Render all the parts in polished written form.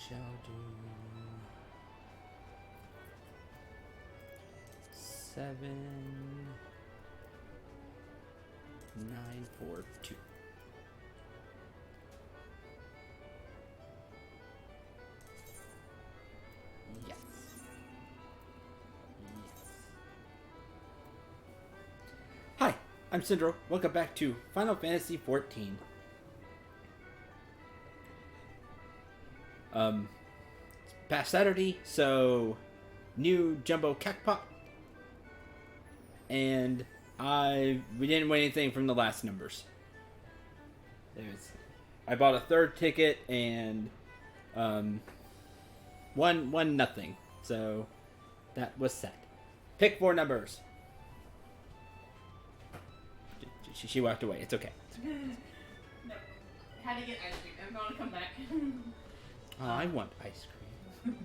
shall do 7,942. Yes. Hi, I'm Syndro. Welcome back to Final Fantasy XIV. It's past Saturday, so new jumbo cacpot, and we didn't win anything from the last numbers. I bought a third ticket and won nothing, so that was set. Pick 4 numbers. She walked away. It's okay. No. Had to get ice cream. I'm going to come back. Oh, I want ice cream.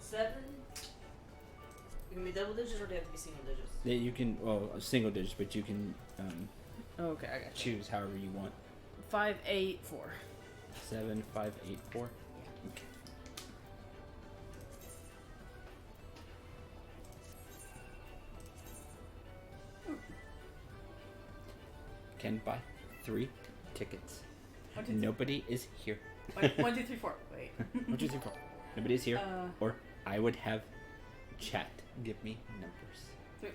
7. You can be double digits or do they have to be single digits? Yeah, you can, well, single digits, but you can Okay, I got you. choose however you want. 5, 8, 4. 7, 5, 8, 4. Yeah. Okay. Can buy 3 tickets. 1, 2, Nobody is here. Wait, 1, 2, 3, 4. Wait. 1, 2, 3, 4. Nobody is here. Or I would have chat give me numbers. 3.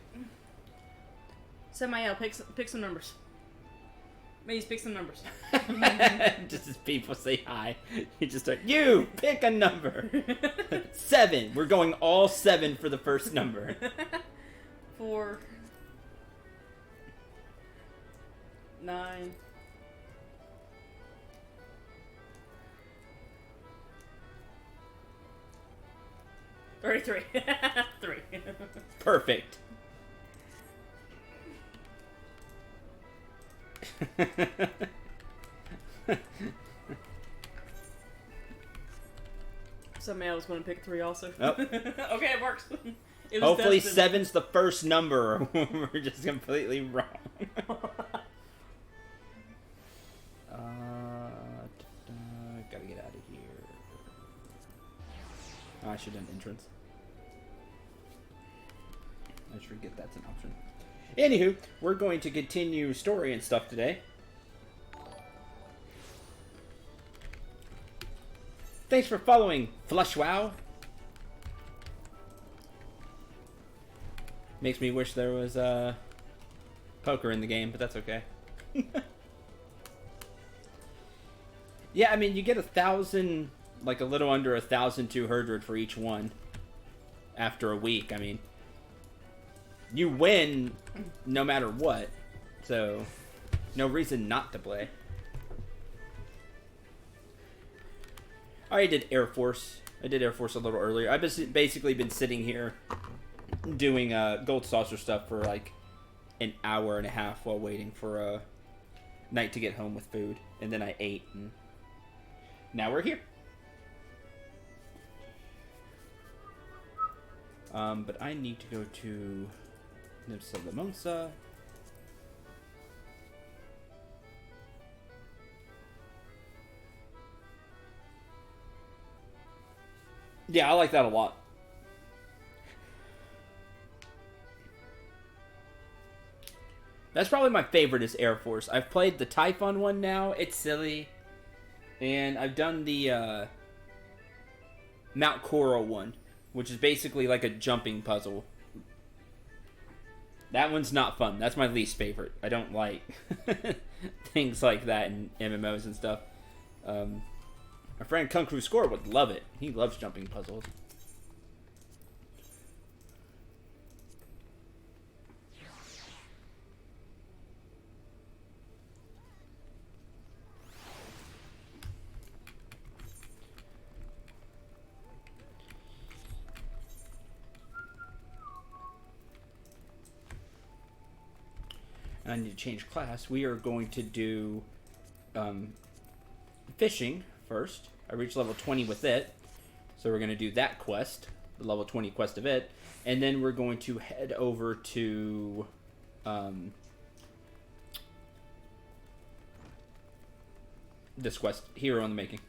Samael, pick some numbers. Maze, pick some numbers. Just as people say hi, you just start, you pick a number. 7. We're going all 7 for the first number. 4. 9. 33. 3. Perfect. Samael was going to pick 3 also. Oh. Okay, it works. It was Hopefully destined. 7's the first number. We're just completely wrong. Gotta get out of here. Oh, I should have done entrance. I should forget that's an option. Anywho, we're going to continue story and stuff today. Thanks for following, FlushWow. Makes me wish there was poker in the game, but that's okay. Yeah, I mean, you get 1,000, like a little under 1,200 for each one after a week. I mean, you win no matter what, so no reason not to play. I already did Air Force. I did Air Force a little earlier. I've basically been sitting here doing Gold Saucer stuff for like an hour and a half while waiting for Night to get home with food. And then I ate, and now we're here. But I need to go to Nibsa Limonsa. Yeah, I like that a lot. That's probably my favorite is Air Force. I've played the Typhon one now. It's silly. And I've done the Mount Coral one, which is basically like a jumping puzzle. That one's not fun. That's my least favorite. I don't like things like that in MMOs and stuff. My friend Kung Fu Score would love it. He loves jumping puzzles. I need to change class. We are going to do fishing first. I reached level 20 with it. So we're going to do that quest, the level 20 quest of it. And then we're going to head over to this quest, Hero in the Making.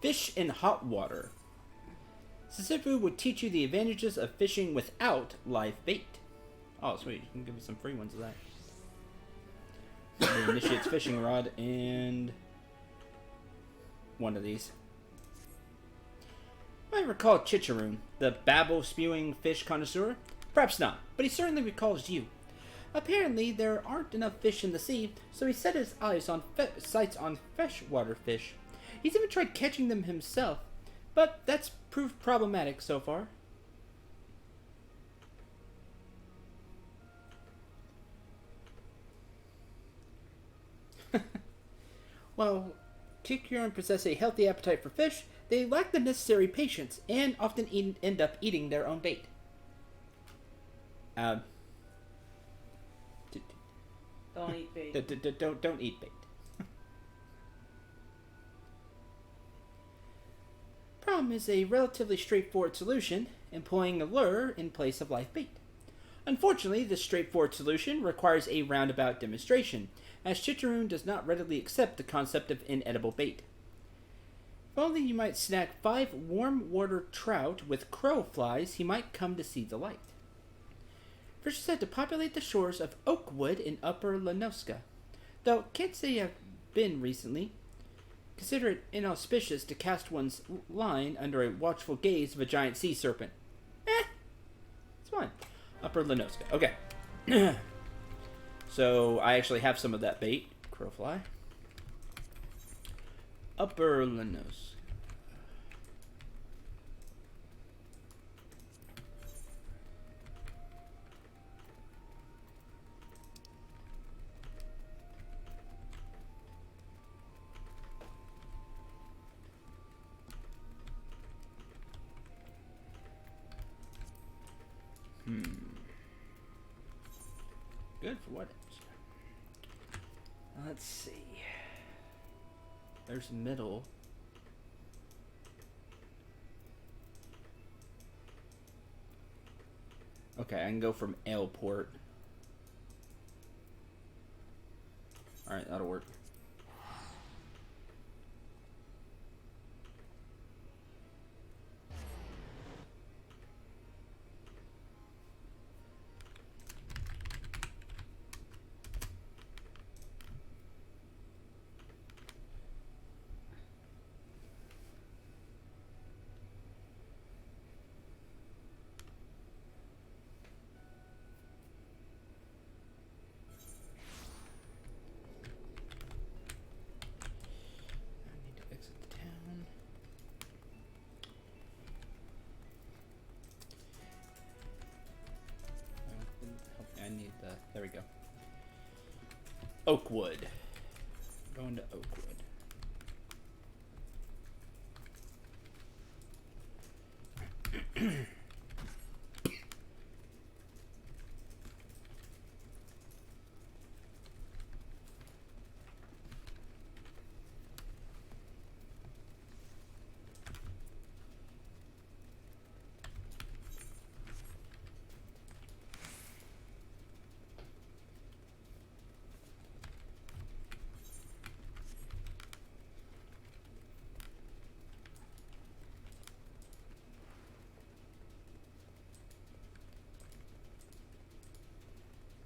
Fish in hot water. Sisyphus would teach you the advantages of fishing without live bait. Oh, sweet. You can give me some free ones of that. It initiates fishing rod and one of these. I recall Chicharoon, the babble-spewing fish connoisseur. Perhaps not, but he certainly recalls you. Apparently, there aren't enough fish in the sea, so he set his sights on freshwater fish. He's even tried catching them himself, but that's proved problematic so far. While Chicharoon possess a healthy appetite for fish, they lack the necessary patience and often end up eating their own bait. Don't eat bait. Don't eat bait. Problem is a relatively straightforward solution, employing a lure in place of live bait. Unfortunately, this straightforward solution requires a roundabout demonstration, as Chicharoon does not readily accept the concept of inedible bait. If only you might snack 5 warm water trout with crow flies, he might come to see the light. Fish are said to populate the shores of Oakwood in Upper Lenoska, though can't say I've been recently. Consider it inauspicious to cast one's line under a watchful gaze of a giant sea serpent. It's fine. Upper Lenoska. Okay. So, I actually have some of that bait. Crowfly. Upper Lenoska. Good for what? Let's see. There's middle. Okay, I can go from Aleport. Alright, that'll work. I need the... There we go. Oakwood. Going to Oakwood.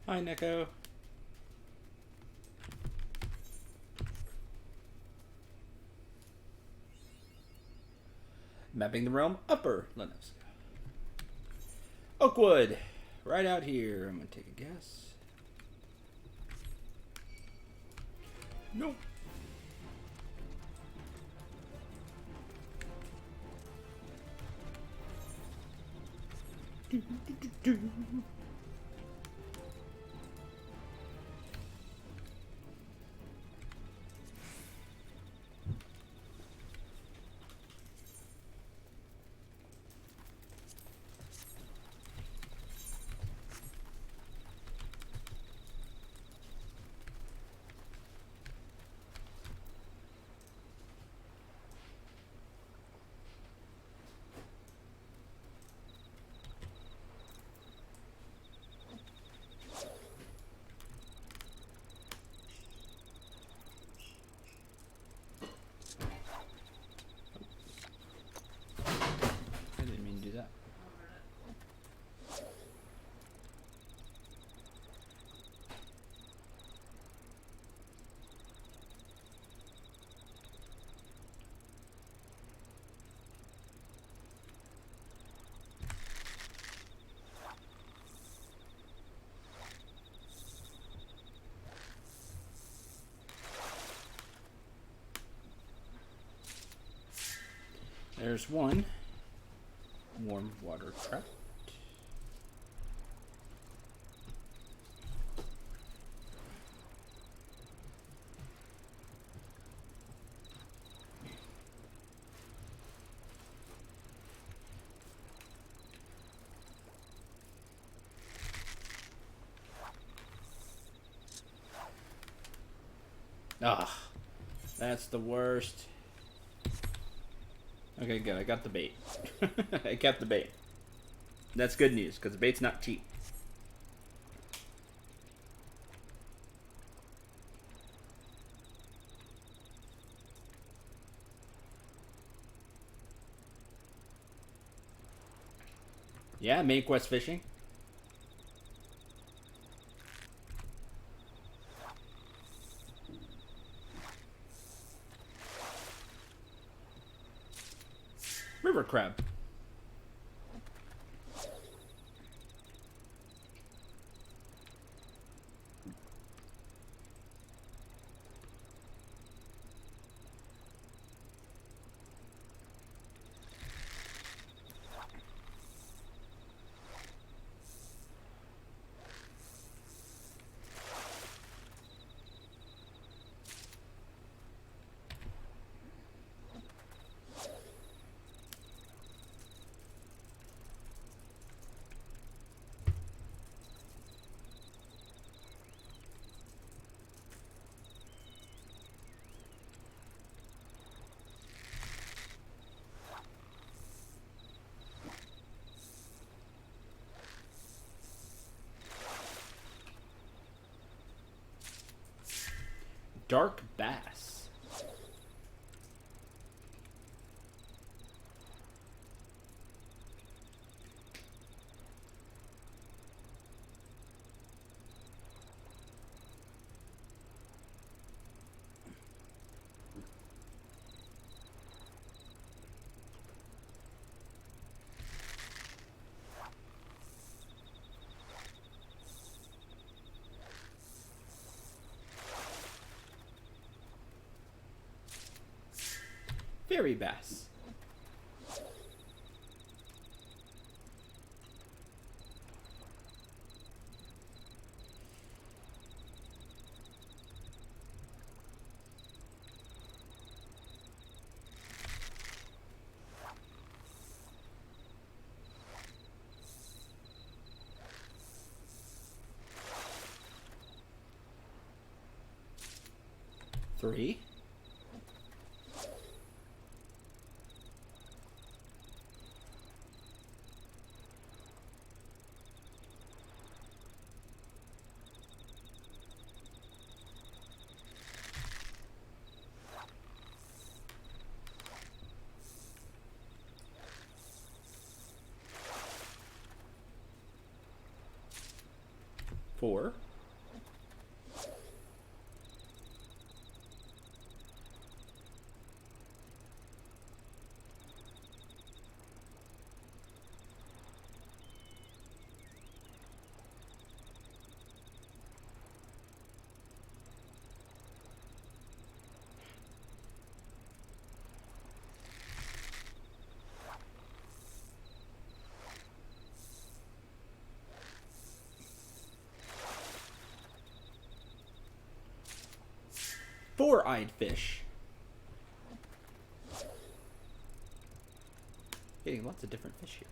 Hi, Neko. Mapping the realm, Upper Lenoska. Oakwood, right out here. I'm gonna take a guess. Nope. There's one. Warm water trout. Ah, that's the worst. Okay, good. I got the bait. I kept the bait. That's good news, because the bait's not cheap. Yeah, main quest fishing. River crab. Dark bass. Fairy bass. Three. Four. Four-eyed fish. Getting lots of different fish here.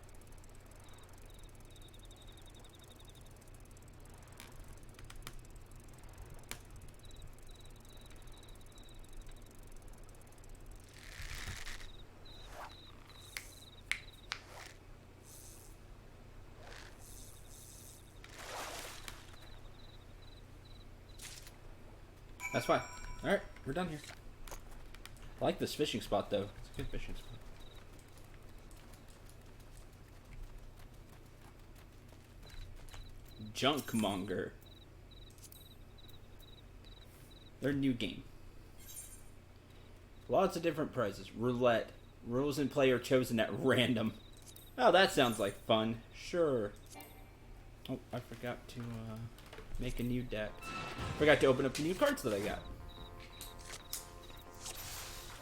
That's fine. Alright, we're done here. I like this fishing spot, though. It's a good fishing spot. Junkmonger. Their new game. Lots of different prizes. Roulette. Rules in play are chosen at random. Oh, that sounds like fun. Sure. Oh, I forgot to make a new deck. Forgot to open up the new cards that I got.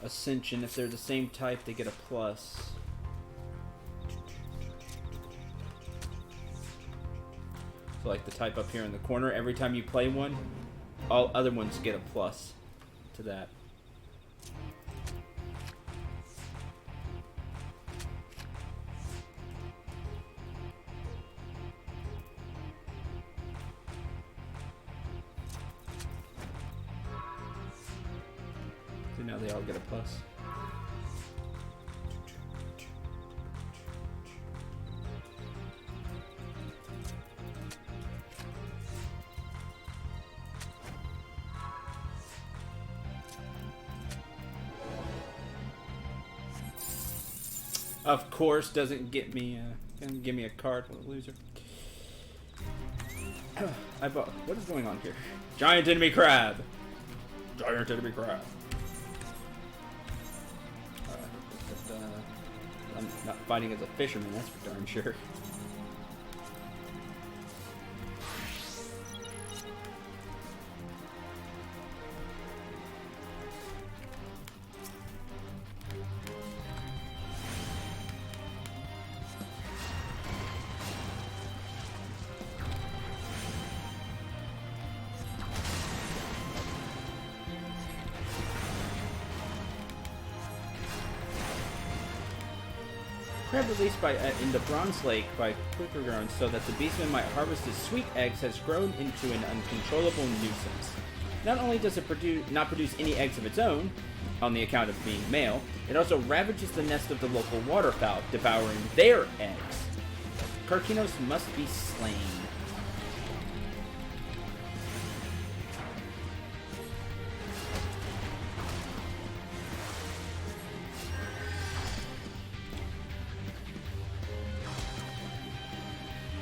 Ascension. If they're the same type, they get a plus. So like the type up here in the corner, every time you play one, all other ones get a plus to that. So now they all get a plus. Of course, doesn't give me a card. What a loser. I bought. What is going on here? Giant enemy crab. Giant enemy crab. I'm not fighting as a fisherman. That's for darn sure. Crab released in the Bronze Lake by quicker grown so that the beastman might harvest his sweet eggs has grown into an uncontrollable nuisance. Not only does it not produce any eggs of its own, on the account of being male, it also ravages the nest of the local waterfowl, devouring their eggs. Karkinos must be slain.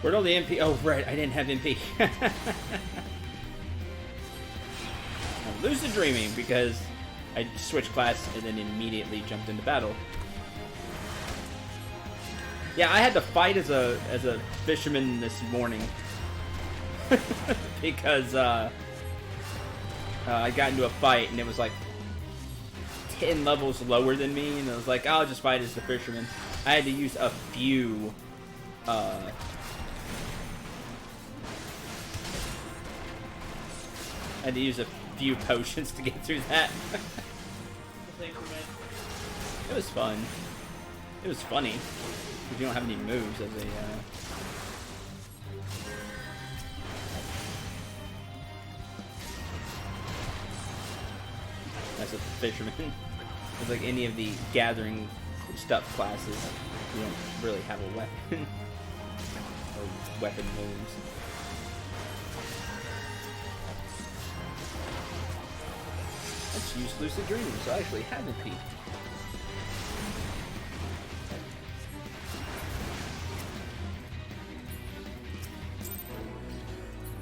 Where'd all the MP? Oh, right, I didn't have MP. I'm lucid dreaming because I switched class and then immediately jumped into battle. Yeah, I had to fight as a fisherman this morning because I got into a fight and it was like 10 levels lower than me, and I was like, I'll just fight as the fisherman. I had to use a few. I had to use a few potions to get through that. It was fun. It was funny. Because you don't have any moves as a fisherman. It's like any of the gathering stuff classes. You don't really have a weapon. Or weapon moves. Let's use lucid dreaming, so I actually have a peek.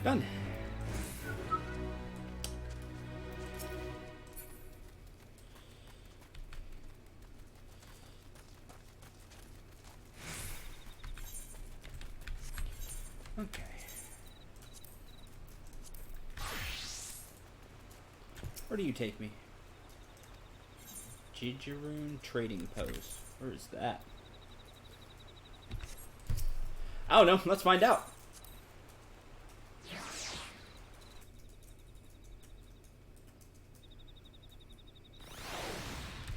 Done. Okay. Where do you take me? Jijiroon Trading Post. Where is that? I don't know. Let's find out.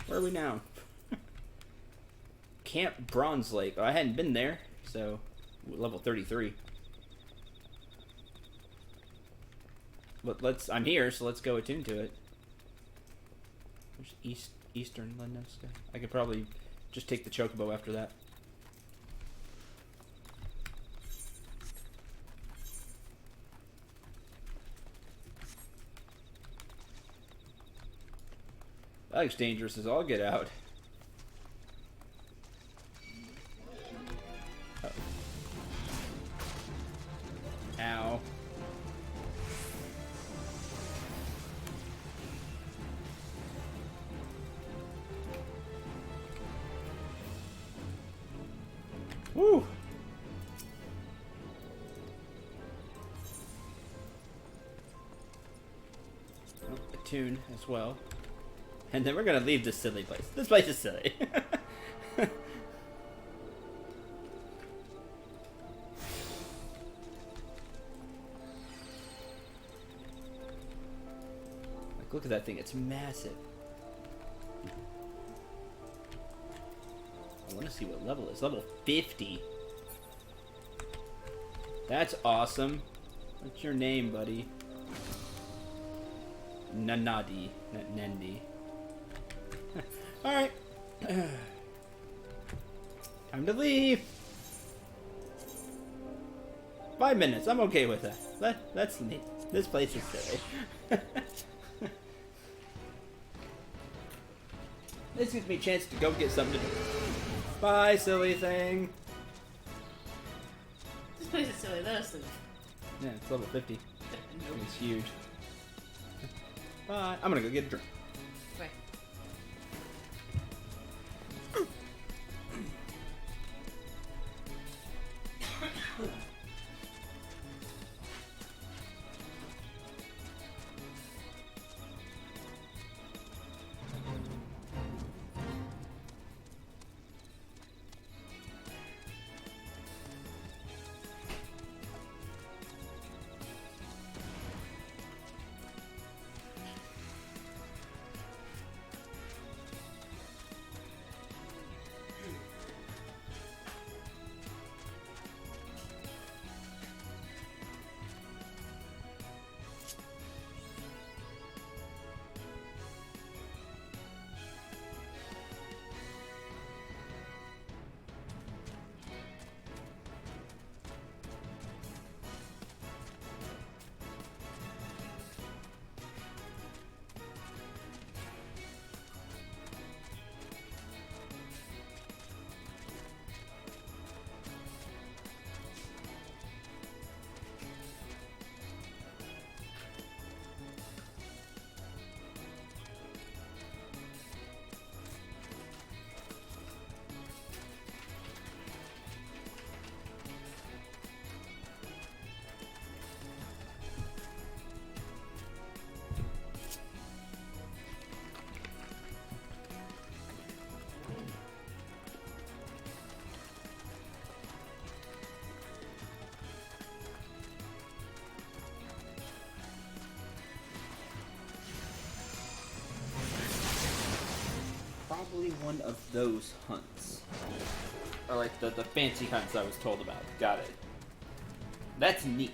Where are we now? Camp Bronze Lake. Oh, I hadn't been there, so level 33. But I'm here, so let's go attune to it. There's Eastern Lennoska. I could probably just take the Chocobo after that. That looks dangerous as all get out. Uh-oh. Ow. Woo! Oh, attune as well. And then we're gonna leave this silly place. This place is silly. Like, look at that thing. It's massive. I want to see what level it is. Level 50. That's awesome. What's your name, buddy? Nanadi. Not Nendi. Alright. Time to leave. 5 minutes. I'm okay with that. That's neat. This place is silly. This gives me a chance to go get something to do. Bye, silly thing. This place is silly. Let us leave. Yeah, it's level 50. Nope. It's huge. Bye. I'm gonna go get a drink. Bye. Probably one of those hunts. Or like the fancy hunts I was told about. Got it. That's neat.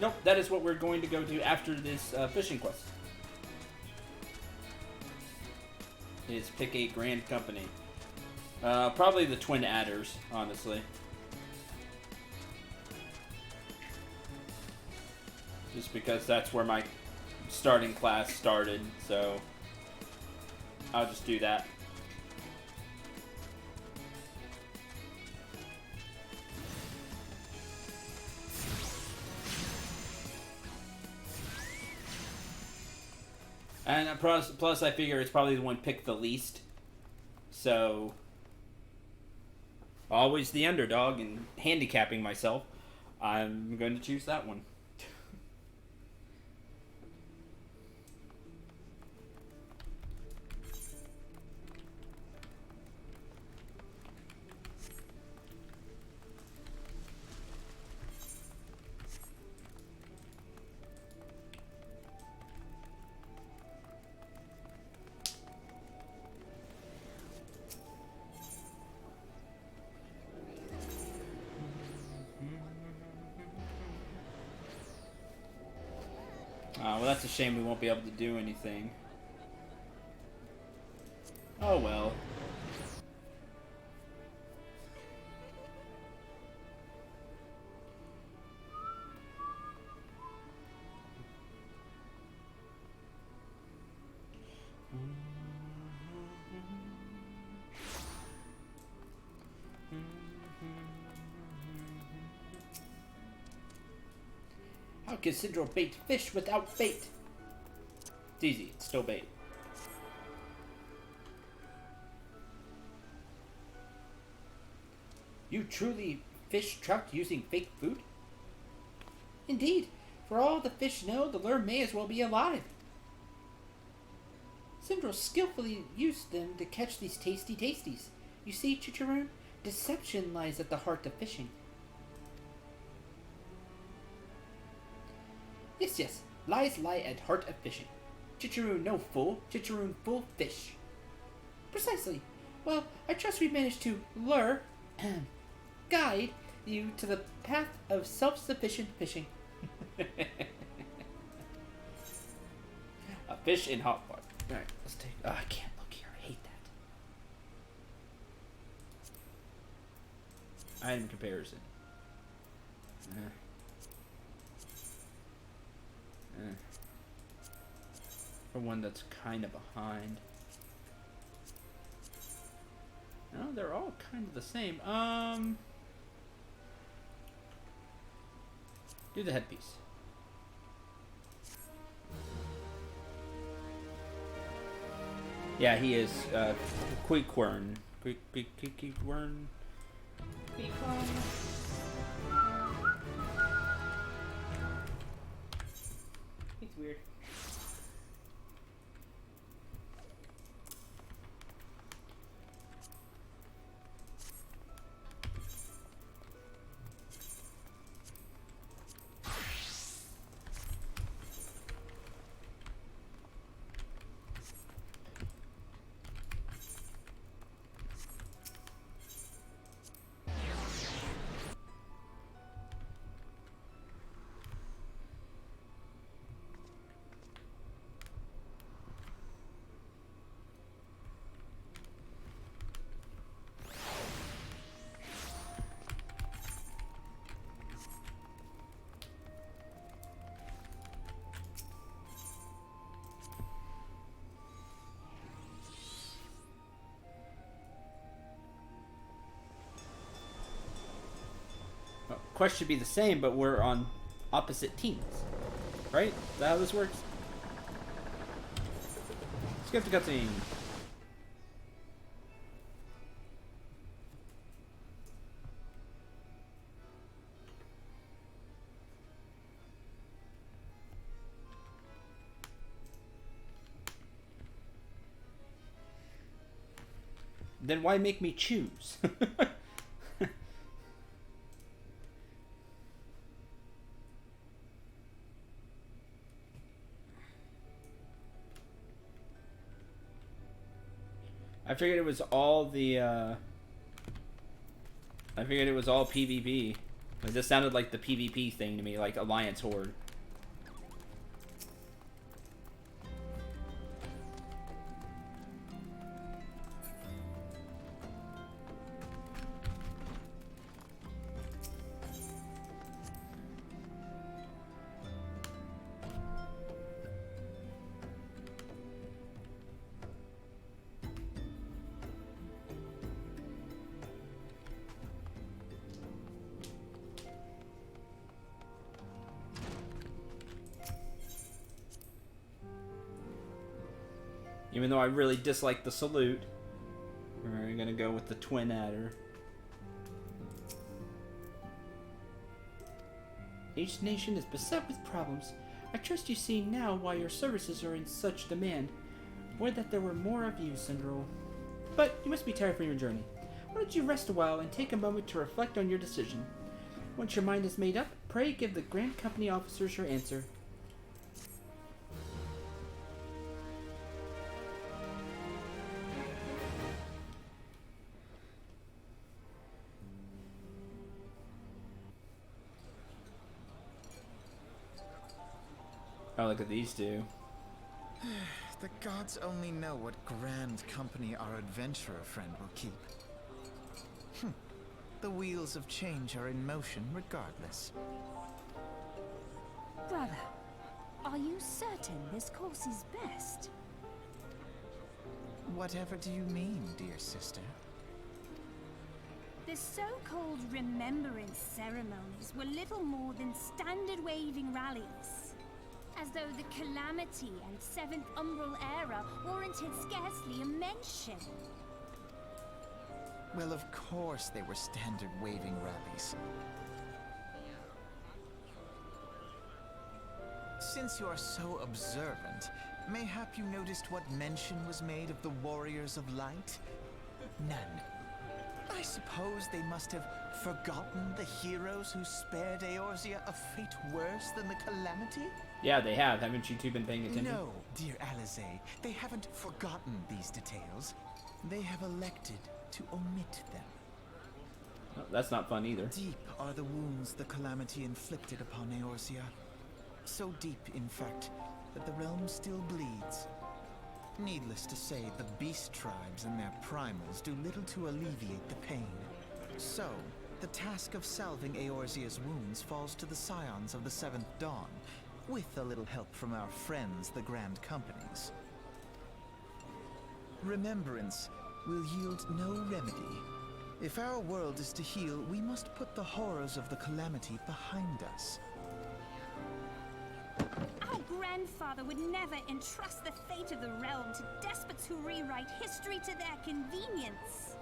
Nope, that is what we're going to go do after this fishing quest. Is pick a grand company. Probably the Twin Adders, honestly. Just because that's where my starting class started, so I'll just do that. And plus, I figure it's probably the one picked the least. So, always the underdog and handicapping myself. I'm going to choose that one. well, that's a shame we won't be able to do anything. Oh well. How can Syndrome bait fish without bait? It's easy, it's still bait. You truly fish trout using fake food? Indeed. For all the fish know, the lure may as well be alive. Syndrome skillfully used them to catch these tasty tasties. You see, Chicharron, deception lies at the heart of fishing. Yes, yes, lies lie at heart of fishing. Chicharron no fool, Chicharron full fish. Precisely. Well, I trust we managed to lure, guide you to the path of self-sufficient fishing. A fish in hot water. Alright, let's take... Oh, I can't look here. I hate that. Item comparison. For one that's kind of behind. No, they're all kind of the same. Do the headpiece. Yeah, he is Queequern. Queequern. He's weird. Quest should be the same, but we're on opposite teams. Right? Is that how this works? Skip the cutscene. Then why make me choose? I figured it was all the, I figured it was all PvP. It just sounded like the PvP thing to me, like Alliance Horde. Even though I really dislike the salute, we're gonna go with the twin adder. Each nation is beset with problems. I trust you see now why your services are in such demand. Would that there were more of you, Cinderella. But you must be tired from your journey. Why don't you rest a while and take a moment to reflect on your decision? Once your mind is made up, pray give the Grand Company officers your answer. Oh, look at these two. The gods only know what grand company our adventurer friend will keep. The wheels of change are in motion regardless. Brother, are you certain this course is best? Whatever do you mean, dear sister? The so-called remembrance ceremonies were little more than standard waving rallies. As though the Calamity and Seventh Umbral era warranted scarcely a mention. Well, of course they were standard waving rallies. Since you are so observant, mayhap you noticed what mention was made of the Warriors of Light? None. I suppose they must have forgotten the heroes who spared Eorzea a fate worse than the Calamity? Yeah, they have. Haven't you two been paying attention? No, dear Alize, they haven't forgotten these details. They have elected to omit them. Oh, that's not fun either. Deep are the wounds the Calamity inflicted upon Eorzea. So deep, in fact, that the realm still bleeds. Needless to say, the beast tribes and their primals do little to alleviate the pain. So, the task of salving Eorzea's wounds falls to the scions of the Seventh Dawn, with a little help from our friends, the Grand Companies. Remembrance will yield no remedy. If our world is to heal, we must put the horrors of the Calamity behind us. Our grandfather would never entrust the fate of the realm to despots who rewrite history to their convenience.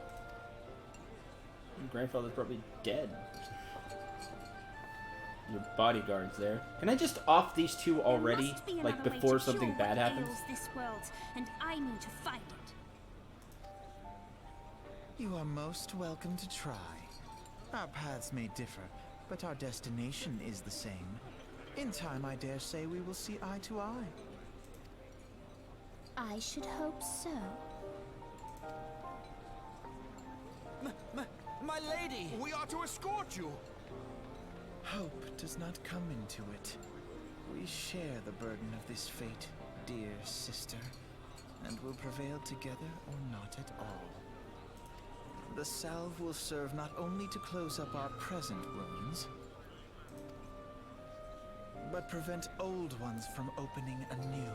Your grandfather's probably dead. Your bodyguard's there. Can I just off these two already? There must be Like another way before to something cure bad what happens? ails this world, and I need to find it. You are most welcome to try. Our paths may differ, but our destination is the same. In time, I dare say we will see eye to eye. I should hope so. My lady! We are to escort you! Hope does not come into it. We share the burden of this fate, dear sister, and will prevail together or not at all. The salve will serve not only to close up our present wounds, but prevent old ones from opening anew.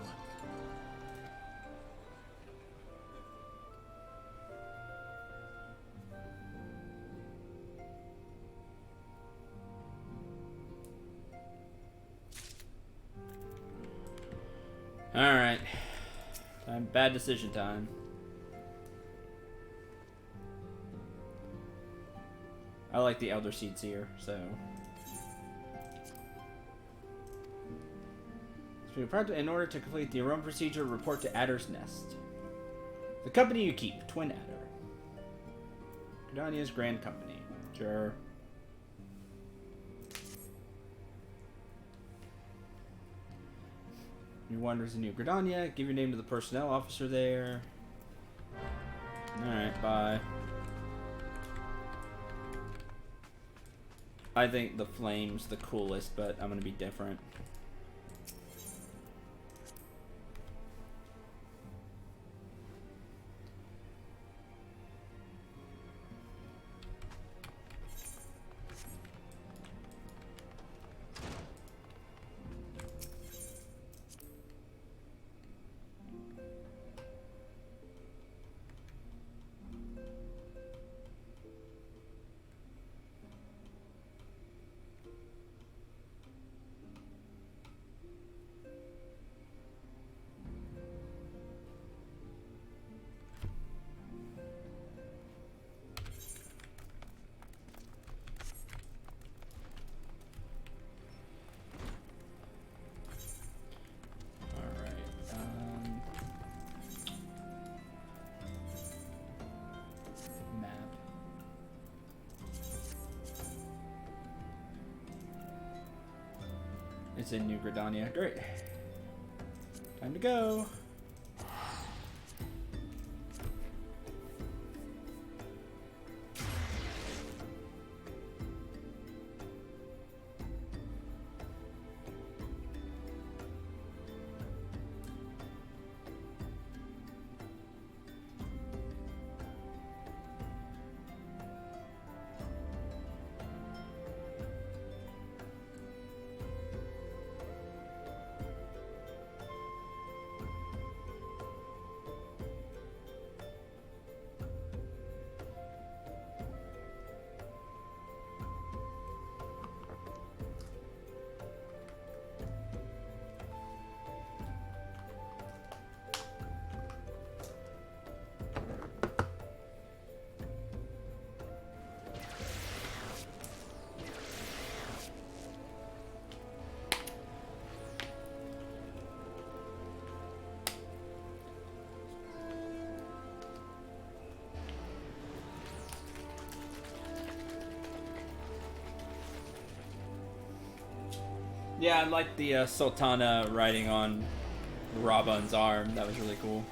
Alright. Bad decision time. I like the Elder Seeds here, so... In order to complete the aroma procedure, report to Adder's Nest. The company you keep, Twin Adder. Gridania's Grand Company. Sure. Your wonders in New Gridania. Give your name to the personnel officer there. Alright, bye. I think the flame's the coolest, but I'm gonna be different. It's in New Gridania. Great. Time to go. Yeah, I like the Sultana riding on Raban's arm. That was really cool.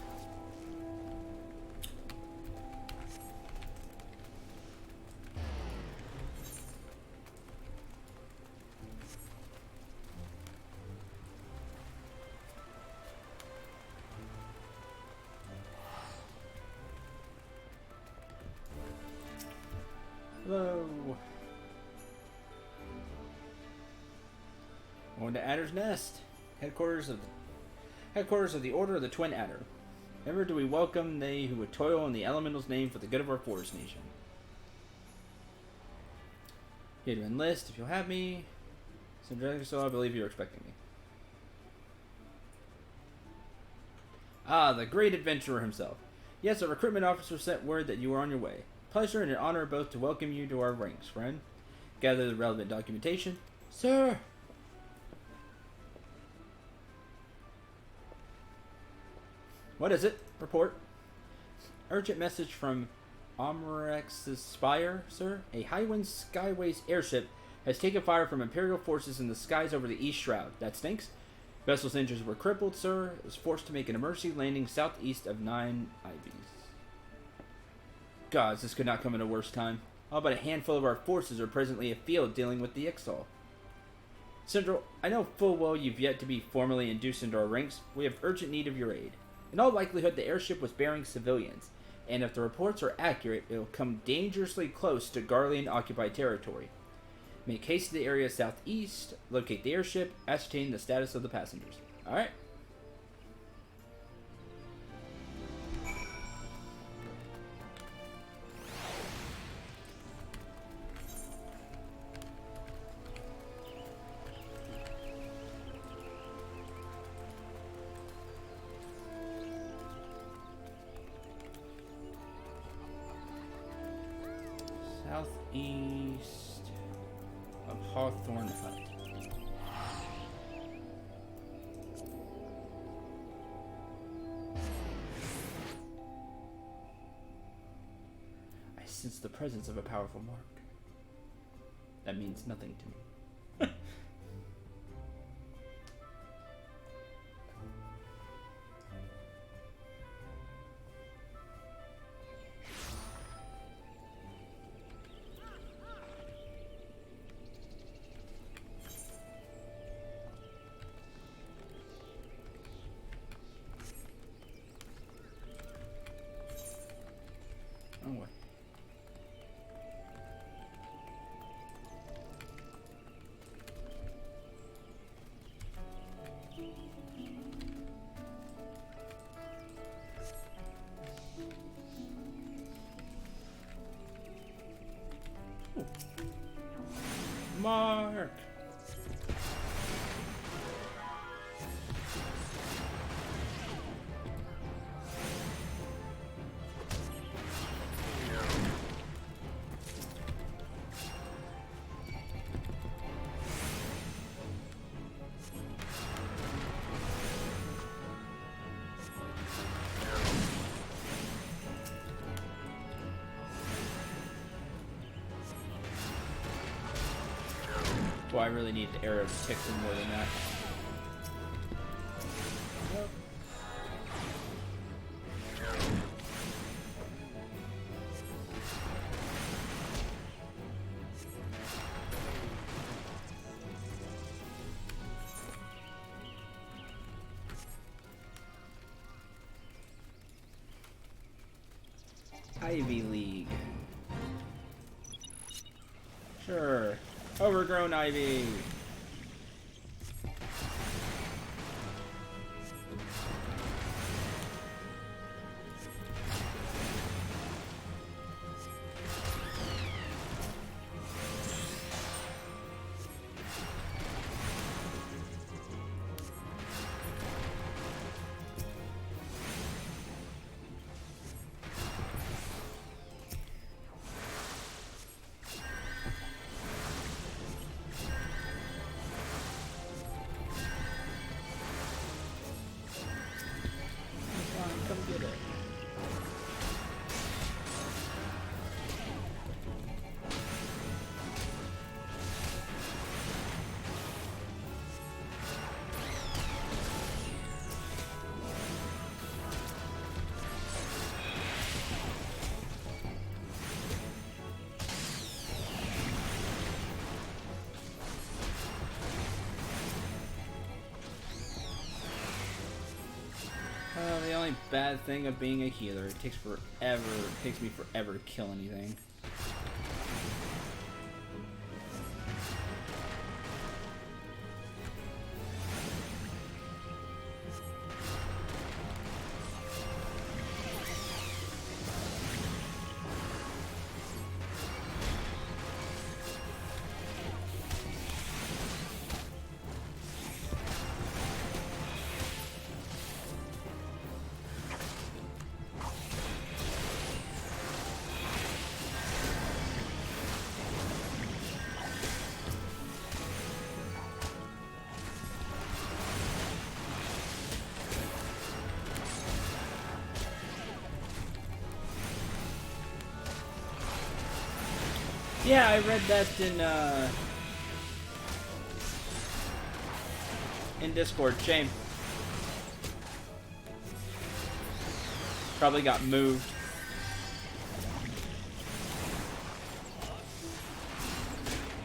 Hello. Going to Adder's Nest, headquarters of the Order of the Twin Adder. Ever do we welcome they who would toil in the elemental's name for the good of our forest nation. Here to enlist, if you'll have me. So I believe you're expecting me. Ah, the great adventurer himself. Yes, a recruitment officer sent word that you were on your way. Pleasure and an honor both to welcome you to our ranks, friend. Gather the relevant documentation. Sir! What is it? Report. Urgent message from Omrex's Spire, sir. A Highwind Skyways airship has taken fire from Imperial forces in the skies over the East Shroud. That stinks. Vessel's engines were crippled, sir. It was forced to make an emergency landing southeast of 9 Ivies. Gods, this could not come at a worse time. All but a handful of our forces are presently afield dealing with the Ixal. Central, I know full well you've yet to be formally induced into our ranks. We have urgent need of your aid. In all likelihood, the airship was bearing civilians, and if the reports are accurate, it will come dangerously close to Garlean-occupied territory. Make haste to the area southeast, locate the airship, ascertain the status of the passengers. Alright. Southeast of Hawthorne Hut. I sense the presence of a powerful mark. That means nothing to me. Oh, what? Ooh. Mark! Boy, I really need the arrow to tick some more than that. Yep. Ivy League. Sure. Overgrown ivy. only bad thing of being a healer. It takes forever. It takes me forever to kill anything. Yeah, I read that in Discord. Shame. Probably got moved.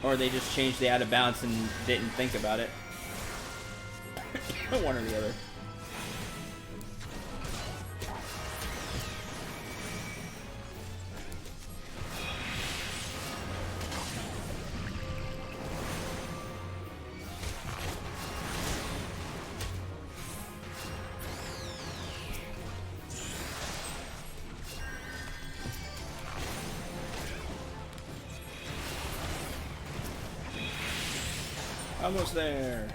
Or they just changed the out of bounds and didn't think about it. One or the other. Almost there.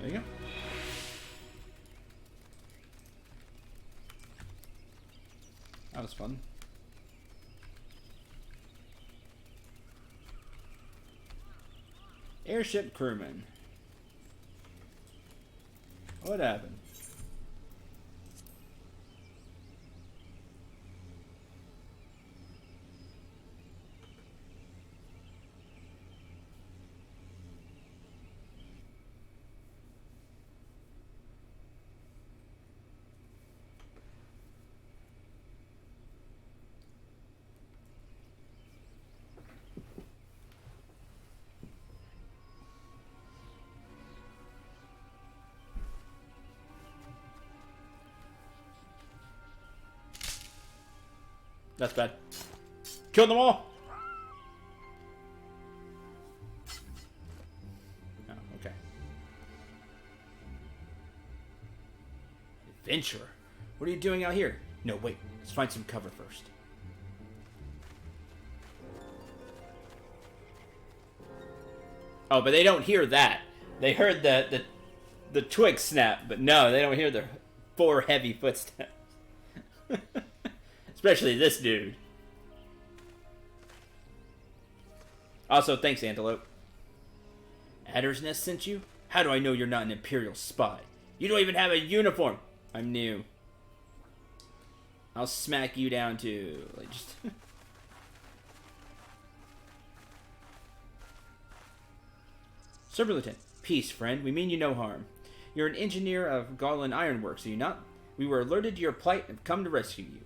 There you go. That was fun. Airship crewman. What happened? That's bad. Kill them all! Oh, okay. Adventurer? What are you doing out here? No, wait. Let's find some cover first. Oh, but they don't hear that. They heard the twig snap, but no, they don't hear the 4 heavy footsteps. Especially this dude. Also, thanks, Antelope. Adder's Nest sent you? How do I know you're not an Imperial spy? You don't even have a uniform. I'm new. I'll smack you down too. Like just. Server Lieutenant. Peace, friend. We mean you no harm. You're an engineer of Garland Ironworks, are you not? We were alerted to your plight and have come to rescue you.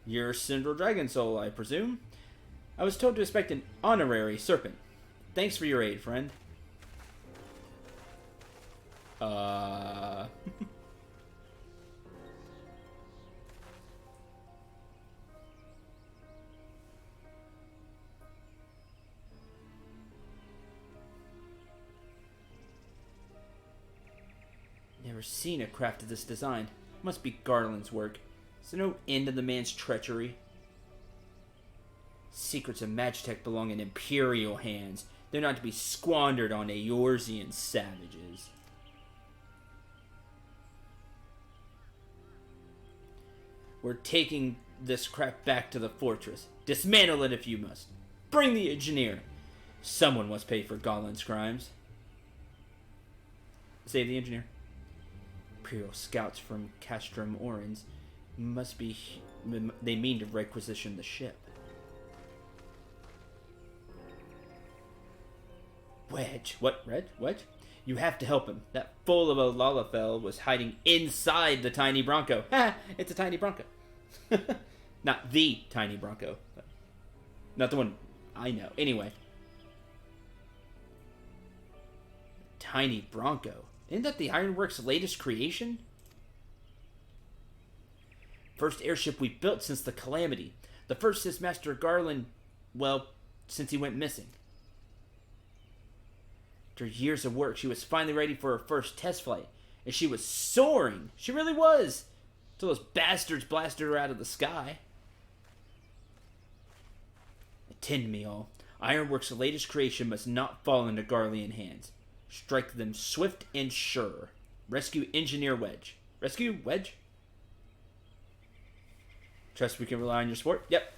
You're Central Dragon Soul, I presume? I was told to expect an honorary serpent. Thanks for your aid, friend. Never seen a craft of this design. Must be Garland's work. Is there no end to the man's treachery? Secrets of Magitech belong in Imperial hands. They're not to be squandered on Eorzean savages. We're taking this crap back to the fortress. Dismantle it if you must. Bring the engineer. Someone must pay for Garland's crimes. Save the engineer. Imperial scouts from Castrum Orans must be... They mean to requisition the ship. Wedge. What, Red? What? You have to help him. That fool of a Lalafell was hiding inside the tiny Bronco. Ha! It's a tiny Bronco. Not the tiny Bronco. Not the one I know. Anyway. Tiny Bronco. Isn't that the Ironworks' latest creation? First airship we built since the Calamity. The first since Master Garland, well, since he went missing. After years of work, she was finally ready for her first test flight. And she was soaring. She really was. Until those bastards blasted her out of the sky. Attend me all. Ironworks' latest creation must not fall into Garlean hands. Strike them swift and sure. Rescue Engineer Wedge. Rescue Wedge? Trust we can rely on your support? Yep.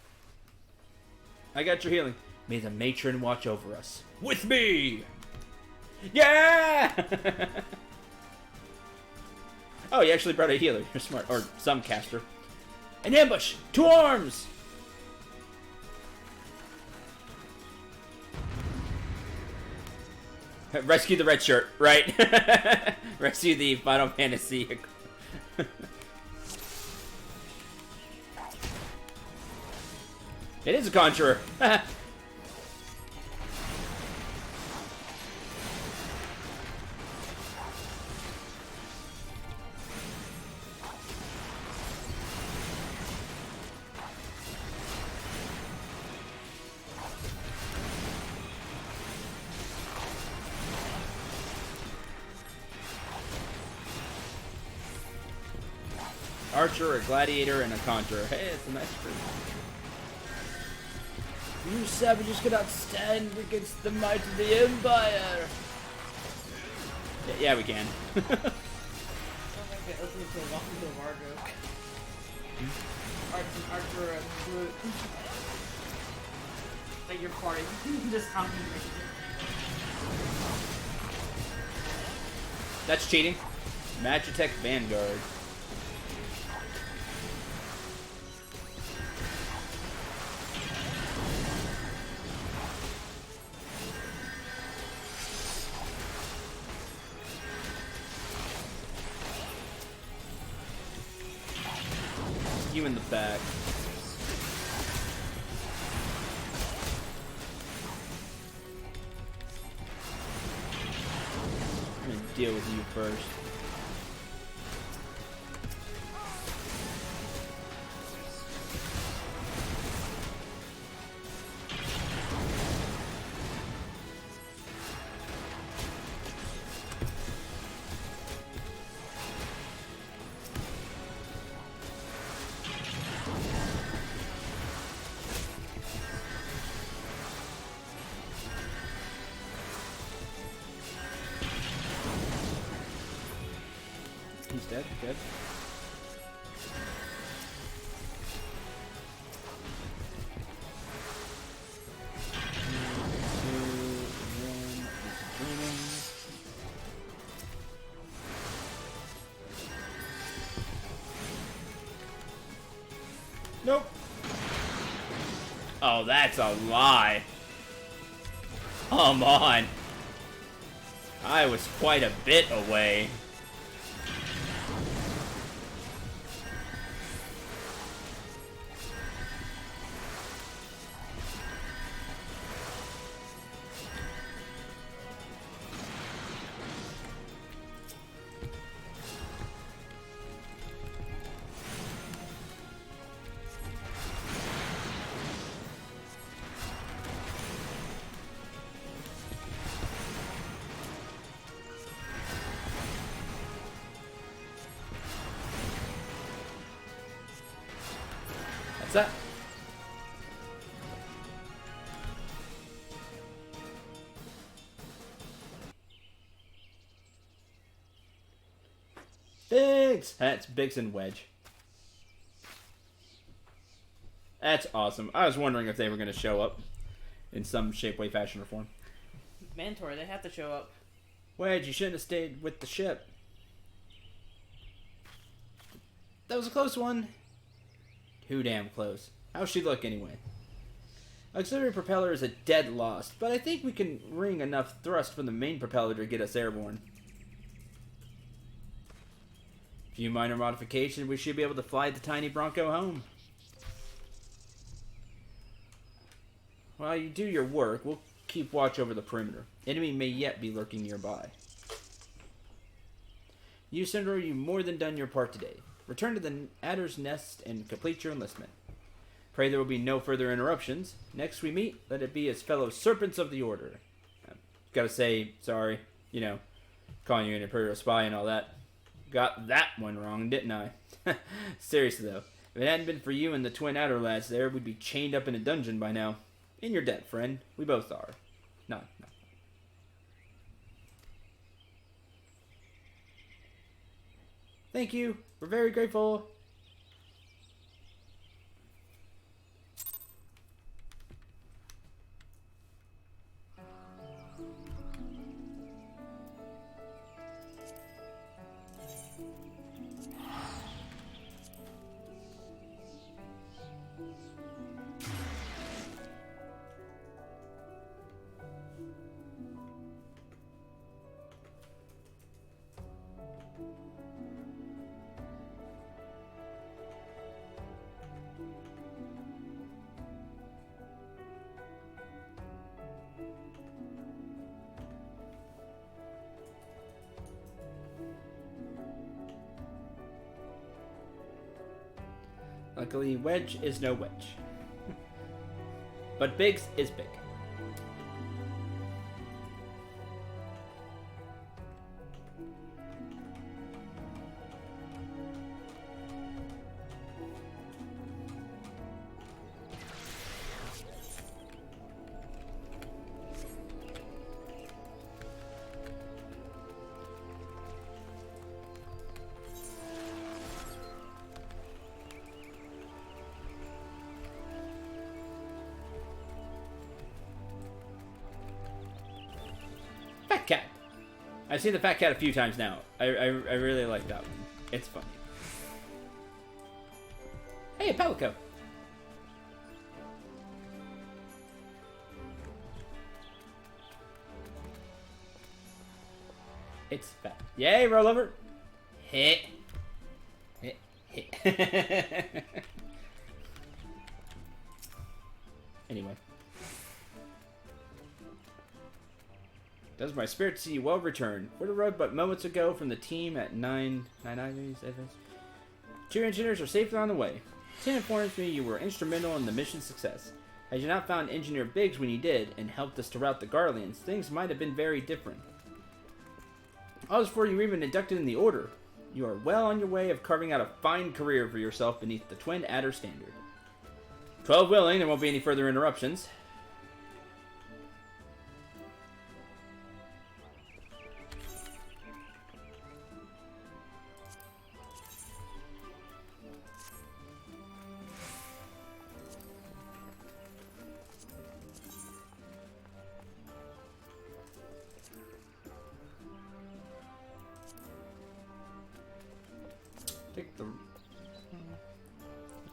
I got your healing. May the matron watch over us. With me! Yeah! Oh, you actually brought a healer. You're smart. Or some caster. An ambush! 2 arms! Rescue the red shirt, right? Rescue the Final Fantasy. It is a conjurer. Archer, a gladiator, and a conjurer. Hey, it's a nice group. You savages cannot stand against the might of the Empire. Yeah, we can. Sounds like they opened to a welcome to a wardrobe. Archer and flute. Like your party. Just concentrated. That's cheating. Magitech Vanguard. You in the back. I'm gonna deal with you first. He's dead. Good. Nope. Oh, that's a lie. Come on. I was quite a bit away. That? Biggs! That's Biggs and Wedge. That's awesome. I was wondering if they were going to show up in some shape, way, fashion, or form. Mandatory, they have to show up. Wedge, you shouldn't have stayed with the ship. That was a close one. Too damn close. How's she look anyway? Auxiliary propeller is a dead loss, but I think we can wring enough thrust from the main propeller to get us airborne. Few minor modifications, we should be able to fly the tiny Bronco home. While you do your work, we'll keep watch over the perimeter. Enemy may yet be lurking nearby. You, Cinder, you've more than done your part today. Return to the Adder's Nest and complete your enlistment. Pray there will be no further interruptions. Next we meet, let it be as fellow serpents of the Order. Gotta say, sorry, you know, calling you an Imperial spy and all that. Got that one wrong, didn't I? Seriously though, if it hadn't been for you and the twin Adder lads there, we'd be chained up in a dungeon by now. In your debt, friend. We both are. No. Thank you. We're very grateful. Luckily, Wedge is no Wedge. But Biggs is big. Fat Cat. I've seen the Fat Cat a few times now. I really like that one. It's funny. Hey, a Pelico. It's fat. Yay, roll over. Hit. Hit. Hit. Anyway. Does my spirit see you well returned? For the road but moments ago from the team at 999. Two engineers are safely on the way. Tim informs me you were instrumental in the mission's success. Had you not found Engineer Biggs when you did, and helped us to rout the Garleans, things might have been very different. All this before you were even inducted in the Order. You are well on your way of carving out a fine career for yourself beneath the Twin Adder standard. 12 willing, there won't be any further interruptions.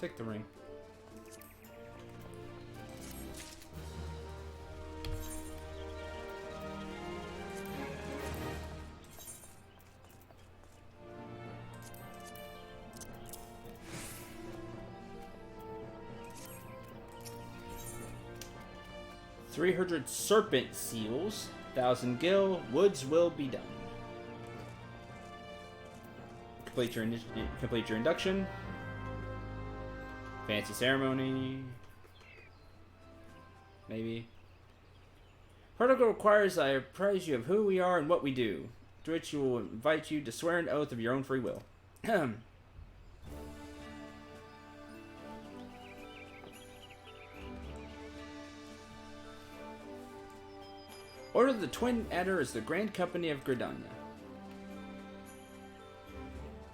Take the ring. $300 serpent seals, 1,000 gil, woods will be done. Complete your induction. Fancy ceremony. Maybe. Protocol requires I apprise you of who we are and what we do, to which you will invite you to swear an oath of your own free will. Order of the Twin Adder is the Grand Company of Gridania.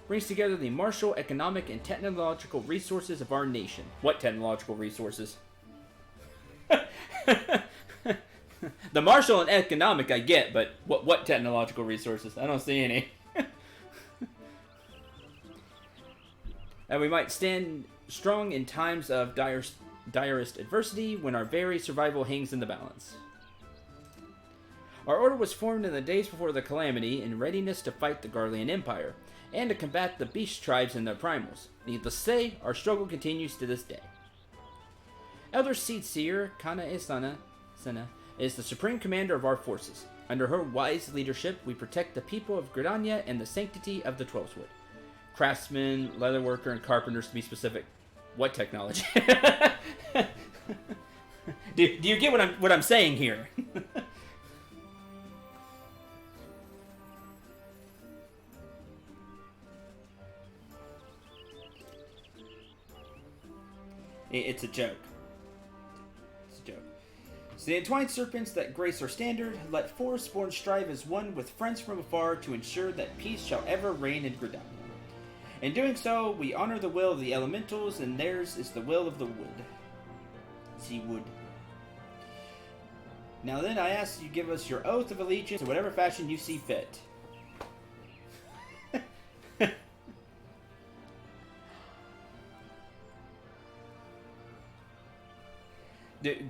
Brings together the martial, economic, and technological resources of our nation. What technological resources? The martial and economic I get, but what technological resources? I don't see any. And we might stand strong in times of dire direst adversity when our very survival hangs in the balance. Our order was formed in the days before the calamity in readiness to fight the Garlean Empire and to combat the beast tribes and their primals. Needless to say, our struggle continues to this day. Elder Seed Seer Kana Isana is the supreme commander of our forces. Under her wise leadership, we protect the people of Gridania and the sanctity of the Twelveswood. Craftsmen, leatherworker, and carpenters to be specific. What technology? do you get what I'm saying here? It's a joke. It's a joke. So the entwined serpents that grace our standard, let forest-born strive as one with friends from afar to ensure that peace shall ever reign in Gridania. In doing so, we honor the will of the elementals, and theirs is the will of the wood. See wood. Now then, I ask you give us your oath of allegiance in whatever fashion you see fit.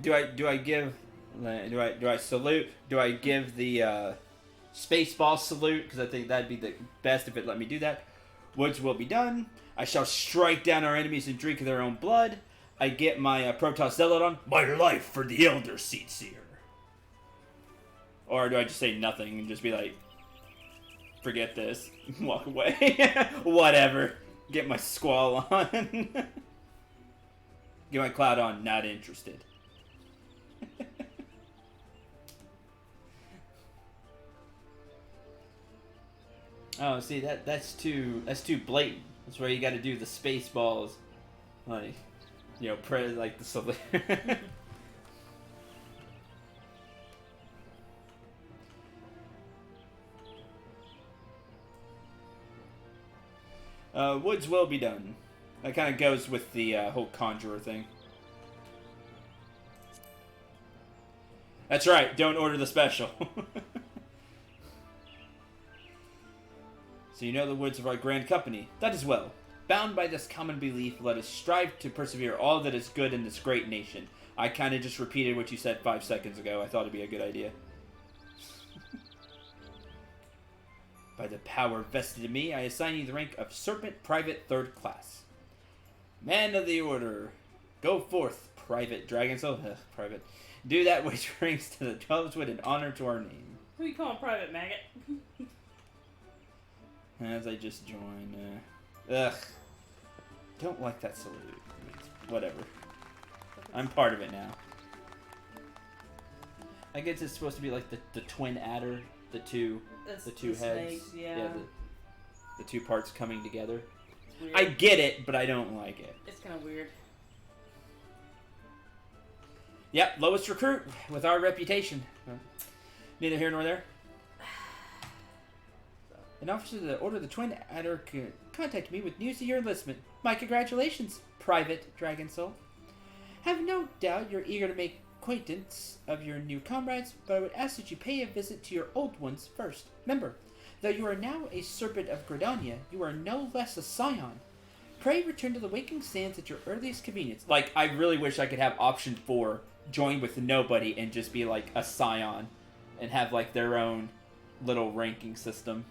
Do I salute? Do I give the Spaceball salute? Because I think that'd be the best if it let me do that. Woods will be done. I shall strike down our enemies and drink their own blood. I get my Protoss Zealot on. My life for the Elder Seed Seer. Or do I just say nothing and just be like, forget this, walk away? Whatever. Get my Squall on. Get my Cloud on. Not interested. Oh, see that's too blatant. That's where you got to do the space balls, like, you know, like the salute. Woods will be done. That kind of goes with the whole conjurer thing. That's right. Don't order the special. So you know the woods of our grand company. That is well. Bound by this common belief, let us strive to persevere all that is good in this great nation. I kind of just repeated what you said 5 seconds ago. I thought it'd be a good idea. By the power vested in me, I assign you the rank of Serpent Private 3rd Class. Man of the Order. Go forth, Private Dragonsoul. Private. Do that which brings to the Twelveswood in honor to our name. Who you calling Private Maggot? As I just joined, ugh. Don't like that salute. Whatever. I'm part of it now. I guess it's supposed to be like the twin adder, the two heads. Snake, yeah. The two parts coming together. I get it, but I don't like it. It's kind of weird. Yep, lowest recruit with our reputation. Neither here nor there. An officer of the Order of the Twin Adder contacted me with news of your enlistment. My congratulations, Private Dragonsoul. Have no doubt you're eager to make acquaintance of your new comrades, but I would ask that you pay a visit to your old ones first. Remember, though you are now a Serpent of Gridania, you are no less a Scion. Pray return to the Waking Sands at your earliest convenience. Like, I really wish I could have option 4, join with nobody, and just be like a Scion, and have like their own little ranking system.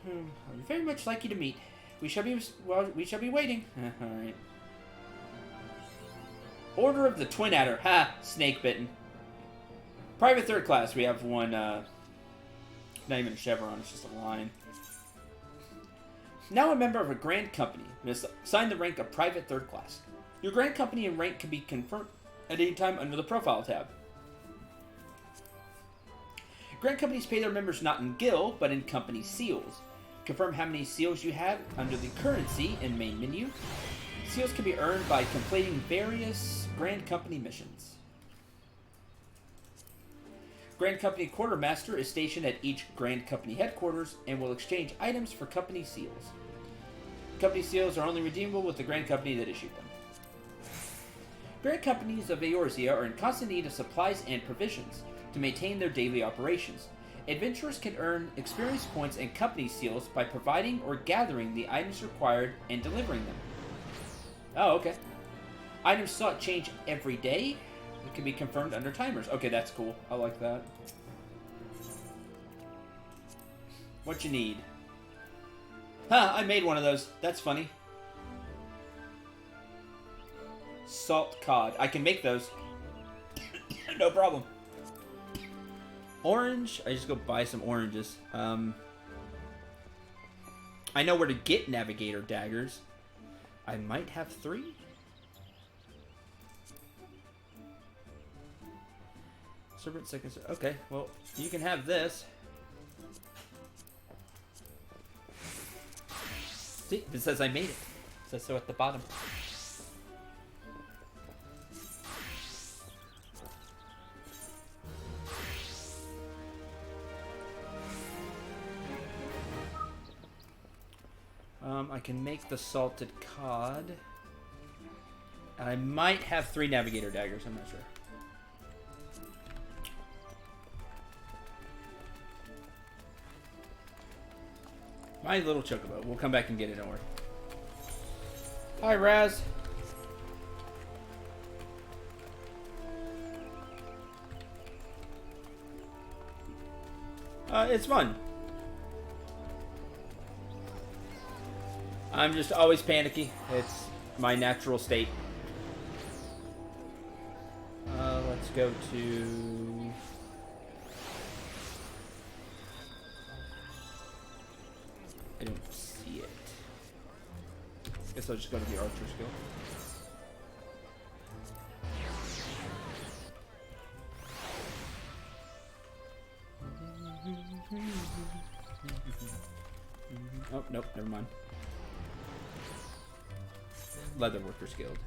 I would very much like you to meet. We shall be waiting. All right. Order of the Twin Adder. Ha! Snake bitten. Private 3rd Class. We have one. Not even a chevron. It's just a line. Now a member of a grand company. Assign the rank of Private 3rd Class. Your grand company and rank can be confirmed at any time under the Profile tab. Grand companies pay their members not in gil, but in company seals. Confirm how many seals you have under the currency in main menu. Seals can be earned by completing various Grand Company missions. Grand Company Quartermaster is stationed at each Grand Company headquarters and will exchange items for company seals. Company seals are only redeemable with the Grand Company that issued them. Grand Companies of Eorzea are in constant need of supplies and provisions to maintain their daily operations. Adventurers can earn experience points and company seals by providing or gathering the items required and delivering them. Oh, okay. Items sought change every day. It can be confirmed under timers. Okay, that's cool. I like that. What you need? Huh, I made one of those. That's funny. Salt cod. I can make those. No problem. Orange. I just go buy some oranges. I know where to get navigator daggers. I might have 3. Servant seconds. Okay, well, you can have this. See, it says I made it. It says so at the bottom. I can make the salted cod. And I might have 3 navigator daggers, I'm not sure. My little chocobo. We'll come back and get it, don't worry. Hi, Raz. It's fun. I'm just always panicky. It's my natural state. Let's go to... I don't see it. Guess I'll just go to the archer skill. Oh, nope, never mind. Leatherworkers Guild.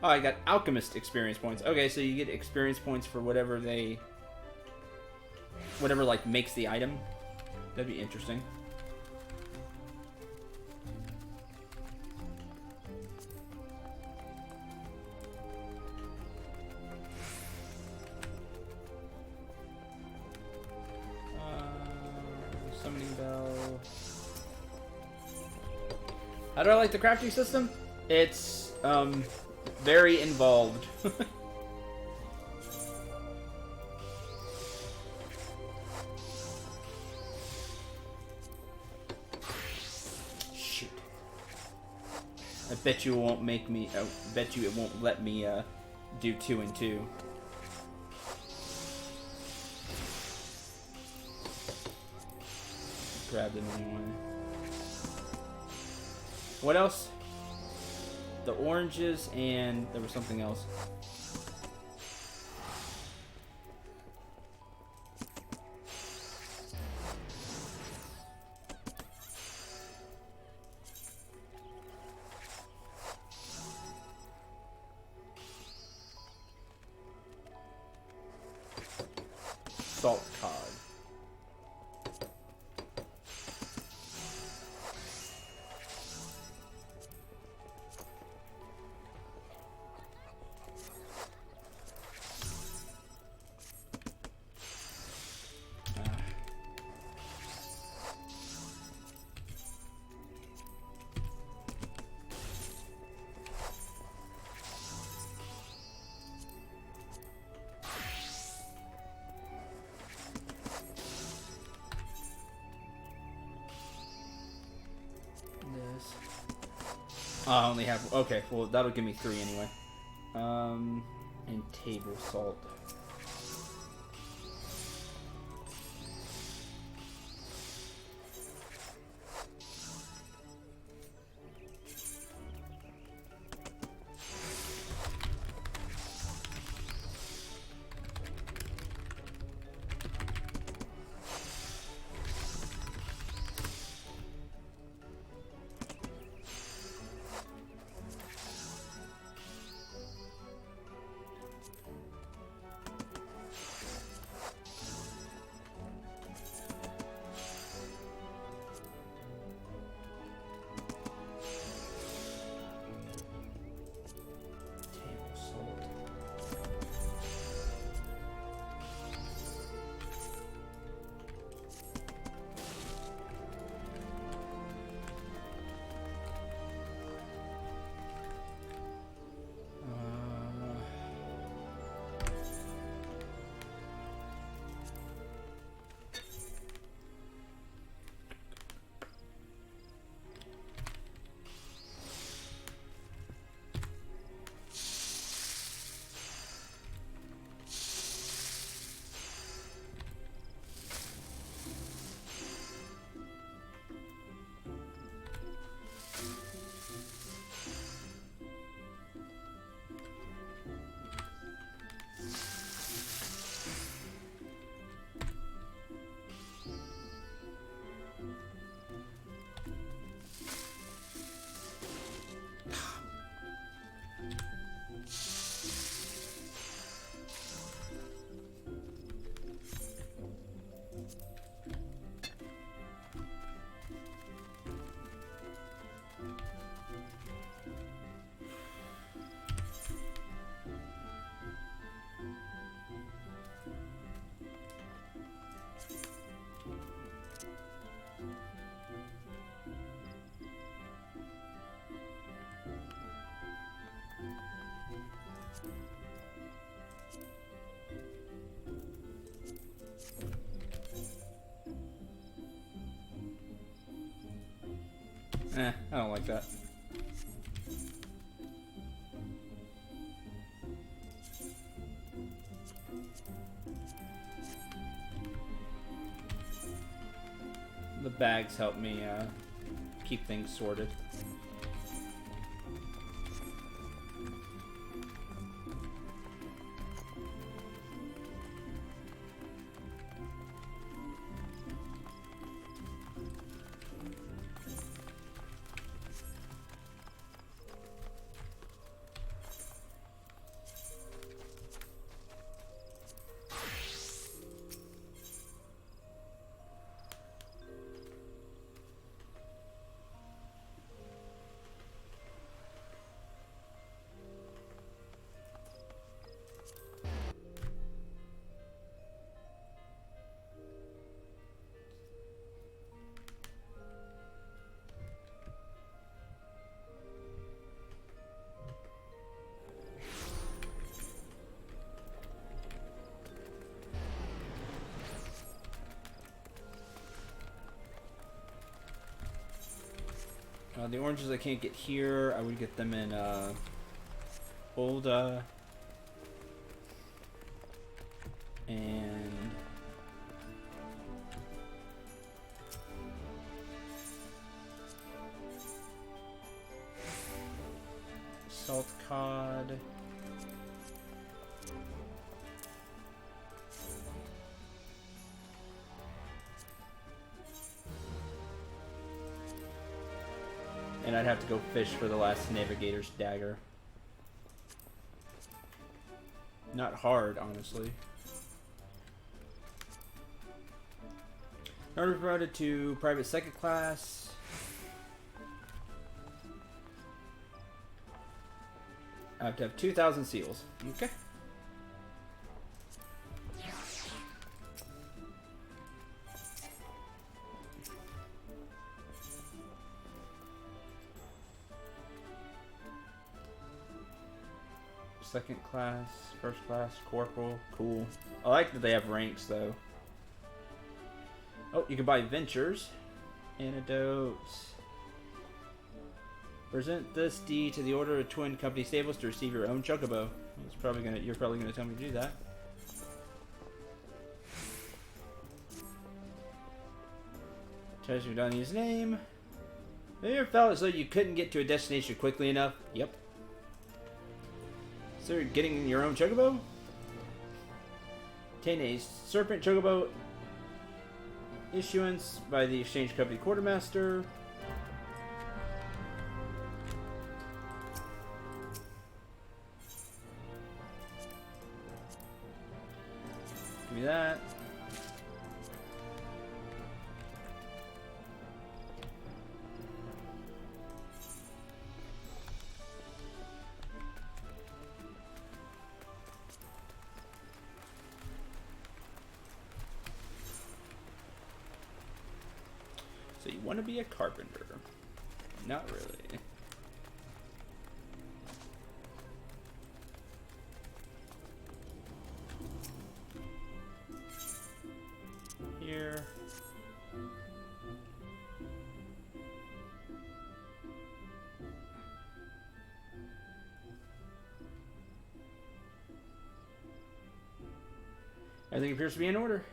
Oh, I got Alchemist experience points. Okay, so you get experience points for whatever like makes the item. That'd be interesting. Summoning bell. How do I like the crafting system? It's very involved. Shoot. I bet you it won't make me. I bet you it won't let me do 2 and 2. Grab them anyway. What else? The oranges, and there was something else. Salt cod. I only have... Okay, well, that'll give me 3 anyway. And table salt. I don't like that. The bags help me keep things sorted. The oranges I can't get here, I would get them in old and salt cod. And I'd have to go fish for the last navigator's dagger. Not hard, honestly. In order to be promoted to private second class. I have to have 2,000 seals. Okay. Second class, first class, corporal, cool. I like that they have ranks though. Oh, you can buy ventures, antidotes. Present this D to the Order of Twin Company Stables to receive your own chocobo. You're probably gonna tell me to do that. Tells you don't use name. Have you ever felt as though you couldn't get to a destination quickly enough? Yep. So you're getting your own chocobo? Obtain a serpent chocobo issuance by the exchange company quartermaster. Give me that. So you want to be a carpenter? Not really. Here. Everything appears to be in order.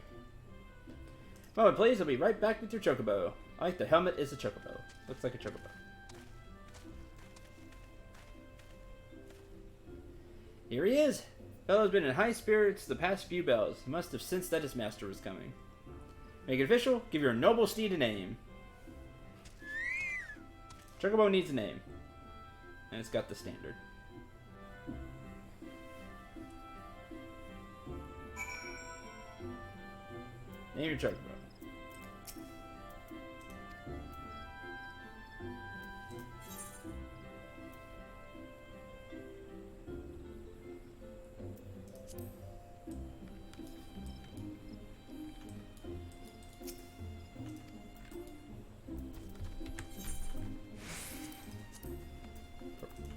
Moment, please. I'll be right back with your chocobo. I like the helmet is a chocobo. Looks like a chocobo. Here he is. Fellow's been in high spirits the past few bells. He must have sensed that his master was coming. Make it official. Give your noble steed a name. Chocobo needs a name. And it's got the standard. Name your chocobo.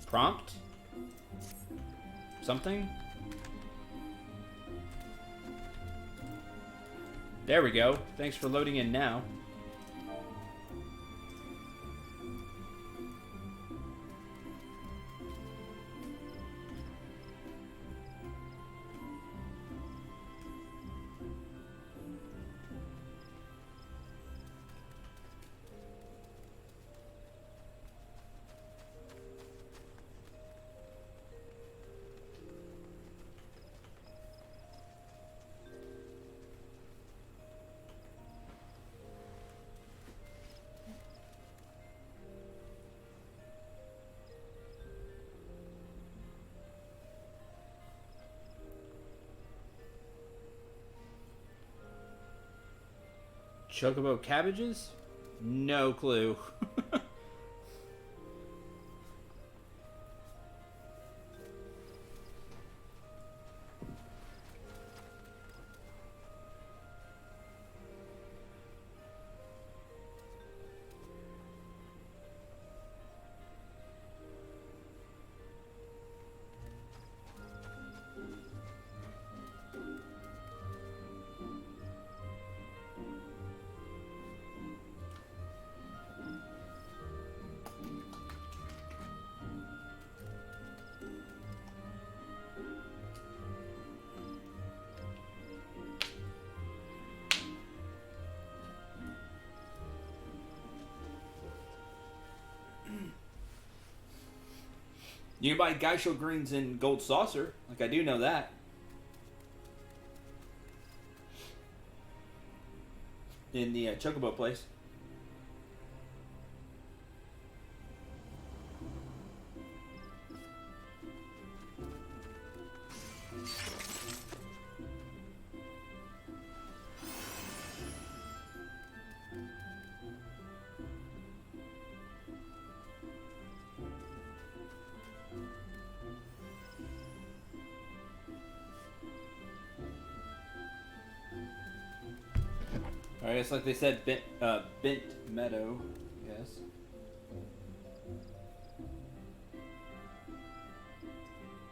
Prompt? Something? There we go. Thanks for loading in now. Chocobo cabbages? No clue. You can buy Geisho greens in gold saucer. Like, I do know that. In the Chocobo place. I guess, like they said, bent meadow. Yes.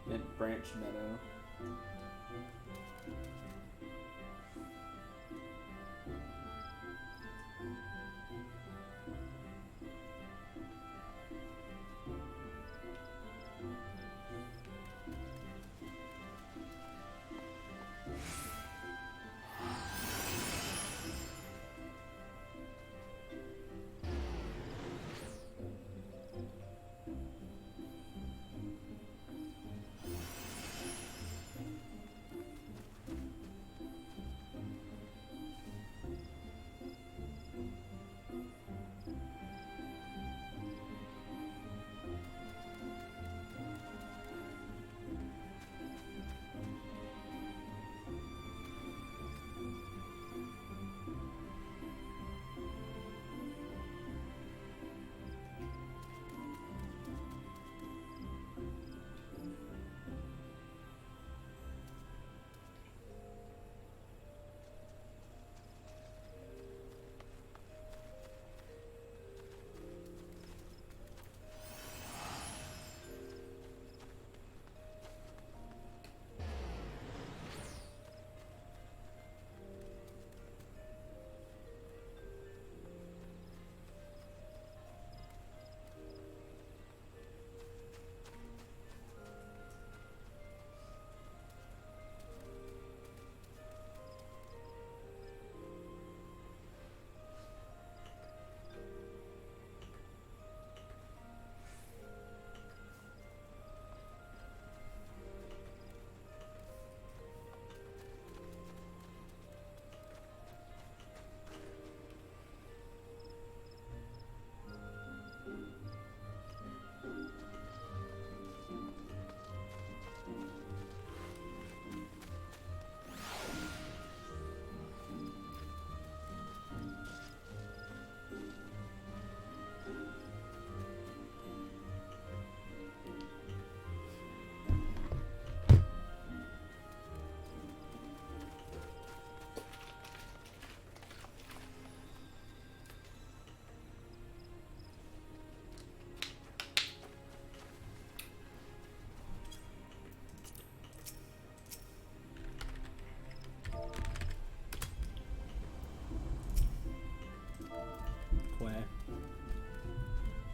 Bent branch meadow.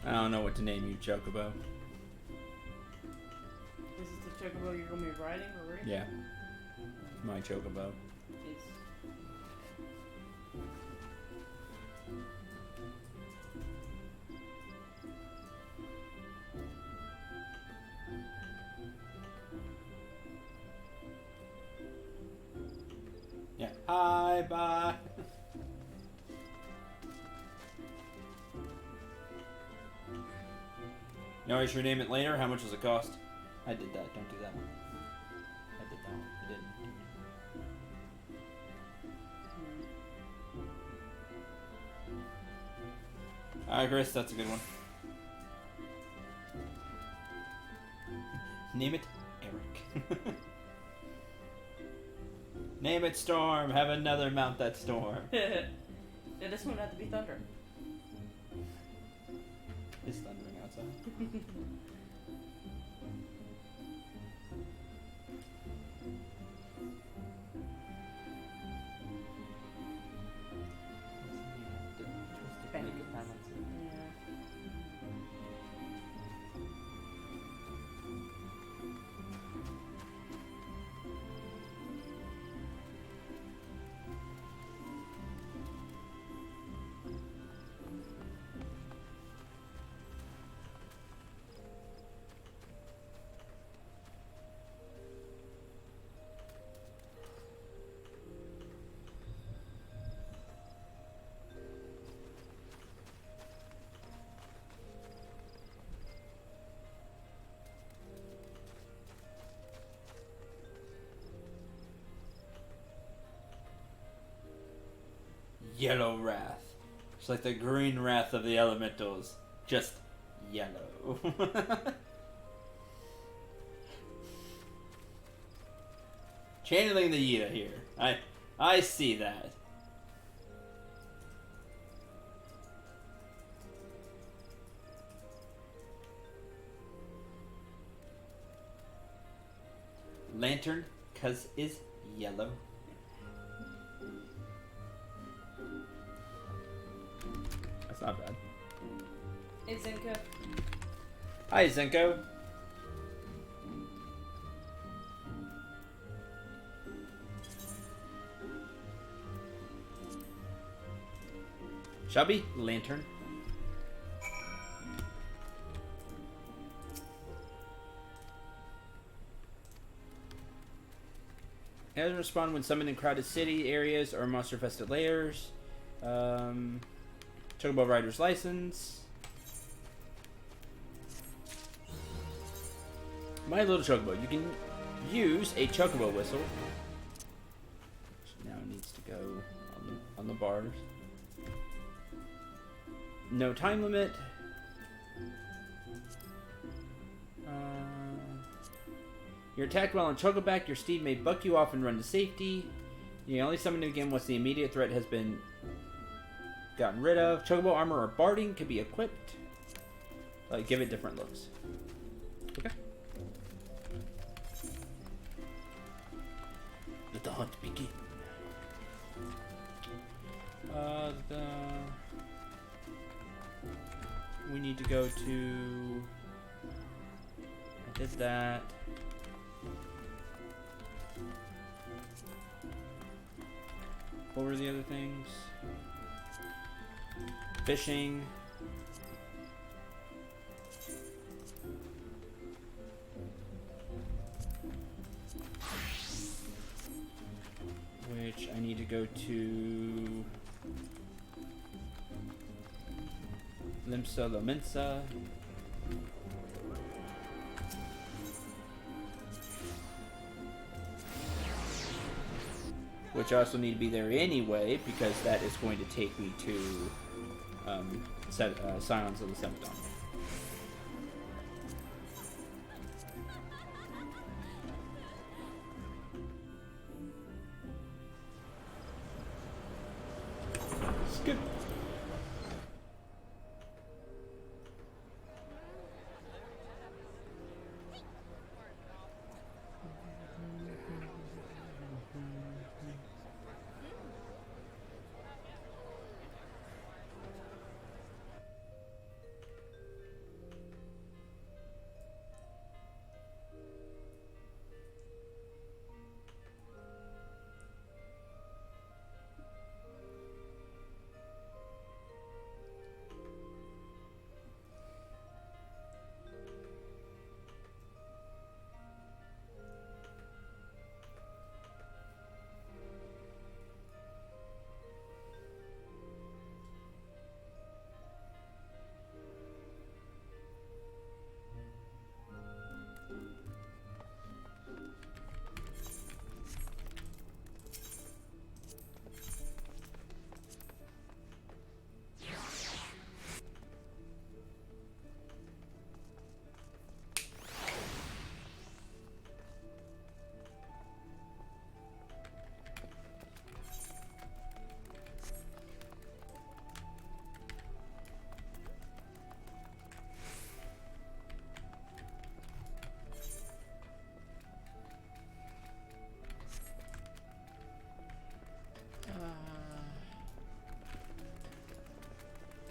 I don't know what to name you, Chocobo. This is the Chocobo you're gonna be riding or racing? Yeah. My Chocobo. It's... Yeah. Hi, bye. You know, I should rename it later. How much does it cost? I did that. Don't do that one. I did that one. I didn't. Icarus, that's a good one. Name it Eric. Name it Storm. Have another mount that Storm. Yeah, this one would have to be Thunder. It's thundering outside. Yellow Wrath. It's like the green wrath of the elementals. Just yellow. Channeling the Yida here. I see that. Lantern, 'cause is yellow. That's not bad. Hey, Zenko. Hi, Zenko. Chubby, Lantern. Has respond when summoned in crowded city areas or monster-infested layers. Chocobo Rider's License. My Little Chocobo. You can use a Chocobo Whistle. Which now needs to go on the bars. No time limit. You're attacked while on Chocoback. Your steed may buck you off and run to safety. You can only summon it again once the immediate threat has been gotten rid of. Chocobo armor or barding can be equipped. Give it different looks. Okay. Let the hunt begin. We need to go to... I did that. What were the other things? Fishing. Which I need to go to... Limsa Lomensa. Which I also need to be there anyway, because that is going to take me to Scions of the Seventh Dawn. Skip.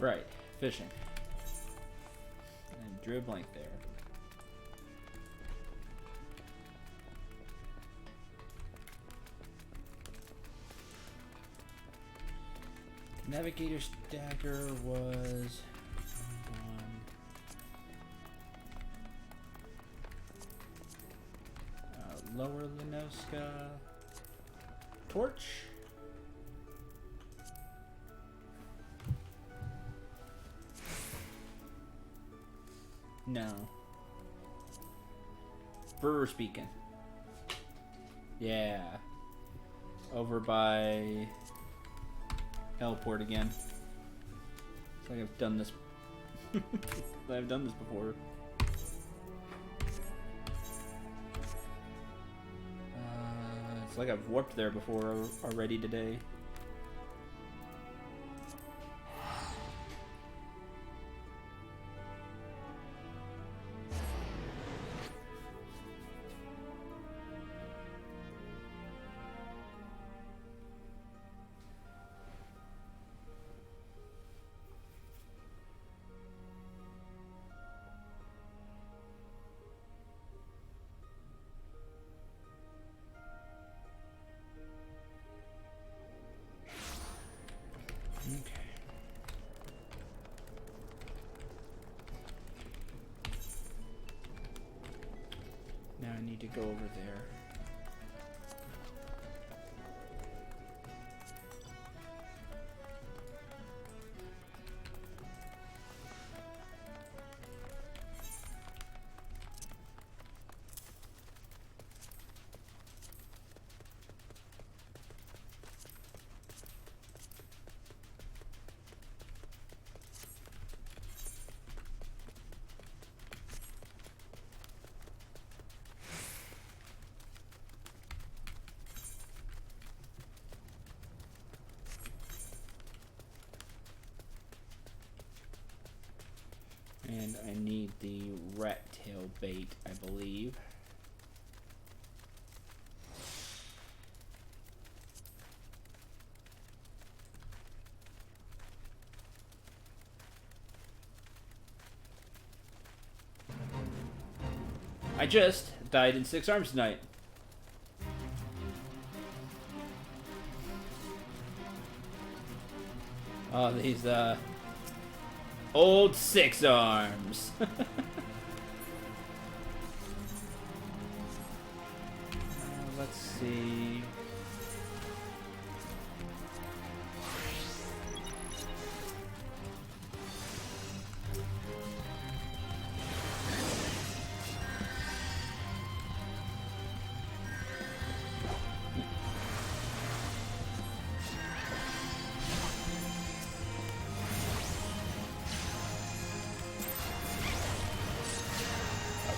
Right, fishing. And drew a blank there. Navigator's dagger was Lower Lenoska. Torch. No. Brewer's Beacon. Yeah. Over by Hellport again. It's like I've done this. I've done this before. It's like I've warped there before already today. Now I need to go over there. And I need the rat tail bait, I believe. I just died in 6 arms tonight. Oh, these, old 6 arms. Let's see.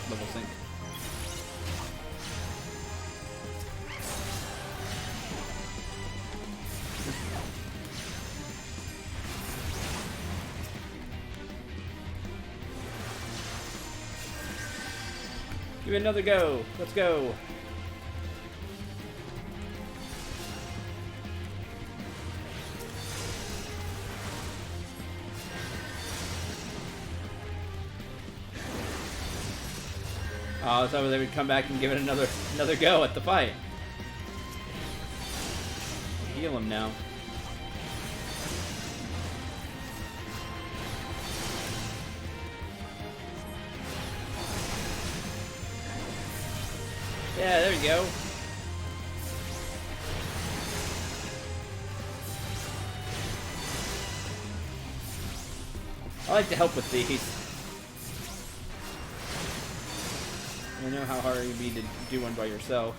Level sync. Give it another go. Let's go. Oh, I thought they would come back and give it another go at the fight. Heal him now. Yeah, there you go. I like to help with these. I know how hard it would be to do one by yourself.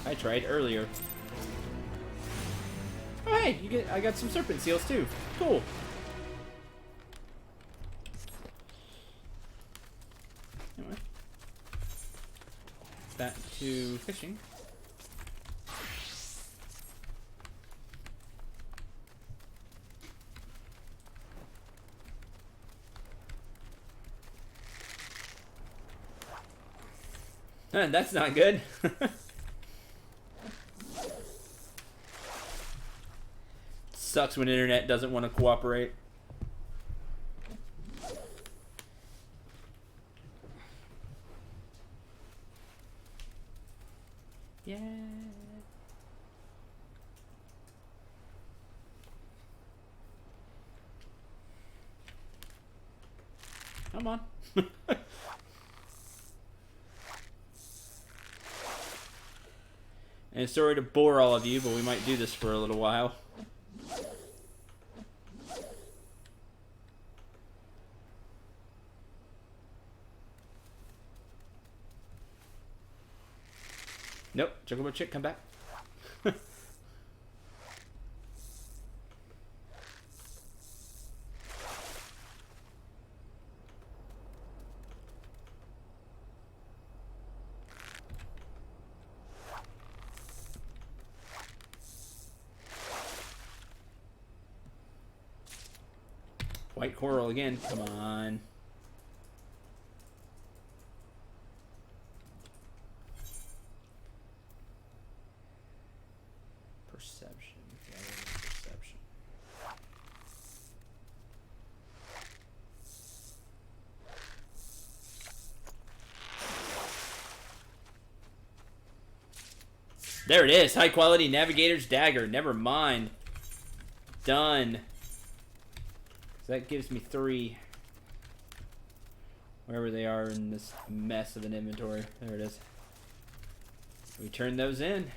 I tried earlier. Oh hey, I got some serpent seals too. Cool. Anyway. Back to fishing. That's not good. Sucks when internet doesn't want to cooperate. Come on. And sorry to bore all of you, but we might do this for a little while. Nope, Chocobo Chick, come back. White coral again, come on. Perception. Perception. There it is. High quality navigator's dagger. Never mind. Done. So that gives me 3. Wherever they are in this mess of an inventory. There it is. We turn those in.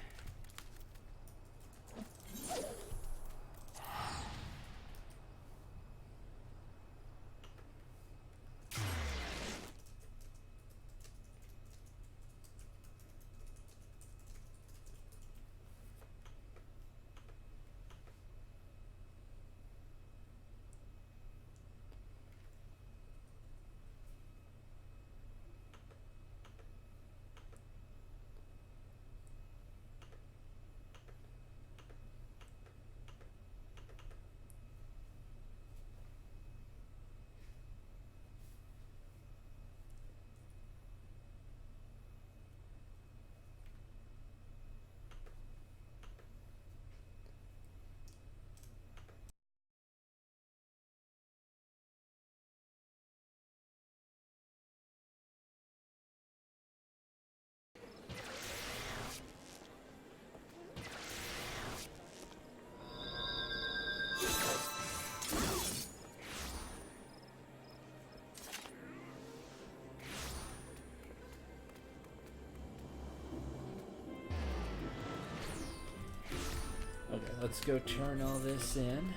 Okay, let's go turn all this in.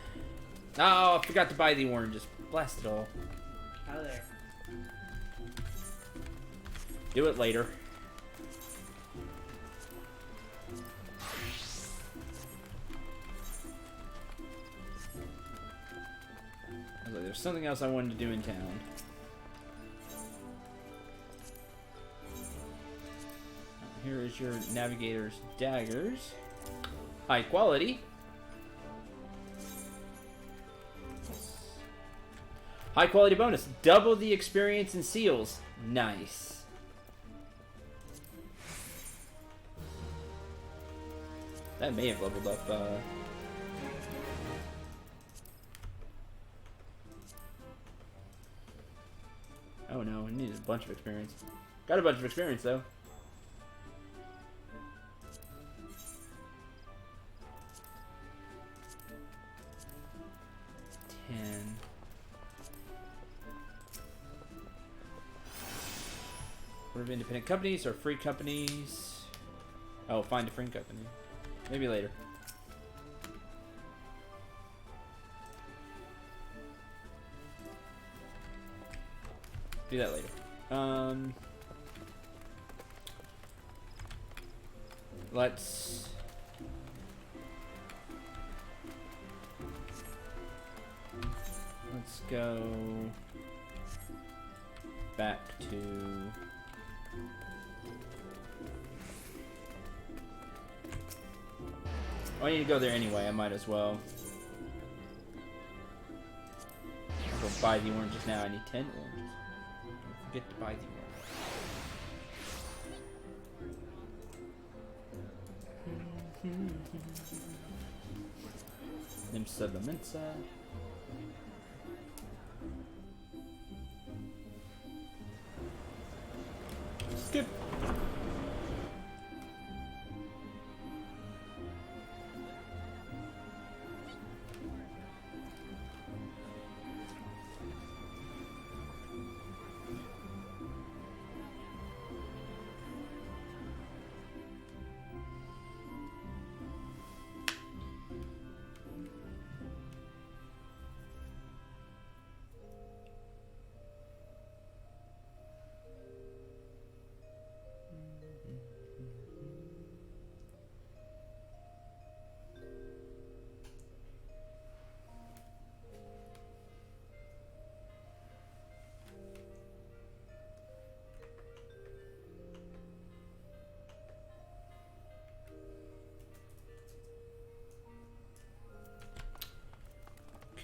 Oh, I forgot to buy the oranges. Blast it all. Out of there. Do it later. I was like, there's something else I wanted to do in town. Here is your navigator's daggers. High quality. High quality bonus. Double the experience in seals. Nice. That may have leveled up. Oh no, it needs a bunch of experience. Got a bunch of experience though. 10. What are independent companies or free companies? Oh, find a free company. Maybe later. Do that later. Let's go back to I need to go there anyway, I might as well. I'll go buy the oranges now. I need 10 oranges. Don't forget to buy the oranges. Nimsa Lamensa. Skip.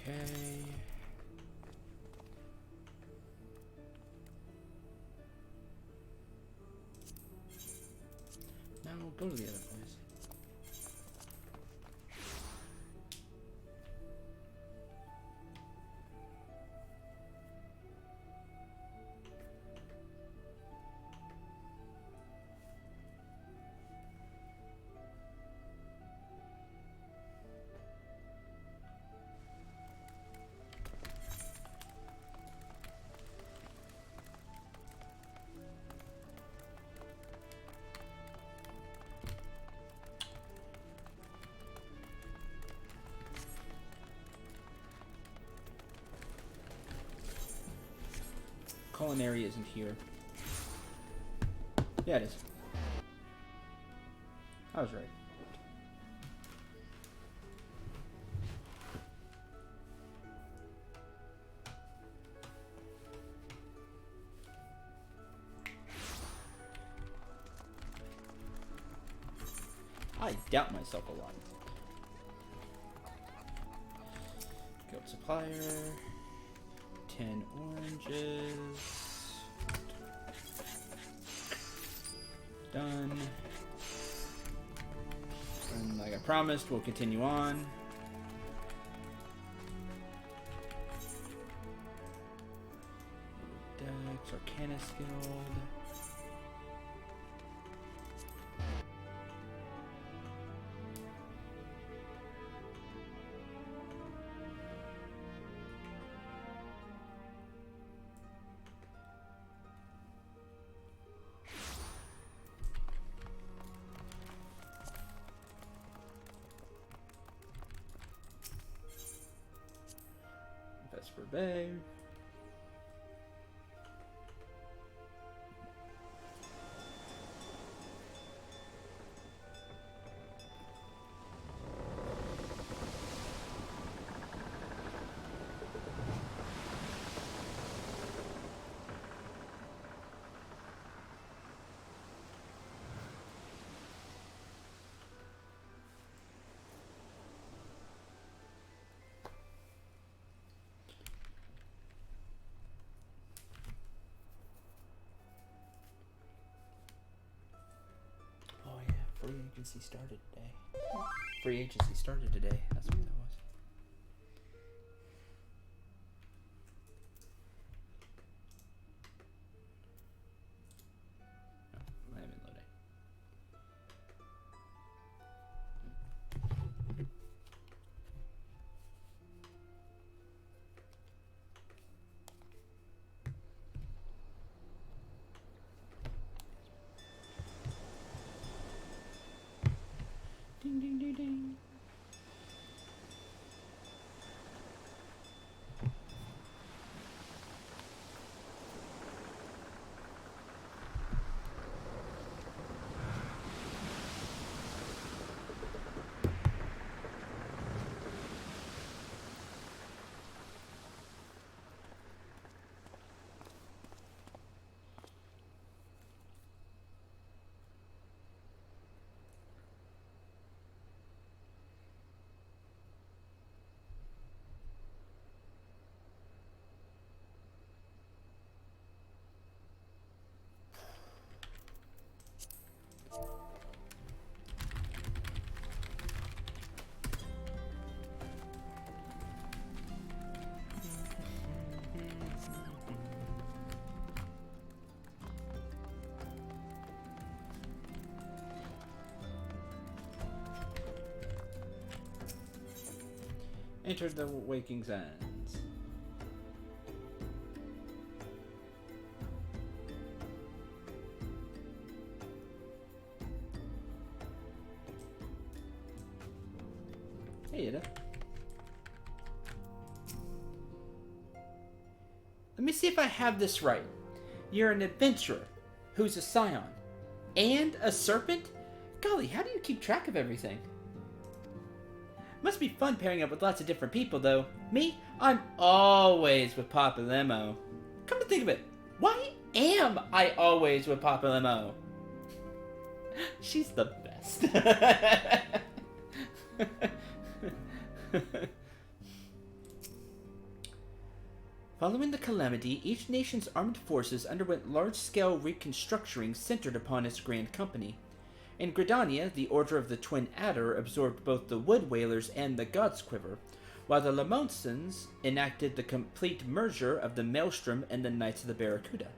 Okay. Now we'll go to the other place. Culinary isn't here. Yeah, it is. I was right. I doubt myself a lot. Goat supplier. 10 oranges. Done. And like I promised, we'll continue on. Dex, Arcana Guild. Vesper Bay. Free agency started today. Free agency started today. That's what that was. Oh, I haven't loaded. Ding ding ding ding. Entered the Waking Sands. Hey, Ida. Let me see if I have this right. You're an adventurer who's a scion and a serpent? Golly, how do you keep track of everything? Must be fun pairing up with lots of different people, though. Me, I'm always with Papa Limo. Come to think of it, why am I always with Papa Limo? She's the best. Following the calamity, each nation's armed forces underwent large-scale reconstructing centered upon its grand company. In Gridania, the Order of the Twin Adder absorbed both the Wood Whalers and the God's Quiver, while the Lamonsons enacted the complete merger of the Maelstrom and the Knights of the Barracuda.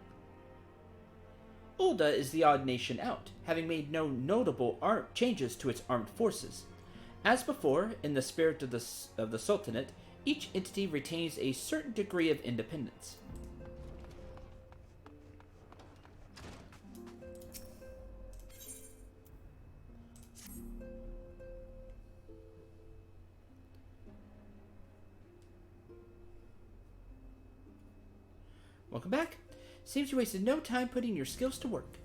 Ulda is the odd nation out, having made no notable changes to its armed forces. As before, in the spirit of the Sultanate, each entity retains a certain degree of independence. Welcome back. Seems you wasted no time putting your skills to work.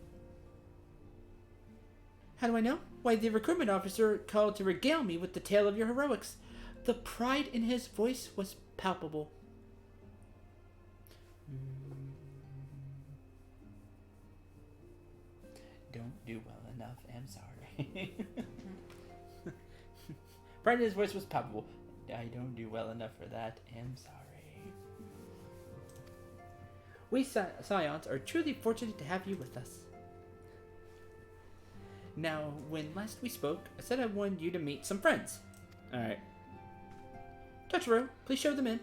How do I know? Why, the recruitment officer called to regale me with the tale of your heroics. The pride in his voice was palpable. Don't do well enough, I'm sorry. Pride in his voice was palpable. I don't do well enough for that, I'm sorry. We Scions are truly fortunate to have you with us. Now, when last we spoke, I said I wanted you to meet some friends. Alright. Totoro, please show them in.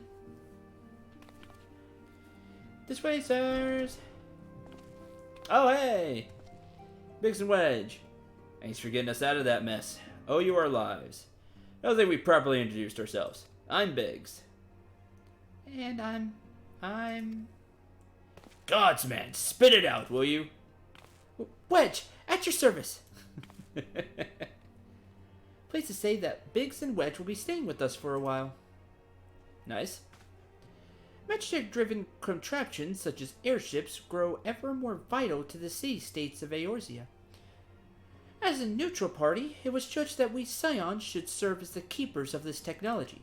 This way, sirs. Oh, hey! Biggs and Wedge. Thanks for getting us out of that mess. Owe you our lives. I don't think we properly introduced ourselves. I'm Biggs. And I'm... Godsman, spit it out, will you? Wedge, at your service. Pleased to say that Biggs and Wedge will be staying with us for a while. Nice. Magic-driven contraptions such as airships grow ever more vital to the city-states of Eorzea. As a neutral party, it was judged that we Scions should serve as the keepers of this technology.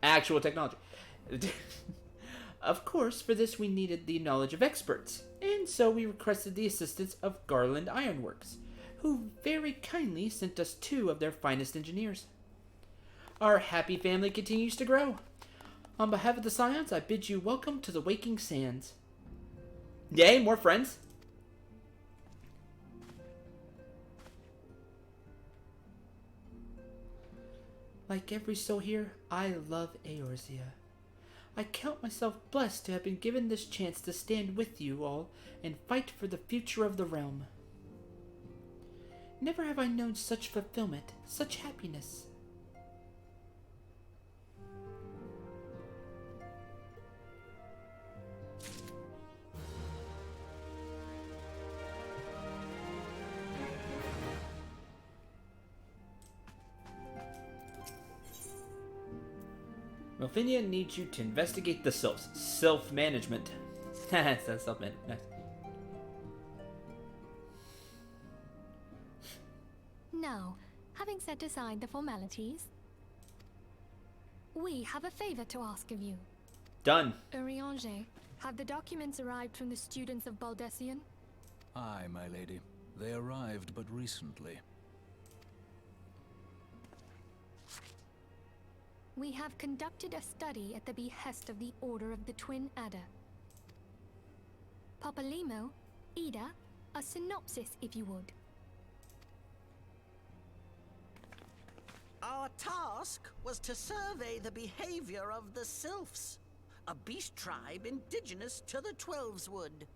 Actual technology. Of course, for this we needed the knowledge of experts, and so we requested the assistance of Garland Ironworks, who very kindly sent us 2 of their finest engineers. Our happy family continues to grow. On behalf of the Scions, I bid you welcome to the Waking Sands. Yay, more friends! Like every soul here, I love Eorzea. I count myself blessed to have been given this chance to stand with you all and fight for the future of the realm. Never have I known such fulfillment, such happiness. Melfinia needs you to investigate the sylphs. Self-management. That's self-management. Nice. Now, having set aside the formalities, we have a favor to ask of you. Done. Urianger, have the documents arrived from the students of Baldessian? Aye, my lady. They arrived but recently. We have conducted a study at the behest of the Order of the Twin Adder. Papalimo, Ida, a synopsis if you would. Our task was to survey the behavior of the Sylphs, a beast tribe indigenous to the Twelveswood.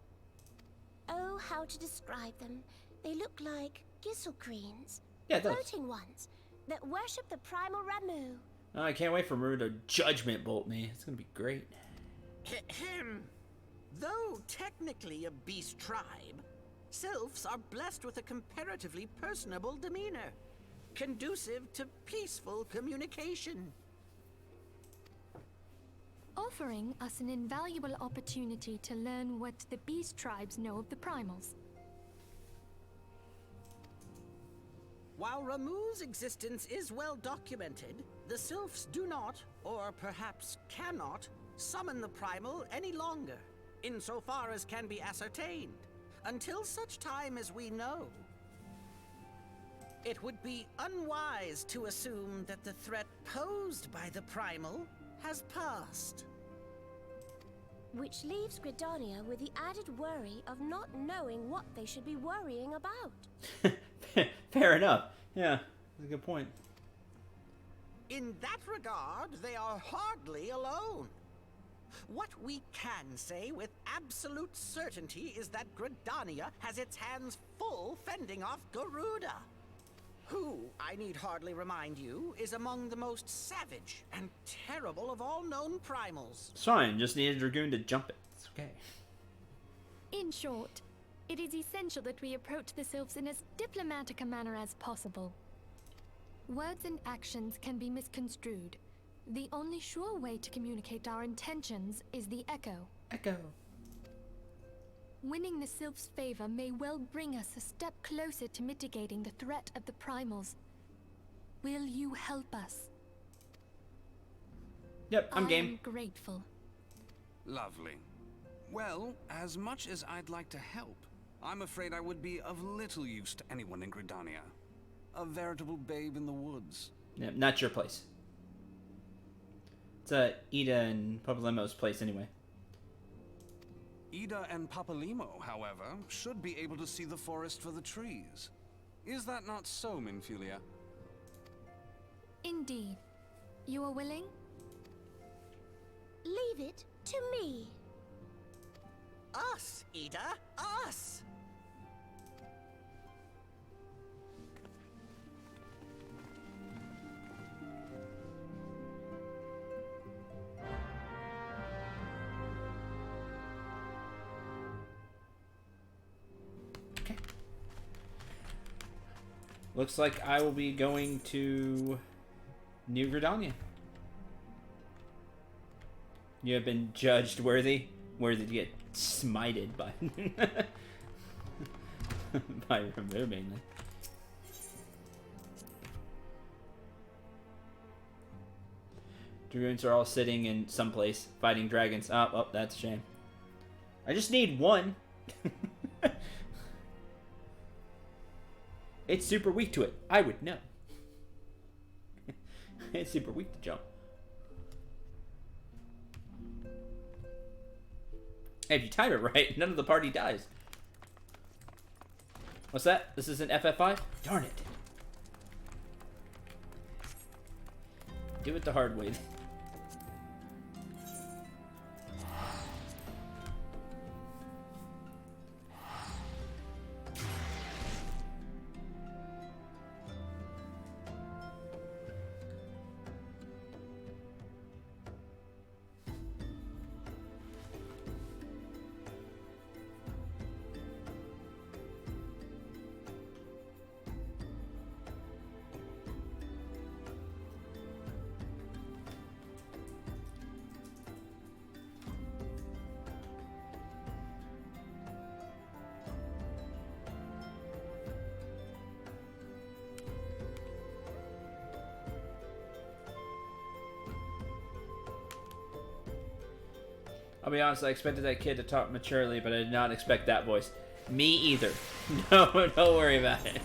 Oh, how to describe them. They look like Gisselcreens. Yeah, it does. Floating ones that worship the primal Ramu. Oh, I can't wait for Maru to judgment bolt me. It's gonna be great. Though technically a beast tribe, Sylphs are blessed with a comparatively personable demeanor, conducive to peaceful communication. Offering us an invaluable opportunity to learn what the beast tribes know of the primals. While Ramu's existence is well documented, the Sylphs do not, or perhaps cannot, summon the primal any longer, insofar as can be ascertained, until such time as we know. It would be unwise to assume that the threat posed by the primal has passed. Which leaves Gridania with the added worry of not knowing what they should be worrying about. Fair enough. Yeah, that's a good point. In that regard, they are hardly alone. What we can say with absolute certainty is that Gridania has its hands full fending off Garuda, who, I need hardly remind you, is among the most savage and terrible of all known primals. It's fine, just need a Dragoon to jump it. It's okay. In short, it is essential that we approach the sylphs in as diplomatic a manner as possible. Words and actions can be misconstrued. The only sure way to communicate our intentions is the echo. Echo. Winning the sylphs' favor may well bring us a step closer to mitigating the threat of the primals. Will you help us? Yep, I'm game. I'm grateful. Lovely. Well, as much as I'd like to help, I'm afraid I would be of little use to anyone in Gridania. A veritable babe in the woods. Yeah, not your place. It's Ida and Papalimo's place anyway. Ida and Papalimo, however, should be able to see the forest for the trees. Is that not so, Minfilia? Indeed. You are willing? Leave it to me. Us, Ida, us! Okay. Looks like I will be going to New Gridania. You have been judged worthy to get smited by by Ramir mainly. Dragoons are all sitting in some place fighting dragons. Oh, that's a shame. I just need one. It's super weak to it. I would know. It's super weak to jump. Hey, if you time it right, none of the party dies. What's that? This is an FF5? Darn it. Do it the hard way. I'll be honest, I expected that kid to talk maturely, but I did not expect that voice. Me either. No, don't worry about it.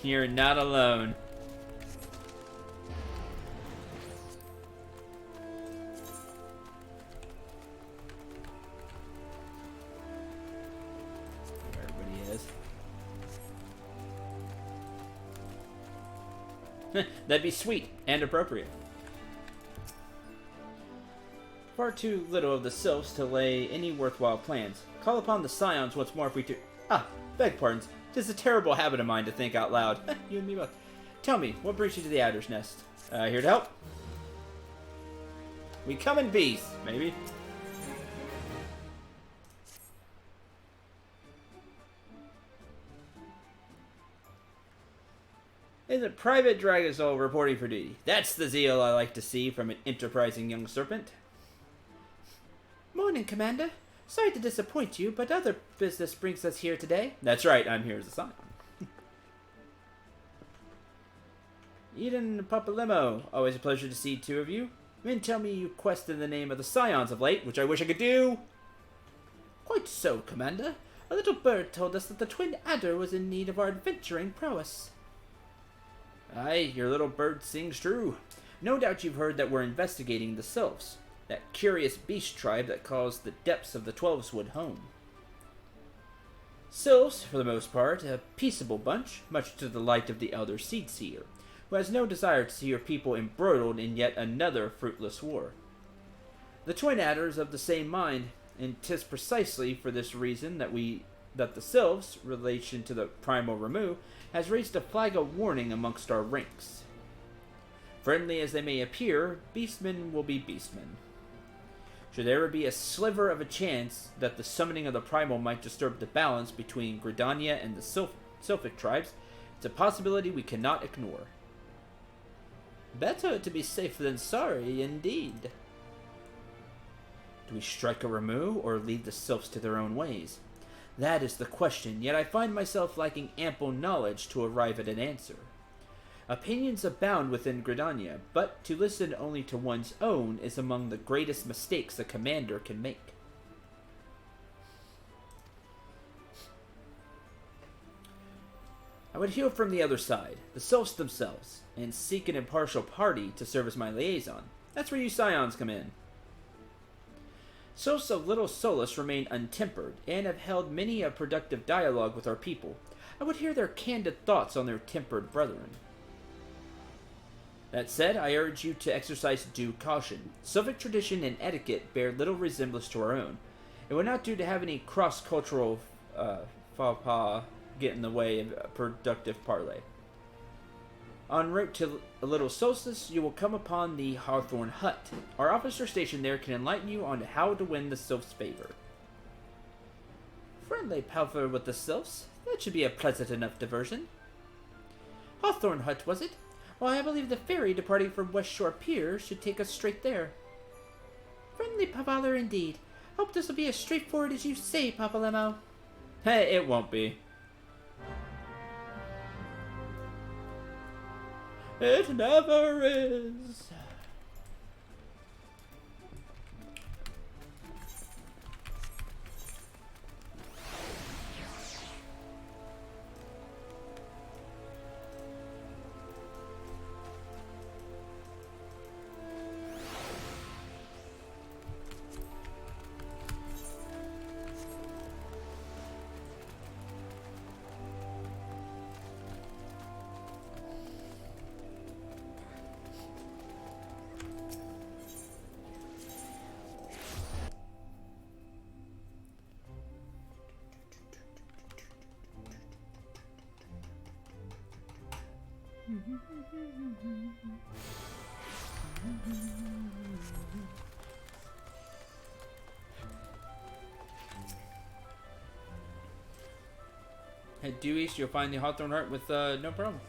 You're not alone. Everybody is. That'd be sweet and appropriate. Far too little of the sylphs to lay any worthwhile plans. Call upon the scions once more if we do. Beg pardons. 'Tis a terrible habit of mine to think out loud. You and me both. Tell me, what brings you to the Adder's Nest? Here to help? We come in peace, maybe. Is it Private Dragosaur reporting for duty? That's the zeal I like to see from an enterprising young serpent. Morning, Commander. Sorry to disappoint you, but other business brings us here today. That's right, I'm here as a sign. Eden and Papalimo, always a pleasure to see two of you. Men tell me you quest in the name of the Scions of late, which I wish I could do. Quite so, Commander. A little bird told us that the twin adder was in need of our adventuring prowess. Aye, your little bird sings true. No doubt you've heard that we're investigating the sylphs. that curious beast tribe that calls the depths of the Twelveswood home. Sylphs, for the most part, a peaceable bunch, much to the delight of the elder Seedseer, who has no desire to see her people embroiled in yet another fruitless war. The twin adders of the same mind, and 'tis precisely for this reason that the Sylphs' relation to the primal Ramu has raised a flag of warning amongst our ranks. Friendly as they may appear, beastmen will be beastmen. Should there ever be a sliver of a chance that the summoning of the primal might disturb the balance between Gridania and the Sylphic tribes, it's a possibility we cannot ignore. Better to be safe than sorry, indeed. Do we strike a Ramu, or leave the Sylphs to their own ways? That is the question, yet I find myself lacking ample knowledge to arrive at an answer. Opinions abound within Gridania, but to listen only to one's own is among the greatest mistakes a commander can make. I would hear from the other side, the Sylphs themselves, and seek an impartial party to serve as my liaison. That's where you Scions come in. Sylphs of Little Solus remain untempered, and have held many a productive dialogue with our people. I would hear their candid thoughts on their tempered brethren. That said, I urge you to exercise due caution. Sylphic tradition and etiquette bear little resemblance to our own. It would not do to have any cross-cultural faux pas get in the way of a productive parley. En route to Little Solstice, you will come upon the Hawthorne Hut. Our officer stationed there can enlighten you on how to win the Sylph's favor. Friendly palaver with the Sylphs. That should be a pleasant enough diversion. Hawthorne Hut, was it? Well, I believe the ferry departing from West Shore Pier should take us straight there. Friendly palaver indeed. Hope this will be as straightforward as you say, Papalemo. Hey, it won't be. It never is. Head due east, you'll find the Hawthorne Heart with no problem.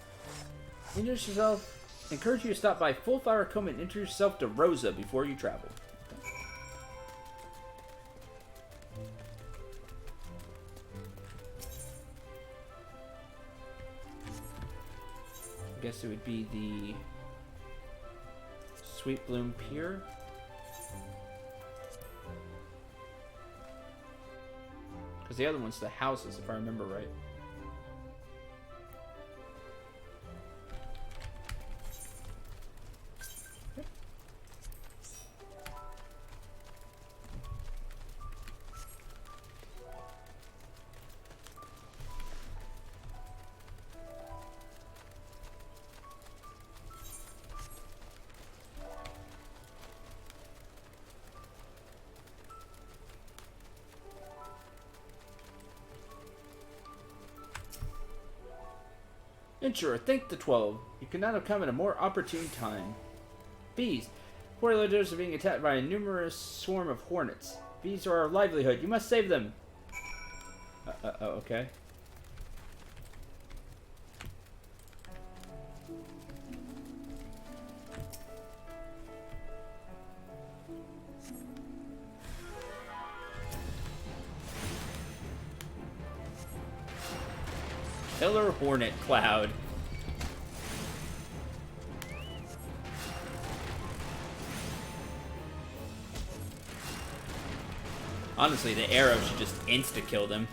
Encourage you to stop by Full Flower Comb and introduce yourself to Rosa before you travel. I guess it would be the Sweet Bloom Pier. Because the other one's the houses, if I remember right. Ensure, thank the 12. You could not have come at a more opportune time. Bees. Poor villagers are being attacked by a numerous swarm of hornets. Bees are our livelihood. You must save them. Okay. Killer Hornet Cloud. Honestly, the arrow should just insta-kill them.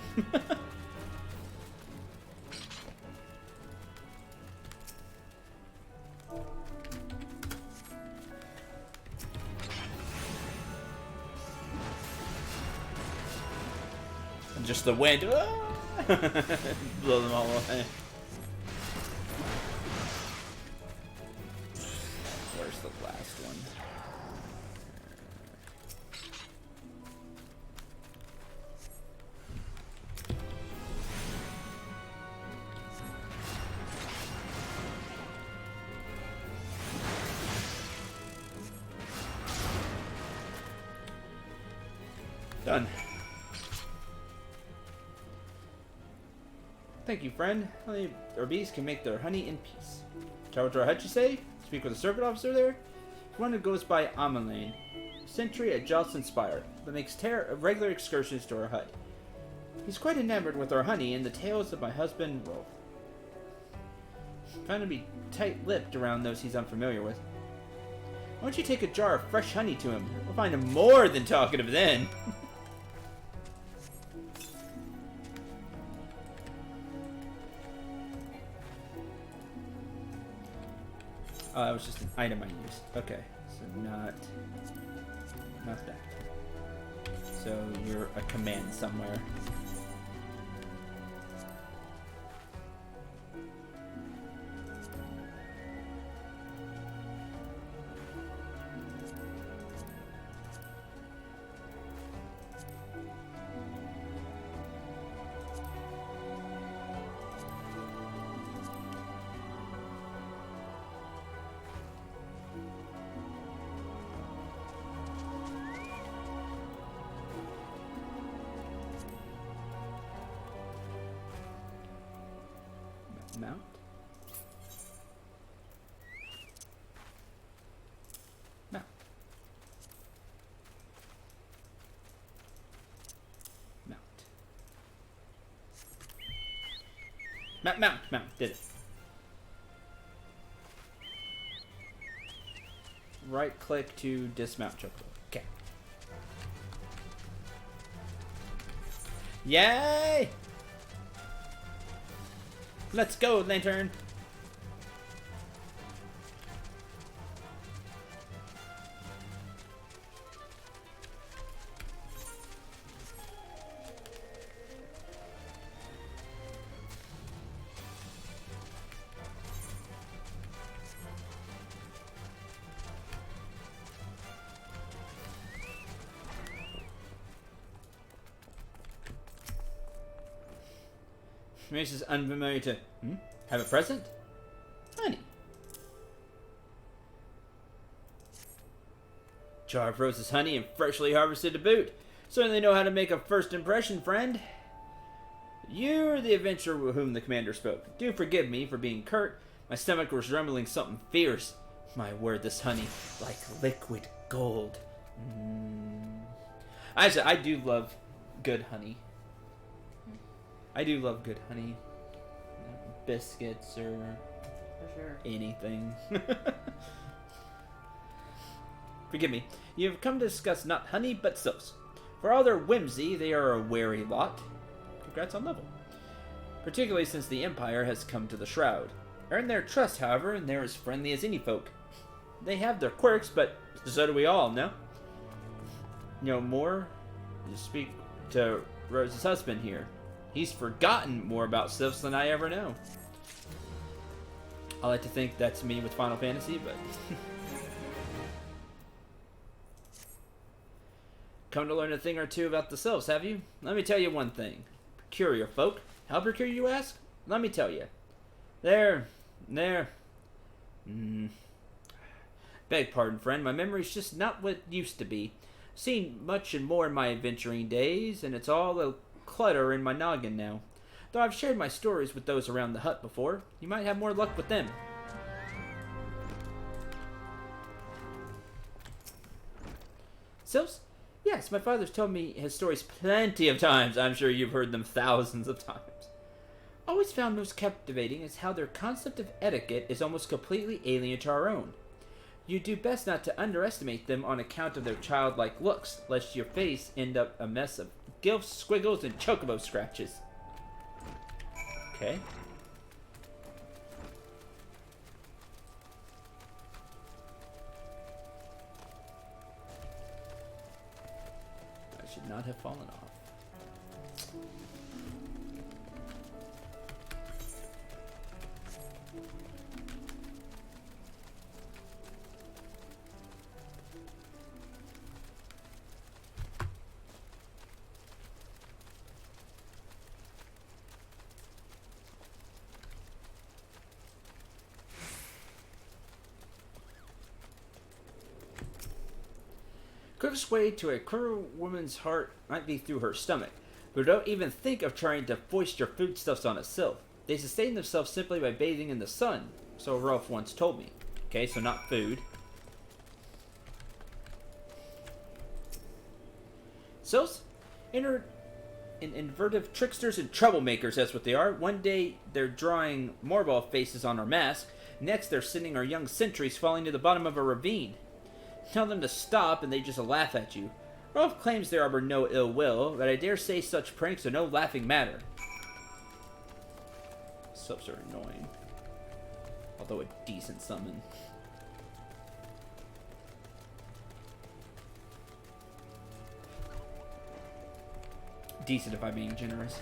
just the wind. Blow them all away. Where's the last one? Done. Thank you, friend. Only our bees can make their honey in peace. Travel to our hut, you say? Speak with a circuit officer there? One who goes by Ameline, sentry at Jocelyn Spire, but makes regular excursions to our hut. He's quite enamored with our honey and the tales of my husband, Rolf. Found to be tight-lipped around those he's unfamiliar with. Why don't you take a jar of fresh honey to him? We'll find him more than talkative then. Oh, that was just an item I used. Okay, so not that. So you're a command somewhere. Mount. Mount. Mount. Mount. Did it. Right click to dismount chocobo. Okay. Yay! Let's go, Lantern! Mace is unfamiliar to... Have a present? Honey. Jar of Rose's honey and freshly harvested to boot. Certainly know how to make a first impression, friend. You're the adventurer with whom the commander spoke. Do forgive me for being curt. My stomach was rumbling something fierce. My word, this honey, like liquid gold. Actually, I do love good honey. I do love good honey. Biscuits or For sure. anything. Forgive me. You have come to discuss not honey, but sylphs. For all their whimsy, they are a wary lot. Congrats on level. Particularly since the Empire has come to the Shroud. Earn their trust, however, and they're as friendly as any folk. They have their quirks, but so do we all, no? You know more? You speak to Rose's husband here. He's forgotten more about sylphs than I ever know. I like to think that's me with Final Fantasy, but... Come to learn a thing or two about the sylphs, have you? Let me tell you one thing. Peculiar folk. How peculiar, you ask? Let me tell you. They're... Beg pardon, friend. My memory's just not what it used to be. Seen much and more in my adventuring days, and it's all a clutter in my noggin now. Though I've shared my stories with those around the hut before, you might have more luck with them. Sylphs? Yes, my father's told me his stories plenty of times. I'm sure you've heard them thousands of times. Always found most captivating is how their concept of etiquette is almost completely alien to our own. You do best not to underestimate them on account of their childlike looks, lest your face end up a mess of gilfs, squiggles, and chocobo scratches. Okay. I should not have fallen off. Quickest way to a cruel woman's heart might be through her stomach, but don't even think of trying to foist your foodstuffs on a sylph. They sustain themselves simply by bathing in the sun, so Rolf once told me. Okay, so not food. Sylphs? Invertive tricksters and troublemakers, that's what they are. One day, they're drawing morball faces on our mask. Next, they're sending our young sentries falling to the bottom of a ravine. Tell them to stop, and they just laugh at you. Rolf claims there are no ill will, but I dare say such pranks are no laughing matter. Subs are annoying. Although a decent summon. Decent if I'm being generous.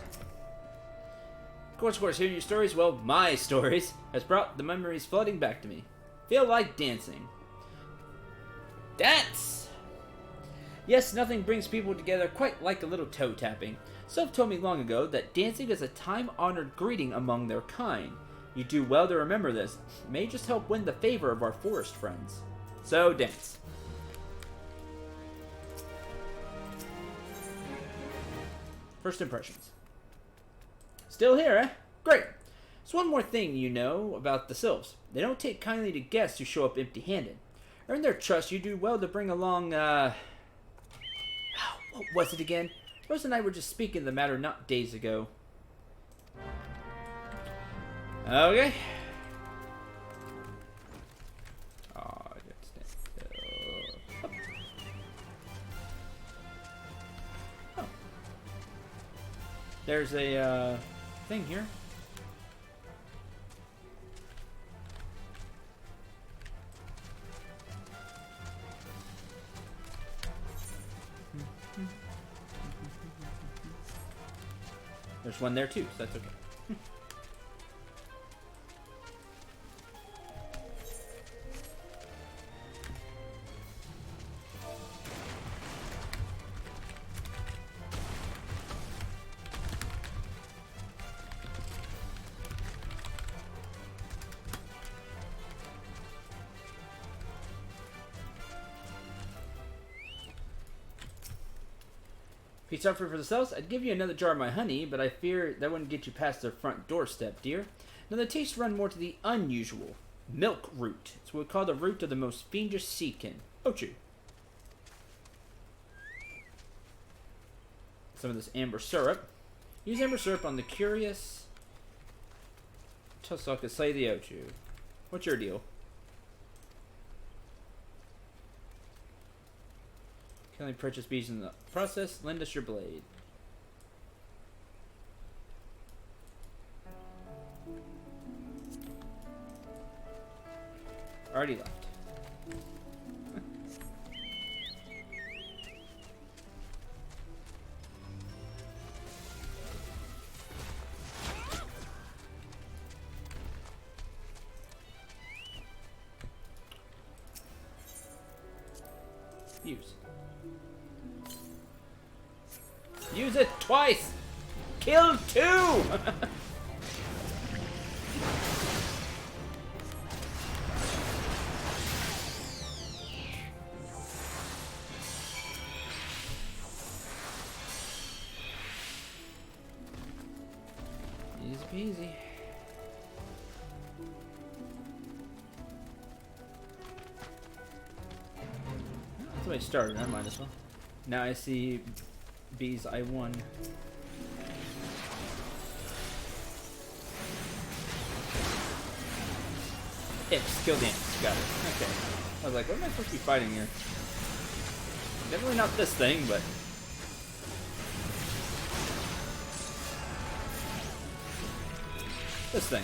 Of course, hearing your stories, well, my stories, has brought the memories flooding back to me. Feel like dancing. Dance! Yes, nothing brings people together quite like a little toe tapping. Sylph told me long ago that dancing is a time-honored greeting among their kind. You do well to remember this. It may just help win the favor of our forest friends. So, dance. First impressions. Still here, eh? Great. So one more thing you know about the Sylphs. They don't take kindly to guests who show up empty-handed. Earn their trust, you do well to bring along, what was it again? Rose and I were just speaking of the matter not days ago. Okay. Oh. There's a, thing here. There's one there too, so that's okay. If you suffer for the cells, I'd give you another jar of my honey, but I fear that wouldn't get you past the front doorstep, dear. Now the tastes run more to the unusual. Milk root. It's what we call the root of the most fiendish seedkin. Ochu. Some of this amber syrup. Use amber syrup on the curious. Tussock to slay the Ochu. What's your deal? Can only purchase bees in the process. Lend us your blade. Already left. Use. Use it twice! Kill two! Easy peasy. That's the way I started, I might as well. Now I see bees I won. X, kill dance. Got it. Okay. I was like, what am I supposed to be fighting here? Definitely not this thing, but... this thing.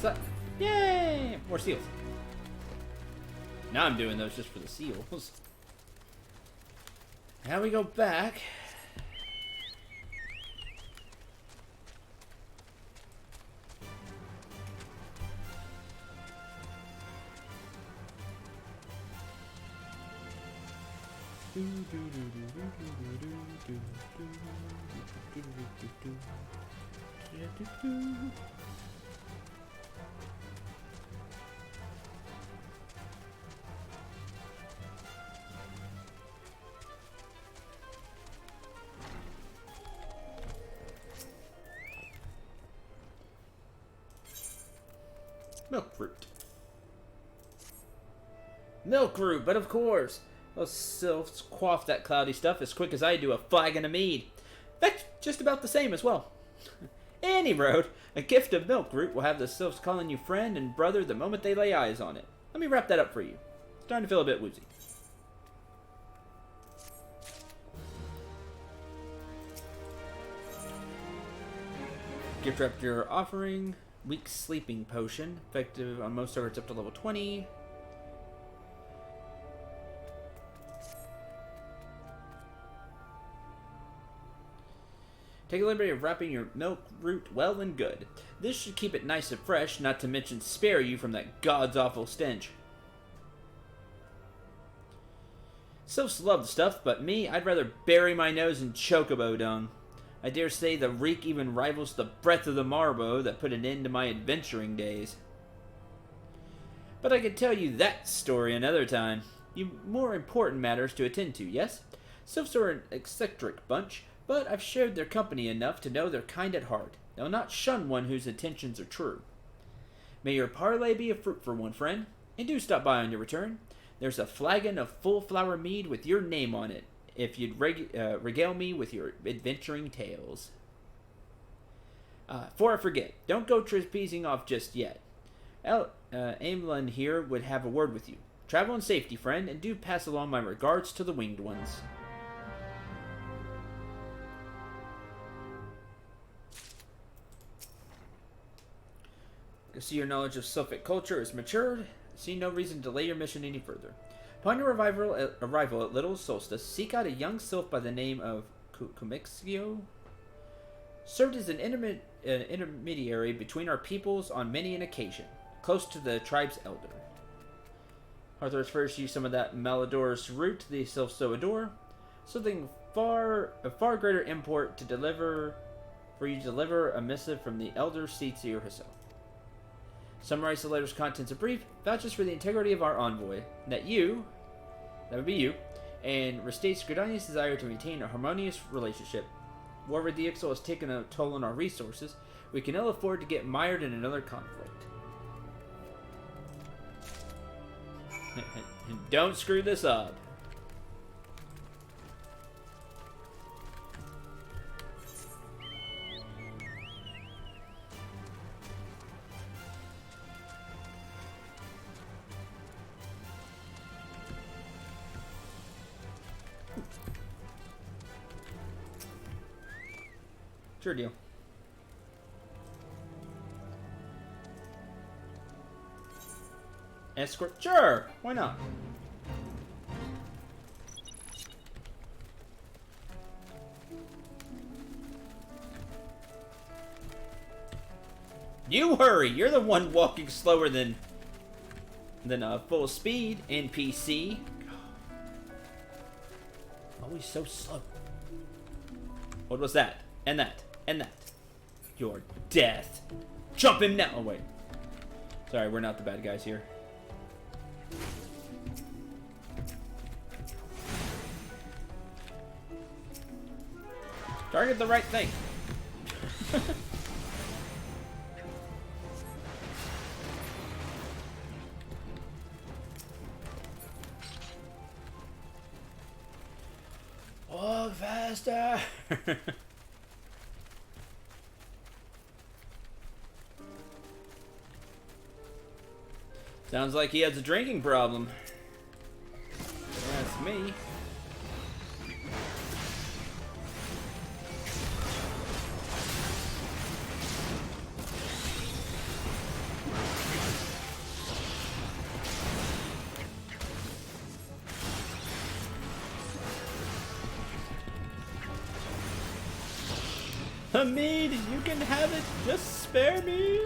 inside. Yay! More seals. Now I'm doing those just for the seals. Now we go back. Milk root. Milk root, but of course. Those sylphs quaff that cloudy stuff as quick as I do a flagon of mead. In fact, just about the same as well. Any road, a gift of milk root will have the sylphs calling you friend and brother the moment they lay eyes on it. Let me wrap that up for you. Starting to feel a bit woozy. Gift wrap your offering. Weak sleeping potion. Effective on most targets up to level 20. Take a liberty of wrapping your milk root well and good. This should keep it nice and fresh, not to mention spare you from that god's awful stench. Sylphs love the stuff, but me, I'd rather bury my nose in chocobo dung. I dare say the reek even rivals the breath of the Marbo that put an end to my adventuring days. But I could tell you that story another time. You've more important matters to attend to, yes? Sylphs are an eccentric bunch, but I've shared their company enough to know they're kind at heart. They'll not shun one whose intentions are true. May your parley be a fruitful one, friend, and do stop by on your return. There's a flagon of full flower mead with your name on it, if you'd regale me with your adventuring tales. Before I forget, don't go trapezing off just yet. Aemlyn here would have a word with you. Travel in safety, friend, and do pass along my regards to the winged ones. I see your knowledge of Sylphic culture is matured. See no reason to delay your mission any further. Upon your arrival at Little Solstice, seek out a young sylph by the name of Kumixio. Served as an intermediary between our peoples on many an occasion, close to the tribe's elder. Arthur refers you some of that malodorous root the sylphs so adore. Something of far greater import to deliver a missive from the elder Seatsier herself. Summarize the letter's contents in brief, vouches for the integrity of our envoy, that you, that would be you, and restates Gridania's desire to maintain a harmonious relationship. Wherever the Ixal has taken a toll on our resources, we can ill afford to get mired in another conflict. And don't screw this up. Sure deal. Escort? Sure! Why not? You hurry! You're the one walking slower than full speed, NPC. Always so slow. What was that? And that. And that. Your death. Jump him now. Oh, wait. Sorry, we're not the bad guys here. Target the right thing. Walk faster. Sounds like he has a drinking problem. That's me. Hamid, you can have it. Just spare me.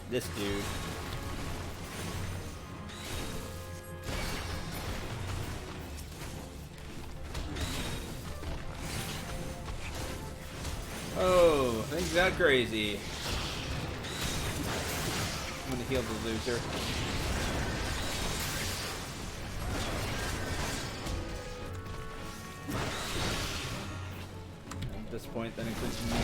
This dude. Oh, things got crazy. I'm gonna heal the loser. At this point, that includes me.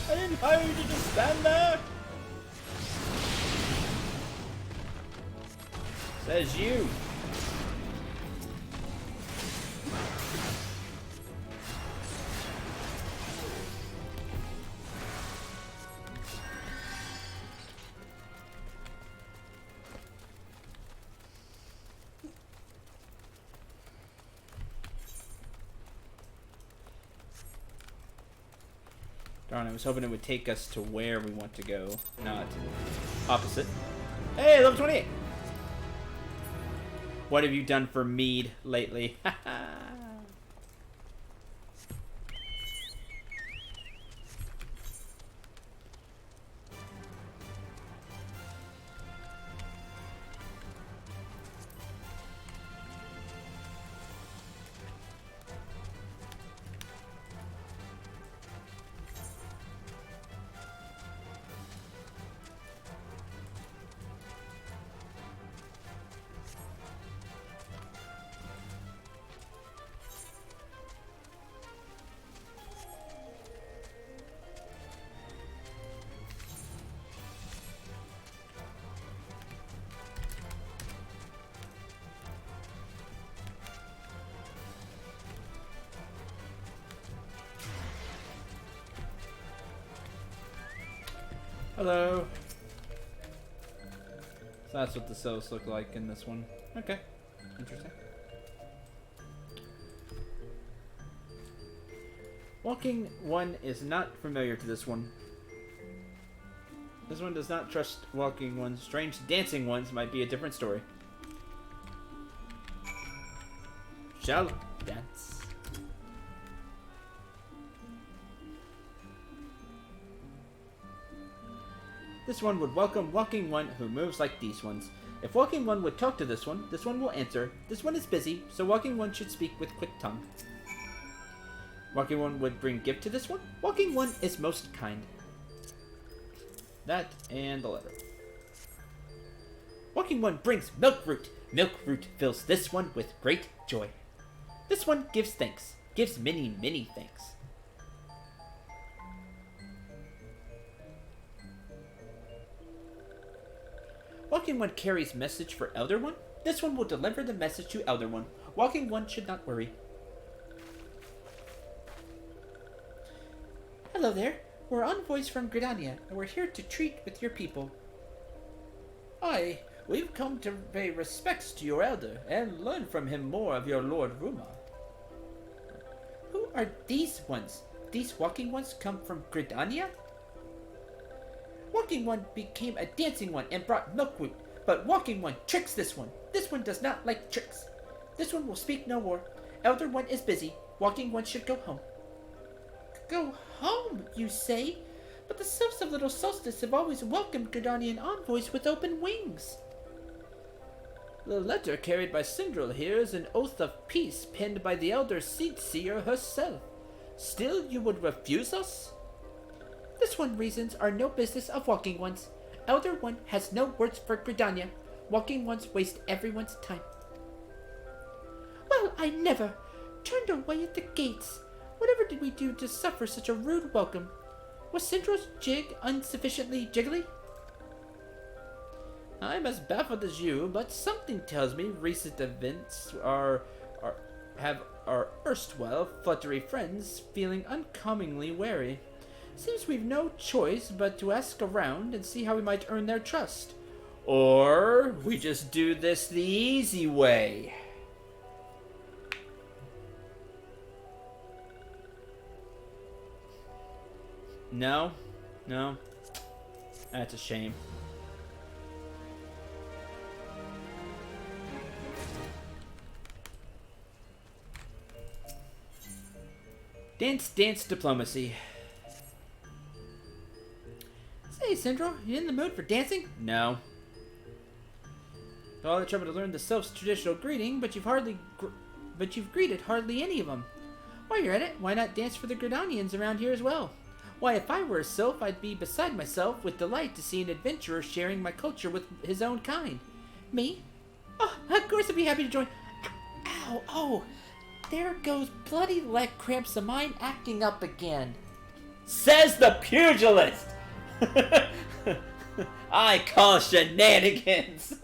I didn't hire you to just stand there! Says you! Darn, I was hoping it would take us to where we want to go, not opposite. Hey, level 28! What have you done for Mead lately? Hello. So that's what the cells look like in this one. Okay. Interesting. Walking one is not familiar to this one. This one does not trust walking ones. Strange dancing ones might be a different story. Shall dance. This one would welcome walking one who moves like these ones. If walking one would talk to this one will answer. This one is busy, so walking one should speak with quick tongue. Walking one would bring gift to this one. Walking one is most kind. That and the letter. Walking one brings milk root. Milk root fills this one with great joy. This one gives thanks. Gives many, many thanks. Walking one carries message for Elder One. This one will deliver the message to Elder One. Walking one should not worry. Hello there. We're envoys from Gridania, and we're here to treat with your people. Aye, we've come to pay respects to your elder, and learn from him more of your Lord Ruma. Who are these ones? These walking ones come from Gridania? Walking one became a dancing one and brought milkroot, but walking one tricks this one. This one does not like tricks. This one will speak no more. Elder one is busy. Walking one should go home. Go home, you say? But the sylphs of Little Solstice have always welcomed Gridanian envoys with open wings. The letter carried by Sindril here is an oath of peace penned by the Elder Seed Seer herself. Still you would refuse us? This one reasons are no business of walking ones. Elder one has no words for Gridania. Walking ones waste everyone's time. Well, I never turned away at the gates. Whatever did we do to suffer such a rude welcome? Was Central's jig insufficiently jiggly? I'm as baffled as you, but something tells me recent events have our erstwhile fluttery friends feeling uncommonly wary. Seems we've no choice but to ask around and see how we might earn their trust. Or we just do this the easy way. No. That's a shame. Dance diplomacy. Say, Central, you in the mood for dancing? No. All the trouble to learn the Sylph's traditional greeting, but you've greeted hardly any of them. While you're at it, why not dance for the Gridanians around here as well? Why, if I were a Sylph, I'd be beside myself with delight to see an adventurer sharing my culture with his own kind. Me? Oh, of course I'd be happy to join. Ow, oh, there goes bloody leg cramps of mine acting up again. Says the pugilist! I call shenanigans!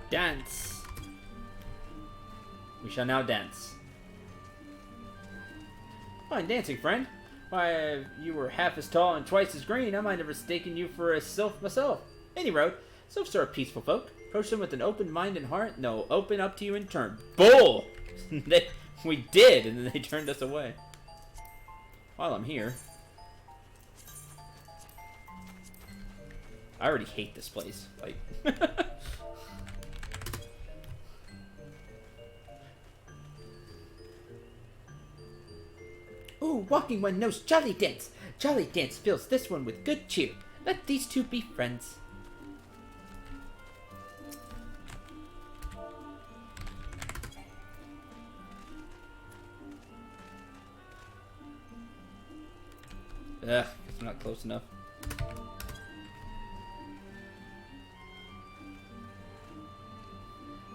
Dance. We shall now dance. Fine dancing, friend. Why, if you were half as tall and twice as green, I might have mistaken you for a sylph myself. Any road, sylphs are peaceful folk. Approach them with an open mind and heart, and they'll open up to you in turn. Bull! We did, and then they turned us away. While I'm here, I already hate this place. Like, ooh, walking one knows Jolly Dance. Jolly Dance fills this one with good cheer. Let these two be friends. Ugh, guess I'm not close enough.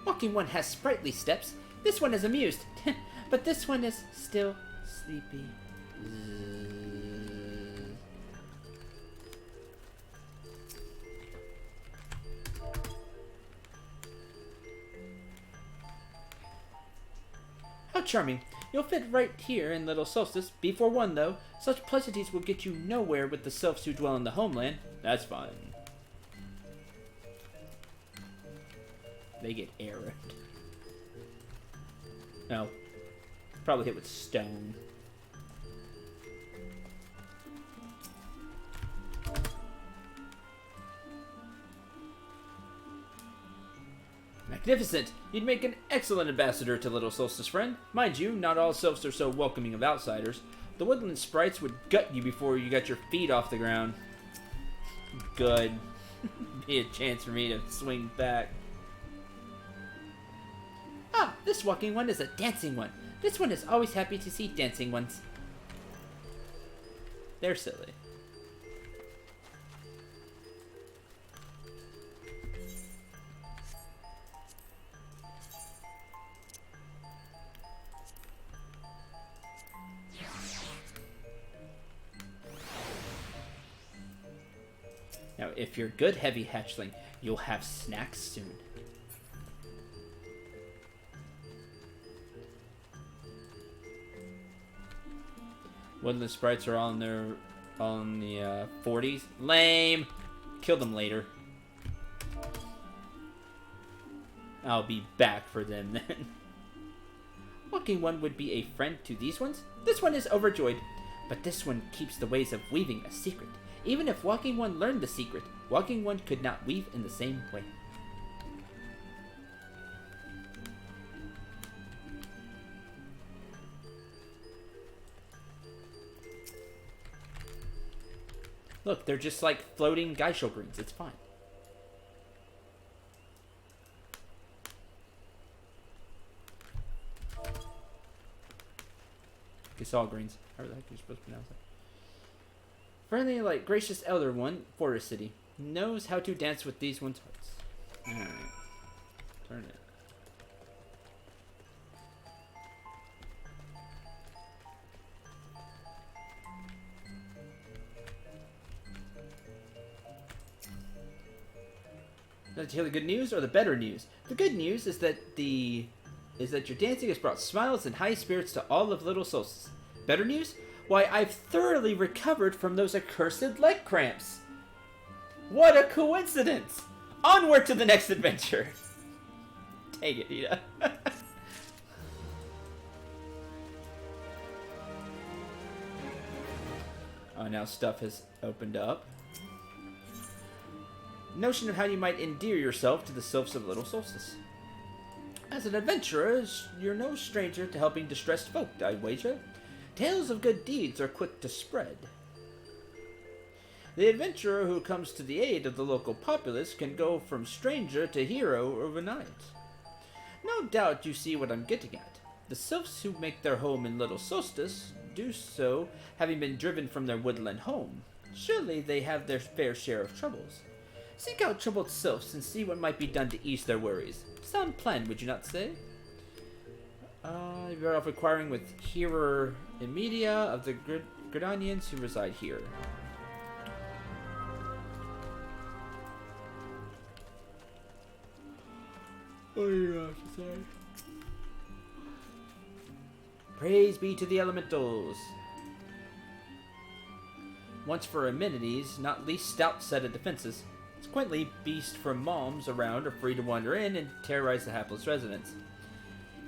Walking one has sprightly steps. This one is amused. But this one is still sleepy. How charming. You'll fit right here in Little Solstice. Be forewarned, though. Such pleasantries will get you nowhere with the sylphs who dwell in the homeland. That's fine. They get arid. No. Probably hit with stone. Magnificent! You'd make an excellent ambassador to Little Solstice, friend. Mind you, not all sylphs are so welcoming of outsiders. The woodland sprites would gut you before you got your feet off the ground. Good. Be a chance for me to swing back. Ah, this walking one is a dancing one. This one is always happy to see dancing ones. They're silly. Now, if you're a good heavy hatchling, you'll have snacks soon. Woodland sprites are on the 40s. Lame. Kill them later. I'll be back for them then. Walking One would be a friend to these ones, this one is overjoyed. But this one keeps the ways of weaving a secret. Even if Walking One learned the secret, Walking One could not weave in the same way. Look, they're just like floating Geisho greens. It's fine. Gasol greens. However the heck you're supposed to pronounce it. Friendly, like gracious elder one, Forest City. Knows how to dance with these one's hearts. Alright. Turn it. Let's hear the good news or the better news. The good news is that your dancing has brought smiles and high spirits to all of Little Solstice. Better news? Why, I've thoroughly recovered from those accursed leg cramps. What a coincidence! Onward to the next adventure. Take it, Ida. Oh, now stuff has opened up. Notion of how you might endear yourself to the sylphs of Little Solstice. As an adventurer, you're no stranger to helping distressed folk, I wager. Tales of good deeds are quick to spread. The adventurer who comes to the aid of the local populace can go from stranger to hero overnight. No doubt you see what I'm getting at. The sylphs who make their home in Little Solstice do so having been driven from their woodland home. Surely they have their fair share of troubles. Seek out troubled sylphs and see what might be done to ease their worries. Sound plan, would you not say? You're better off acquiring with Hearer Immediate of the Gridanians who reside here. Oh, yeah, sorry. Praise be to the elementals. Once for amenities, not least stout set of defenses. Consequently, beasts from moms around are free to wander in and terrorize the hapless residents.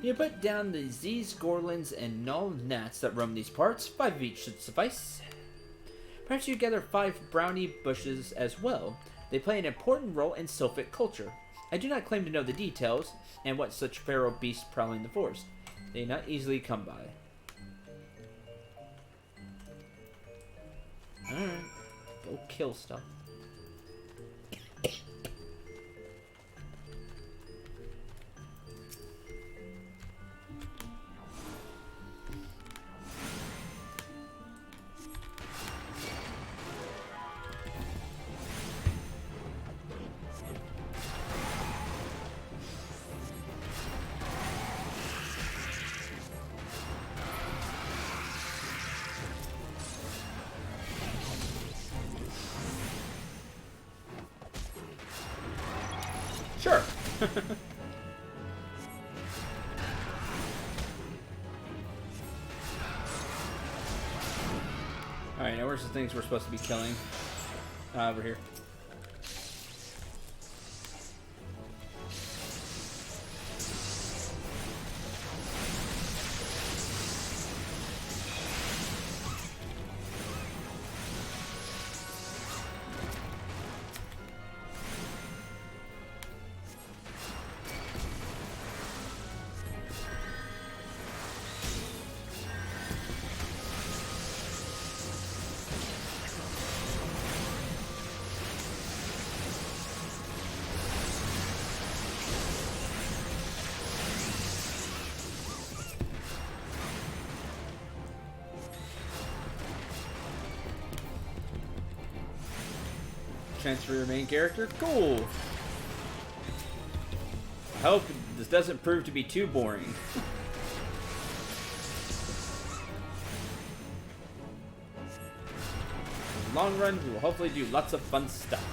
You put down the Z's, Gorlins, and Null gnats that roam these parts. 5 of each should suffice. Perhaps you gather 5 brownie bushes as well. They play an important role in sylphic culture. I do not claim to know the details and what such feral beasts prowling the forest. They not easily come by. Alright. Go kill stuff. Sure. Alright, now where's the things we're supposed to be killing? Over here. Transfer your main character? Cool! I hope this doesn't prove to be too boring. In the long run, we will hopefully do lots of fun stuff.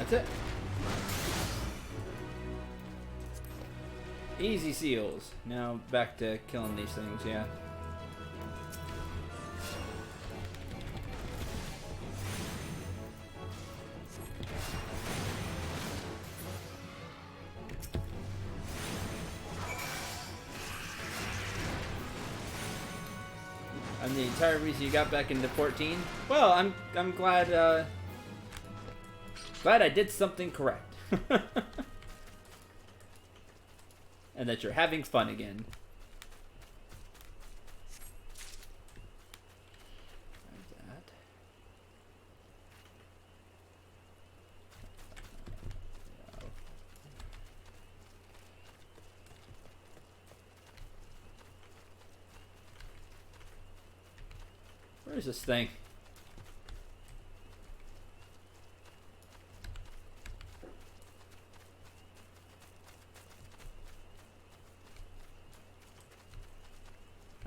That's it. Easy seals. Now back to killing these things, yeah. And the entire reason you got back into 14? Well, I'm glad glad I did something correct. And that you're having fun again. Like that. Where is this thing?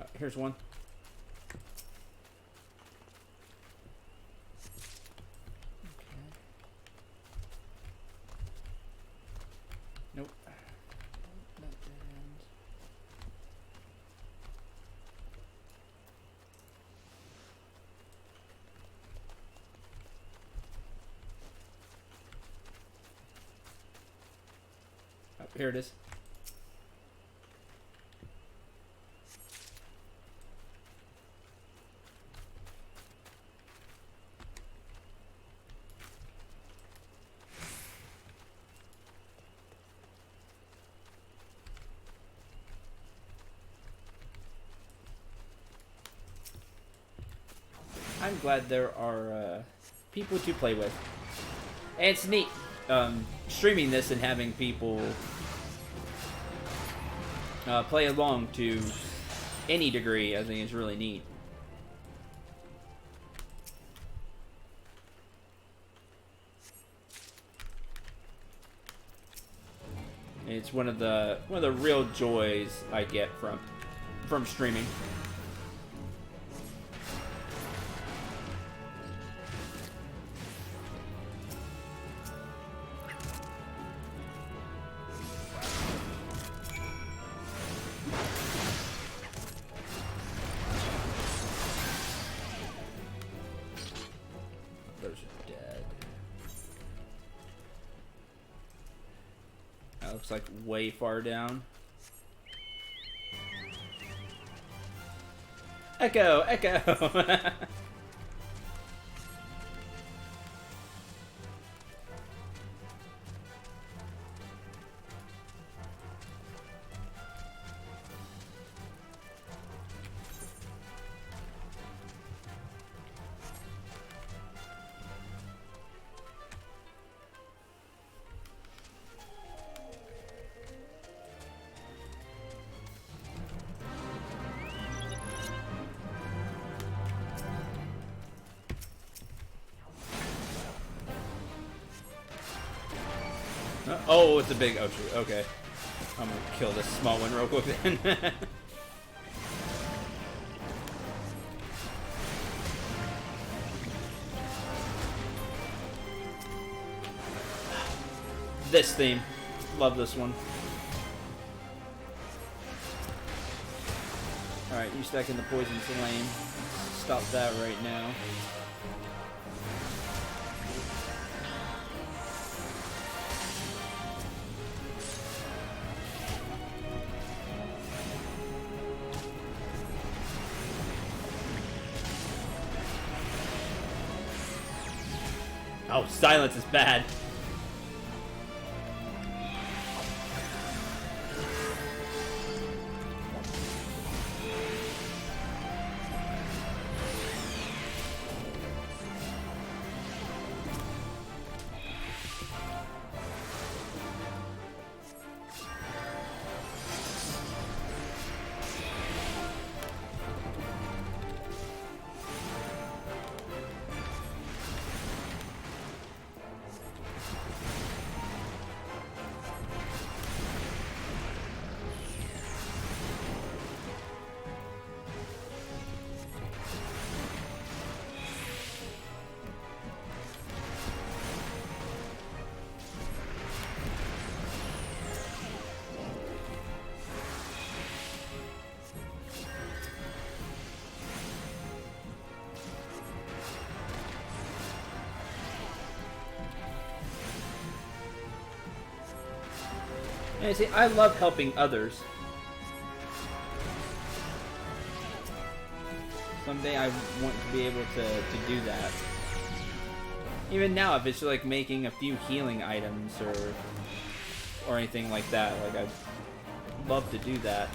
Oh, here's one. Okay. Nope. Not dead ends. Oh, here it is. I'm glad there are people to play with. And it's neat streaming this and having people play along to any degree. I think is really neat. It's one of the real joys I get from streaming. Those are dead. That looks like way far down. Echo! Echo! Oh, it's a big... Oh, shoot. Okay. I'm gonna kill this small one real quick then. This theme. Love this one. Alright, you stacking the poison flame. Stop that right now. Oh, silence is bad. And see, I love helping others. Someday I want to be able to do that. Even now, if it's like making a few healing items or anything like that, like I'd love to do that.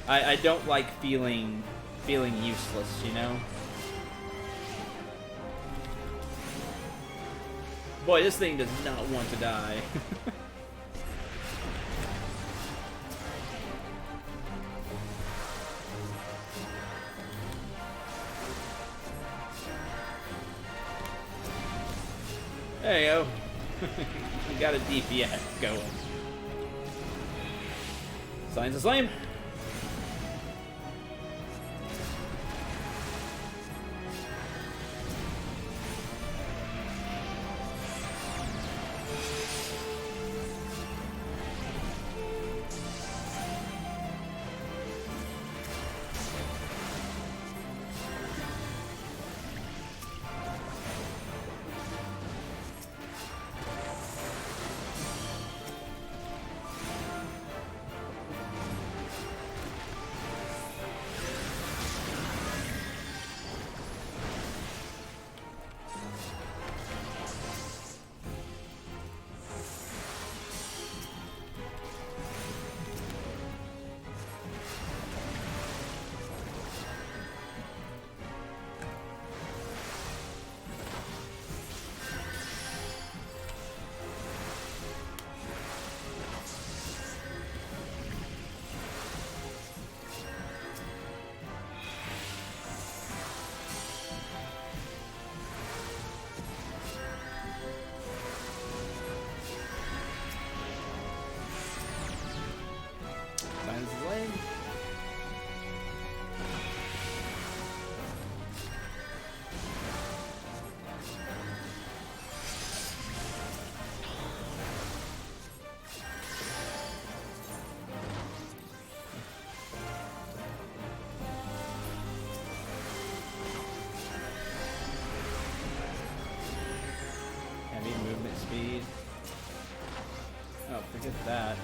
I don't like feeling useless, you know? Boy, this thing does not want to die. There you go. We got a DPS going. Signs of Slime. Signs of Slime. Heavy movement speed. Oh, forget that.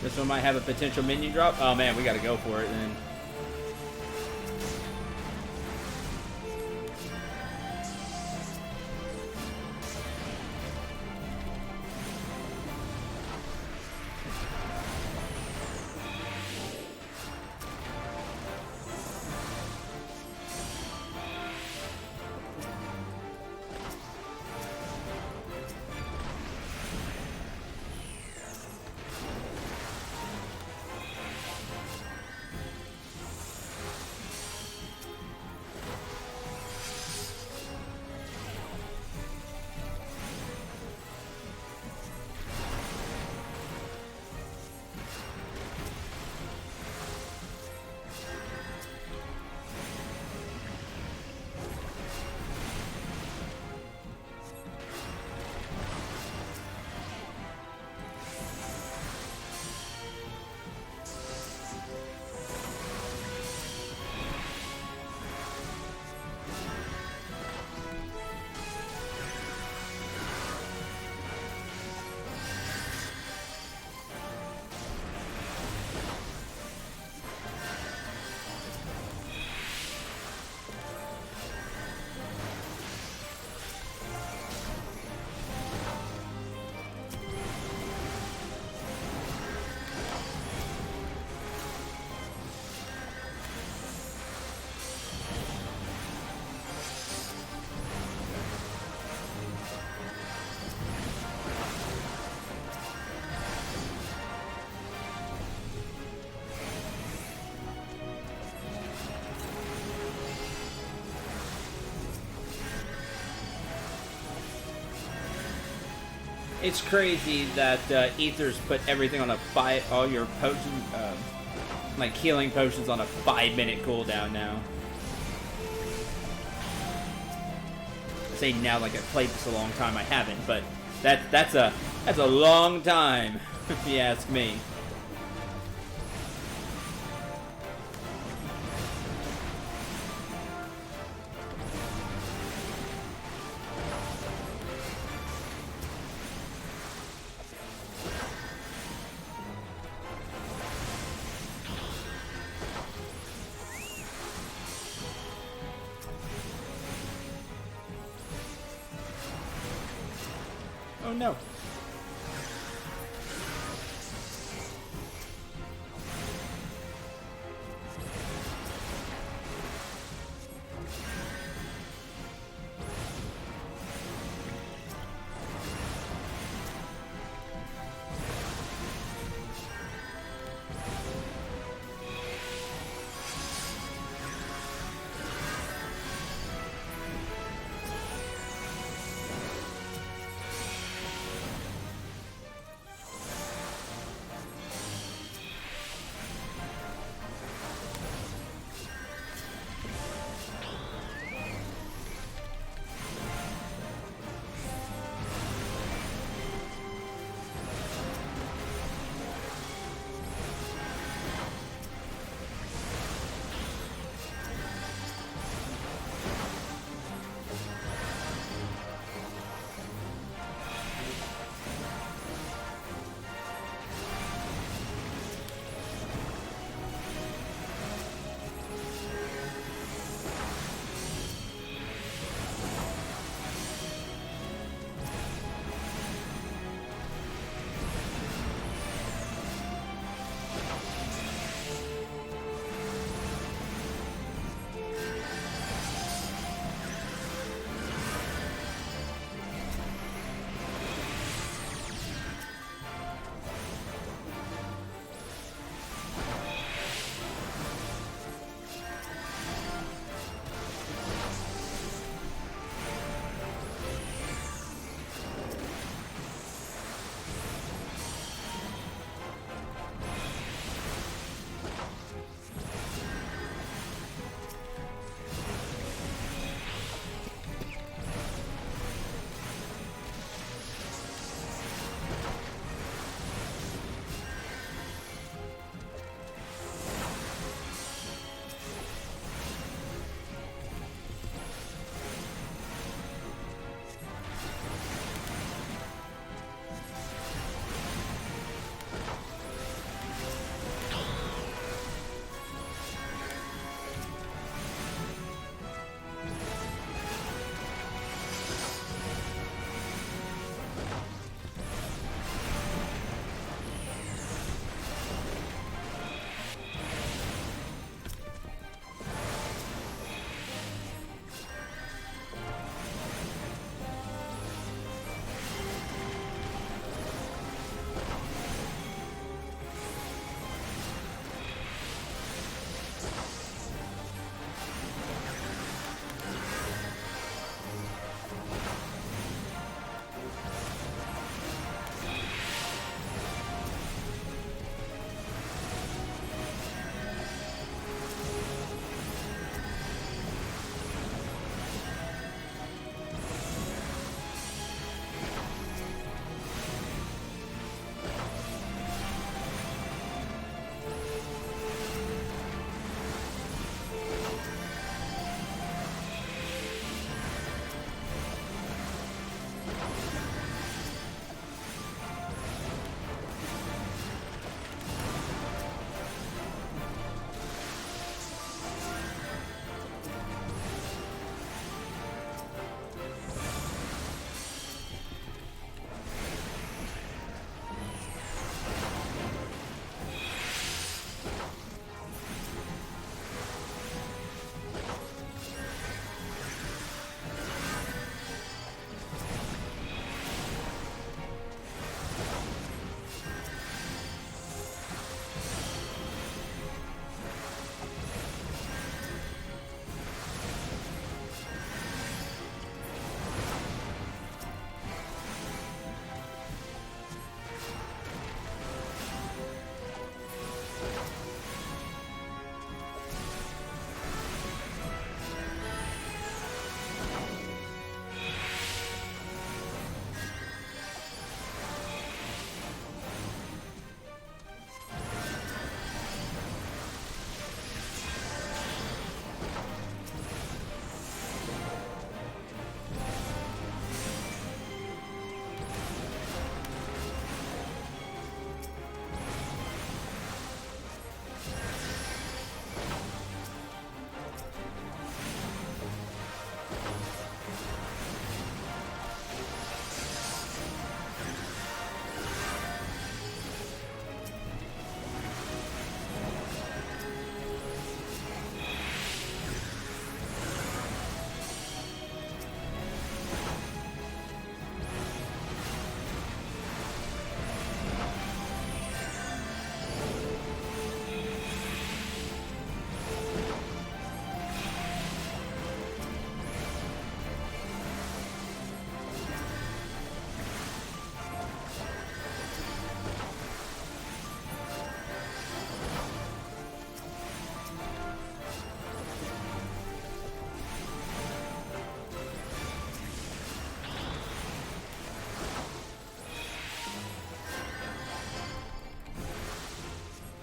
This one might have a potential minion drop. Oh man, we gotta go for it then. It's crazy that Ethers put everything on a 5, all your potion Like healing potions on a 5-minute cooldown now. I say now like I've played this a long time. I haven't, but that's a long time, if you ask me. Oh no.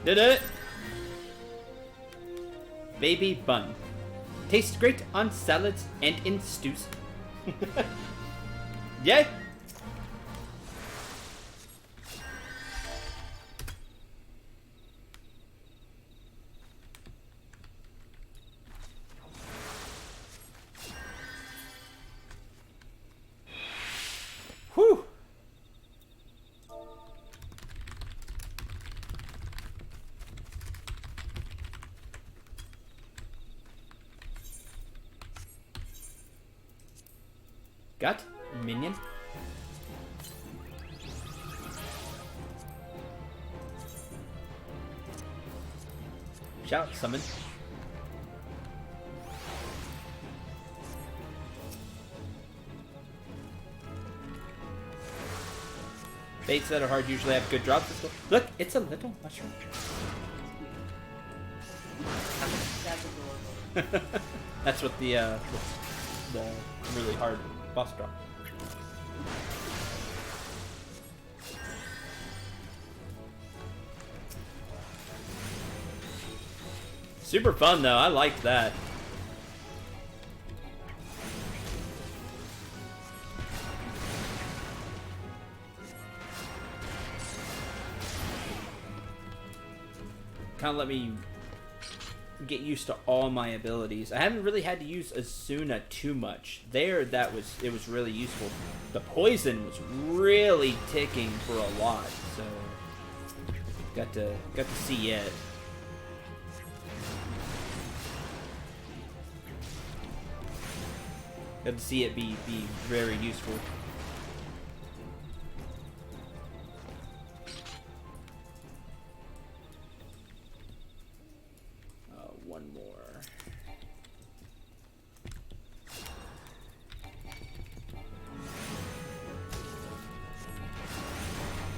Did it! Baby bun. Tastes great on salads and in stews. Yay! Whew! Got minion. Shout, summon. Baits that are hard usually have good drops. Look, it's a little mushroom. That's adorable. That's what the really hard boss drop. Super fun though. I liked that. Kind of let me get used to all my abilities. I haven't really had to use Azuna too much. There, it was really useful. The poison was really ticking for a lot, so got to see it. Got to see it be very useful. One more.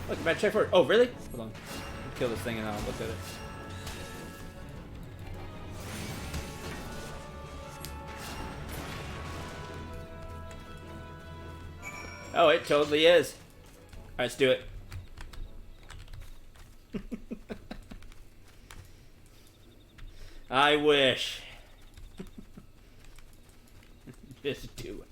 Look, man, check for it. Oh, really? Hold on. I'll kill this thing and I'll look at it. Oh, it totally is. Alright, let's do it. I wish. Just do it.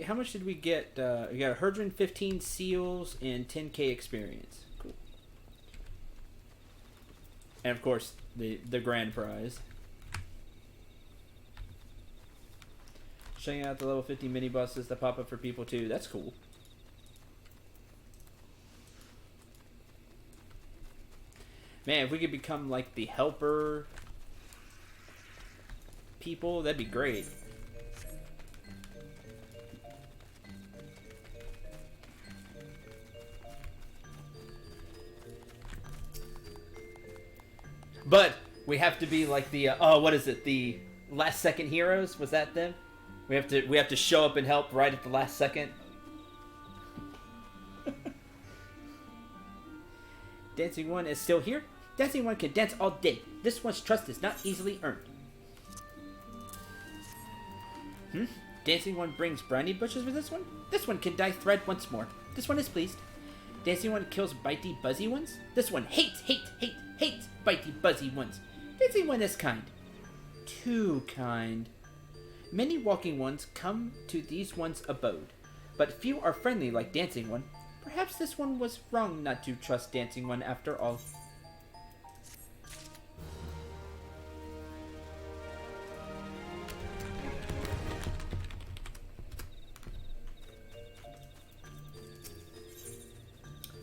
How much did we get? We got 115 seals and 10k experience. Cool. And of course, the grand prize. Checking out the level 50 mini buses that pop up for people too. That's cool. Man, if we could become like the helper people, that'd be great. But we have to be like the oh, what is it? The last second heroes? Was that them? We have to show up and help right at the last second. Dancing One is still here. Dancing One can dance all day. This one's trust is not easily earned. Dancing One brings brownie bushes for this one. This one can dye thread once more. This one is pleased. Dancing One kills bitey buzzy ones. This one hates bitey buzzy ones. Dancing One is kind. Too kind. Many walking ones come to these ones' abode, but few are friendly like Dancing One. Perhaps this one was wrong not to trust Dancing One after all.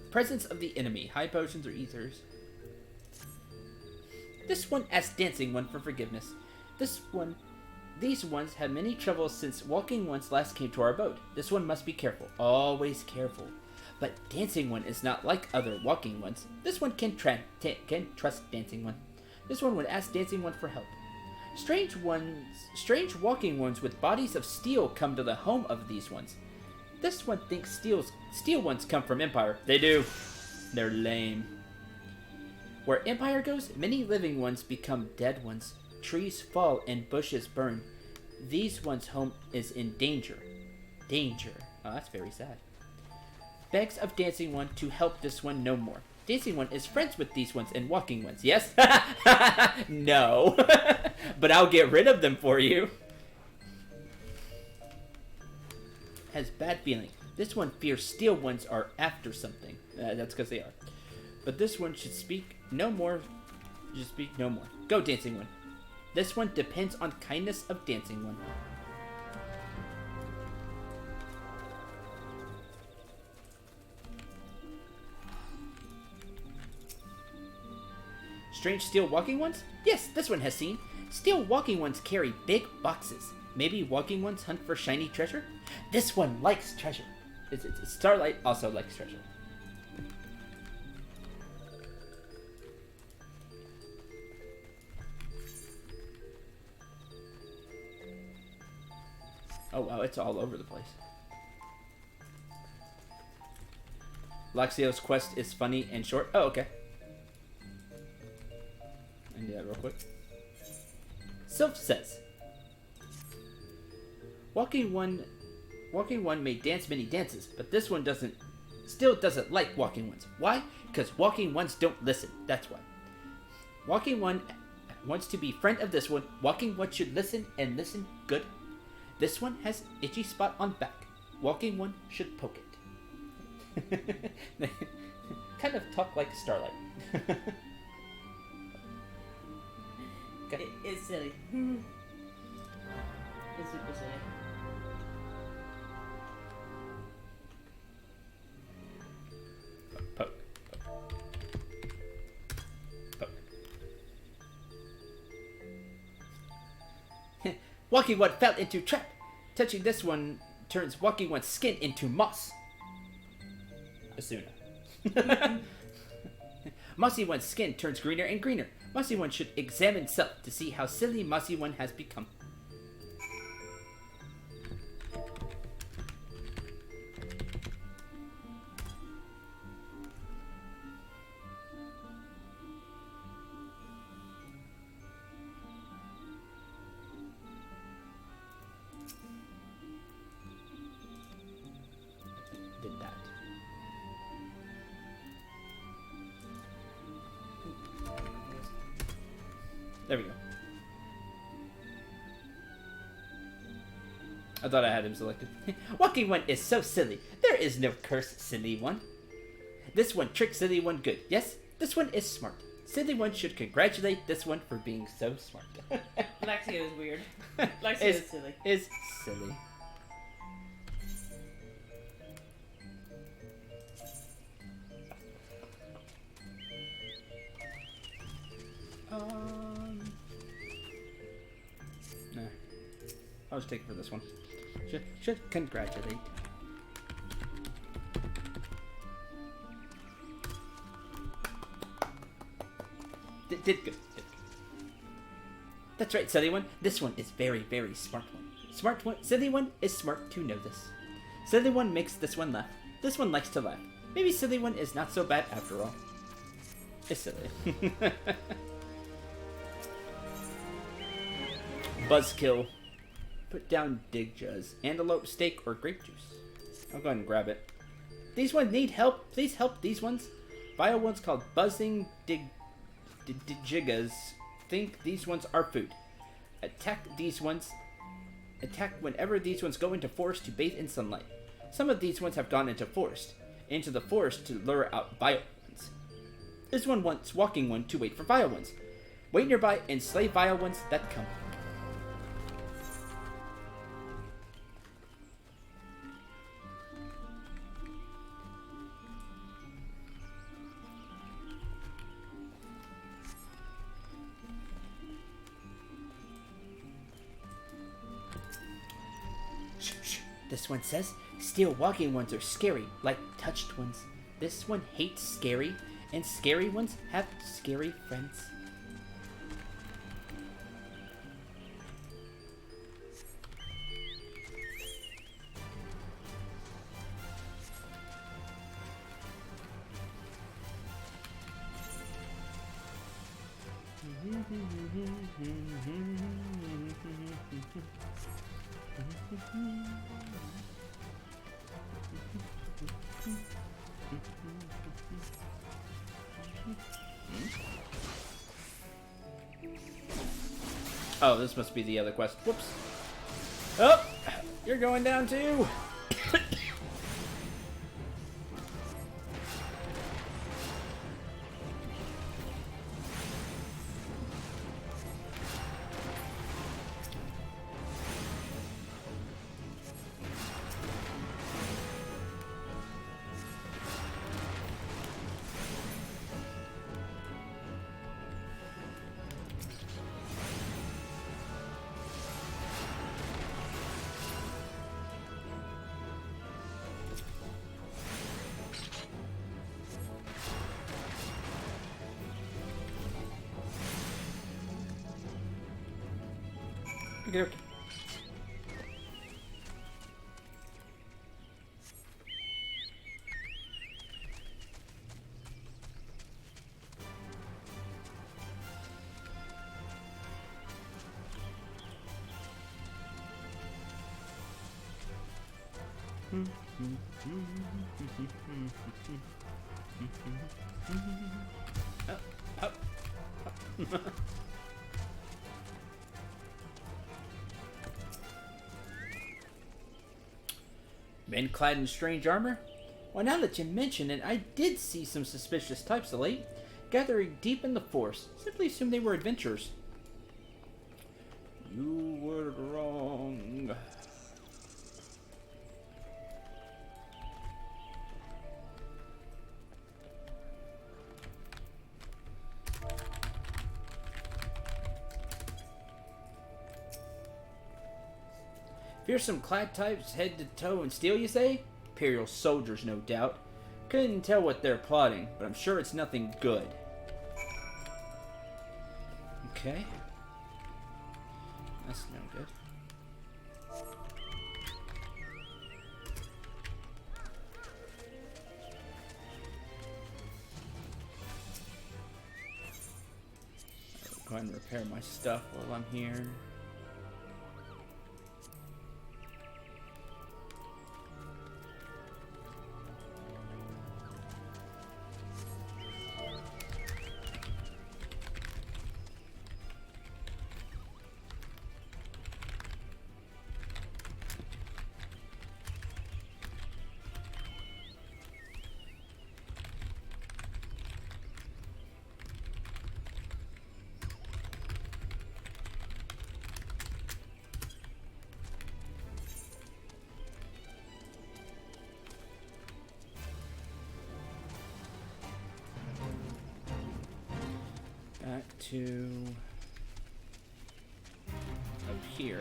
Presence of the enemy. High potions or ethers. This one asks Dancing One for forgiveness. These ones have many troubles since walking ones last came to our abode. This one must be careful. Always careful. But Dancing One is not like other walking ones. This one can trust Dancing One. This one would ask Dancing One for help. Strange walking ones with bodies of steel come to the home of these ones. This one thinks steel ones come from Empire. They do. They're lame. Where Empire goes, many living ones become dead ones. trees fall and bushes burn. These one's home is in danger. Danger. Oh, that's very sad. Begs of Dancing One to help this one no more. Dancing One is friends with these ones and Walking Ones, yes? No. But I'll get rid of them for you. Has bad feeling. This one fears Steel Ones are after something. That's because they are. But this one should speak no more. Just speak no more. Go, Dancing One. This one depends on kindness of Dancing One. Strange steel walking ones? Yes, this one has seen. Steel walking ones carry big boxes. Maybe walking ones hunt for shiny treasure? This one likes treasure. Starlight also likes treasure. Oh wow, it's all over the place. Luxio's quest is funny and short. Oh, okay. I can do that real quick. Sylph says, Walking one may dance many dances, but this one still doesn't like walking ones. Why? Because walking ones don't listen. That's why. Walking one wants to be friend of this one. Walking one should listen and listen good. This one has itchy spot on back. Walking one should poke it. Kind of talk like Starlight. Okay. It's silly. It's super silly. Poke. Poke. Walking one fell into trap. Touching this one turns walking one's skin into moss. Asuna. Mossy one's skin turns greener and greener. Mossy one should examine self to see how silly Mossy one has become. Did that. There we go. I thought I had him selected. Walking one is so silly. There is no curse, silly one. This one tricks silly one good. Yes, this one is smart. Silly one should congratulate this one for being so smart. Luxio is weird. Luxio is silly. Is silly. Nah. I'll just take it for this one. Should congratulate. Did good. That's right, silly one. This one is very, very smart one. Smart one. Silly one is smart to know this. Silly one makes this one laugh. This one likes to laugh. Maybe silly one is not so bad after all. It's silly. Buzzkill. Put down dig juzz, antelope steak, or grape juice. I'll go ahead and grab it. These ones need help. Please help these ones. Vile ones called buzzing digigas think these ones are food. Attack these ones. Attack whenever these ones go into forest to bathe in sunlight. Some of these ones have gone into the forest to lure out vile ones. This one wants walking one to wait for vile ones. Wait nearby and slay vile ones that come. This one says, steel walking ones are scary, like touched ones. This one hates scary, and scary ones have scary friends. Oh, this must be the other quest. Whoops. Oh, you're going down too. Okay. Up. Men clad in strange armor? Well, now that you mention it, I did see some suspicious types of late, gathering deep in the forest. Simply assumed they were adventurers. You were wrong. Fearsome clad types head to toe and steal, you say? Imperial soldiers, no doubt. Couldn't tell what they're plotting, but I'm sure it's nothing good. Okay. That's no good. I'll go ahead and repair my stuff while I'm here. Back to up here.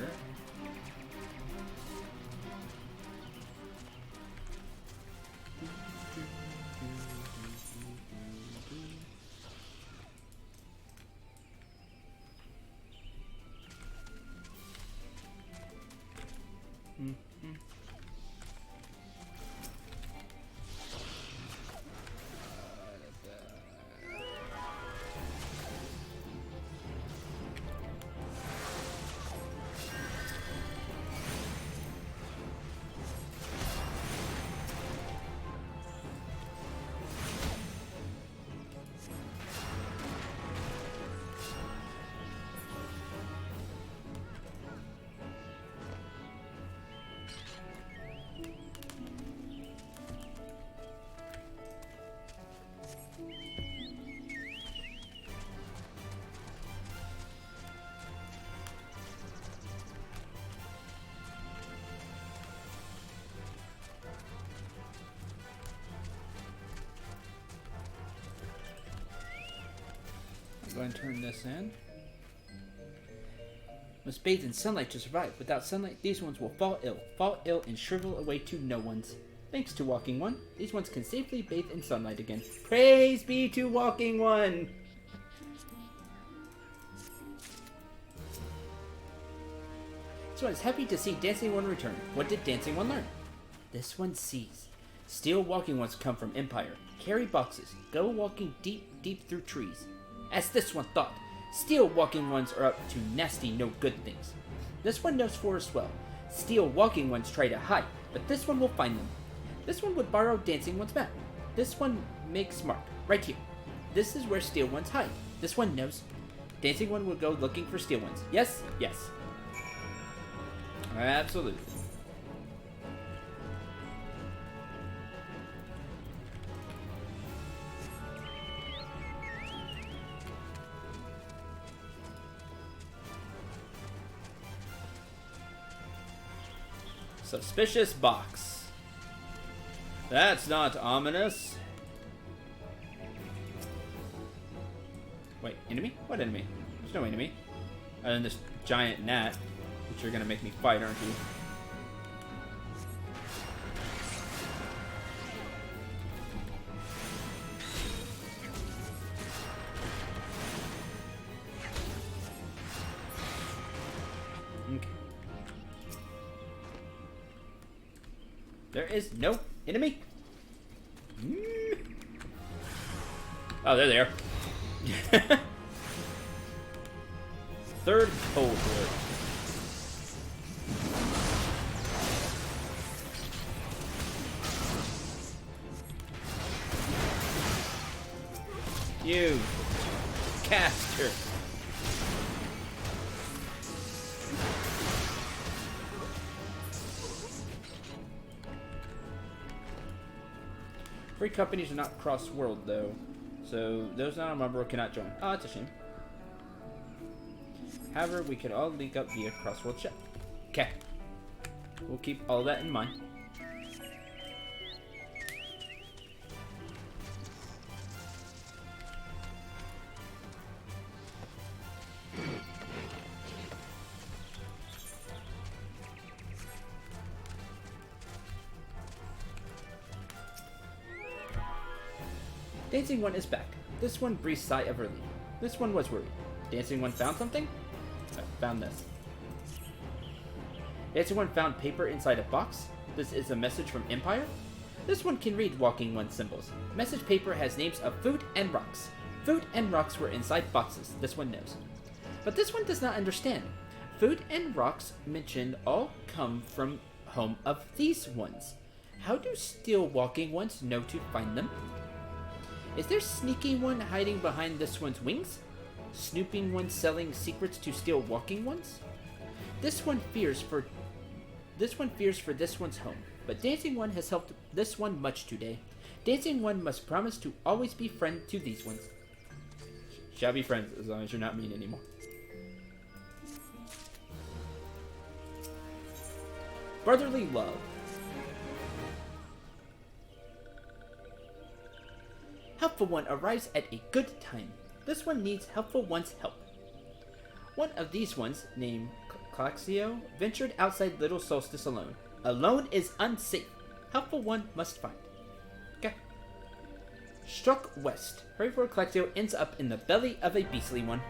Go ahead and turn this in. Must bathe in sunlight to survive. Without sunlight, these ones will fall ill and shrivel away to no one's. Thanks to Walking One, these ones can safely bathe in sunlight again. Praise be to Walking One! This one is happy to see Dancing One return. What did Dancing One learn? This one sees. Still Walking Ones come from Empire. Carry boxes. Go walking deep through trees. As this one thought, Steel walking ones are up to nasty no good things. This one knows forest well. Steel walking ones try to hide, but this one will find them. This one would borrow dancing one's map. This one makes mark, right here. This is where steel ones hide. This one knows. Dancing one will go looking for steel ones. Yes? Yes. Absolutely. Suspicious box. That's not ominous. Wait, enemy? What enemy? There's no enemy. Other than this giant gnat, which you're gonna make me fight, aren't you? Okay. There is no enemy. Oh, they're there. Third cold war. You caster. Free companies are not cross-world though, so those not on my board cannot join. Oh, that's a shame. However, we could all link up via cross-world chat. Okay. We'll keep all that in mind. Dancing one is back. This one breathes sigh of relief. This one was worried. Dancing one found something? Found this. Dancing one found paper inside a box. This is a message from Empire. This one can read Walking One symbols. Message paper has names of food and rocks. Food and rocks were inside boxes. This one knows. But this one does not understand. Food and rocks mentioned all come from home of these ones. How do still walking ones know to find them? Is there sneaky one hiding behind this one's wings? Snooping one selling secrets to still walking ones? This one fears for this one's home, but Dancing One has helped this one much today. Dancing One must promise to always be friend to these ones. Shall be friends as long as you're not mean anymore. Brotherly love. Helpful one arrives at a good time. This one needs helpful one's help. One of these ones, named Claxio, ventured outside Little Solstice alone. Alone is unsafe. Helpful one must find. Okay. Struck west. Hurry for Claxio ends up in the belly of a beastly one.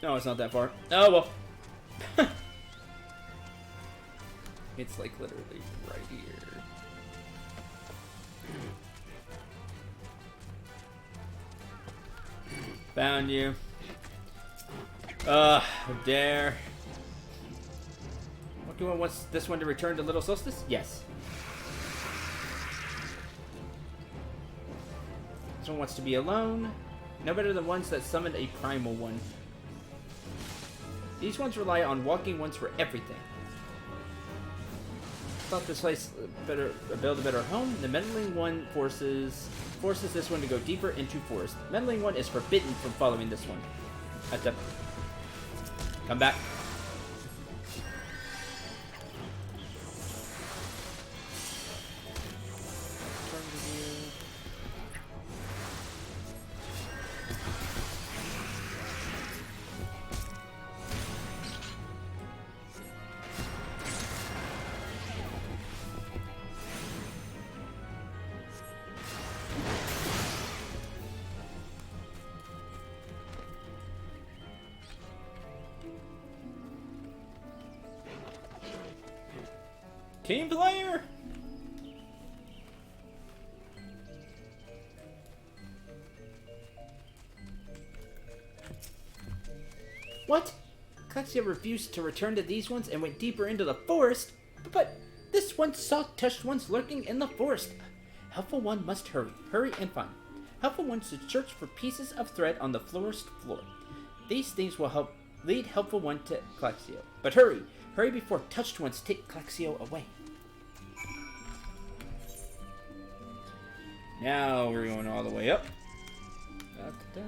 No, it's not that far. Oh, well. It's like literally right here. Found you. Dare. What do I want this one to return to Little Solstice? Yes. This one wants to be alone. No better than ones that summoned a primal one. These ones rely on walking ones for everything. Thought this place build a better home. The meddling one forces this one to go deeper into forest. Meddling one is forbidden from following this one. At the come back. Team player! What? Clexia refused to return to these ones and went deeper into the forest? But this one saw touched ones lurking in the forest. Helpful One must hurry. Hurry and find. Helpful One should search for pieces of thread on the forest floor. These things will help lead Helpful One to Clexio. But hurry! Hurry before touched ones take Clexio away. Now we're going all the way up. Da-da-da.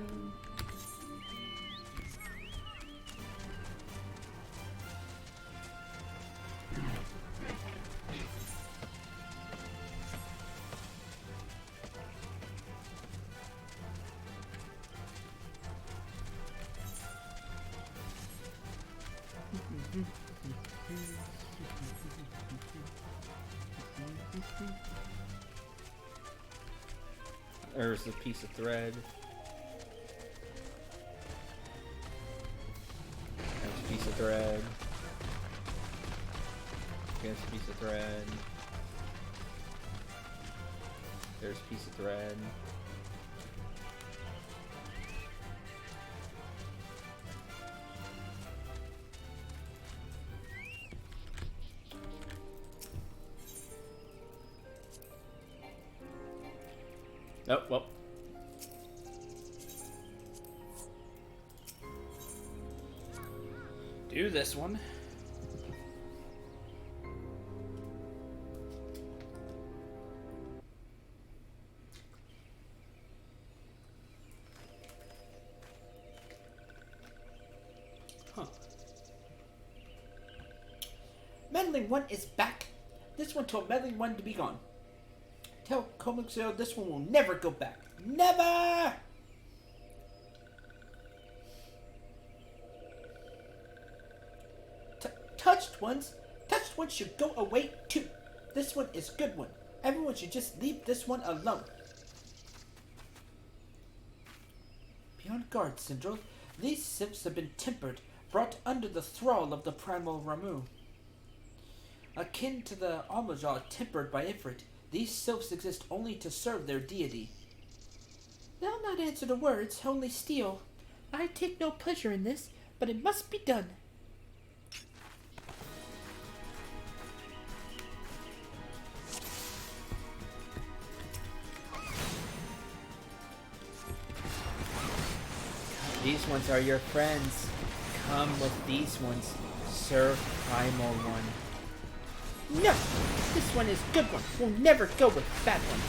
There's a piece of thread. There's a piece of thread. There's a piece of thread. There's a piece of thread. Oh, well. Do this one. Huh. Meddling One is back. This one told Meddling One to be gone. Tell Comixo this one will never go back. Never! Touched ones? Touched ones should go away too. This one is good one. Everyone should just leave this one alone. Be on guard, Syndrome. These symphs have been tempered, brought under the thrall of the primal Ramu. Akin to the Almajaw tempered by Ifrit, these sylphs exist only to serve their deity. They'll not answer to words, only steal. I take no pleasure in this, but it must be done. These ones are your friends. Come with these ones. Serve Primal One. No! This one is good one. We'll never go with bad ones.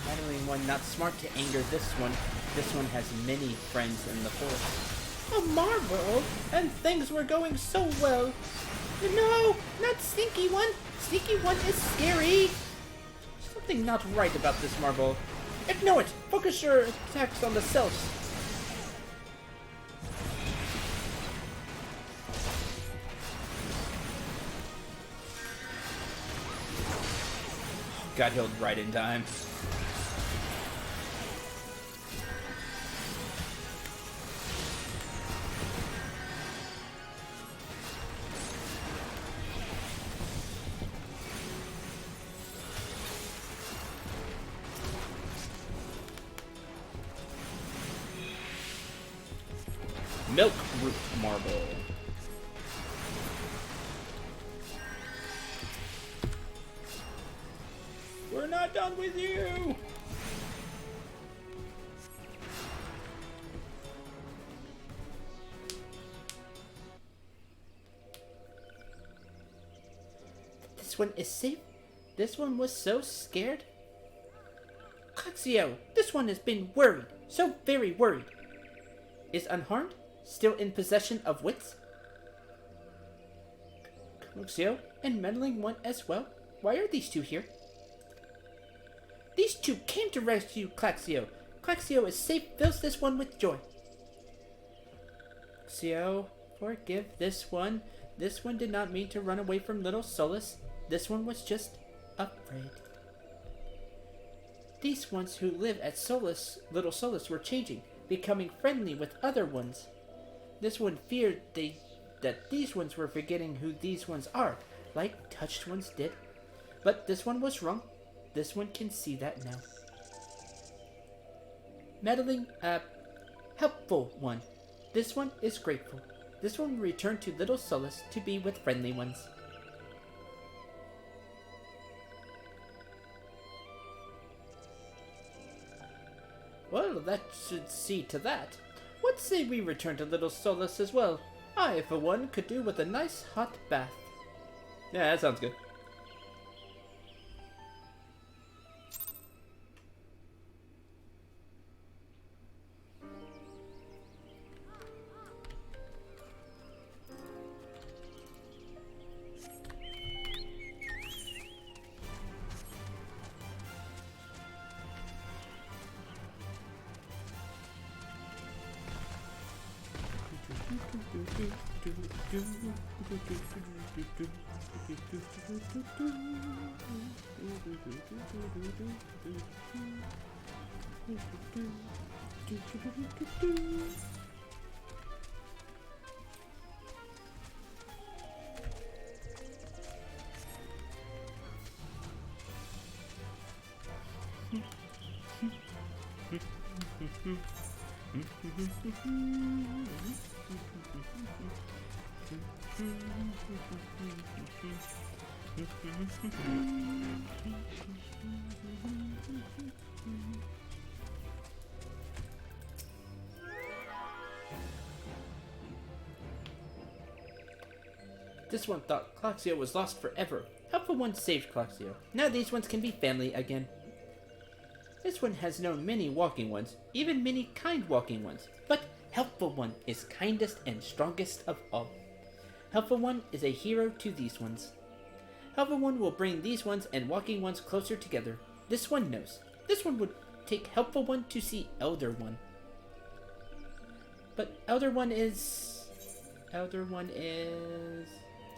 Meddling One, not smart to anger this one. This one has many friends in the forest. A marvel! And things were going so well. No, not Stinky One. Stinky One is scary. Something not right about this marble. Ignore it. Focus your attacks on the selves. Got healed right in time. Milk Root Marble. We're not done with you! This one is safe? This one was so scared? Clexio, this one has been worried. So very worried. Is unharmed? Still in possession of wits? Clexio and Meddling One as well? Why are these two here? These two came to rescue Clexio. Clexio is safe, fills this one with joy. Cruxio, forgive this one. This one did not mean to run away from little Solus. This one was just afraid. These ones who live at little Solus were changing, becoming friendly with other ones. This one feared that these ones were forgetting who these ones are, like touched ones did. But this one was wrong. This one can see that now. Meddling, helpful one. This one is grateful. This one will return to little Solus to be with friendly ones. Well, that should see to that. What say we return to little Solus as well? I, for one, could do with a nice hot bath. Yeah, that sounds good. This one thought Cloxio was lost forever. Helpful One saved Cloxio. Now these ones can be family again. This one has known many walking ones, even many kind walking ones, but Helpful One is kindest and strongest of all. Helpful One is a hero to these ones. Helpful One will bring these ones and walking ones closer together. This one knows. This one would take Helpful One to see Elder One. But Elder One is...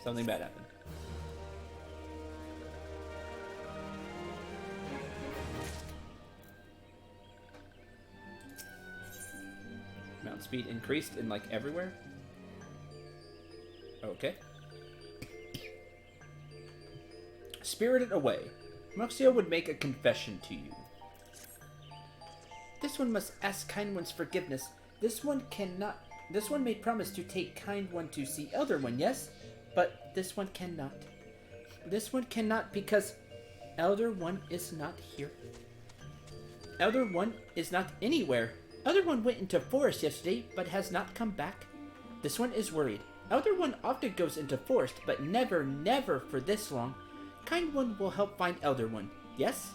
Something bad happened. Mount speed increased in, like, everywhere? Okay. Spirited away. Moxio would make a confession to you. This one must ask Kind One's forgiveness. This one may promise to take Kind One to see Elder One, yes? But this one cannot. This one cannot because Elder One is not here. Elder One is not anywhere. Elder One went into forest yesterday, but has not come back. This one is worried. Elder One often goes into forest, but never for this long. Kind One will help find Elder One, yes?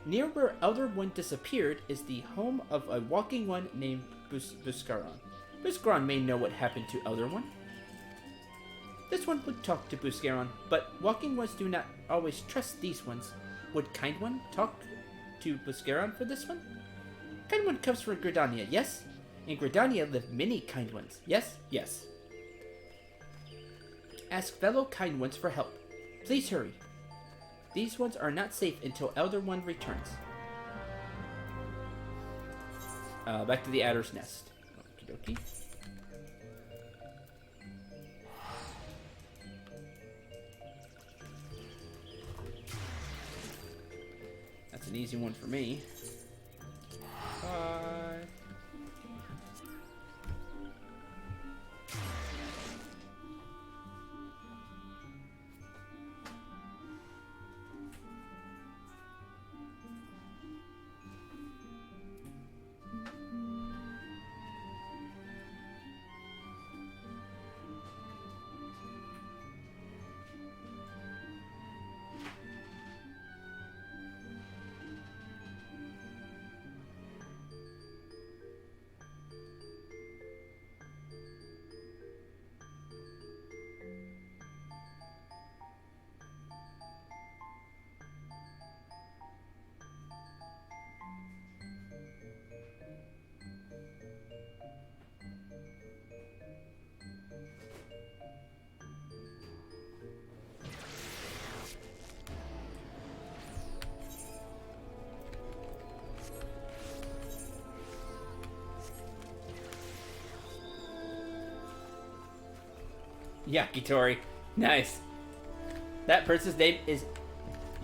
Near where Elder One disappeared is the home of a walking one named Buscaron. Buscaron may know what happened to Elder One. This one would talk to Buscaron, but walking ones do not always trust these ones. Would Kind One talk to Buscaron for this one? Kind One comes from Gridania, yes? In Gridania live many Kind Ones, yes? Yes. Ask fellow Kind Ones for help. Please hurry. These ones are not safe until Elder One returns. Back to the Adder's Nest. Okie dokie. That's an easy one for me. Bye. Yakitori. Nice. That person's name is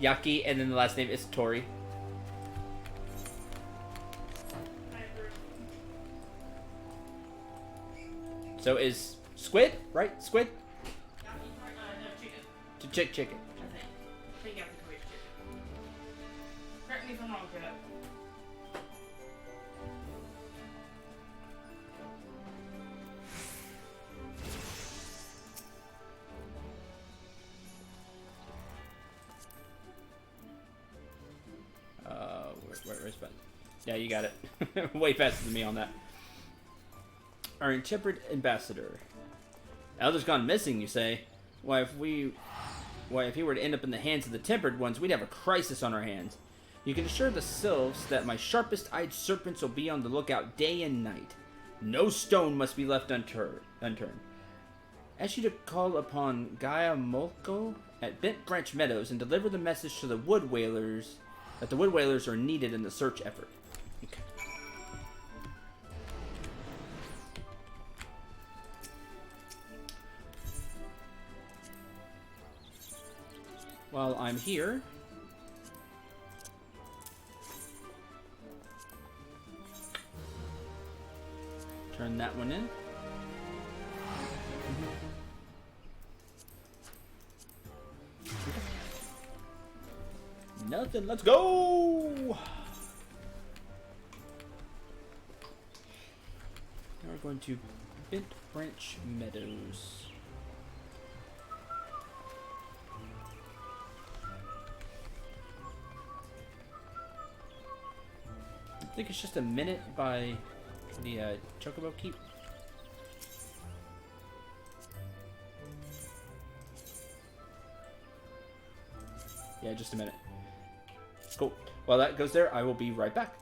Yaki, and then the last name is Tori. So is squid, right? Squid? No, chicken. To chicken. I think. I think yakitori is chicken. Correct me if I'm wrong, Philip. Where's button? Yeah, you got it. Way faster than me on that. Our intrepid ambassador. Elder's gone missing, you say? Why, if he were to end up in the hands of the tempered ones, we'd have a crisis on our hands. You can assure the sylphs that my sharpest-eyed serpents will be on the lookout day and night. No stone must be left unturned. Ask you to call upon Gaia Molko at Bent Branch Meadows and deliver the message to the wood whalers that the wood whalers are needed in the search effort. Okay. While I'm here, turn that one in. Nothing. Let's go. Now we're going to Bent Branch Meadows. I think it's just a minute by the Chocobo Keep. Yeah, just a minute. Cool. While that goes there, I will be right back.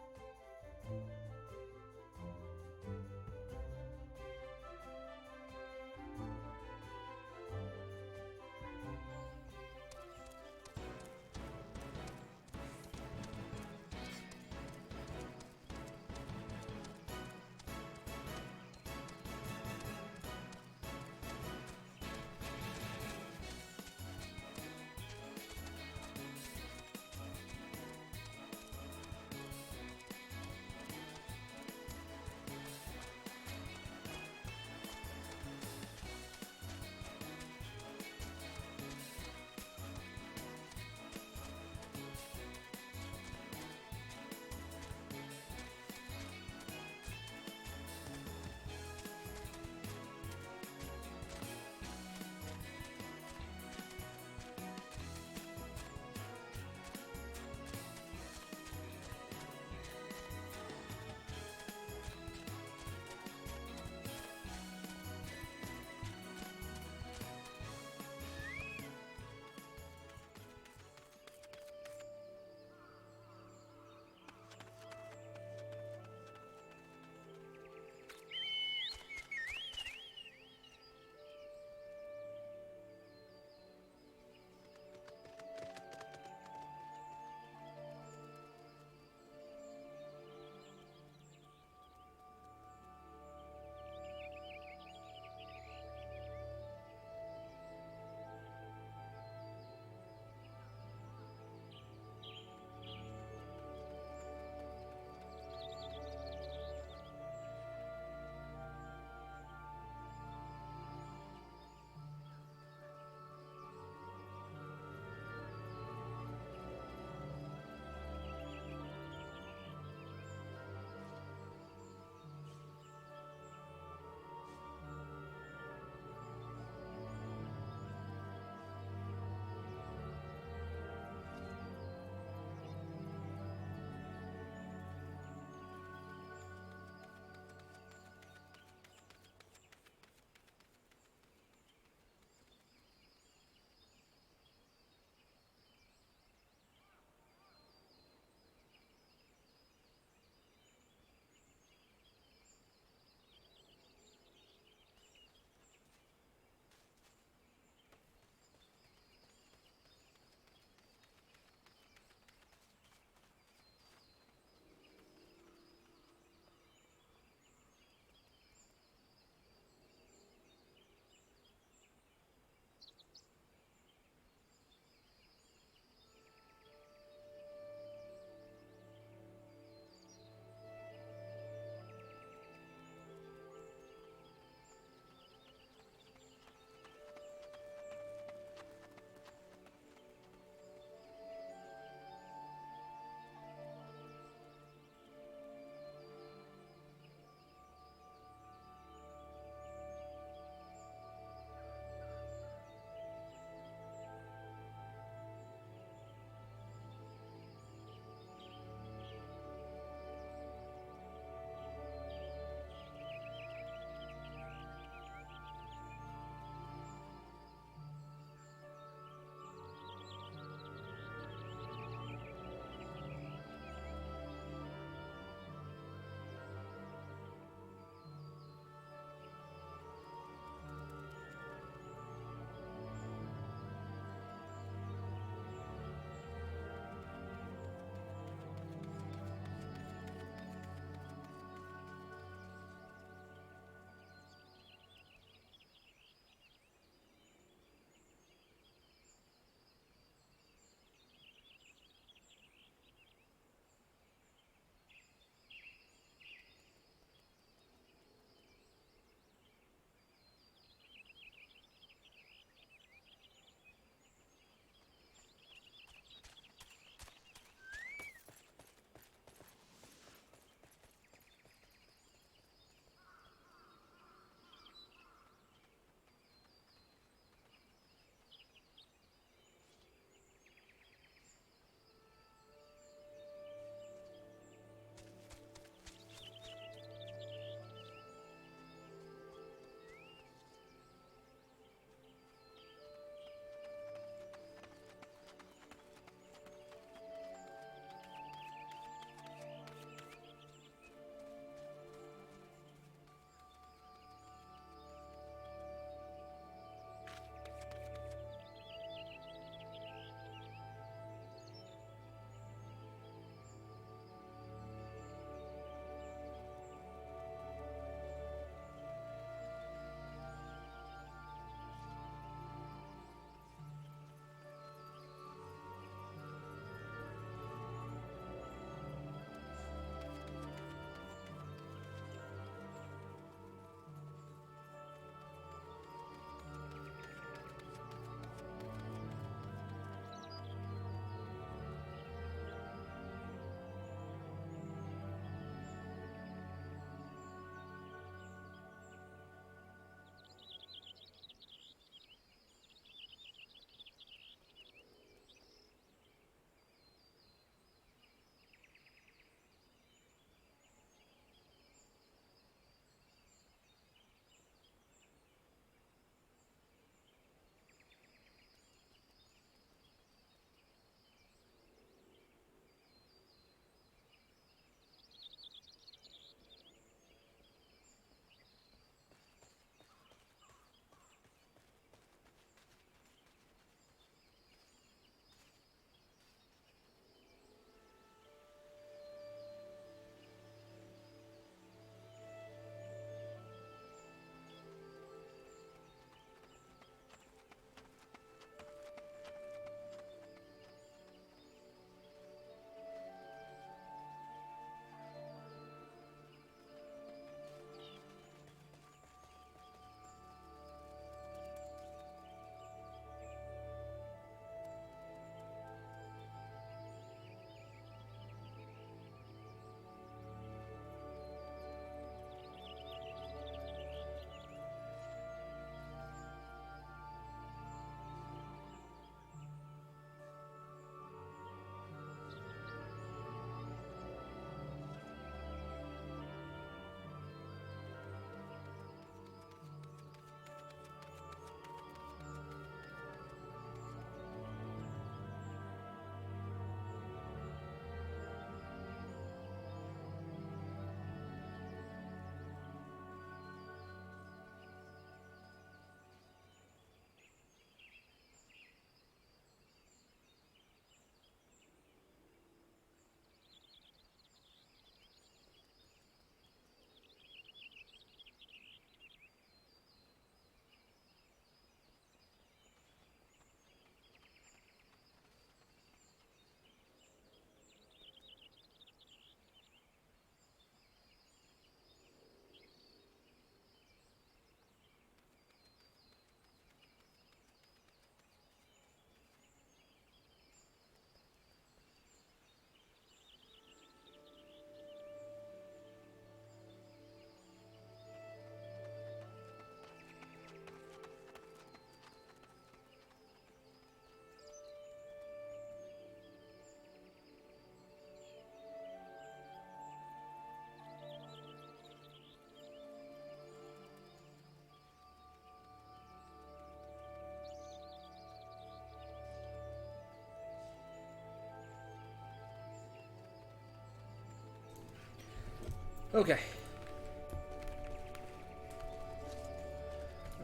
Okay.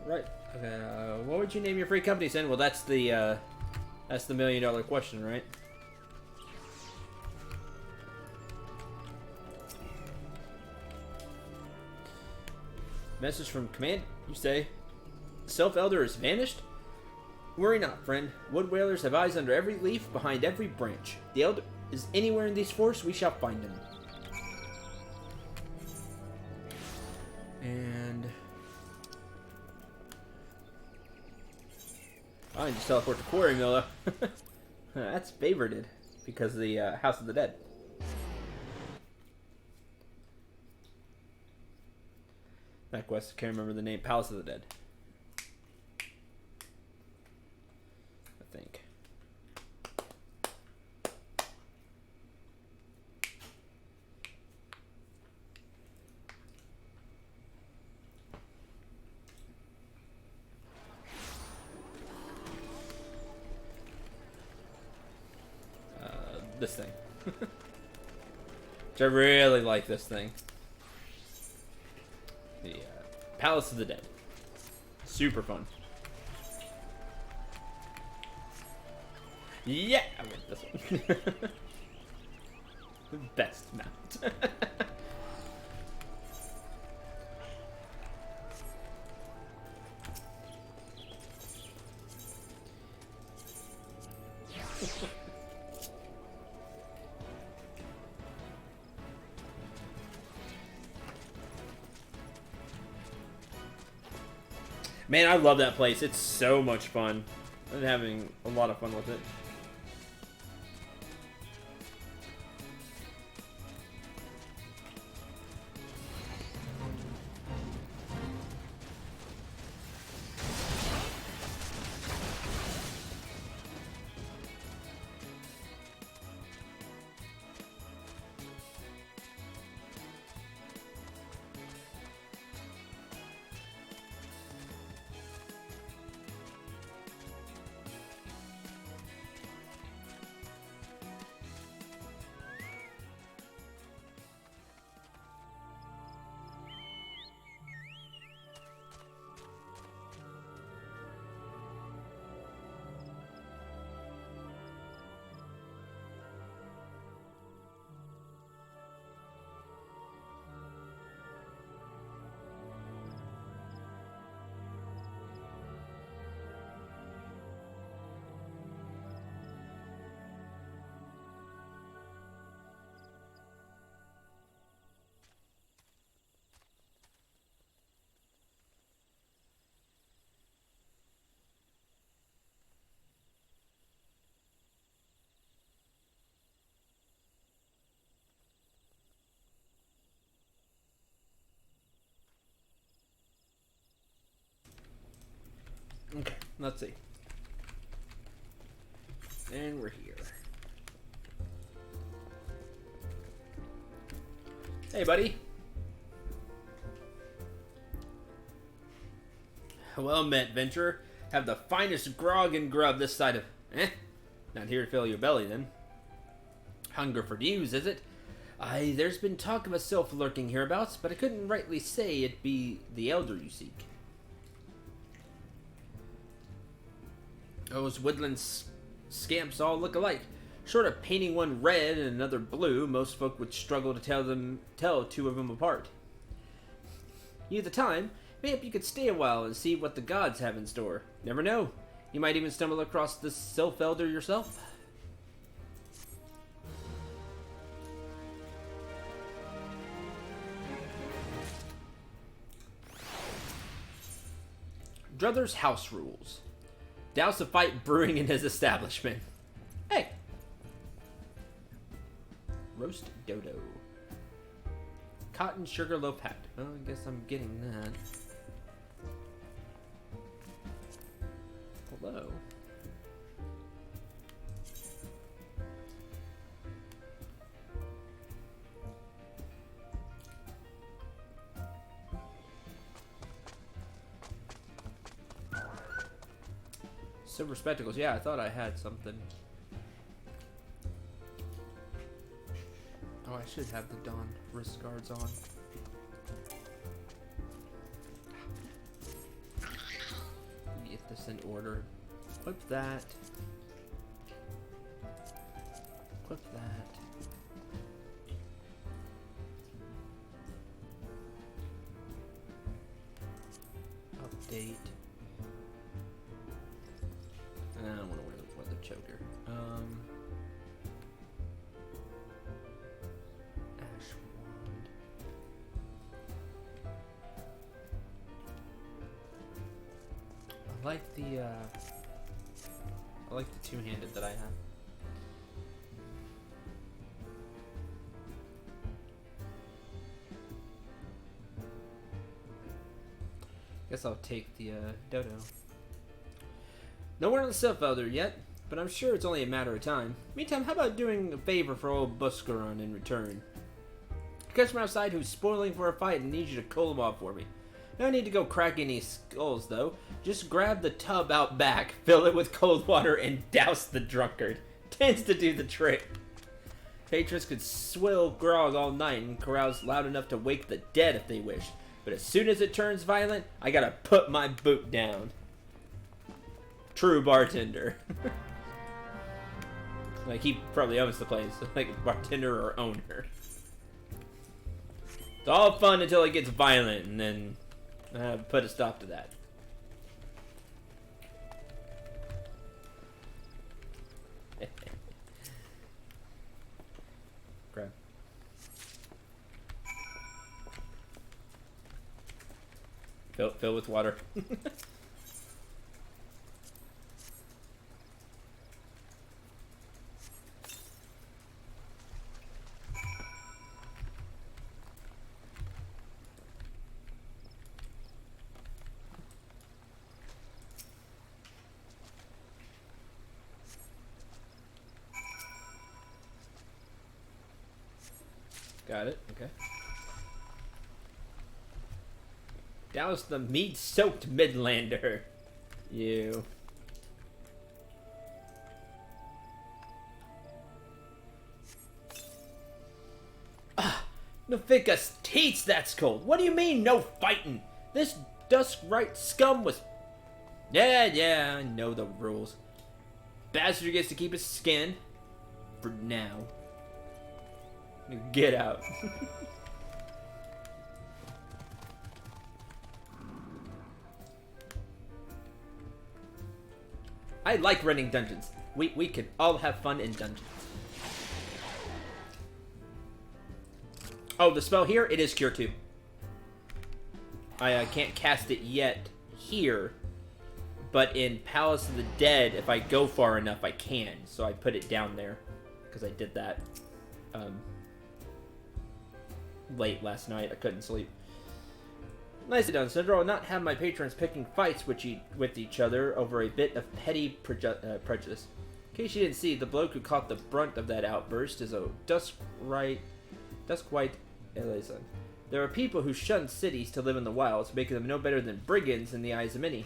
Right. Okay. What would you name your free company, then? Well, that's the $1,000,000 question, right? Message from command. You say, Self Elder has vanished? Worry not, friend. Wood Whalers have eyes under every leaf, behind every branch. The Elder is anywhere in these forests, we shall find him. And I can just teleport to Quarry-Milla. That's favorited because of the House of the Dead. That quest, I can't remember the name. Palace of the Dead, I think. This thing. Which I really like this thing. The Palace of the Dead. Super fun. Yeah, I went this one. The best mount. Man, I love that place. It's so much fun. I'm having a lot of fun with it. Okay, let's see. And we're here. Hey, buddy. Well met, venturer. Have the finest grog and grub this side of... Not here to fill your belly, then. Hunger for news, is it? Aye, there's been talk of a sylph lurking hereabouts, but I couldn't rightly say it be the elder you seek. Those woodland scamps all look alike. Short of painting one red and another blue, most folk would struggle to tell two of them apart. You the time, maybe you could stay a while and see what the gods have in store. Never know. You might even stumble across the Sylph Elder yourself. Druther's house rules. Douse a fight brewing in his establishment. Hey! Roast dodo. Cotton sugar loaf hat. Well, I guess I'm getting that. Hello. Silver spectacles. Yeah, I thought I had something. Oh, I should have the Dawn wrist guards on. this in order. Equip that. Equip that. Update. I don't want to wear the choker. Ash wand. I like the two-handed that I have. Guess I'll take the dodo. No word on the Sylph Elder yet, but I'm sure it's only a matter of time. Meantime, how about doing a favor for old Buscaron in return? A customer outside who's spoiling for a fight and needs you to cool him off for me. No need to go crack any skulls, though. Just grab the tub out back, fill it with cold water, and douse the drunkard. Tends to do the trick. Patrons could swill grog all night and carouse loud enough to wake the dead if they wished. But as soon as it turns violent, I gotta put my boot down. True bartender. Like, he probably owns the place. Like, bartender or owner. It's all fun until it gets violent, and then put a stop to that. Grab. Fill with water. Got it, okay. Douse the mead-soaked Midlander. You. No ficus teats, that's cold. What do you mean, no fighting? This Duskrite scum was... Yeah, I know the rules. Bastard gets to keep his skin. For now. Get out. I like running dungeons. We could all have fun in dungeons. Oh, the spell here, it is Cure 2. I can't cast it yet here, but in Palace of the Dead, if I go far enough, I can. So I put it down there, because I did that late last night. I couldn't sleep. Nicely done, Syndra. I'll not have my patrons picking fights with each other over a bit of petty prejudice. In case you didn't see, the bloke who caught the brunt of that outburst is a Duskwhite Eleison. There are people who shun cities to live in the wilds, making them no better than brigands in the eyes of many.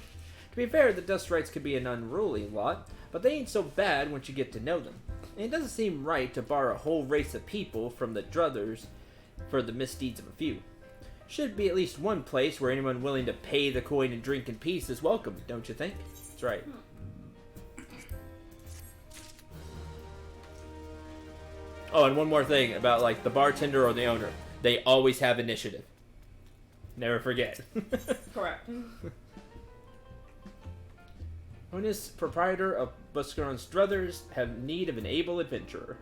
To be fair, the Duskrites could be an unruly lot, but they ain't so bad once you get to know them. And it doesn't seem right to bar a whole race of people from the druthers for the misdeeds of a few. Should be at least one place where anyone willing to pay the coin and drink in peace is welcome, don't you think? That's right. Oh, and one more thing about, like, the bartender or the owner. They always have initiative. Never forget. Correct. Honest proprietor of Buscaron's Druthers have need of an able adventurer.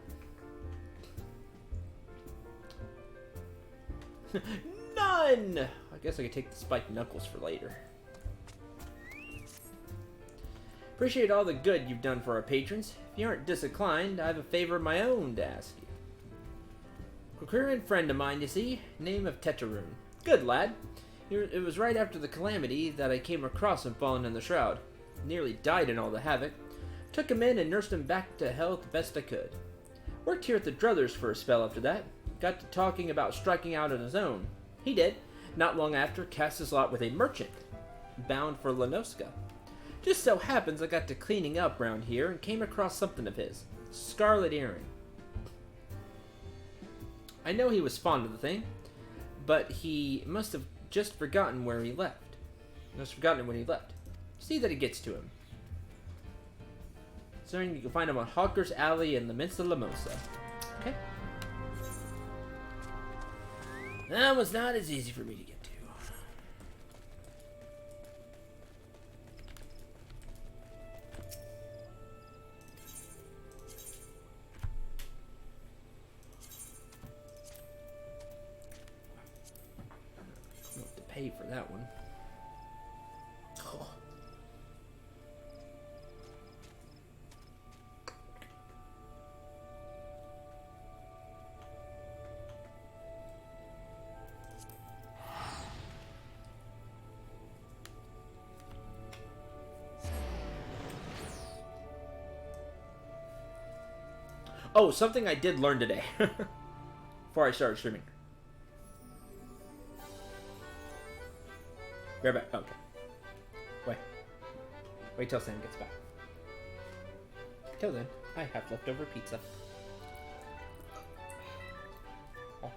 None! I guess I could take the spiked knuckles for later. Appreciate all the good you've done for our patrons. If you aren't disinclined, I have a favor of my own to ask you. Quaquarian friend of mine, you see, name of Tetraroon. Good lad. It was right after the calamity that I came across him fallen in the shroud. Nearly died in all the havoc. Took him in and nursed him back to health the best I could. Worked here at the Druthers for a spell after that. Got to talking about striking out on his own. He did. Not long after, cast his lot with a merchant, bound for Lanoska. Just so happens I got to cleaning up round here and came across something of his. Scarlet earring. I know he was fond of the thing, but he must have just forgotten where he left. Must have forgotten it when he left. See that he gets to him. So you can find him on Hawker's Alley in the Minsta Lamosa. Okay. That was not as easy for me to get to. I'll have to pay for that one. Oh. Oh, something I did learn today before I started streaming. Be right back. Okay. Wait till Sam gets back. Till then, I have leftover pizza. Oh.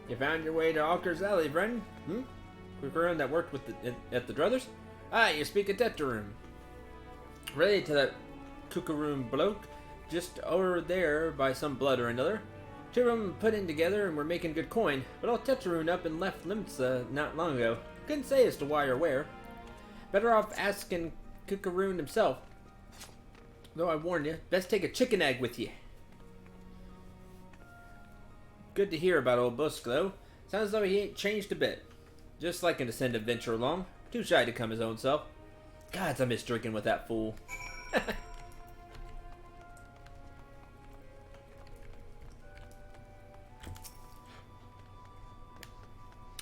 You found your way to Hawker's Alley, friend? Quick around that worked with at the Druthers? Ah, you speak of Tetraroom. Related to that Kookaroom bloke, just over there by some blood or another. Two of them put in together and were making good coin, but all Tetraroon up and left Limsa not long ago. Couldn't say as to why or where. Better off asking Kookaroon himself. Though I warn you, best take a chicken egg with you. Good to hear about old Busk, though. Sounds as though he ain't changed a bit. Just liking to send a venture along. Too shy to come his own self. Gods, I miss drinking with that fool. Has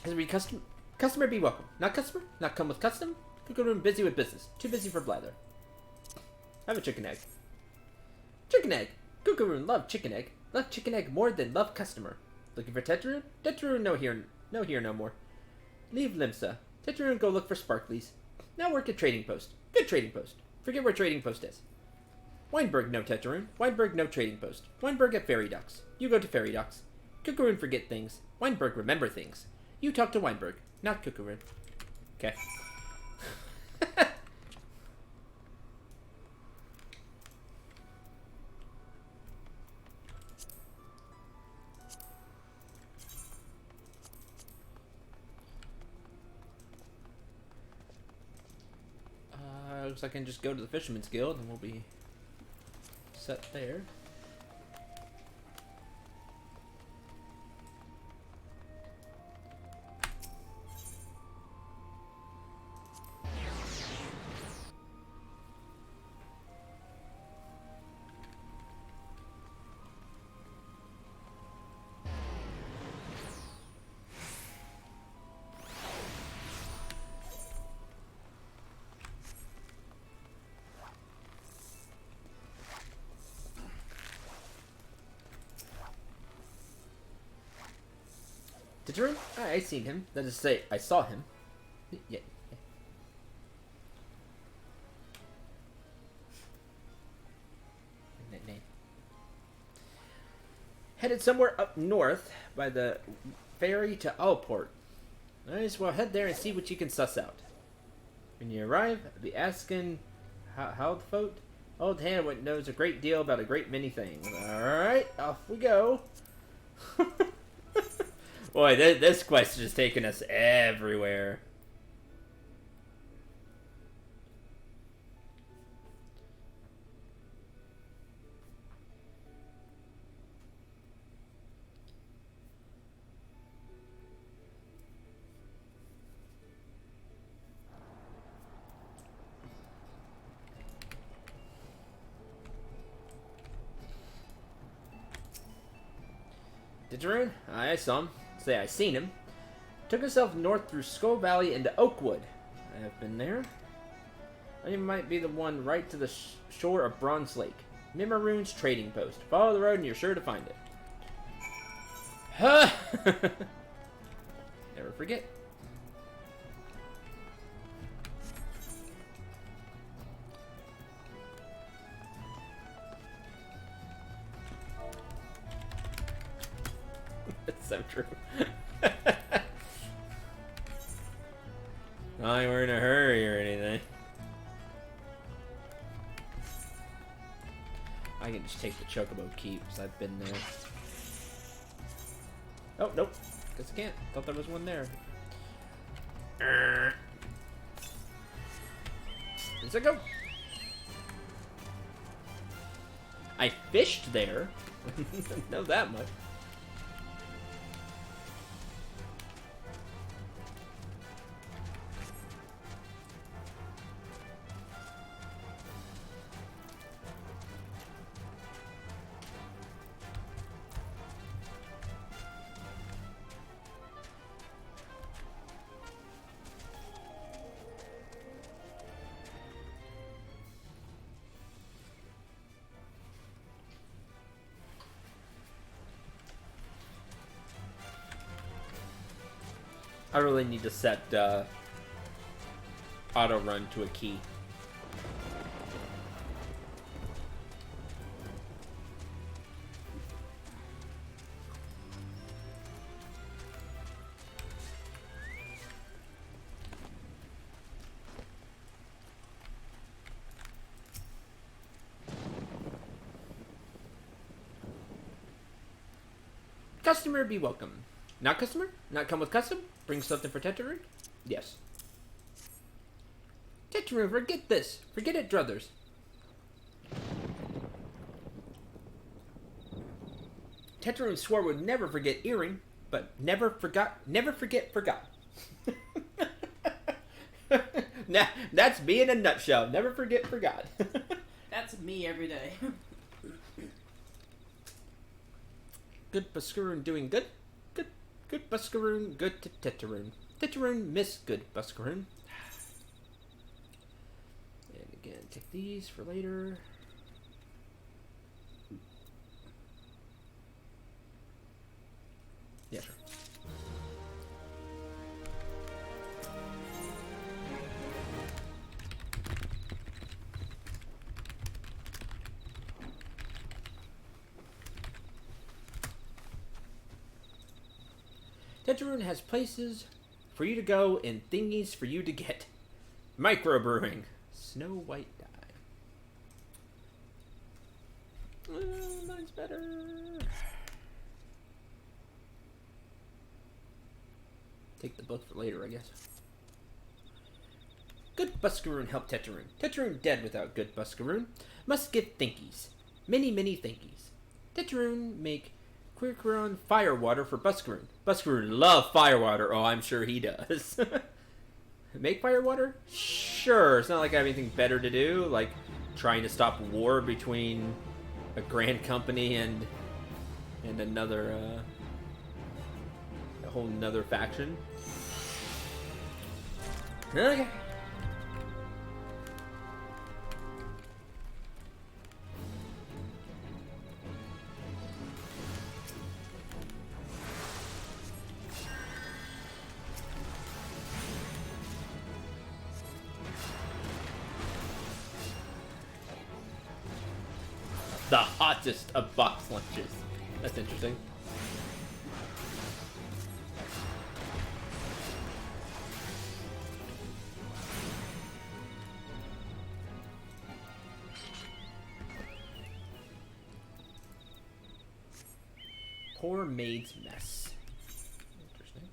it be custom? Customer be welcome. Not customer? Not come with custom? Kookaroon busy with business. Too busy for blather. Have a chicken egg. Chicken egg! Kookaroon love chicken egg. Love chicken egg more than love customer. Looking for Tetraroon? Tetraroon no here no more. Leave Limsa. Tetraroon, go look for Sparklies. Now work at Trading Post. Good Trading Post. Forget where Trading Post is. Weinberg, no Tetraroon. Weinberg, no Trading Post. Weinberg at Fairy Docks. You go to Fairy Docks. Kukuroon, forget things. Weinberg, remember things. You talk to Weinberg, not Kukuroon. Okay. Looks like I can just go to the Fisherman's Guild and we'll be set there. Tetraroon? I seen him. That is to say, I saw him. Yeah. Headed somewhere up north by the ferry to Allport. Nice, well head there and see what you can suss out. When you arrive, I'll be asking how the folk. Old Hanwood knows a great deal about a great many things. Alright, off we go. Boy, this quest is taking us everywhere. Tetraroon? I saw him. Say I seen him. Took himself north through Skull Valley into Oakwood. I have been there. I think it might be the one right to the shore of Bronze Lake. Mimiroon's trading post. Follow the road and you're sure to find it. Huh! Never forget. That's so true. Not like we're in a hurry or anything. I can just take the Chocobo Keeps. I've been there. Oh, nope. Guess I can't. Thought there was one there. Where's it go? I fished there. Know that much. I really need to set auto run to a key. Customer be welcome. Not customer? Not come with custom? Bring something for Tetraroon? Yes. Tetraroon, forget this. Forget it, druthers. Tetraroon swore would never forget earring, but never forgot, never forget forgot. Now, that's me in a nutshell. Never forget forgot. That's me every day. Good Buscaroon doing good. Good Buscaroon, good to Tetraroon. Tetraroon, miss good Buscaroon. And again, take these for later. Yeah, sure. Tetrarune has places for you to go and thingies for you to get. Microbrewing. Snow White dye. Mine's better. Take the book for later, I guess. Good Buscaroon helped Tetrarune. Tetrarune dead without good Buscaroon. Must get thinkies. Many, many thinkies. Tetrarune make Quirqueron fire water for Buscaroon. Buscaroon love fire water. Oh, I'm sure he does. Make fire water? Sure. It's not like I have anything better to do, like trying to stop war between a grand company and another a whole nother faction. Okay. The hottest of box lunches. That's interesting. Poor maid's mess. Interesting.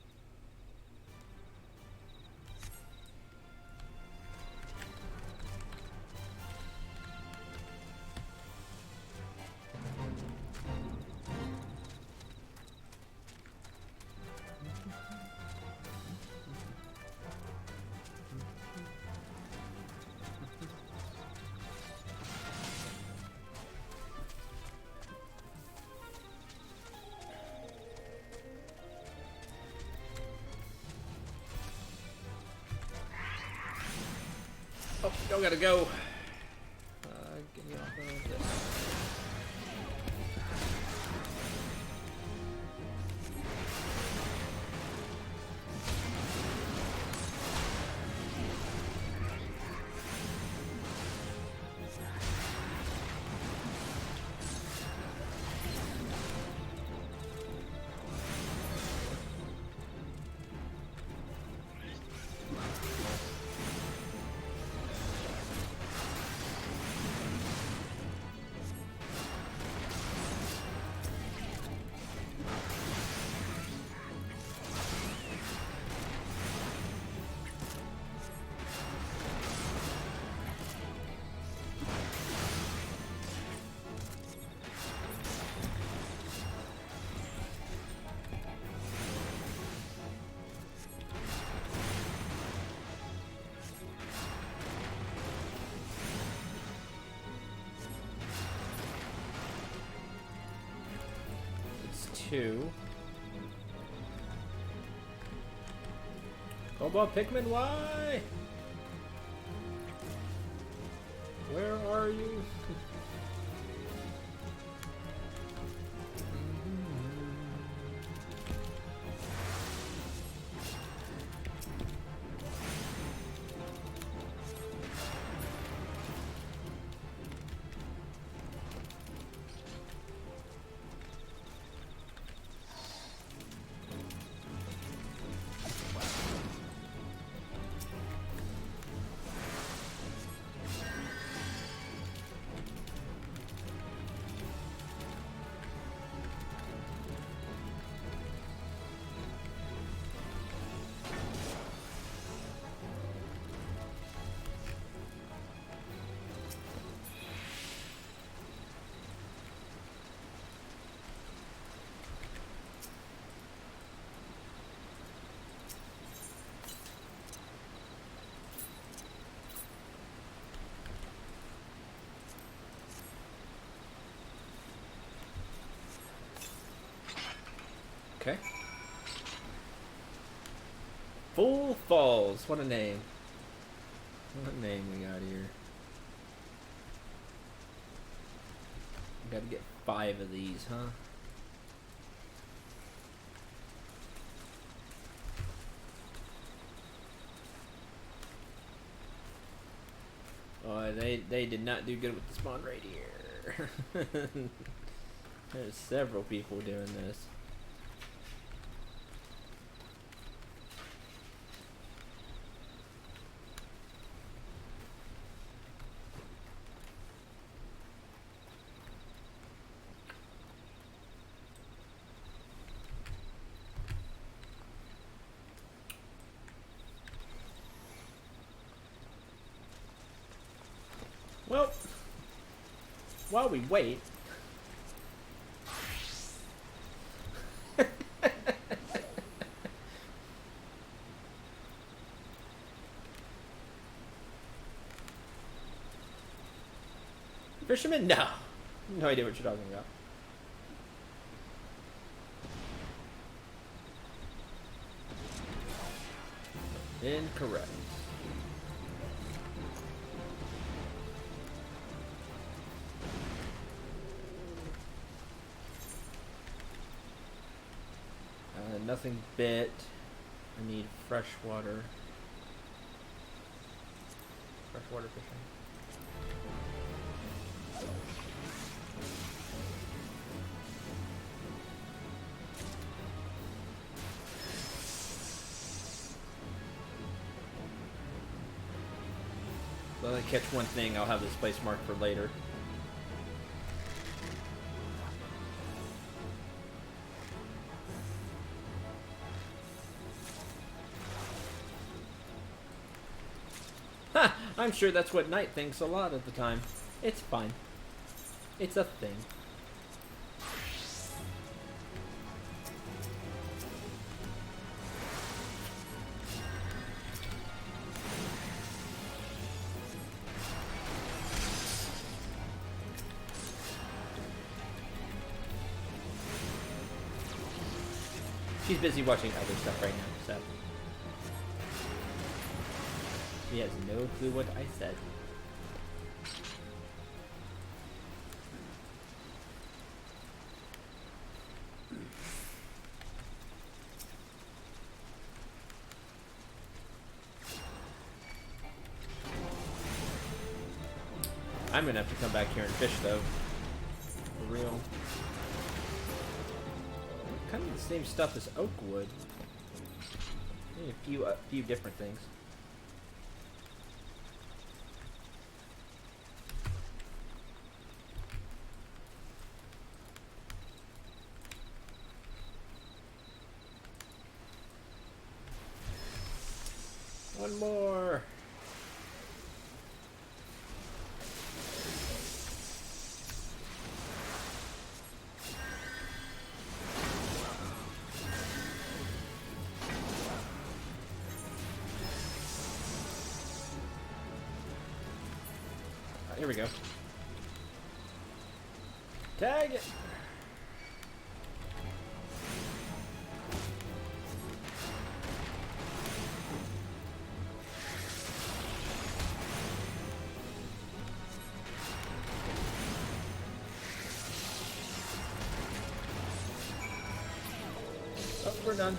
Oh, still gotta go. Get me off of this. Two. Cobalt Pikmin, why? Where are you? Okay. Full Falls. What a name. What a name we got here. We gotta get 5 of these, huh? Oh, they did not do good with the spawn rate here. There's several people doing this. Well, while we wait... Fisherman? No. No idea what you're talking about. Incorrect. Nothing bit. I need fresh water. Freshwater fishing. Let I catch one thing, I'll have this place marked for later. Ha! I'm sure that's what Knight thinks a lot of the time. It's fine. It's a thing. She's busy watching other stuff right now, so she has no clue what I said. I'm gonna have to come back here and fish though. For real. Kind of the same stuff as oak wood. Maybe a few different things. One more. Here we go. Tag it. Oh, we're done.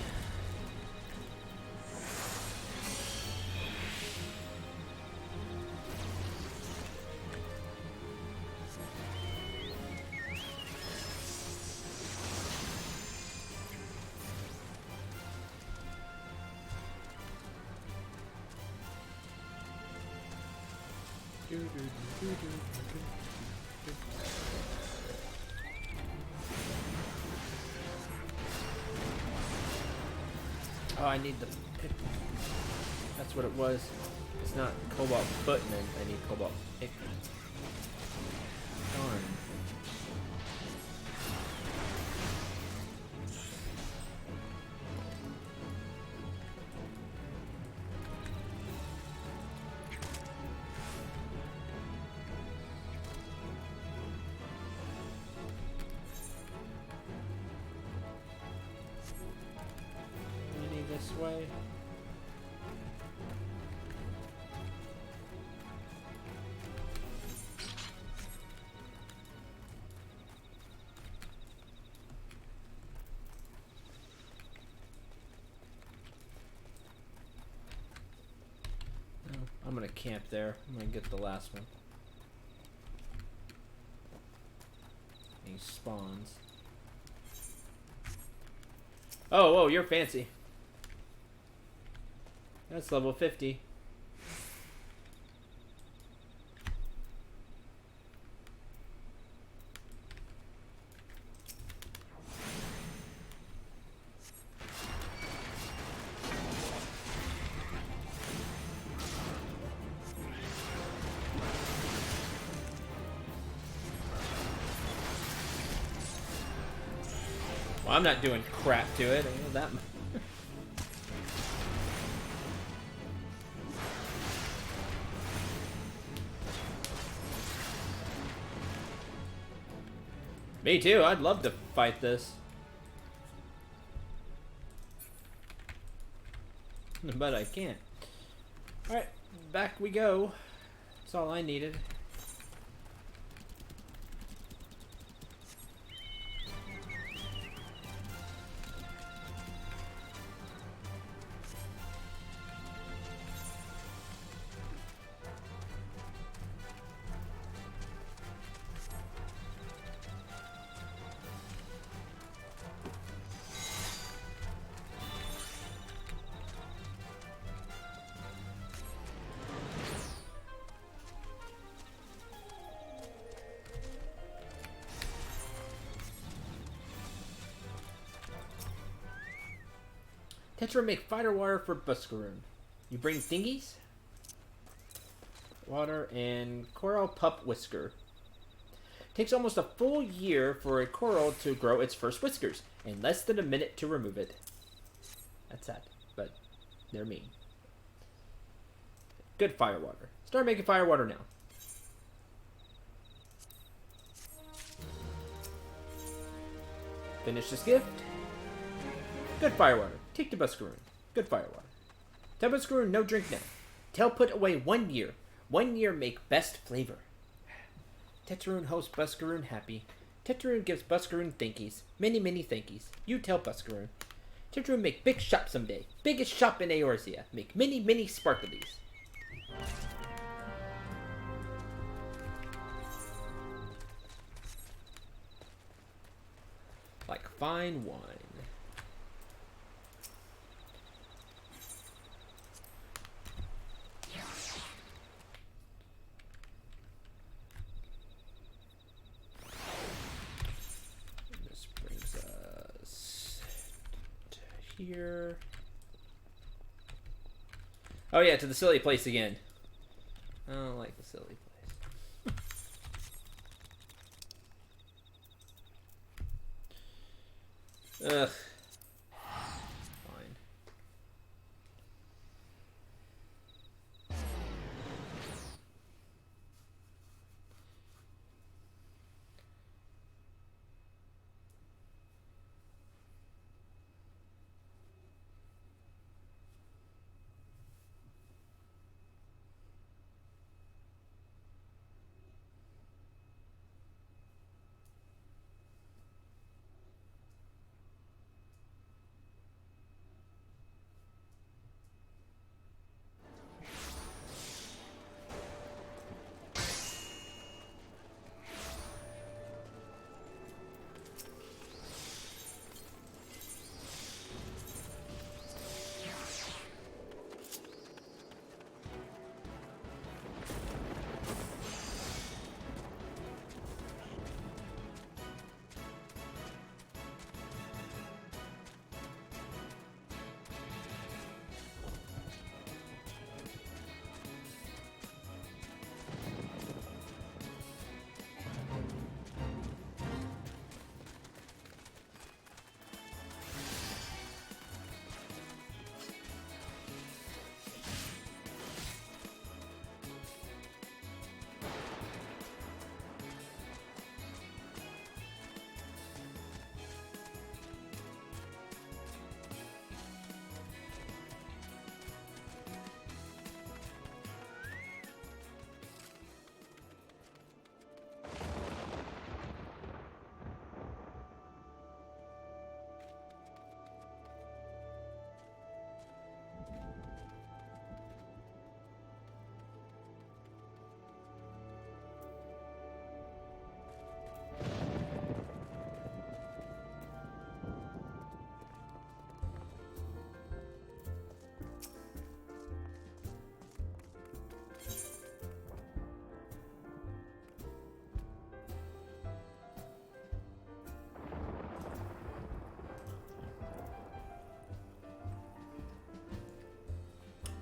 Oh, I need the pick. That's what it was. It's not cobalt footman. I need cobalt pick. Darn. This way. No, I'm gonna camp there. I'm gonna get the last one. He spawns. Oh, you're fancy. That's level 50. Well, I'm not doing crap to it. I know that much. Me too. I'd love to fight this. But I can't. Alright, back we go. That's all I needed. Tetra make fighter water for Buscaroon. You bring thingies? Water and coral pup whisker. Takes almost a full year for a coral to grow its first whiskers, and less than a minute to remove it. That's sad, but they're mean. Good fire water. Start making fire water now. Finish this gift. Good fire water. Take to Buscaroon. Good fire water. Tell Buscaroon no drink now. Tell put away 1 year. 1 year make best flavor. Tetraroon hosts Buscaroon happy. Tetraroon gives Buscaroon thankies. Many, many thankies. You tell Buscaroon. Tetraroon make big shop someday. Biggest shop in Eorzea. Make many, many sparklies. Like fine wine. This brings us to here. Oh yeah, to the silly place again. I don't like the silly place. Ugh. Fine.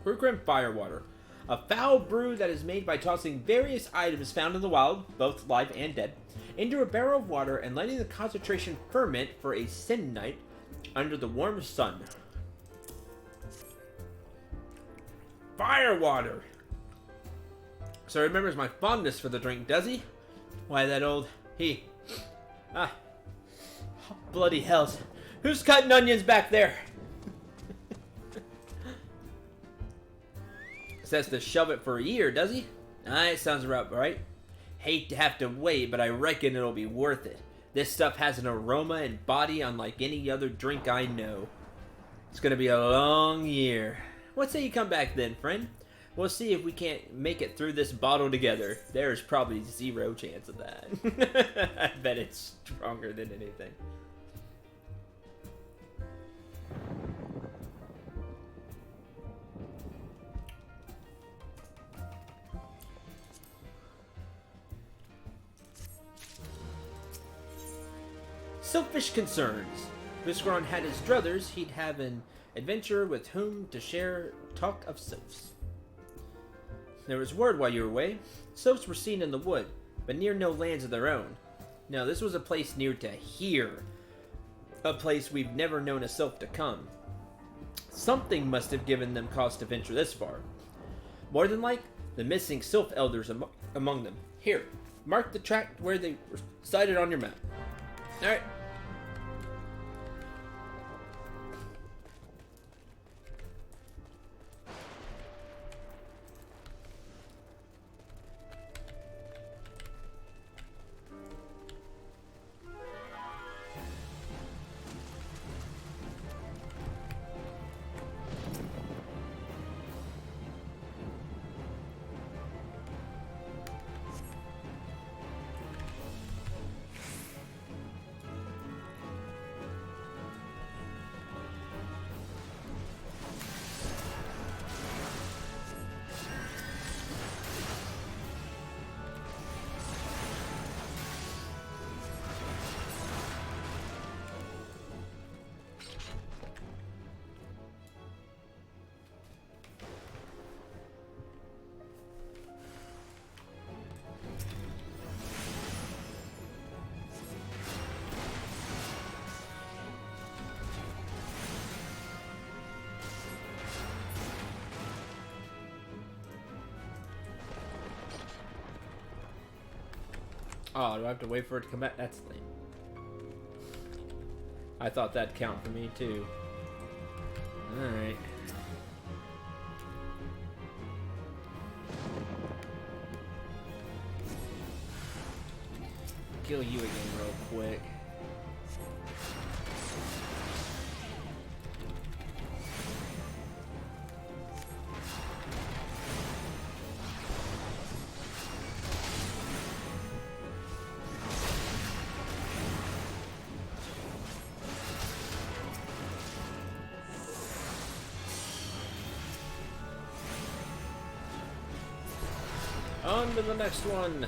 Brewcrim Firewater. A foul brew that is made by tossing various items found in the wild, both live and dead, into a barrel of water and letting the concentration ferment for a sin night under the warm sun. Fire water! So he remembers my fondness for the drink, does he? Why, that old... he... Ah. Bloody hells. Who's cutting onions back there? Says to shove it for a year, does he? Ah, it sounds about right. Hate to have to wait, but I reckon it'll be worth it. This stuff has an aroma and body unlike any other drink I know. It's gonna be a long year. What say you come back then, friend? We'll see if we can't make it through this bottle together. There's probably zero chance of that. I bet it's stronger than anything. Selfish concerns. If Viscaron had his druthers, he'd have an adventurer with whom to share talk of sylphs. There was word while you were away. Sylphs were seen in the wood, but near no lands of their own. No, this was a place near to here. A place we've never known a sylph to come. Something must have given them cause to venture this far. More than like, the missing sylph elders among them. Here, mark the tract where they were sighted on your map. Alright. Oh, do I have to wait for it to come back? That's lame. I thought that'd count for me, too. Alright. Kill you again real quick. On to the next one.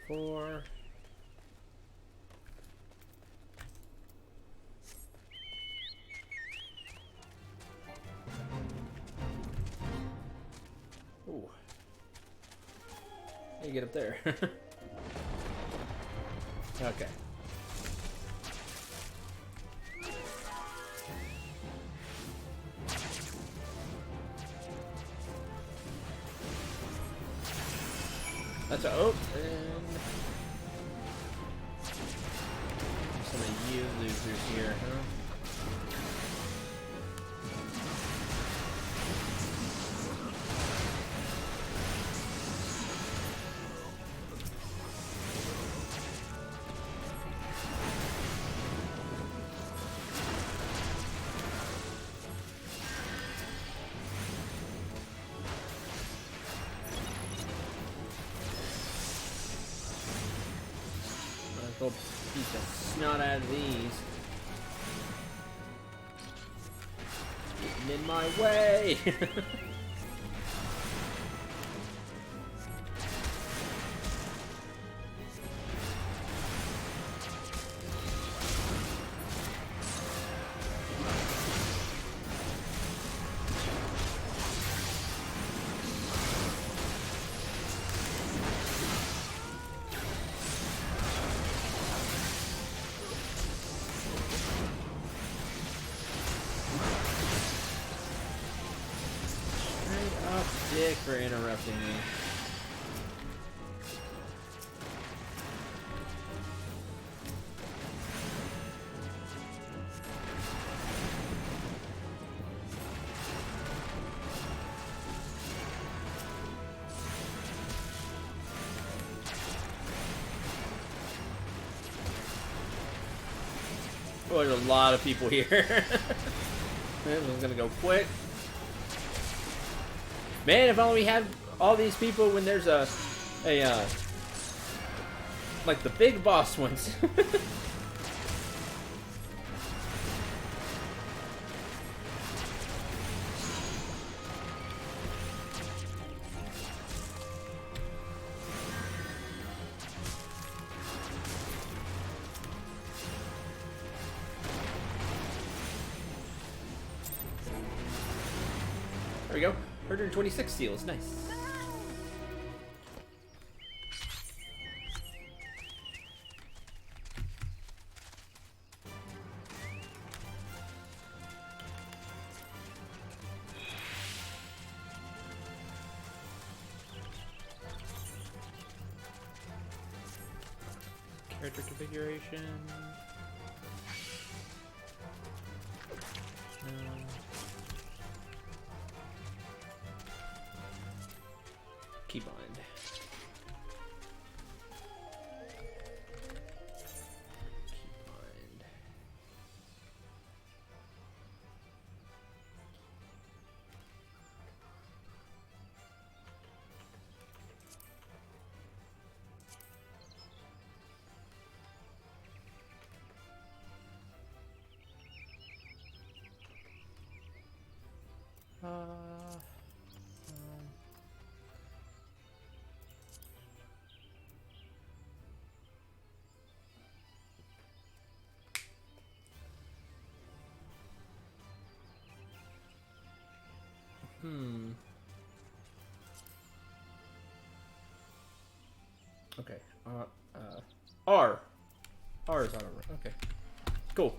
4. Ooh. How you get up there? Okay. That's a and some of you losers here, huh? Go beat the snot out of these. Getting in my way. Dick for interrupting me. Oh, there's a lot of people here. This one's gonna go quick. Man, if only we had all these people when there's like the big boss ones. There we go. 126 seals, nice. Character configuration. Keybind. Okay. R. R is auto. Okay. Cool.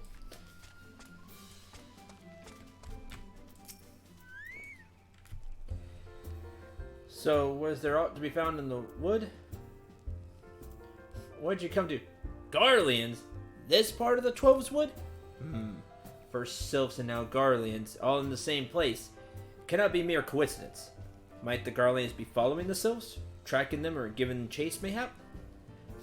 So, was there aught to be found in the wood? What'd you come to? Garleans? This part of the Twelves Wood? First sylphs and now Garleans, all in the same place. Cannot be mere coincidence. Might the Garleans be following the sylphs? Tracking them or giving chase, mayhap?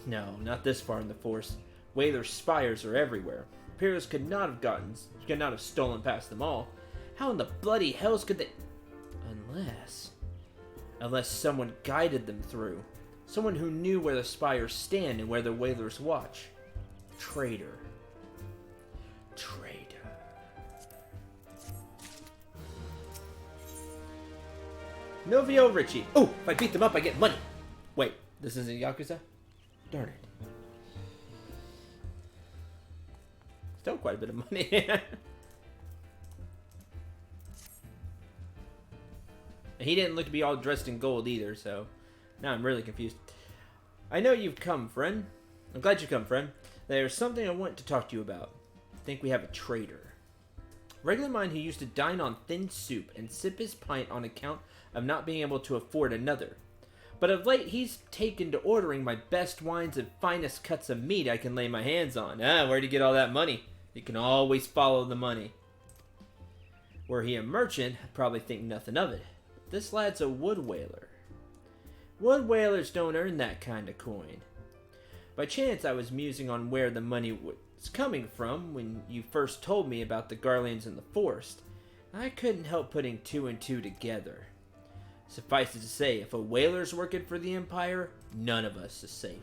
No, not this far in the forest. Whaler's spires are everywhere. Imperials could not have stolen past them all. How in the bloody hells could they... Unless someone guided them through. Someone who knew where the spires stand and where the whalers watch. Traitor. Novio Richie. Oh, if I beat them up, I get money. Wait, this isn't Yakuza? Darn it. Still quite a bit of money. He didn't look to be all dressed in gold either, so now I'm really confused. I know you've come, friend. I'm glad you've come, friend. There's something I want to talk to you about. I think we have a traitor. A regular mine who used to dine on thin soup and sip his pint on account of not being able to afford another. But of late, he's taken to ordering my best wines and finest cuts of meat I can lay my hands on. Where'd he get all that money? You can always follow the money. Were he a merchant, I'd probably think nothing of it. But this lad's a wood whaler. Wood whalers don't earn that kind of coin. By chance, I was musing on where the money was coming from when you first told me about the Garleans in the forest. I couldn't help putting two and two together. Suffice it to say, if a whaler's working for the Empire, none of us is safe.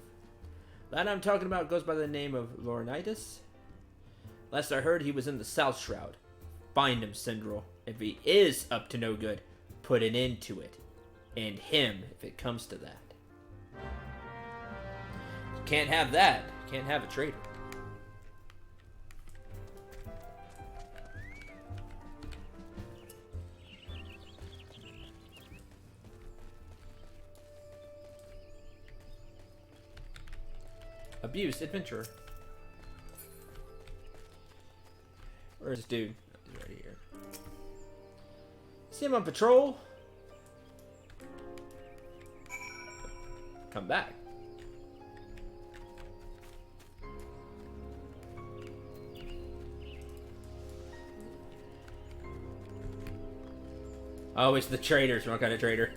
The lad I'm talking about goes by the name of Laurinaitis. Last I heard, he was in the South Shroud. Find him, Syndrel. If he is up to no good, put an end to it. And him, if it comes to that. You can't have that. You can't have a traitor. Abused adventurer. Where's this dude? He's right here. See him on patrol? Come back. Oh, it's the traders. What kind of trader?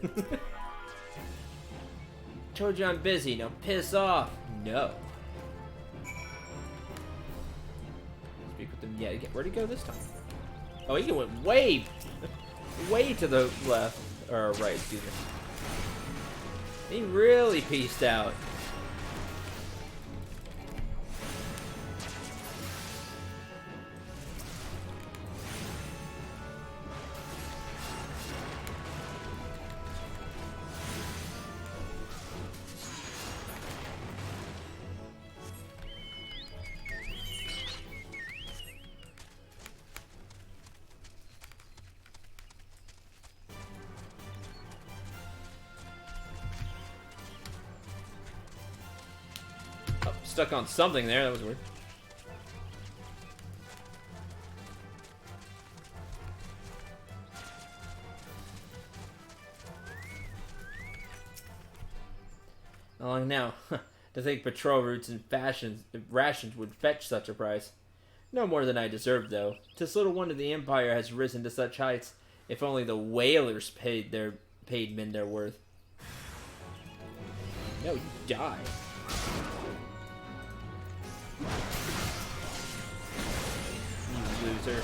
Told you I'm busy. Now piss off. No. Speak with them yet again. Where'd he go this time? Oh, he went way, way to the left. Or right, excuse me. He really pieced out. Stuck on something there, that was weird. How long now? To think patrol routes and rations would fetch such a price. No more than I deserved, though. 'Tis little wonder the Empire has risen to such heights. If only the whalers paid men their worth. No, you die. You loser.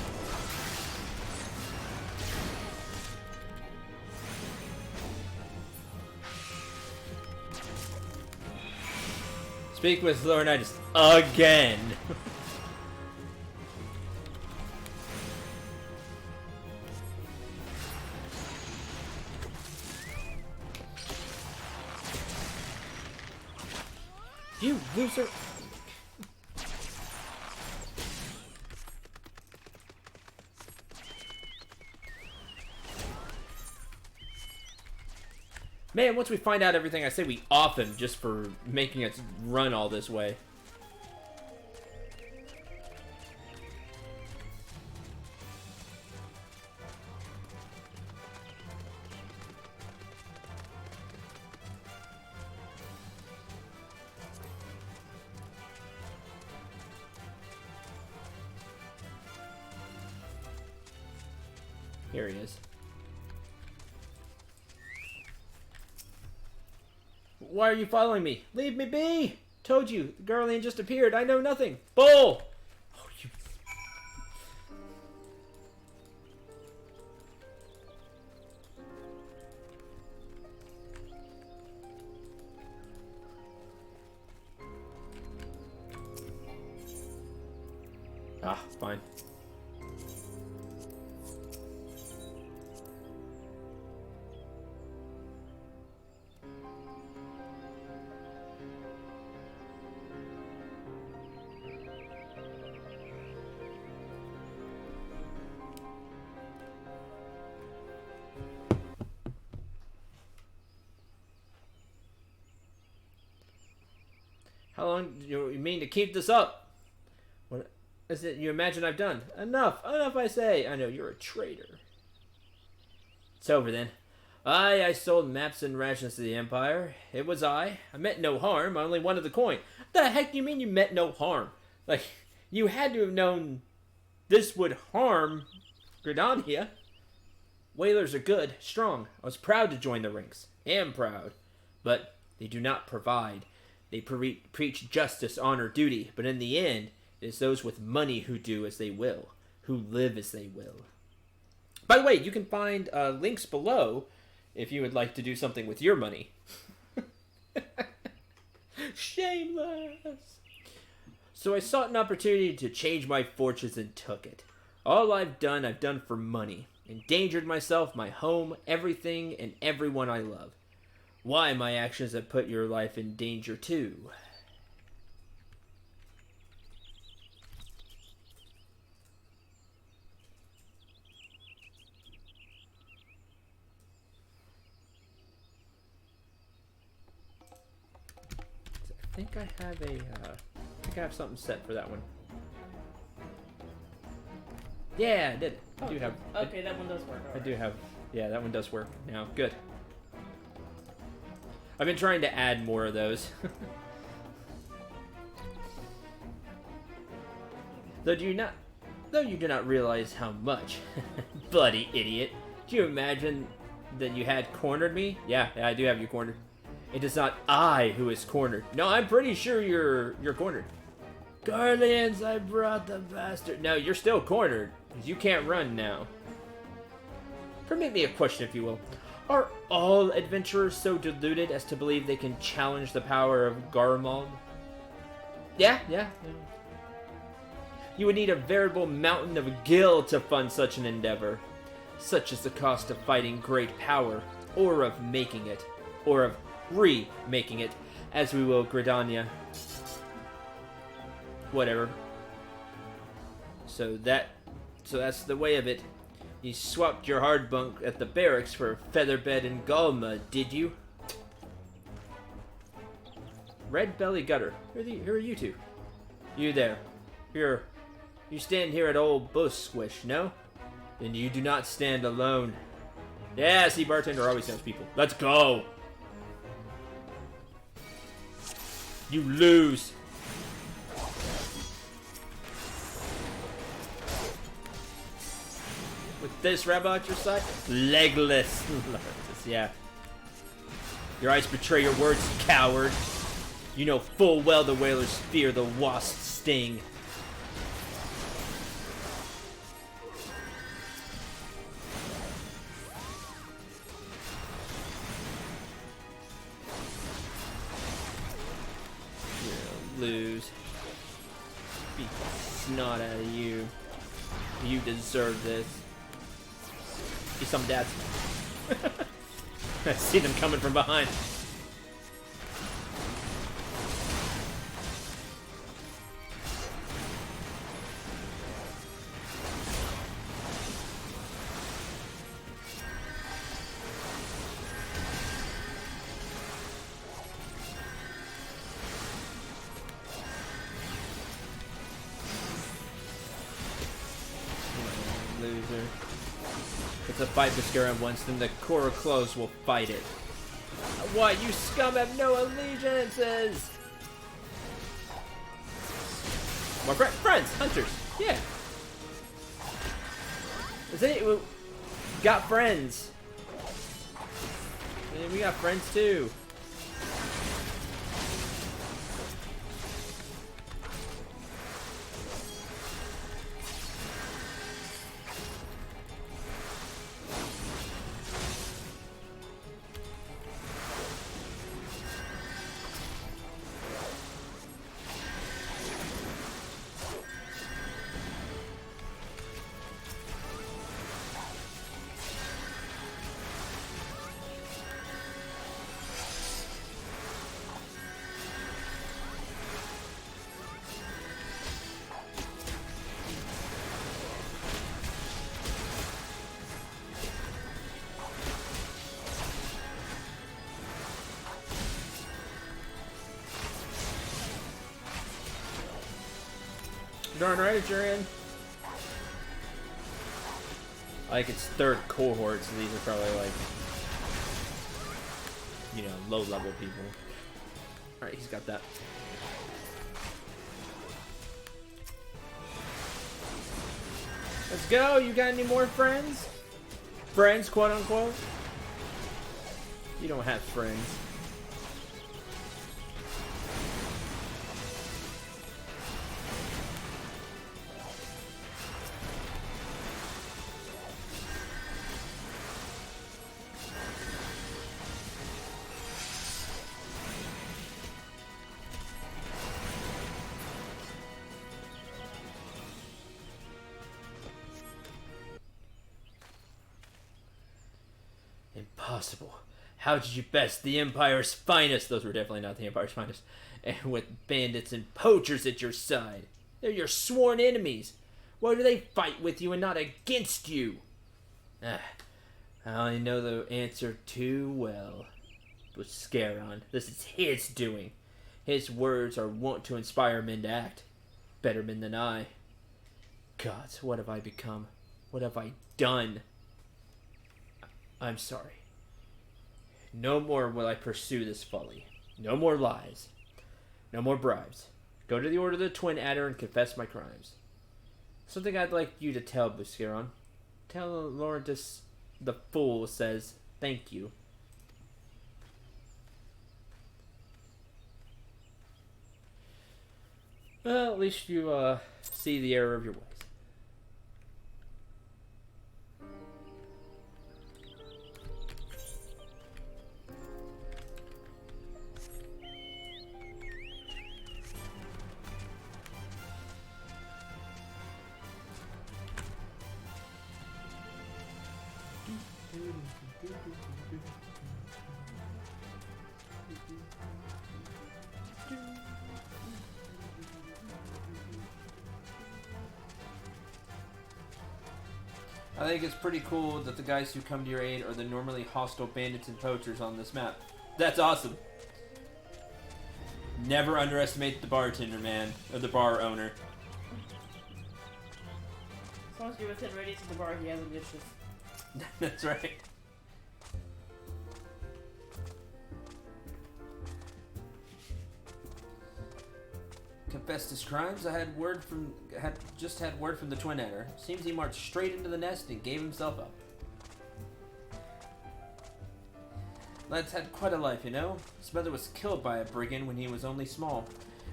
Speak with Laurinaitis again. You loser. Man, once we find out everything, I say we off him just for making us run all this way. Here he is. Why are you following me? Leave me be! Told you, the Garlean just appeared. I know nothing. Bull! Oh, you... Ah, it's fine. How long do you mean to keep this up? What is it you imagine I've done? Enough! Enough, I say! I know, you're a traitor. It's over then. I sold maps and rations to the Empire. It was I. I meant no harm. I only wanted the coin. What the heck do you mean you meant no harm? Like, you had to have known this would harm Gridania. Whalers are good, strong. I was proud to join the ranks. Am proud. But they do not provide. They preach justice, honor, duty. But in the end, it is those with money who do as they will. Who live as they will. By the way, you can find links below if you would like to do something with your money. Shameless. So I sought an opportunity to change my fortunes and took it. All I've done for money. Endangered myself, my home, everything, and everyone I love. Why my actions have put your life in danger too. I think I have something set for that one. Yeah, I did it. I do have. Okay, that one does work. I do have. Yeah, that one does work now. Good. I've been trying to add more of those. Though you do not realize how much. Bloody idiot. Do you imagine that you had cornered me? Yeah, I do have you cornered. It is not I who is cornered. No, I'm pretty sure you're cornered. Guardians, I brought the bastard. No, you're still cornered, because you can't run now. Permit me a question, if you will. Are all adventurers so deluded as to believe they can challenge the power of Garmald? Yeah. You would need a veritable mountain of gil to fund such an endeavor. Such is the cost of fighting great power, or of making it, or of remaking it, as we will Gridania. Whatever. So that's the way of it. You swapped your hard bunk at the barracks for featherbed and Galma, did you? Red Belly Gutter. Who are you two? You there. You stand here at old Bush Squish, no? Then you do not stand alone. Yeah, see, bartender always sounds people. Let's go! You lose! With this rabbit at your side? Legless! Yeah. Your eyes betray your words, coward! You know full well the whalers fear the wasp's sting. Lose. Beat the snot out of you. You deserve this. See some dads. I see them coming from behind. Loser. If the fight Biscaran wants, then the Kora Close will fight it. What? You scum have no allegiances! More friends! Hunters! Yeah! Is it? We got friends! And we got friends too! Darn right you're in. Like its third cohort, so these are probably like, you know, low level people. Alright, he's got that. Let's go! You got any more friends? Friends, quote unquote? You don't have friends. Impossible. How did you best the Empire's finest? Those were definitely not the Empire's finest. And with bandits and poachers at your side. They're your sworn enemies. Why do they fight with you and not against you? I only know the answer too well. But Scaron, this is his doing. His words are wont to inspire men to act. Better men than I. Gods, what have I become? What have I done? I'm sorry. No more will I pursue this folly. No more lies. No more bribes. Go to the Order of the Twin Adder and confess my crimes. Something I'd like you to tell Buscaron. Tell Laurentus the Fool says thank you. Well, at least you see the error of your ways. I think it's pretty cool that the guys who come to your aid are the normally hostile bandits and poachers on this map. That's awesome. Never underestimate the bartender, man. Or the bar owner. As long as you're within radius of the bar, he has initiative. That's right. Confessed his crimes. I had just had word from the Twin Adder. Seems he marched straight into the nest and gave himself up. Lad's had quite a life, you know. His mother was killed by a brigand when he was only small.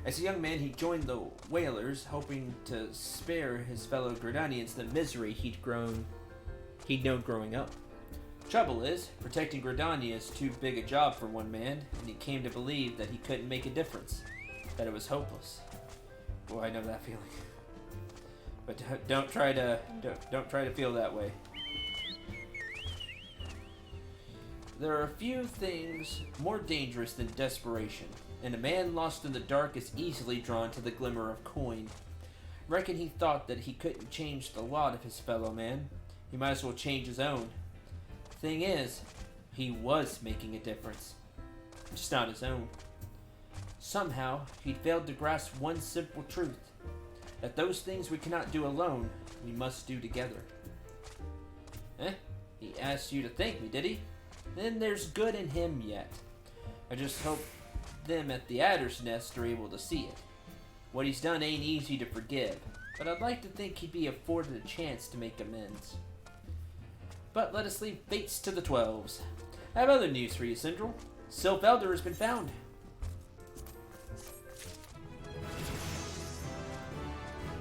As a young man, he joined the Whalers, hoping to spare his fellow Gridanians the misery he'd known growing up. Trouble is, protecting Gridania is too big a job for one man, and he came to believe that he couldn't make a difference, that it was hopeless. Boy, I know that feeling. But don't try to feel that way. There are a few things more dangerous than desperation, and a man lost in the dark is easily drawn to the glimmer of coin. Reckon he thought that he couldn't change the lot of his fellow man. He might as well change his own. Thing is, he was making a difference. Just not his own. Somehow, he'd failed to grasp one simple truth. That those things we cannot do alone, we must do together. He asked you to thank me, did he? Then there's good in him yet. I just hope them at the Adder's Nest are able to see it. What he's done ain't easy to forgive, but I'd like to think he'd be afforded a chance to make amends. But let us leave fates to the 12s. I have other news for you, Syndril. Sylph Elder has been found.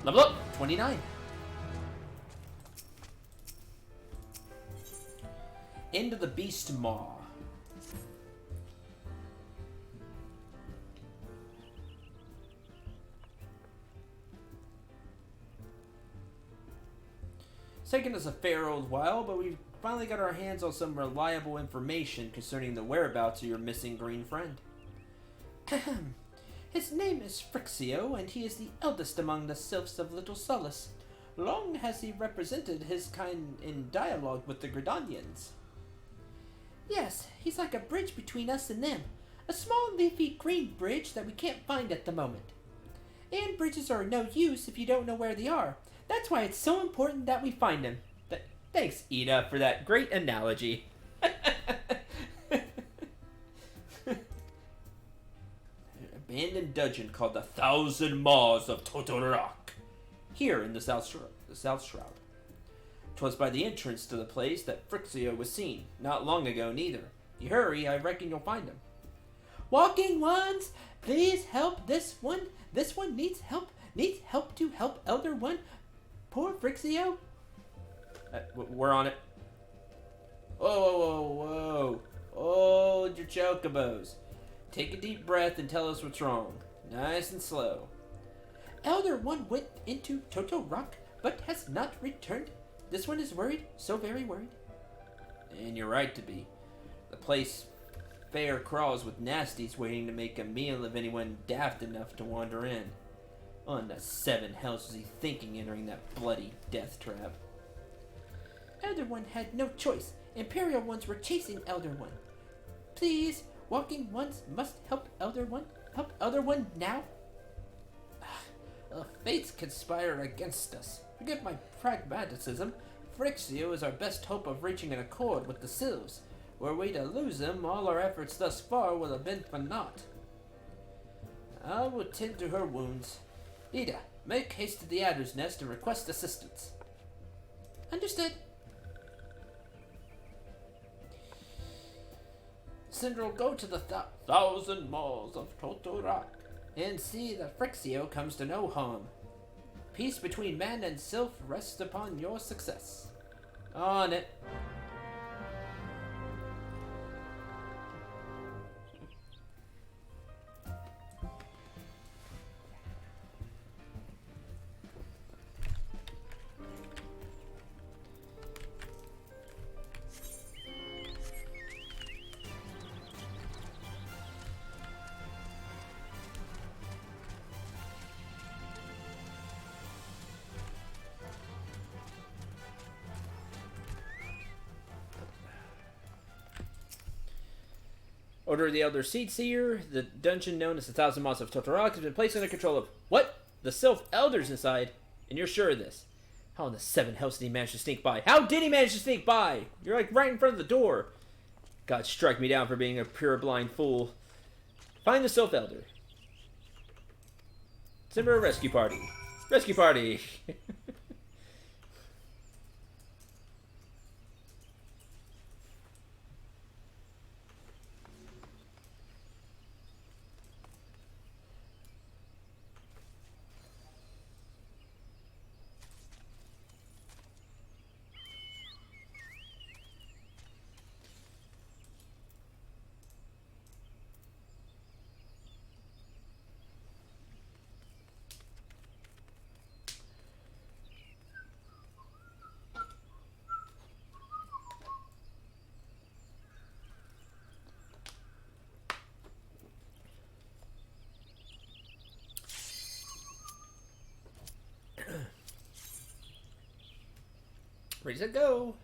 Level up! 29. Into the Beast Maw. It's taken us a fair old while, but we've finally got our hands on some reliable information concerning the whereabouts of your missing green friend. His name is Phrixio, and he is the eldest among the sylphs of Little Solace. Long has he represented his kind in dialogue with the Gridanians. Yes, he's like a bridge between us and them. A small leafy green bridge that we can't find at the moment. And bridges are no use if you don't know where they are. That's why it's so important that we find them. Thanks, Ida, for that great analogy. Abandoned dungeon called the Thousand Maws of Totorak, here in the South Shroud. 'Twas by the entrance to the place that Frixio was seen, not long ago neither. If you hurry, I reckon you'll find him. Walking ones, please help this one. This one needs help to help Elder One. Poor Frixio. We're on it. Whoa. Hold your chocobos. Take a deep breath and tell us what's wrong. Nice and slow. Elder One went into Totorak, but has not returned. This one is worried, so very worried. And you're right to be. The place fair crawls with nasties waiting to make a meal of anyone daft enough to wander in. On the 7 hells was he thinking entering that bloody death trap? Elder One had no choice. Imperial ones were chasing Elder One. Please, walking ones must help Elder One. Help Elder One now. The fates conspire against us. Forgive my pragmatism. Frixio is our best hope of reaching an accord with the Sylphs. Were we to lose him, all our efforts thus far will have been for naught. I will tend to her wounds. Ida, make haste to the Adder's Nest and request assistance. Understood. Syndra, go to the Thousand Maws of Totorak and see that Frixio comes to no harm. Peace between man and sylph rests upon your success. On it. Order of the Elder Seed Seer, the dungeon known as the Thousand Maws of Totorak has been placed under control of what? The Sylph Elders inside. And you're sure of this? How in the 7 hells did he manage to sneak by? How did he manage to sneak by? You're like right in front of the door. God strike me down for being a pure-blind fool. Find the Sylph Elder. Send her a rescue party. Rescue party! Ready to go.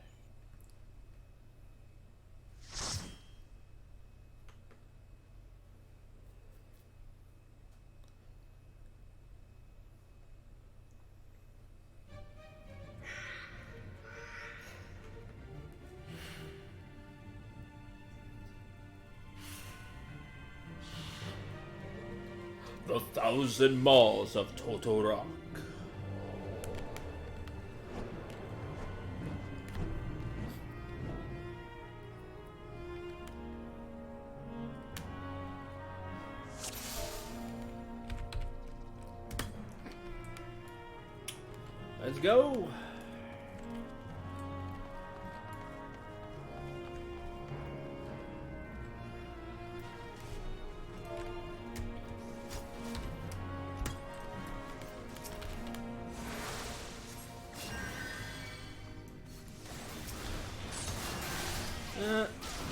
The Thousand Maws of Totorak. Let's go.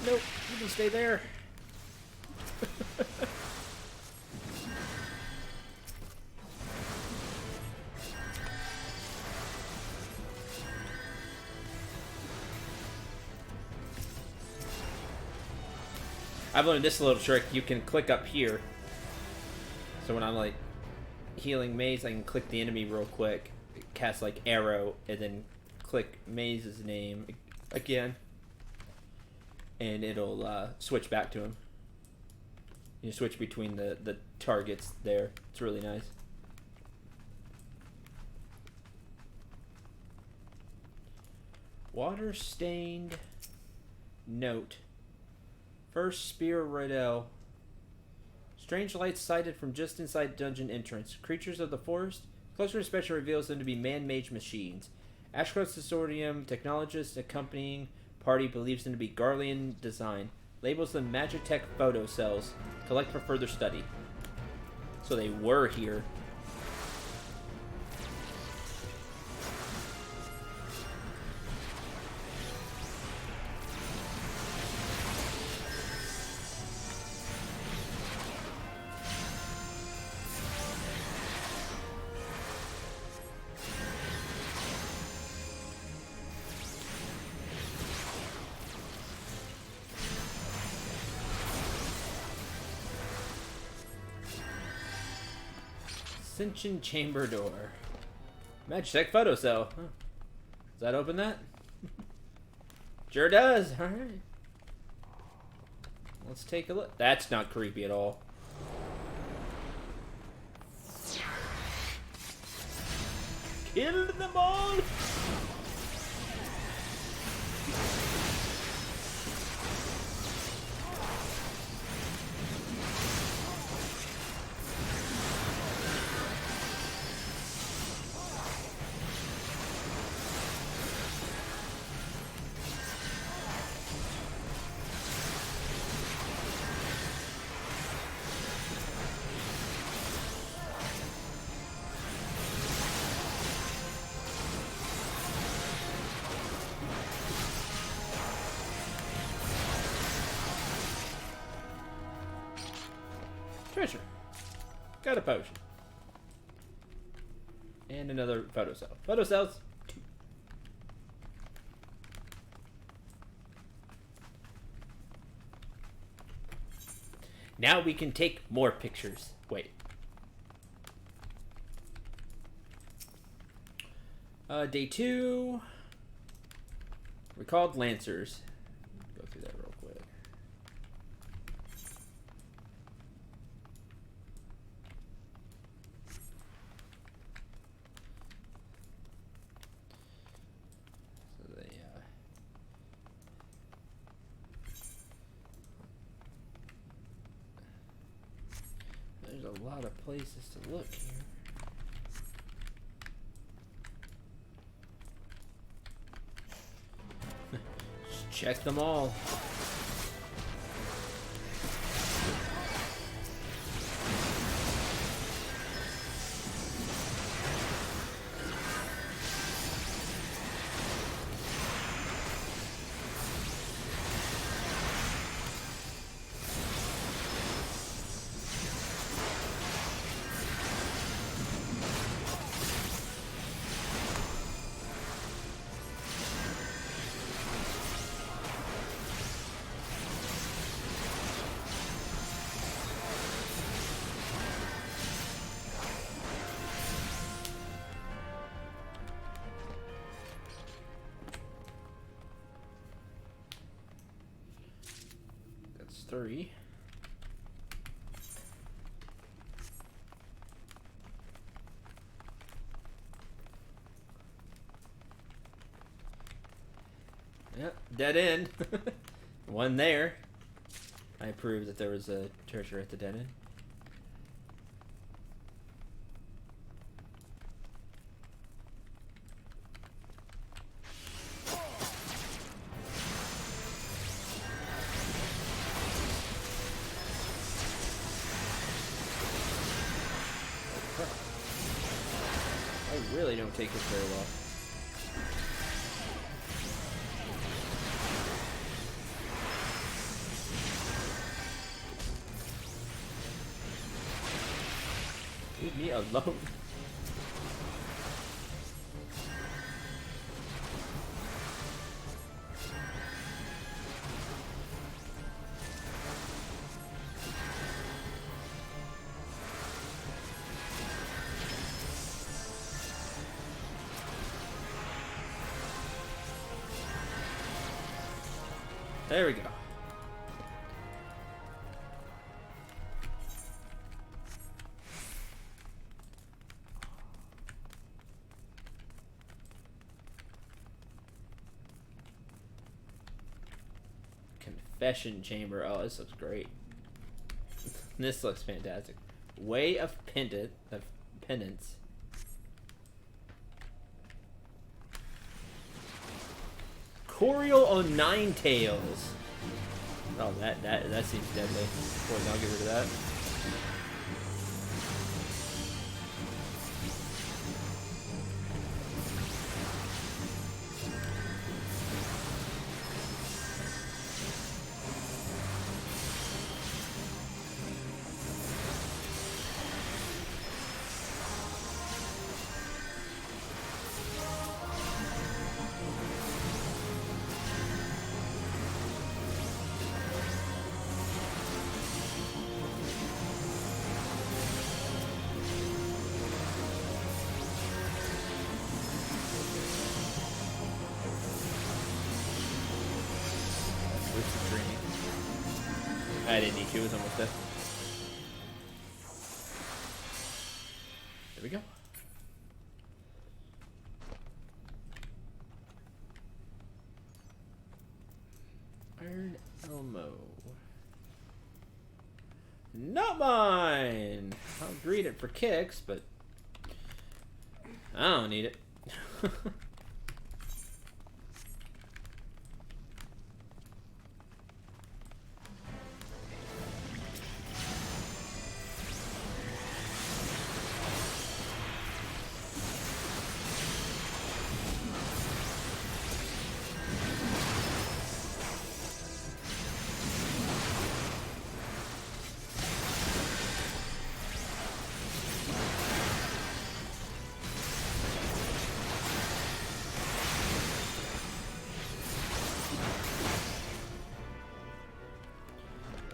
Nope, you can stay there. I've learned this little trick. You can click up here. So when I'm like healing Maze, I can click the enemy real quick, cast like arrow, and then click Maze's name again, and it'll switch back to him. You switch between the targets there. It's really nice. Water stained note. First Spear Riddell. Strange lights sighted from just inside dungeon entrance. Creatures of the forest. Closer inspection reveals them to be man-made machines. Ashcroft's Consortium technologist accompanying party believes them to be Garlean design. Labels them Magitech photo cells. Collect for further study. So they were here. Ascension chamber door. Magitech photo cell. Huh. Does that open that? Sure does. Alright. Let's take a look. That's not creepy at all. Kill them all! Treasure. Got a potion. And another photo cell. Photo cells. 2. Now we can take more pictures. Wait. Day 2. Recalled Lancers. Go through that real quick. There's a lot of places to look here. Just check them all. That's 3. Yep, dead end. One there. I proved that there was a treasure at the dead end. I really don't take this very well. Leave me alone. There we go. Confession chamber. Oh, this looks great. This looks fantastic. Way of penance. Coriol on Nine Tails. Oh, that seems deadly. Of course, I'll get rid of that. I didn't need to, it was almost dead. There we go. Iron Elmo. Not mine! I'll greet it for kicks, but I don't need it.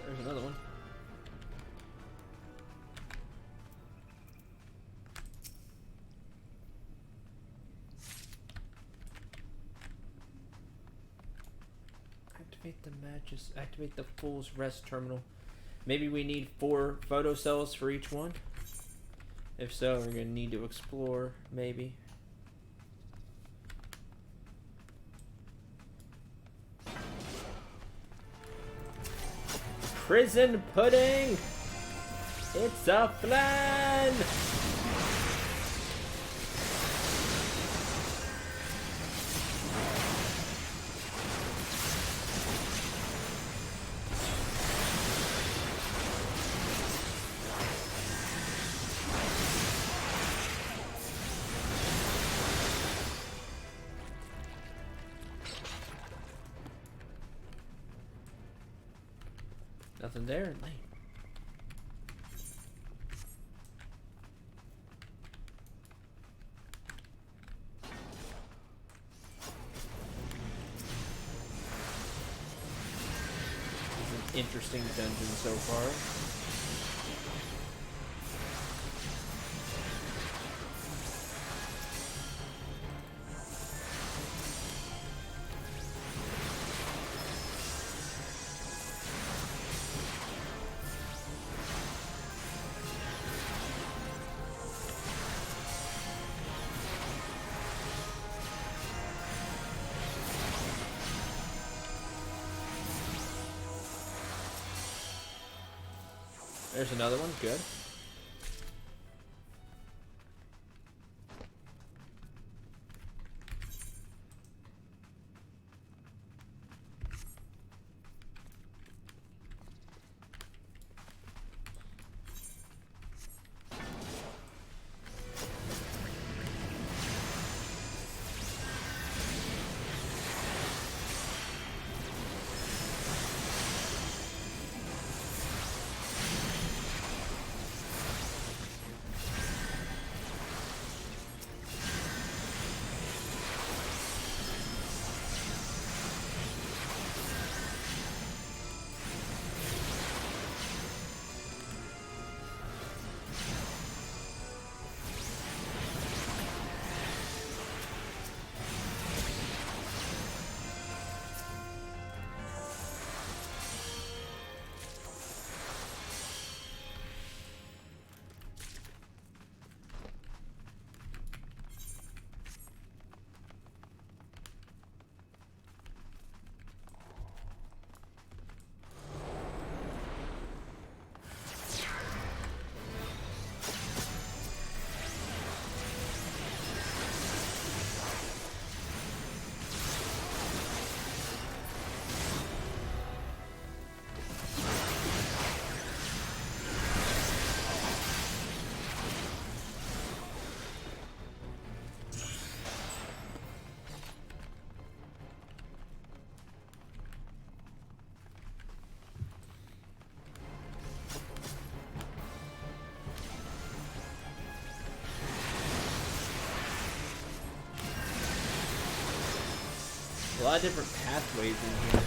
There's another one. Activate the matches. Activate the Fool's Rest terminal. Maybe we need 4 photo cells for each one. If so, we're gonna need to explore, maybe. Prison pudding! It's a flan! Nothing there. Lame. This is an interesting dungeon so far. There's another one, good. lot of different pathways in here.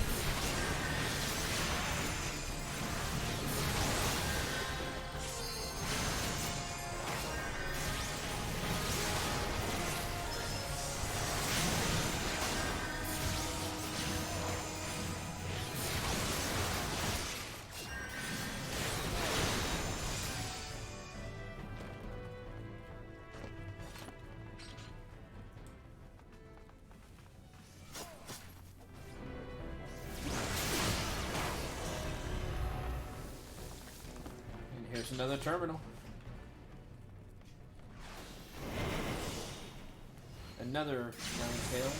Here's another terminal. Another long tail.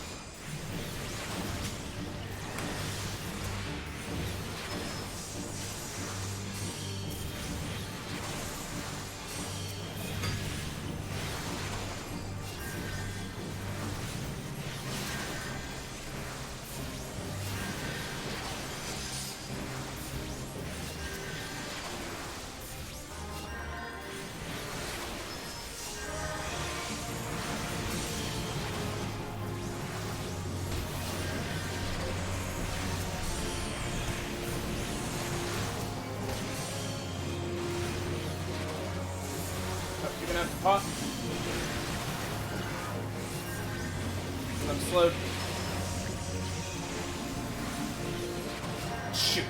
You're gonna have to pause. I'm slowed. Shoot.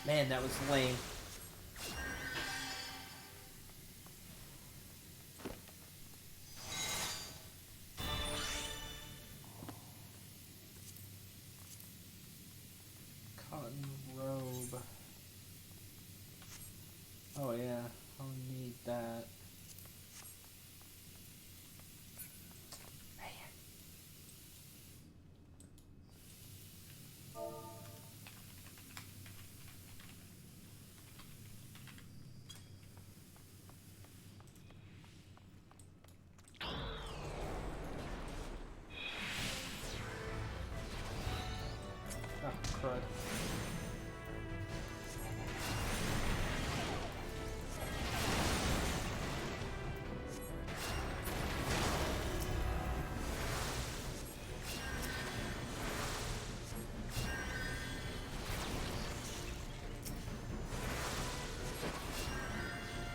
Man, that was lame. Cotton robe. Oh yeah, I'll need that. Oh, crud.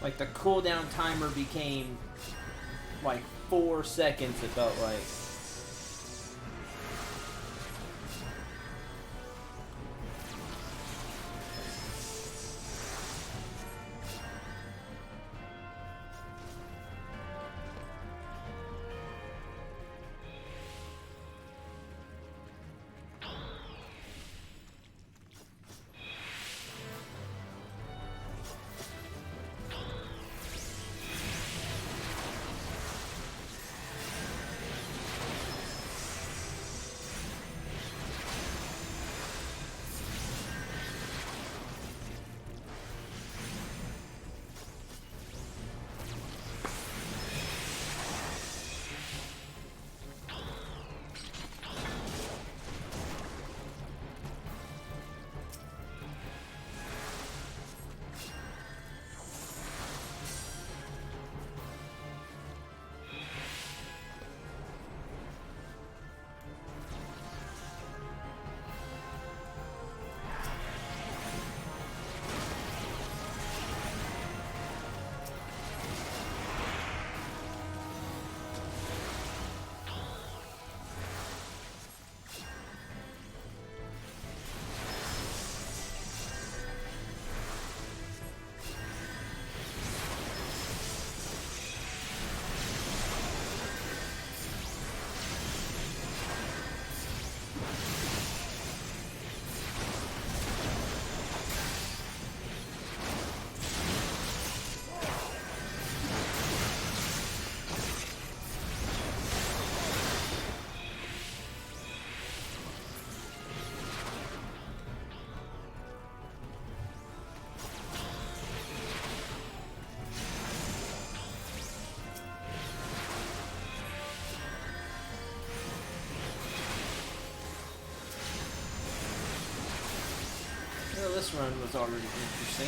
Like, the cooldown timer became like 4 seconds, it felt like. one was already interesting.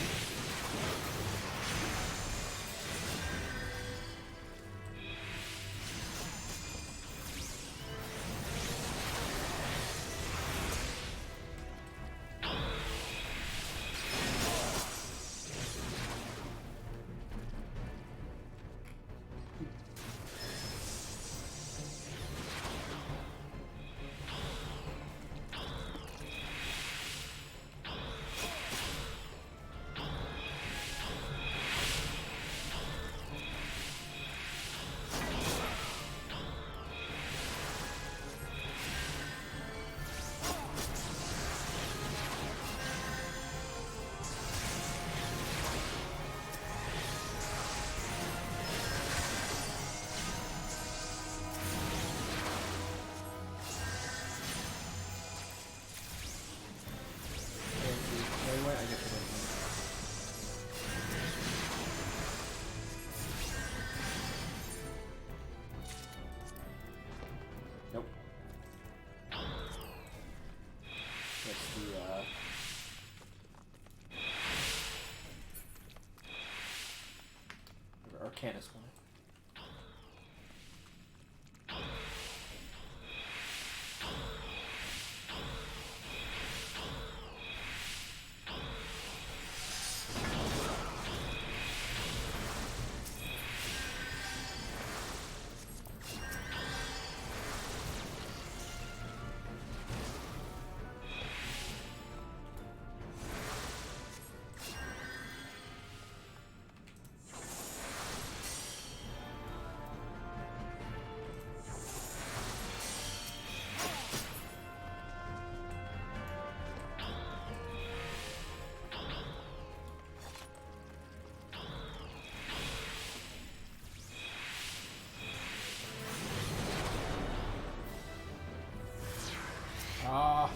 Nope. That's the Arcanus one. Ah.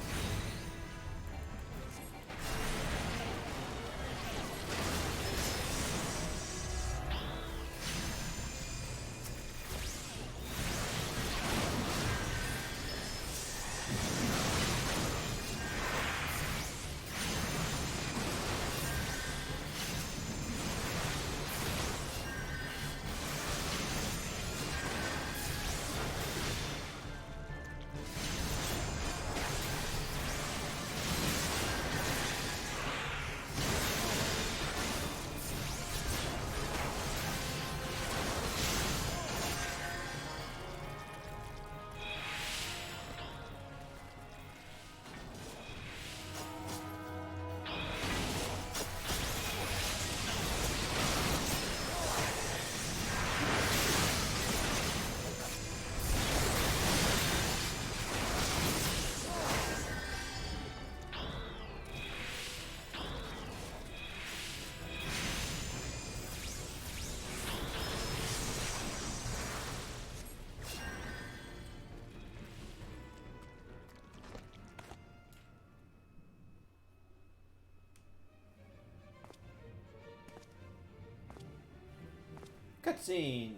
Cutscene.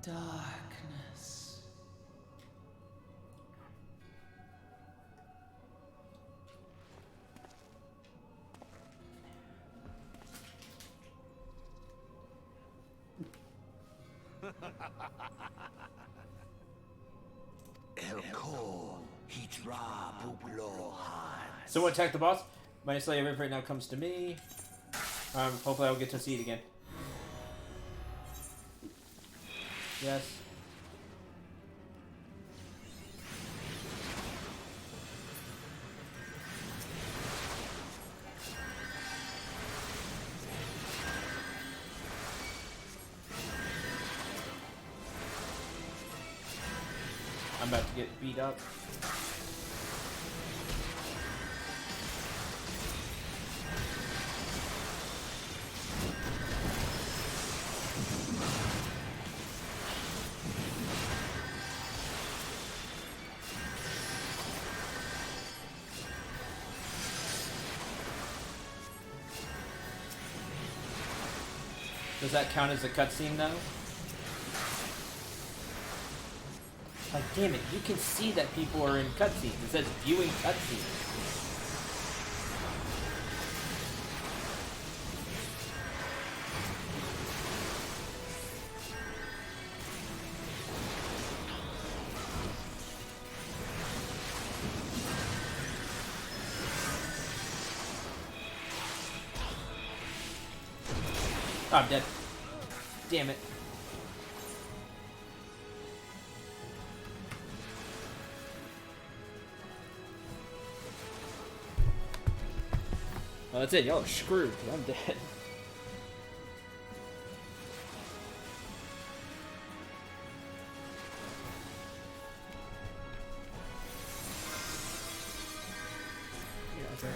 Darkness. Someone attack the boss. My Slayer River right now comes to me. Hopefully I'll get to see it again. Yes. I'm about to get beat up. Does that count as a cutscene though? Like, damn it, you can see that people are in cutscenes. It says viewing cutscenes. Oh, I'm dead. Damn it. Well, that's it. Y'all are screwed. 'Cause I'm dead. Yeah, okay.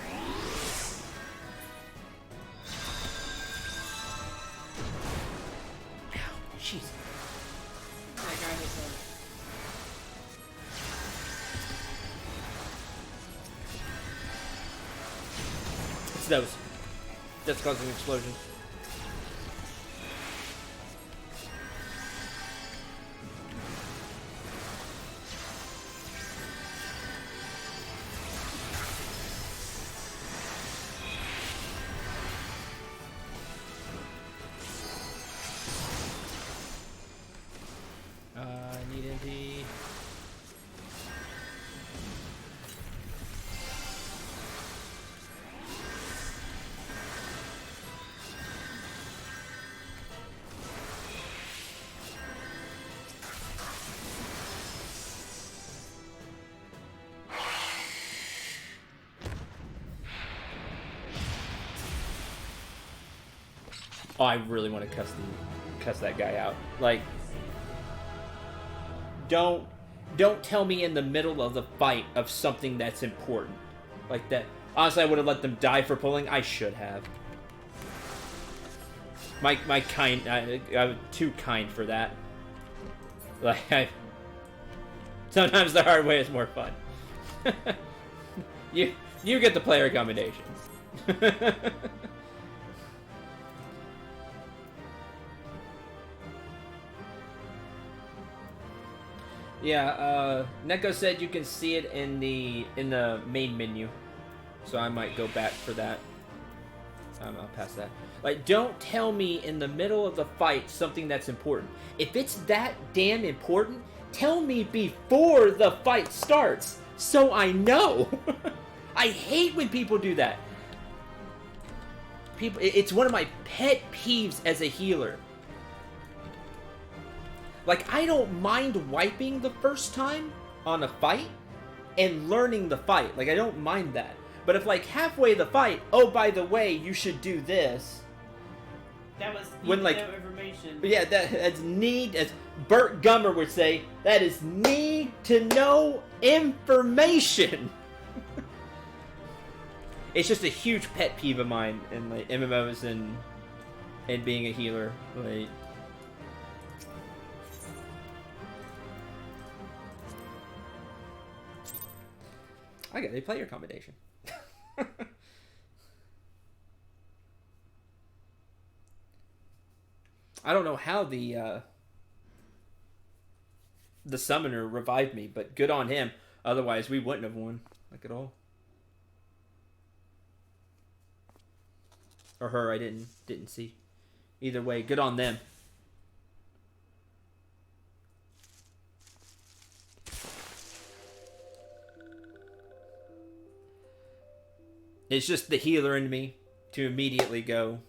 Ow, jeez. That guy was It's those. That's causing explosions. I need empty. Oh, I really want to cuss that guy out. Like, don't tell me in the middle of the fight of something that's important. Like that. Honestly, I would have let them die for pulling. I should have. My kind, I'm too kind for that. Like, sometimes the hard way is more fun. you get the player accommodations. Yeah, Neko said you can see it in the main menu, so I might go back for that. I'll pass that. Like, don't tell me in the middle of the fight something that's important. If it's that damn important, tell me before the fight starts, so I know. I hate when people do that. It's one of my pet peeves as a healer. Like, I don't mind wiping the first time on a fight and learning the fight. Like, I don't mind that. But if, like, halfway the fight, oh, by the way, you should do this. that was When, like, no information. Yeah, that's need, as Burt Gummer would say, that is need to know information. It's just a huge pet peeve of mine in, like, MMOs and being a healer. Like, I got a player accommodation. I don't know how the summoner revived me, but good on him. Otherwise, we wouldn't have won, like, at all. Or her, I didn't see. Either way, good on them. It's just the healer in me to immediately go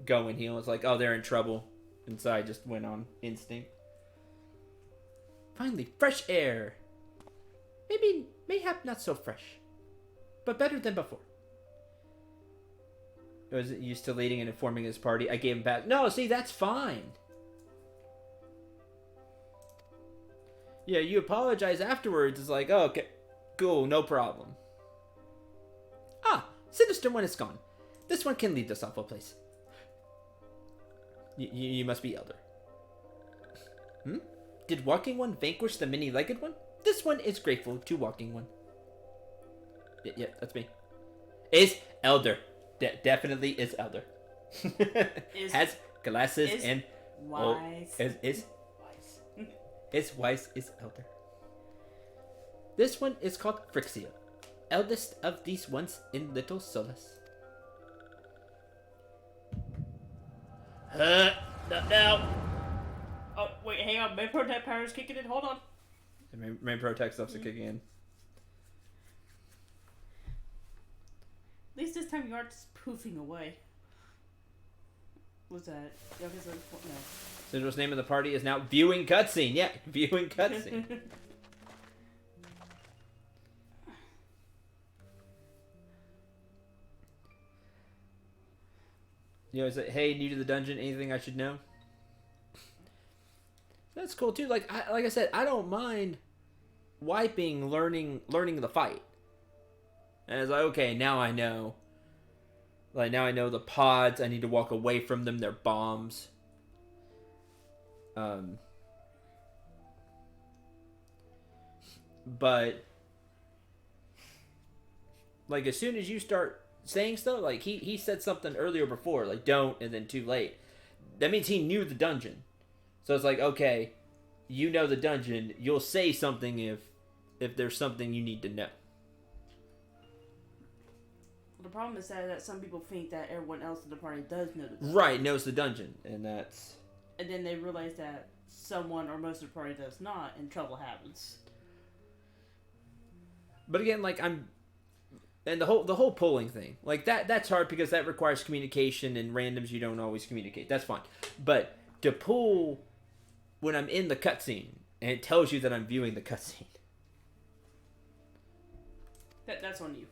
and heal. It's like, oh, they're in trouble. And so I just went on instinct. Finally, fresh air. Mayhap not so fresh, but better than before. Was it used to leading and informing his party? I gave him back. No, see, that's fine. Yeah, you apologize afterwards. It's like, oh, okay, cool, no problem. Ah, Sinister One is gone. This one can lead this awful place. You must be Elder. Did Walking One vanquish the many-legged one? This one is grateful to Walking One. Yeah, that's me. Is Elder. Definitely is Elder. Has glasses and... Wise. Is wise is Elder. This one is called Phrixia, eldest of these ones in Little Solus. Not now. Oh, wait, hang on. Main protect power is kicking in. Hold on. The main protect stuff's kicking in. At least this time you aren't just poofing away. What's that? No. Cinder's name of the party is now Viewing Cutscene. Yeah, Viewing Cutscene. You know, it's like, hey, new to the dungeon, anything I should know? That's cool too. Like I said, I don't mind wiping, learning the fight. And it's like, okay, now I know. Like, now I know the pods. I need to walk away from them. They're bombs. But like, as soon as you start saying stuff, like he said something earlier before, like don't, and then too late. That means he knew the dungeon. So it's like, okay, you know the dungeon. You'll say something if there's something you need to know. The problem is that some people think that everyone else in the party does know the dungeon. Right, knows the dungeon, and that's... And then they realize that someone or most of the party does not, and trouble happens. But again, like, and the whole polling thing, like that's hard because that requires communication, and randoms you don't always communicate. That's fine. But to pull when I'm in the cutscene and it tells you that I'm viewing the cutscene. That's on you.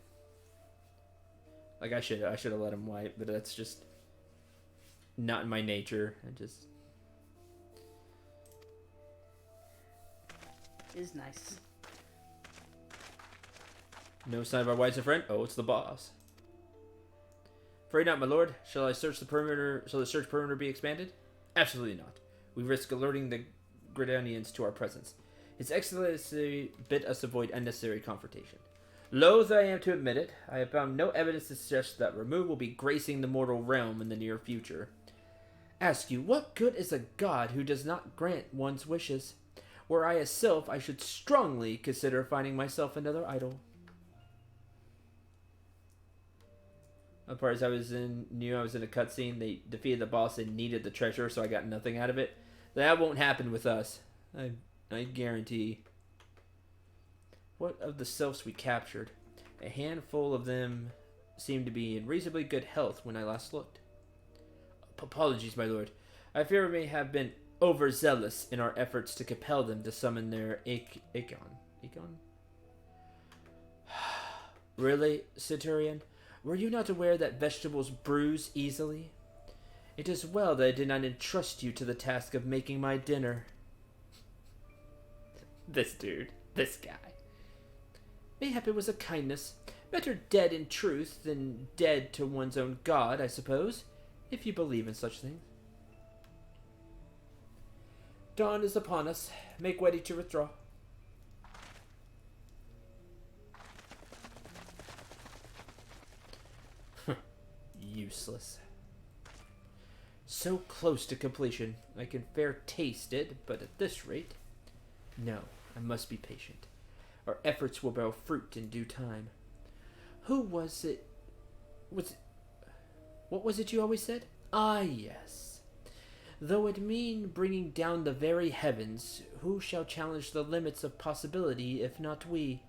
Like, I should have let him wipe, but that's just not in my nature. It's nice. No sign of our whites friend. Oh, it's the boss. Afraid not, my lord. Shall I search the perimeter? Shall the search perimeter be expanded? Absolutely not. We risk alerting the Gridanians to our presence. His Excellency bid us avoid unnecessary confrontation. Loath I am to admit it, I have found no evidence to suggest that Remove will be gracing the mortal realm in the near future. Ask you, what good is a god who does not grant one's wishes? Were I a sylph, I should strongly consider finding myself another idol. As far as knew I was in a cutscene, they defeated the boss and needed the treasure, so I got nothing out of it. That won't happen with us. I guarantee. What of the sylphs we captured? A handful of them seemed to be in reasonably good health when I last looked. Apologies, my lord. I fear we may have been overzealous in our efforts to compel them to summon their Ikon. Really, Centurion? Were you not aware that vegetables bruise easily? It is well that I did not entrust you to the task of making my dinner. This dude. This guy. Mayhap it was a kindness. Better dead in truth than dead to one's own god, I suppose, if you believe in such things. Dawn is upon us. Make ready to withdraw. Useless. So close to completion. I can fair taste it, but at this rate... No, I must be patient. Our efforts will bear fruit in due time. Who was it? What was it you always said? Ah, yes. Though it mean bringing down the very heavens, who shall challenge the limits of possibility if not we?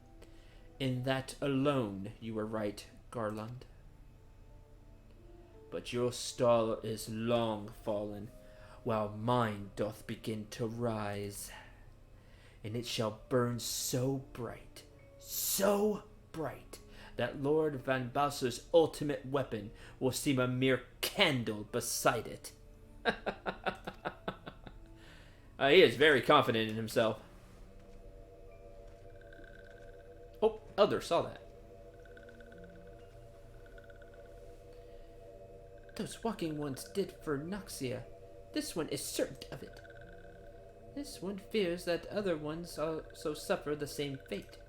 In that alone you were right, Garland. But your star is long fallen, while mine doth begin to rise. And it shall burn so bright, that Lord Van Bosser's ultimate weapon will seem a mere candle beside it. He is very confident in himself. Oh, Elder saw that. Those walking ones did for Noxia. This one is certain of it. This one fears that other ones also suffer the same fate.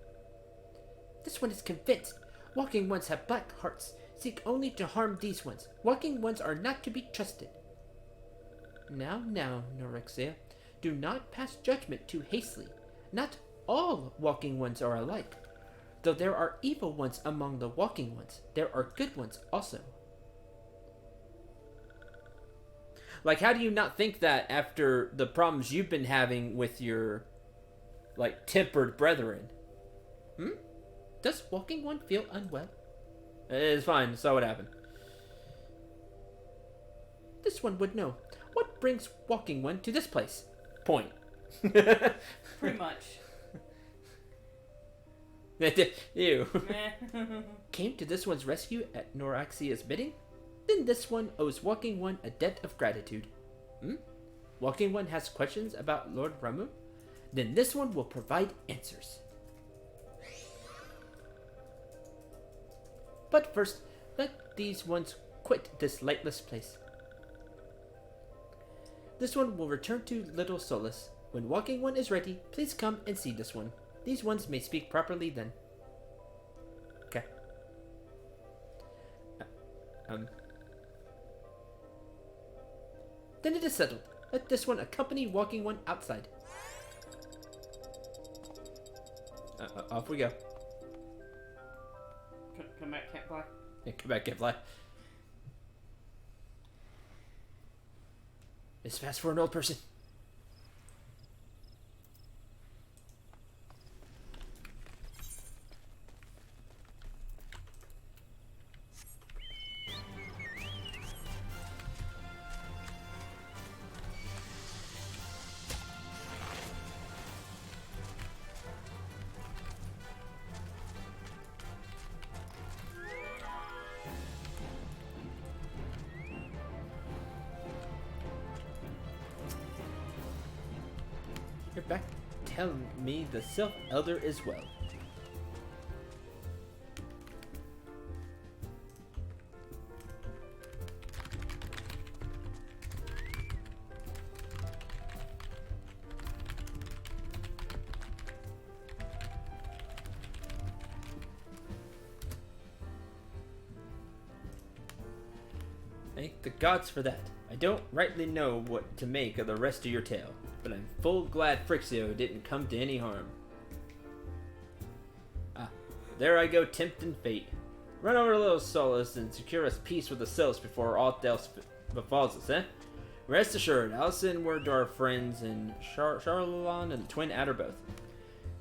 This one is convinced. Walking ones have black hearts, seek only to harm these ones. Walking ones are not to be trusted. Now, Norexia, do not pass judgment too hastily. Not all walking ones are alike. Though there are evil ones among the walking ones, there are good ones also. Like, how do you not think that after the problems you've been having with your, like, tempered brethren? Does walking one feel unwell? It's fine, saw what happened. This one would know. What brings walking one to this place? Point. Pretty much. Ew. Came to this one's rescue at Noraxia's bidding? Then this one owes walking one a debt of gratitude. Walking one has questions about Lord Ramu? Then this one will provide answers. But first, let these ones quit this lightless place. This one will return to Little Solace. When walking one is ready, please come and see this one. These ones may speak properly then. Okay. Then it is settled. Let this one accompany walking one outside. Off we go. Come back, can't fly. Yeah, come back, can't fly. It's fast for an old person. You're back telling me the Sylph Elder is well. Thank the gods for that. I don't rightly know what to make of the rest of your tale, but I'm full glad Frixio didn't come to any harm. Ah, there I go tempting fate. Run over to Little Solace and secure us peace with the Sylphs before aught else befalls us, eh? Rest assured, I'll send word to our friends in Charlalon and the Twin Adder both.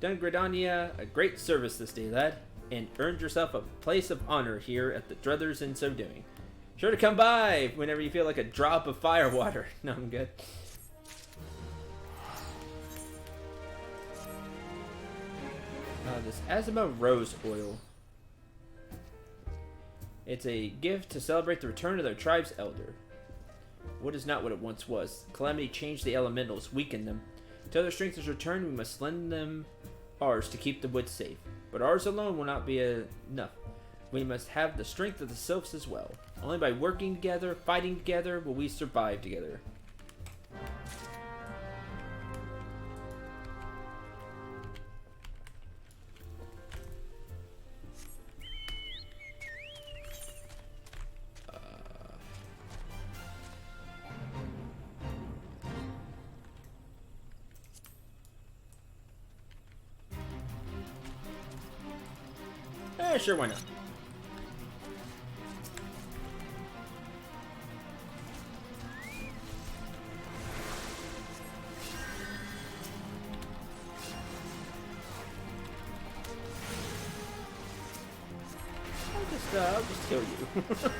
Done Gridania a great service this day, lad, and earned yourself a place of honor here at the Druthers in so doing. Sure to come by whenever you feel like a drop of fire water. No, I'm good. This Azima Rose Oil. It's a gift to celebrate the return of their tribe's elder. Wood is not what it once was. Calamity changed the elementals, weakened them. Until their strength is returned, we must lend them ours to keep the wood safe. But ours alone will not be enough. We must have the strength of the Sylphs as well. Only by working together, fighting together, will we survive together. Sure, why not? I'll just kill you.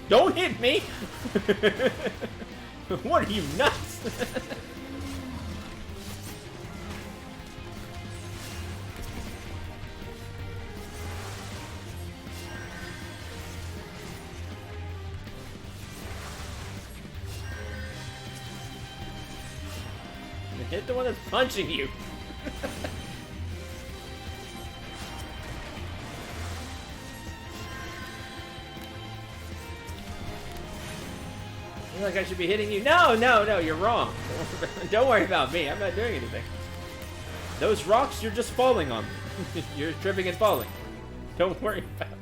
Don't hit me! What are you, nuts? Hit the one that's punching you. I feel like I should be hitting you. No, you're wrong. Don't worry about me. I'm not doing anything. Those rocks, you're just falling on. You're tripping and falling. Don't worry about it.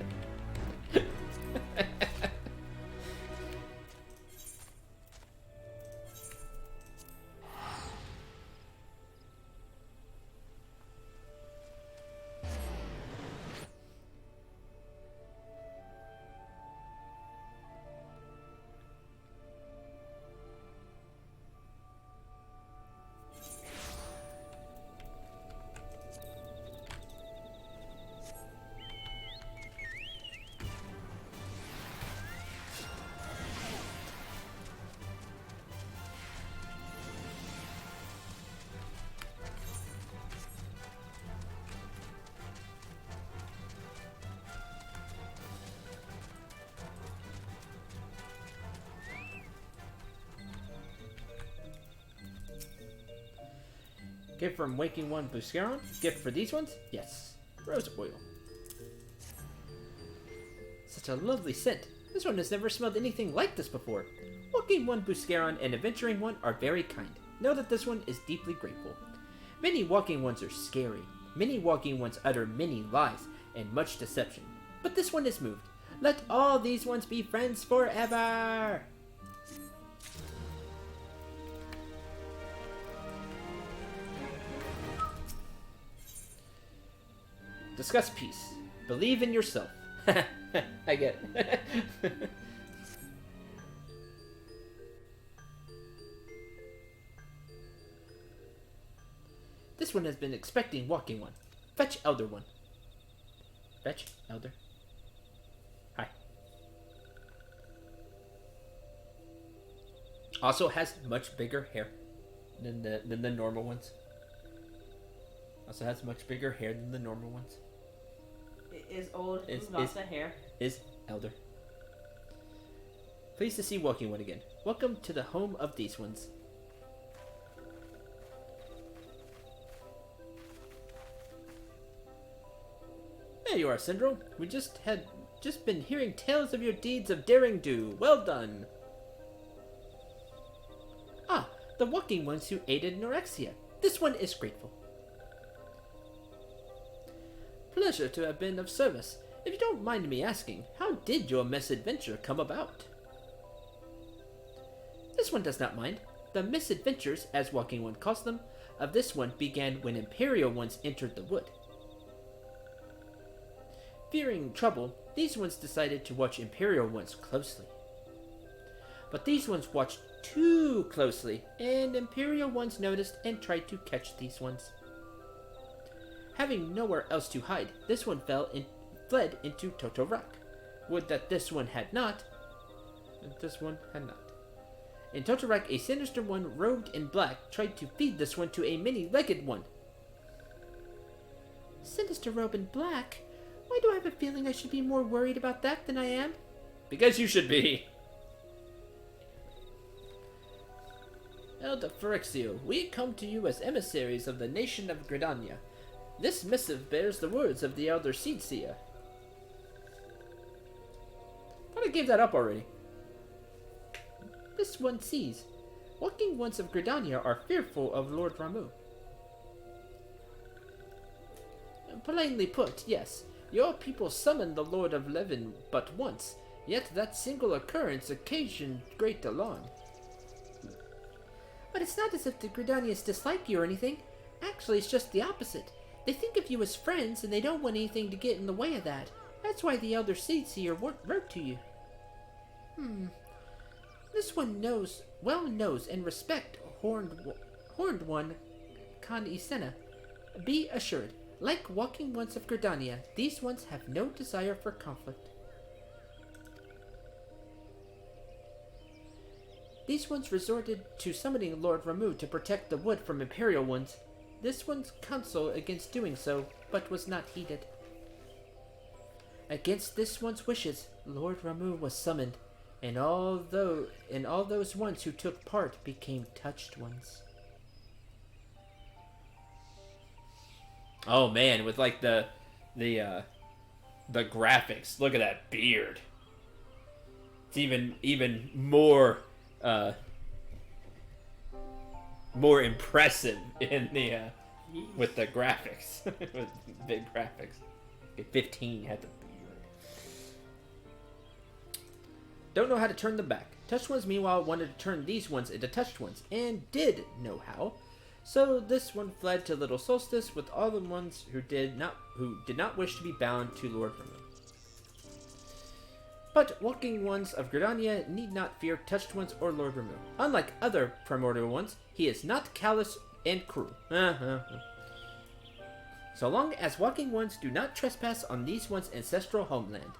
Gift from Waking One Buscaron. Gift for these ones? Yes. Rose oil. Such a lovely scent. This one has never smelled anything like this before. Waking One Buscaron and Adventuring One are very kind. Know that this one is deeply grateful. Many Walking Ones are scary. Many Walking Ones utter many lies and much deception. But this one is moved. Let all these ones be friends forever! Discuss peace. Believe in yourself. I get it. This one has been expecting Walking One. Fetch Elder One. Fetch Elder. Hi. Also has much bigger hair than the normal ones. Also has much bigger hair than the normal ones. Is old, who's lost the hair. Is Elder. Pleased to see Walking One again. Welcome to the home of these ones. There you are, Syndrome. We just been hearing tales of your deeds of daring do. Well done. Ah, the Walking Ones who aided Norexia. This one is grateful. Pleasure to have been of service. If you don't mind me asking, how did your misadventure come about? This one does not mind. The misadventures, as Walking One calls them, of this one began when Imperial ones entered the wood. Fearing trouble, these ones decided to watch Imperial ones closely. But these ones watched too closely, and Imperial ones noticed and tried to catch these ones. Having nowhere else to hide, this one fled into Totorak. Would that this one had not. This one had not. In Totorak, a sinister one robed in black tried to feed this one to a many-legged one. Sinister robe in black? Why do I have a feeling I should be more worried about that than I am? Because you should be. Elder Phyrexio, we come to you as emissaries of the nation of Gridania. This missive bears the words of the Elder Seedseer. Thought I gave that up already. This one sees. Walking Ones of Gridania are fearful of Lord Ramuh. Plainly put, yes. Your people summoned the Lord of Levin but once, yet that single occurrence occasioned great alarm. But it's not as if the Gridanians dislike you or anything. Actually, it's just the opposite. They think of you as friends, and they don't want anything to get in the way of that. That's why the Elder Seedseer wrote to you. This one knows and respect Horned One Khan Isena. Be assured, like Walking Ones of Gridania, these ones have no desire for conflict. These ones resorted to summoning Lord Ramuh to protect the wood from Imperial ones. This one's counsel against doing so, but was not heeded. Against this one's wishes, Lord Ramuh was summoned, and all those ones who took part became touched ones. Oh man, with like the graphics. Look at that beard. It's even more more impressive in the with the graphics. With big graphics. Okay, 15 had the beard. Don't know how to turn them back. Touched ones, meanwhile, wanted to turn these ones into touched ones, and did know how. So this one fled to Little Solstice with all the ones who did not wish to be bound to Lord Vermilion. But walking ones of Gridania need not fear touched ones or Lord Vermilion. Unlike other primordial ones, he is not callous and cruel. So long as walking ones do not trespass on these ones' ancestral homeland,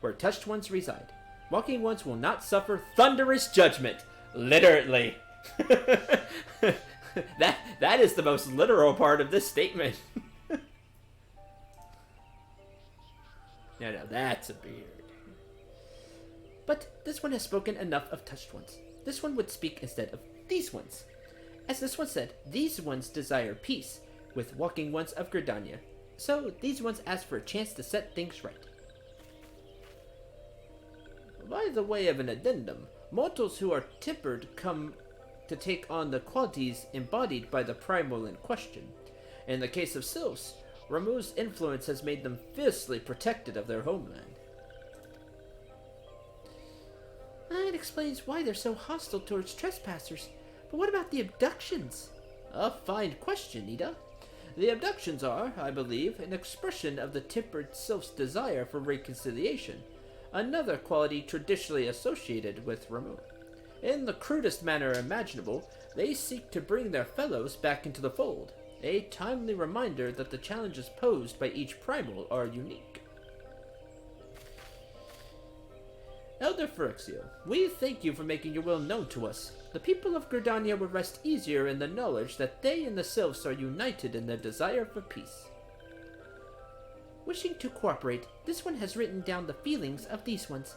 where touched ones reside, walking ones will not suffer thunderous judgment. Literally. That is the most literal part of this statement. No, that's a beard. But this one has spoken enough of touched ones. This one would speak instead of these ones. As this one said, these ones desire peace with walking ones of Gridania. So these ones ask for a chance to set things right. By the way of an addendum, mortals who are tempered come to take on the qualities embodied by the primal in question. In the case of sylphs, Ramuh's influence has made them fiercely protected of their homeland. That explains why they're so hostile towards trespassers. But what about the abductions? A fine question, Nita. The abductions are, I believe, an expression of the tempered sylph's desire for reconciliation, another quality traditionally associated with Ramuh. In the crudest manner imaginable, they seek to bring their fellows back into the fold, a timely reminder that the challenges posed by each primal are unique. Elder Phyrexian, we thank you for making your will known to us. The people of Gridania will rest easier in the knowledge that they and the sylphs are united in their desire for peace. Wishing to cooperate, this one has written down the feelings of these ones.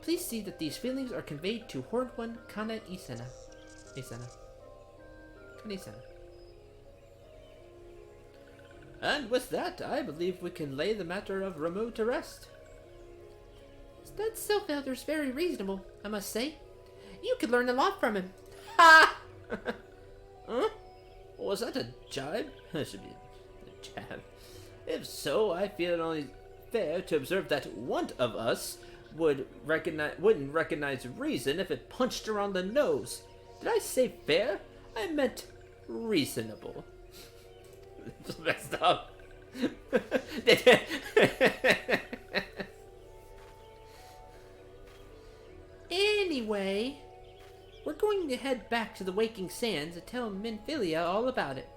Please see that these feelings are conveyed to Horned One Kana Isena. And with that, I believe we can lay the matter of Ramuh to rest. That Sylph Elder's very reasonable, I must say. You could learn a lot from him. Ha! Huh? Was that a jibe? That should be a jab. If so, I feel it only fair to observe that one of us wouldn't recognize reason if it punched her on the nose. Did I say fair? I meant reasonable. It's messed up. Anyway, we're going to head back to the Waking Sands and tell Minfilia all about it.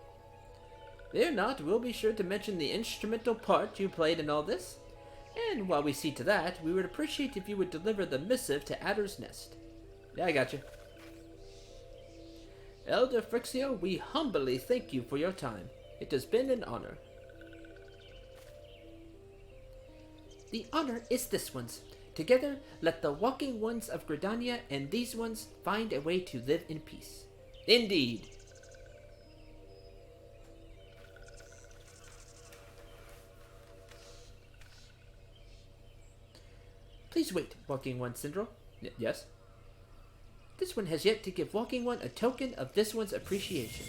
Fear not, we'll be sure to mention the instrumental part you played in all this. And while we see to that, we would appreciate if you would deliver the missive to Adder's Nest. Yeah, I got you. Elder Phyrexian, we humbly thank you for your time. It has been an honor. The honor is this one's. Together, let the walking ones of Gridania and these ones find a way to live in peace. Indeed. Please wait, Walking One Syndrome. Yes? This one has yet to give Walking One a token of this one's appreciation.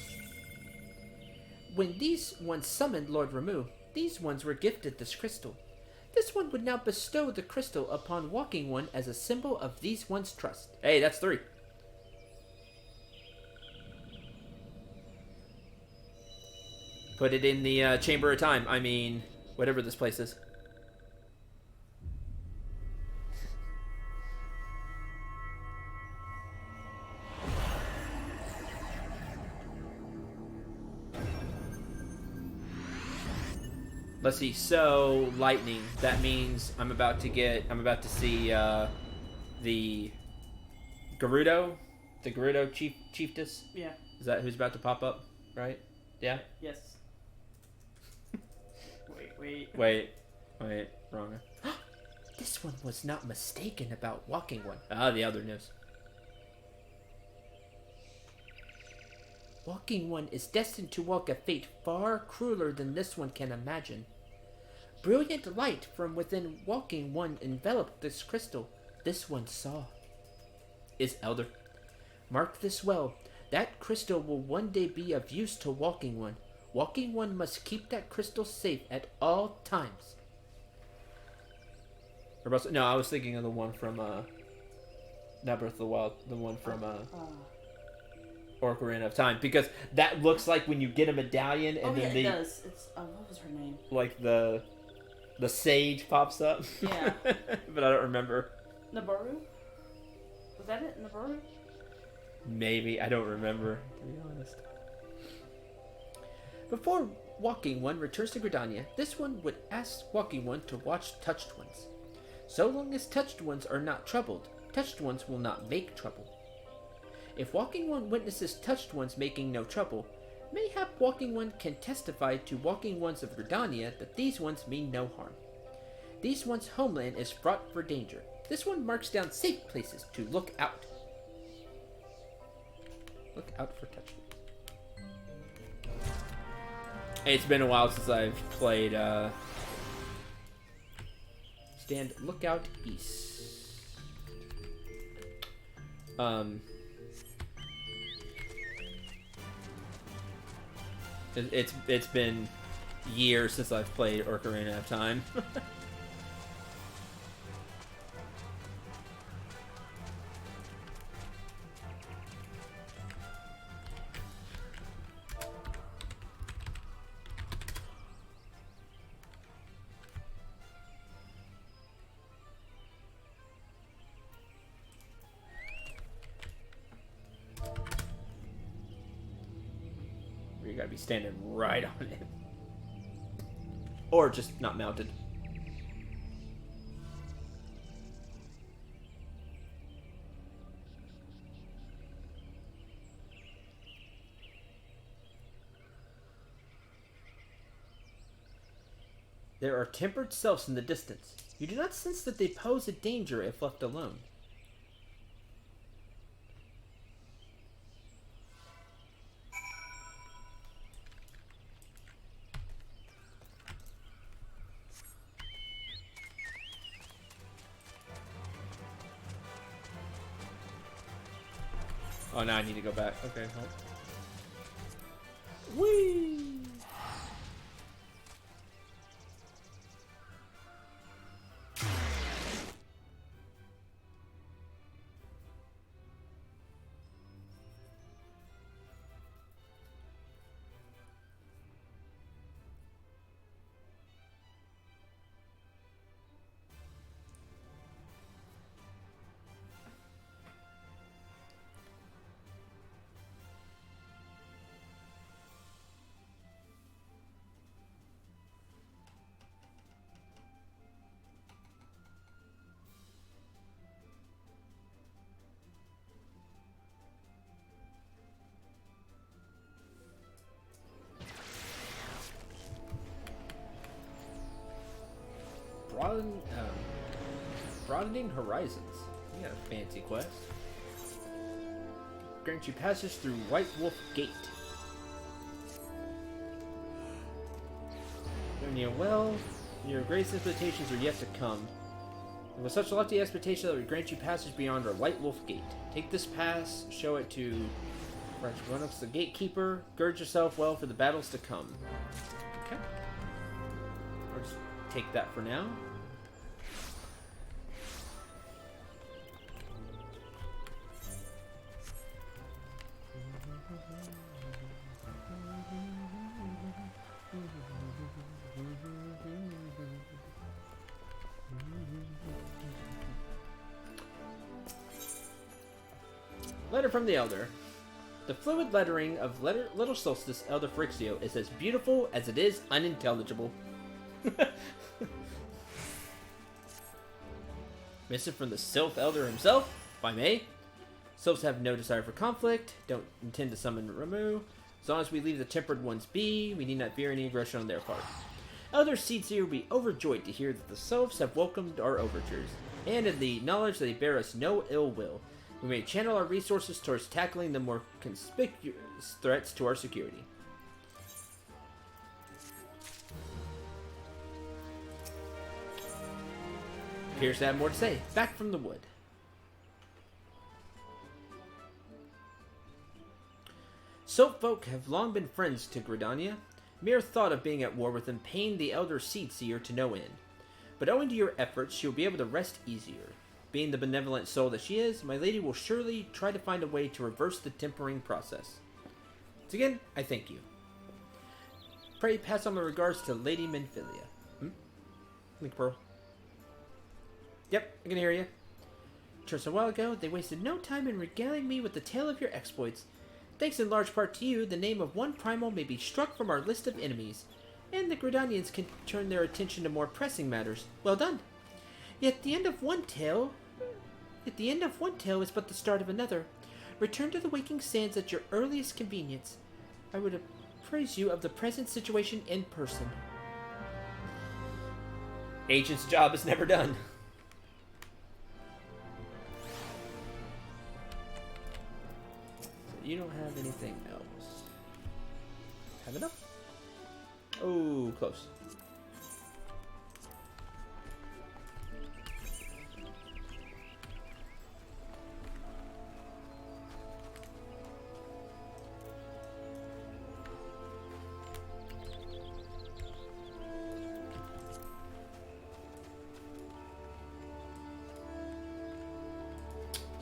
When these ones summoned Lord Ramuh, these ones were gifted this crystal. This one would now bestow the crystal upon Walking One as a symbol of these one's trust. Hey, that's 3. Put it in the Chamber of Time. I mean, whatever this place is. Let's see. So lightning. That means I'm about to see the Gerudo, chiefess. Yeah. Is that who's about to pop up? Right? Yeah. Yes. Wait. Wrong. This one was not mistaken about Walking One. Ah, the other news. Walking One is destined to walk a fate far crueler than this one can imagine. Brilliant light from within Walking One enveloped this crystal. This one saw. Is Elder. Mark this well. That crystal will one day be of use to Walking One. Walking One must keep that crystal safe at all times. No, I was thinking of the one from, not Breath of the Wild, the one from, Ocarina of Time, because that looks like when you get a medallion and then it does. It's, what was her name? Like the sage pops up. Yeah. But I don't remember. Nabaru? Was that it? Nabaru? Maybe. I don't remember, to be honest. Before Walking One returns to Gridania, this one would ask Walking One to watch Touched Ones. So long as Touched Ones are not troubled, Touched Ones will not make trouble. If Walking One witnesses Touched Ones making no trouble, mayhap Walking One can testify to Walking Ones of Gridania that these ones mean no harm. These ones' homeland is fraught for danger. This one marks down safe places to look out. Look out for Touched Ones. It's been a while since I've played, Stand Lookout East. It's been years since I've played Ocarina of Time. You gotta be standing right on it. Or just not mounted. There are tempered selves in the distance. You do not sense that they pose a danger if left alone. Oh, now I need to go back. Okay, hold. Whee! Broadening Horizons. You got a fancy quest. Grants you passage through White Wolf Gate. Well, your greatest expectations are yet to come. And with such lofty expectation that we grant you passage beyond our White Wolf Gate. Take this pass, show it to run up to the gatekeeper, gird yourself well for the battles to come. Okay. I'll just take that for now. Letter from the Elder. The fluid lettering of Little Solstice Elder Phrixio is as beautiful as it is unintelligible. Missive from the Sylph Elder himself, by May. Sylphs have no desire for conflict, don't intend to summon Ramu. As long as we leave the tempered ones be, we need not fear any aggression on their part. Elder Seedseer will be overjoyed to hear that the Sylphs have welcomed our overtures, and in the knowledge that they bear us no ill will. We may channel our resources towards tackling the more conspicuous threats to our security. Appears to have more to say. Back from the wood. Sylph folk have long been friends to Gridania. Mere thought of being at war with them pained the elder Seedseer to no end. But owing to your efforts, she will be able to rest easier. Being the benevolent soul that she is, my lady will surely try to find a way to reverse the tempering process. Once again, I thank you. Pray pass on my regards to Lady Menphilia. Link Pearl. Yep, I can hear you. Just a while ago, they wasted no time in regaling me with the tale of your exploits. Thanks in large part to you, the name of one primal may be struck from our list of enemies, and the Gridanians can turn their attention to more pressing matters. Well done. Yet the end of one tale is but the start of another. Return to the waking sands at your earliest convenience. I would appraise you of the present situation in person. Agent's job is never done. You don't have anything else. Have enough? Oh, close.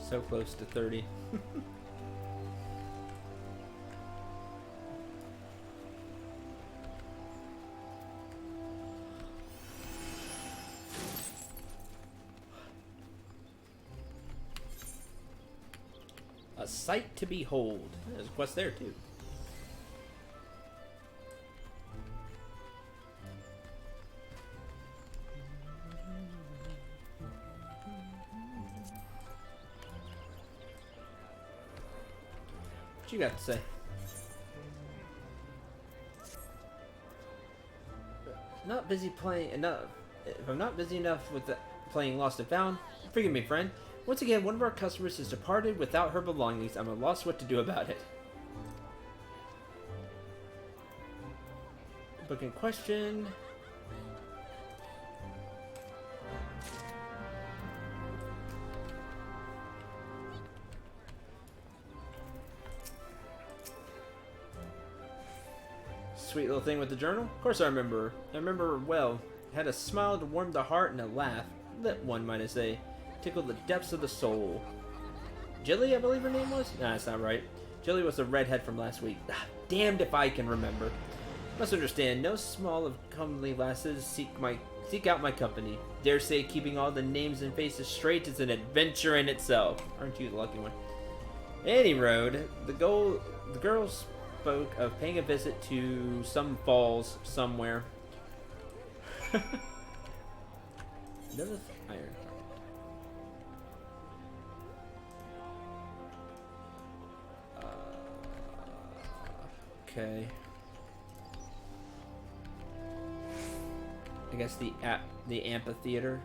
So close to 30. A sight to behold. There's a quest there too. What you got to say? Not busy playing enough. If I'm not busy enough with playing Lost and Found, forgive me, friend. Once again, one of our customers has departed without her belongings. I'm at a loss what to do about it. Book in question. Sweet little thing with the journal. Of course I remember. I remember well. It had a smile to warm the heart and a laugh. Lit one, might I say. Tickled the depths of the soul. Jilly, I believe her name was? Nah, that's not right. Jilly was the redhead from last week. Damned if I can remember. Must understand, no small of comely lasses seek out my company. Dare say keeping all the names and faces straight is an adventure in itself. Aren't you the lucky one? Any road, the girls spoke of paying a visit to some falls somewhere. Another iron. Okay. I guess the amphitheater.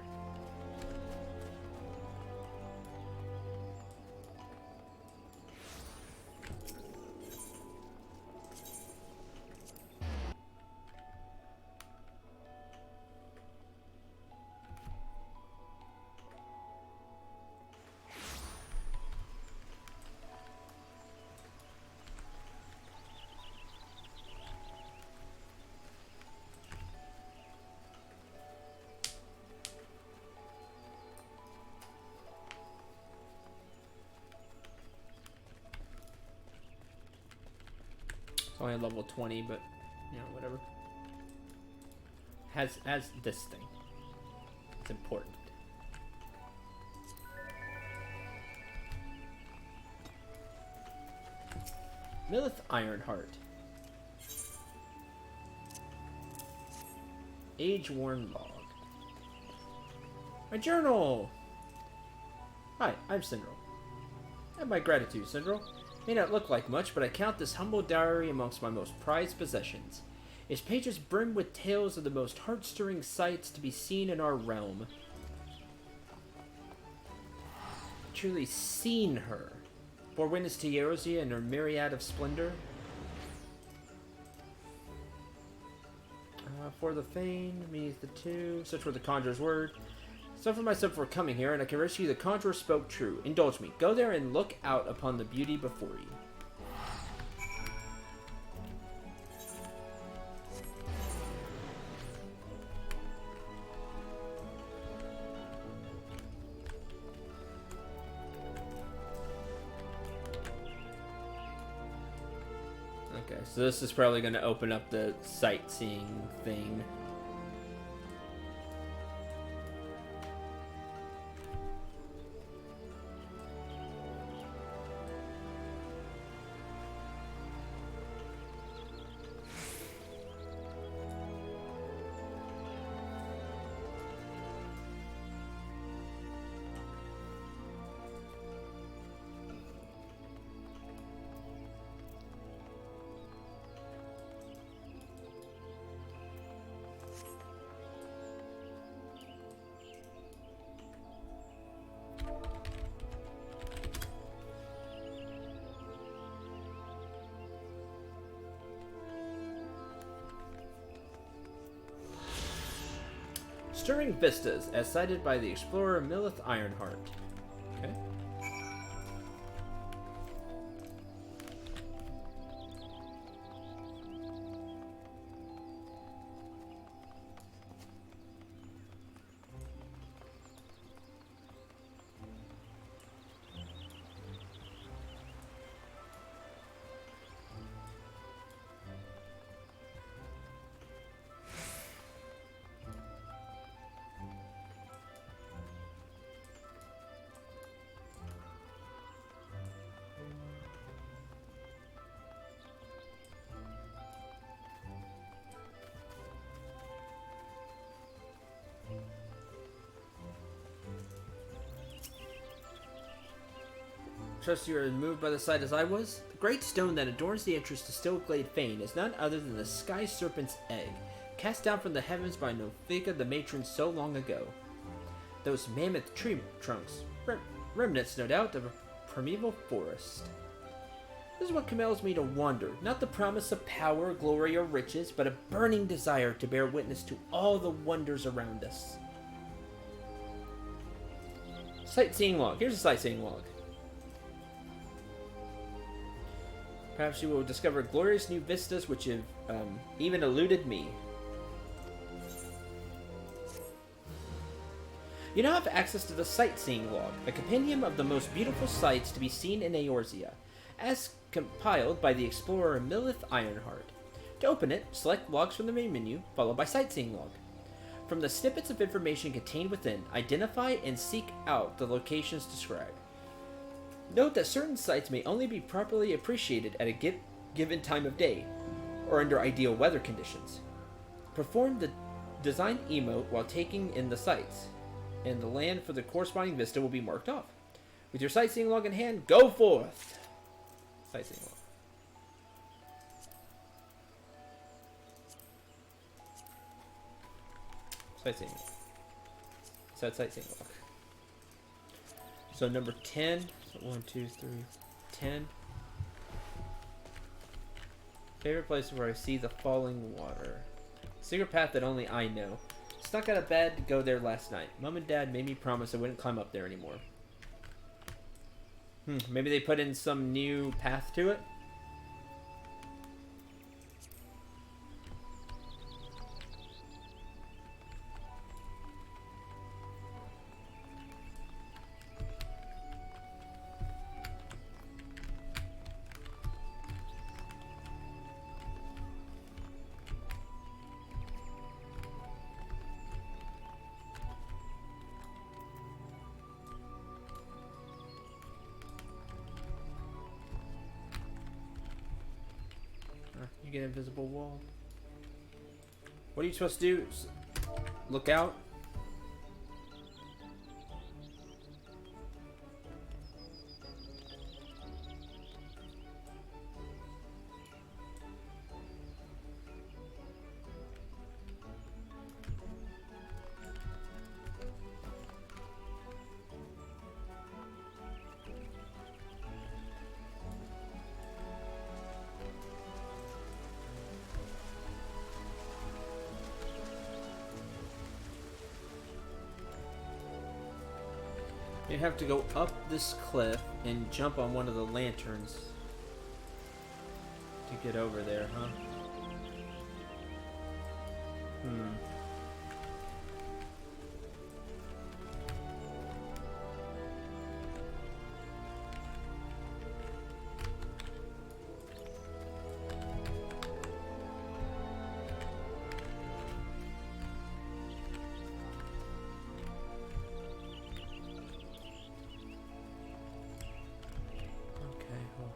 Only level 20, but you know, whatever. Has this thing. It's important. Lilith Ironheart. Age-worn log. My journal! Hi, I'm Syndril. And my gratitude, Syndril. May not look like much, but I count this humble diary amongst my most prized possessions. Its pages brim with tales of the most heart-stirring sights to be seen in our realm. truly seen her. Bore witness to Eorzea and her myriad of splendor. For the Fane, means the two. Search for the Conjurer's word. Suffer myself for coming here, and I can rescue the Conjurer spoke true. Indulge me. Go there and look out upon the beauty before you. Okay, so this is probably going to open up the sightseeing thing. Stirring vistas, as cited by the explorer Millith Ironheart. Okay. Trust you are moved by the sight as I was? The great stone that adorns the entrance to Stillglade Fane is none other than the Sky Serpent's egg, cast down from the heavens by Nofika the matron so long ago. Those mammoth tree trunks, remnants no doubt of a primeval forest. This is what compels me to wander, not the promise of power, glory, or riches, but a burning desire to bear witness to all the wonders around us. Sightseeing log. Here's a sightseeing log. Perhaps you will discover glorious new vistas which have even eluded me. You now have access to the Sightseeing Log, a compendium of the most beautiful sights to be seen in Eorzea, as compiled by the explorer Millith Ironheart. To open it, select Logs from the main menu, followed by Sightseeing Log. From the snippets of information contained within, identify and seek out the locations described. Note that certain sights may only be properly appreciated at a given time of day, or under ideal weather conditions. Perform the design emote while taking in the sights, and the land for the corresponding vista will be marked off. With your sightseeing log in hand, go forth! Sightseeing log. Sightseeing log. Sightseeing log. So number 10. So 1, 2, 3, 10. Favorite place where I see the falling water. Secret path that only I know. Snuck out of bed to go there last night. Mom and Dad made me promise I wouldn't climb up there anymore. Maybe they put in some new path to it? You get invisible wall. What are you supposed to do? Look out? You have to go up this cliff and jump on one of the lanterns to get over there, huh? Okay, well.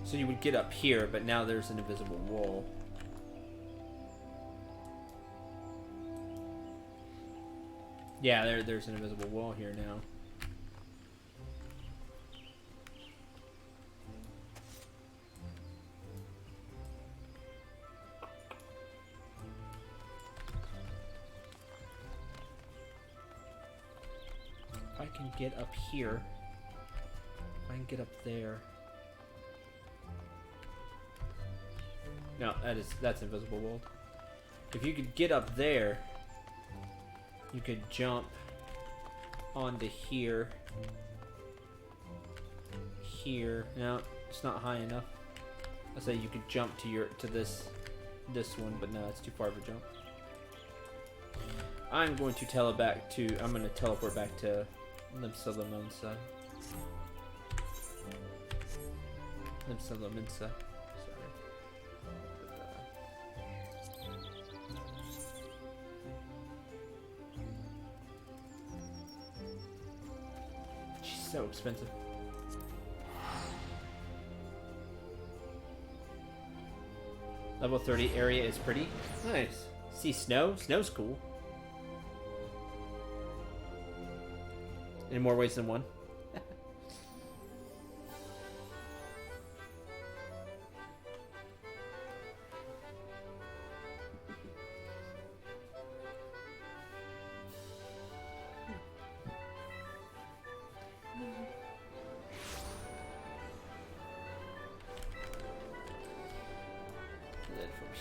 So you would get up here, but now there's an invisible wall. Yeah, there's an invisible wall here now. If I can get up here, if I can get up there. No, that's invisible wall. If you could get up there, you could jump onto here. Here. No, it's not high enough. I say you could jump to this one, but no, it's too far of a jump. I'm going to teleport back to Limsa. Limsa. So expensive. Level 30 area is pretty nice. See snow? Snow's cool. In more ways than one.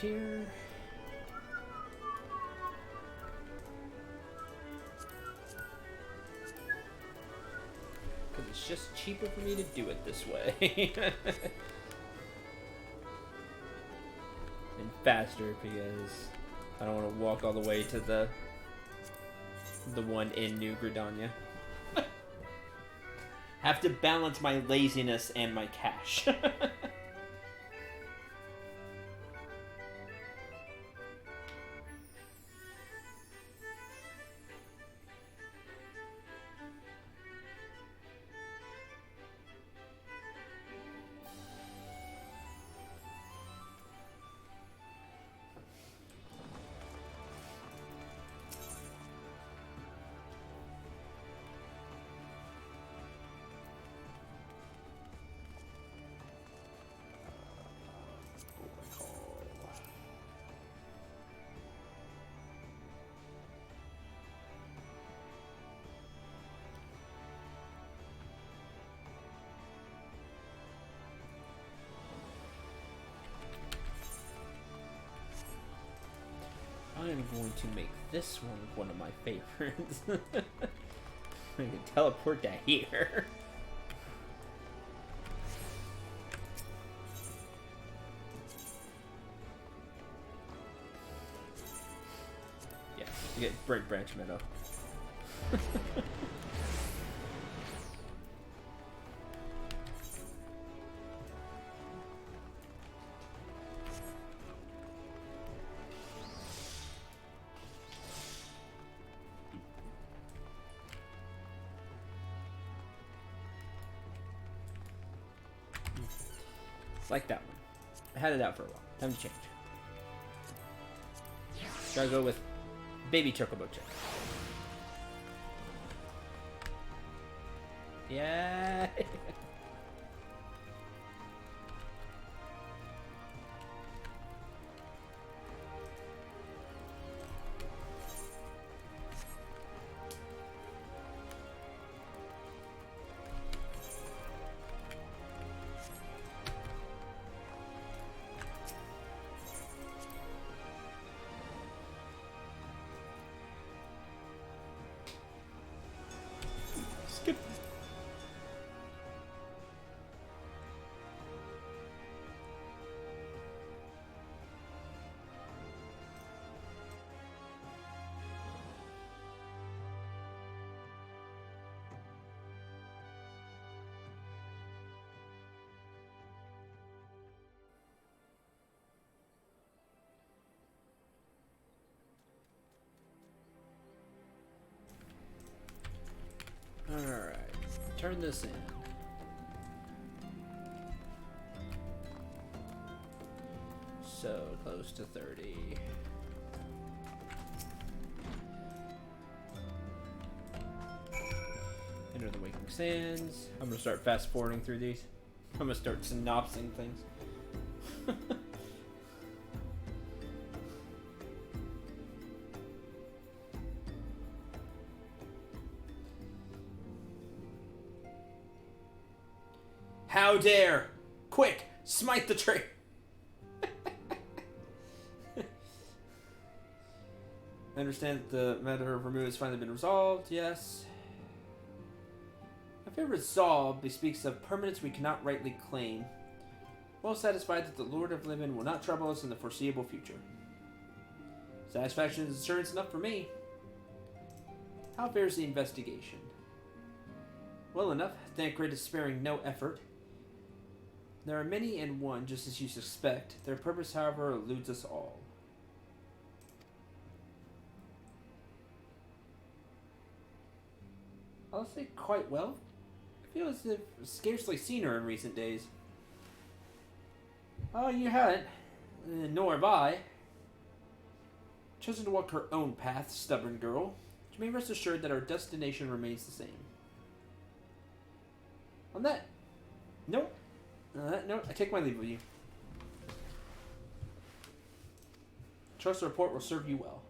Here. Because it's just cheaper for me to do it this way. And faster because I don't want to walk all the way to the one in New Gridania. Have to balance my laziness and my cash. I am going to make this one of my favorites. I can teleport that here. Yeah, you get Bright Branch Meadow. Like that one. I had it out for a while. Time to change. Gotta go with Baby Chocobo Chick. Yeah. turn this in. So close to 30. Enter the Waking Sands. I'm gonna start fast forwarding through these. I'm gonna start synopsing things. How dare! Quick, smite the tree! I understand that the matter of remove has finally been resolved. Yes. If it resolved, bespeaks of permanence we cannot rightly claim. Well satisfied that the Lord of Livin will not trouble us in the foreseeable future. Satisfaction is assurance enough for me. How fares the investigation? Well enough. Thancred is sparing no effort. There are many in one, just as you suspect. Their purpose, however, eludes us all. I'll say quite well. I feel as if I've scarcely seen her in recent days. Oh, you haven't. Nor have I. Chosen to walk her own path, stubborn girl. You may rest assured that our destination remains the same. On that note, I take my leave of you. Trust the report will serve you well.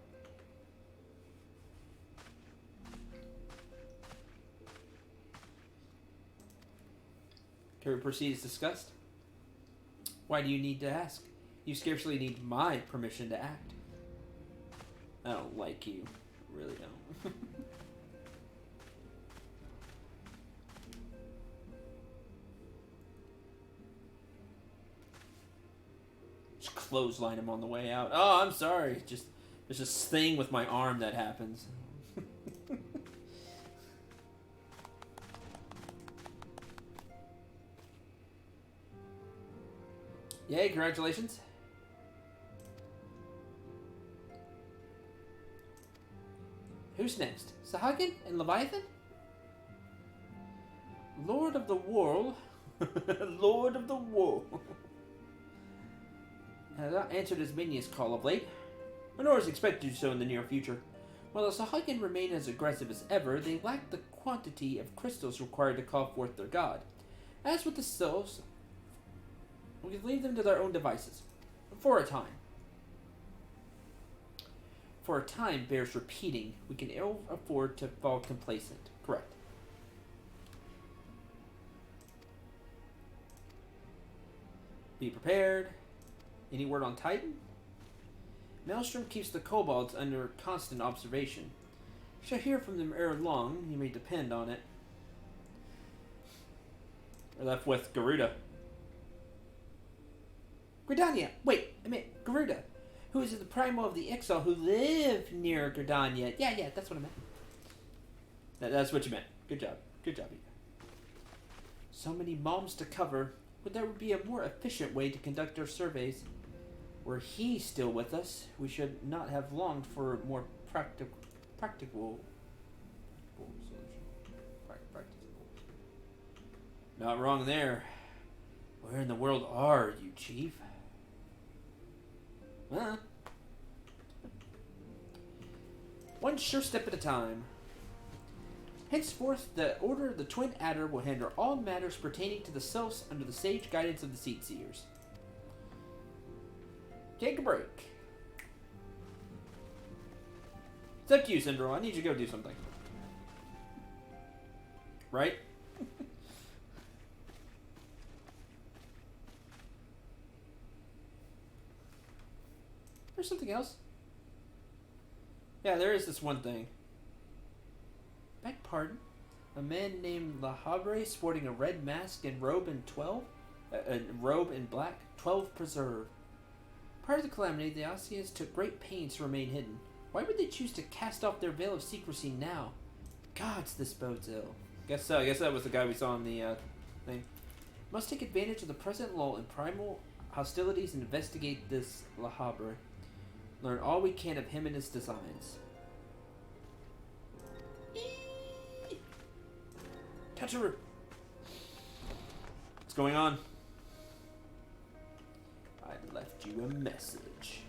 Can we proceed as discussed? Why do you need to ask? You scarcely need my permission to act. I don't like you. I really don't. Just clothesline him on the way out. Oh, I'm sorry. Just there's this thing with my arm that happens. Yay, congratulations. Who's next? Sahagin and Leviathan? Lord of the World. Lord of the World. Has not answered his minion's call of late, nor is expected to do so in the near future. While the Sahagin remain as aggressive as ever, they lack the quantity of crystals required to call forth their god. As with the Sylphs, we can leave them to their own devices. For a time. For a time bears repeating. We can ill afford to fall complacent. Correct. Be prepared. Any word on Titan? Maelstrom keeps the kobolds under constant observation. Shall hear from them ere long, you may depend on it. We're left with Garuda. Gridania! Wait, I meant Garuda, who is the primal of the Ixal who live near Gridania. Yeah, that's what I meant. That's what you meant. Good job. Good job, Eva. So many moms to cover, but there would be a more efficient way to conduct our surveys. Were he still with us, we should not have longed for a more practical solution. Practical. Not wrong there. Where in the world are you, Chief? One sure step at a time. Henceforth, the Order of the Twin Adder will handle all matters pertaining to the Sylphs under the sage guidance of the Seat Seers. Take a break. It's up to you, Syndrome. I need you to go do something. Right? There's something else. Yeah, there is this one thing. Beg pardon? A man named La Habre sporting a red mask and robe in robe in black, 12 preserve. Prior to the calamity, the Asians took great pains to remain hidden. Why would they choose to cast off their veil of secrecy now? Gods, this bodes ill. Guess so. I guess that was the guy we saw in the thing. Must take advantage of the present lull in primal hostilities and investigate this La Habre. Learn all we can of him and his designs. Tataru! What's going on? I left you a message.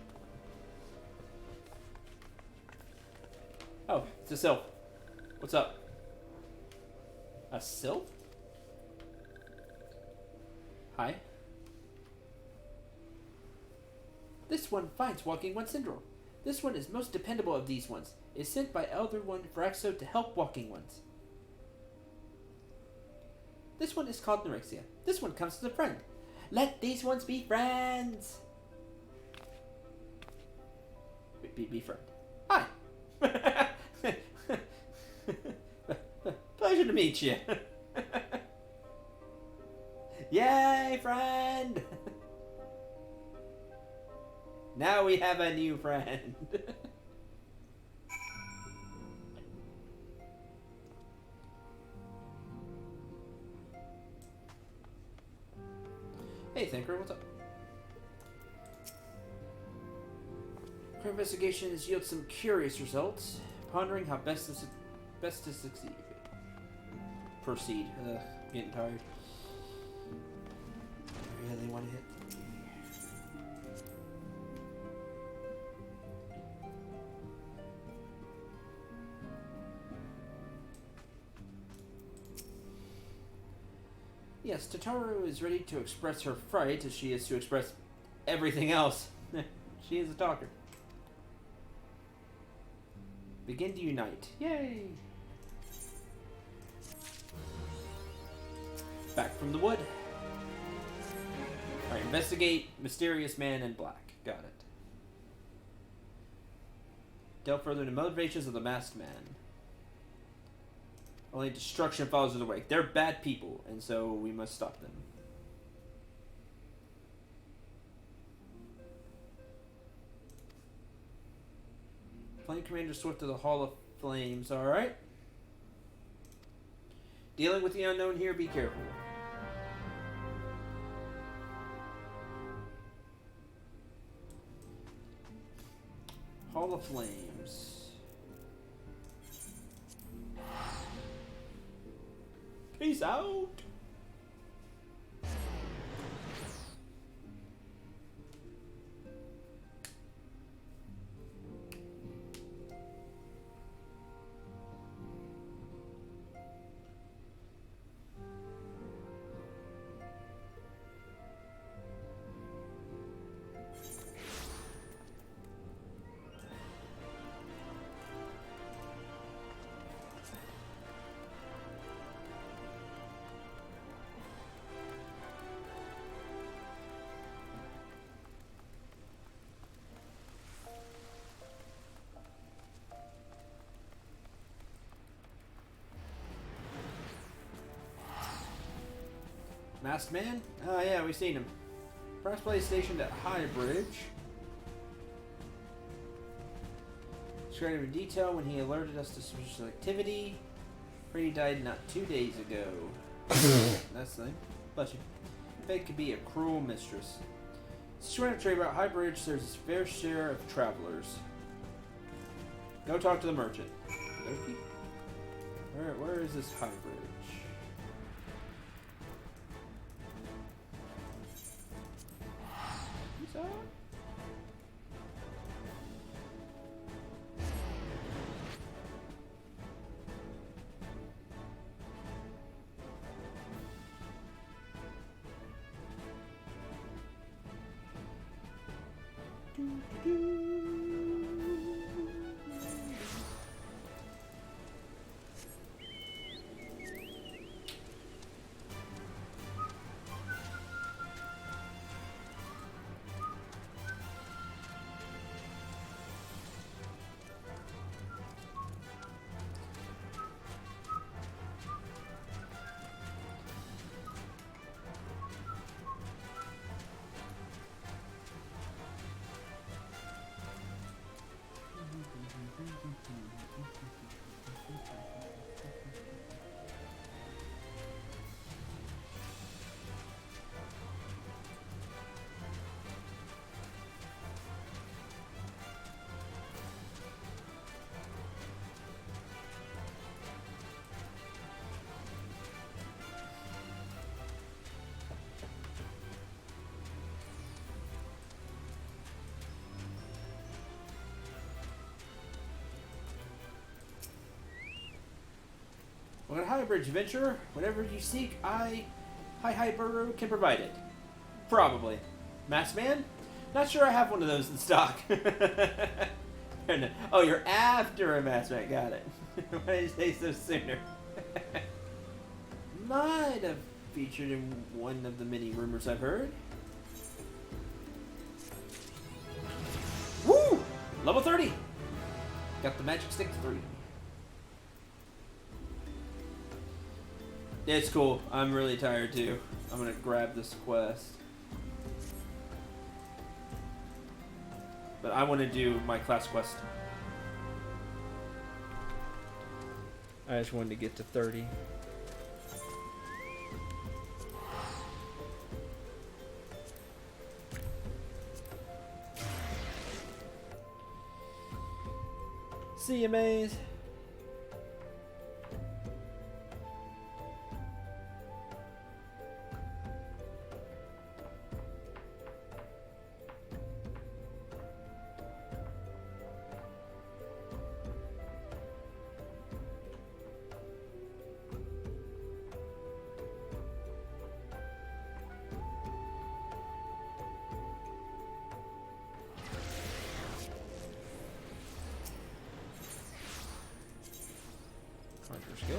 Oh, it's a sylph. What's up? A sylph? Hi. This one finds Walking One syndrome. This one is most dependable of these ones. Is sent by Elder One Firaxo to help Walking Ones. This one is called Norexia. This one comes as a friend. Let these ones be friends. Be friend. Hi. Pleasure to meet you. Yay, friend! Now we have a new friend. Hey, Thinker, what's up? Our investigation has yielded some curious results. Pondering how best to succeed. Proceed. Getting tired. I really want to hit. Yes, Tataru is ready to express her fright as she is to express everything else. She is a talker. Begin to unite. Yay! Back from the wood. Alright, investigate Mysterious Man in Black. Got it. Delve further into motivations of the Masked Man. Only destruction follows in the wake. They're bad people, and so we must stop them. Flame Commander Swift to the Hall of Flames. Alright. Dealing with the unknown here, be careful. Hall of Flames. Peace out. Masked Man? Oh yeah, we've seen him. Press play stationed at High Bridge. Described in detail when he alerted us to suspicious activity. Freddy died not 2 days ago. That's the thing. Bless you. Fate could be a cruel mistress. Since you want to trade about High Bridge, there's a fair share of travelers. Go talk to the merchant. Okay. Where is this High Bridge? Well, hi, Bridge Adventurer. Whatever you seek, Hi Buru can provide it. Probably. Masked Man? Not sure I have one of those in stock. Oh, you're after a Masked Man. Got it. Why did you say so sooner? Might have featured in one of the many rumors I've heard. Woo! Level 30! Got the magic stick 3. It's cool. I'm really tired too. I'm gonna grab this quest. But I want to do my class quest. I just wanted to get to 30. See you, Maze. Conjure skill.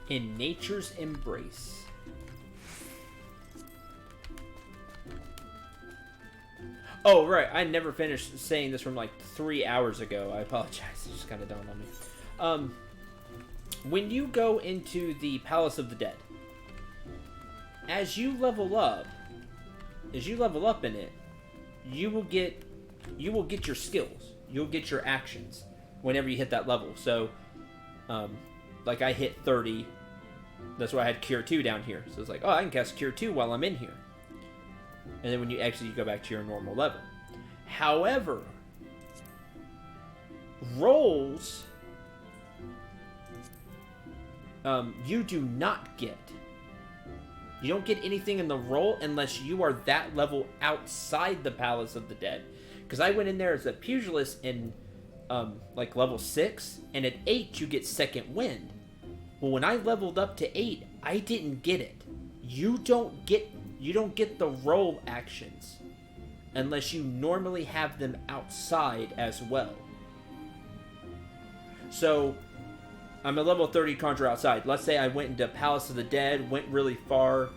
In Nature's Embrace. Oh, right. I never finished saying this from like 3 hours ago. I apologize. It just kind of dawned on me. When you go into the Palace of the Dead, as you level up in it, you will get your skills. You'll get your actions whenever you hit that level. So, like I hit 30. That's why I had Cure 2 down here. So it's like, oh, I can cast Cure 2 while I'm in here. And then when you exit, you go back to your normal level. However, rolls, you do not get. You don't get anything in the roll unless you are that level outside the Palace of the Dead. Because I went in there as a pugilist in like level 6, and at 8 you get Second Wind. Well, when I leveled up to 8, I didn't get it. You don't get the roll actions unless you normally have them outside as well. So, I'm a level 30 conjurer outside. Let's say I went into Palace of the Dead, went really far,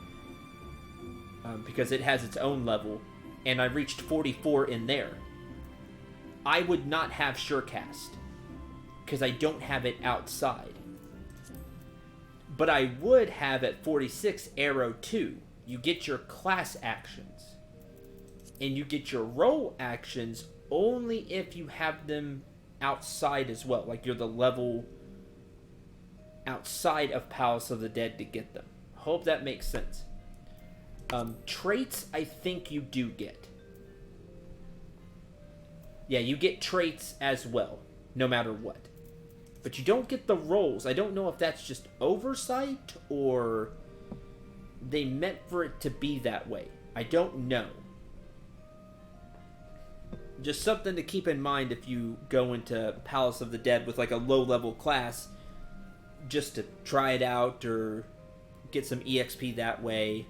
because it has its own level, and I reached 44 in there. I would not have Surecast, because I don't have it outside. But I would have at 46 Arrow 2. You get your class actions. And you get your roll actions only if you have them outside as well. Like you're the level outside of Palace of the Dead to get them. Hope that makes sense. Traits, I think you do get. Yeah, you get traits as well, no matter what. But you don't get the rolls. I don't know if that's just oversight or they meant for it to be that way. I don't know. Just something to keep in mind if you go into Palace of the Dead with like a low-level class, just to try it out or get some EXP that way.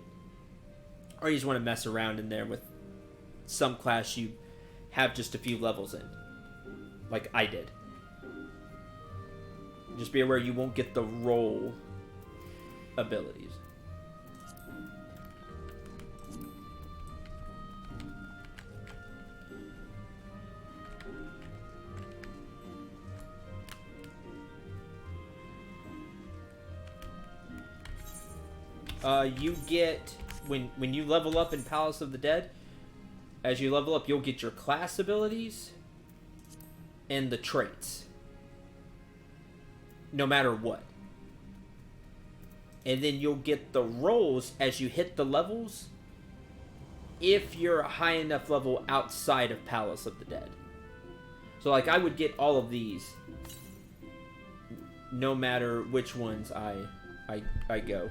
Or you just want to mess around in there with some class you have just a few levels in. Like I did. Just be aware you won't get the roll abilities. You get, when you level up in Palace of the Dead, as you level up, you'll get your class abilities and the traits. No matter what. And then you'll get the rolls as you hit the levels if you're a high enough level outside of Palace of the Dead. So like I would get all of these no matter which ones I go.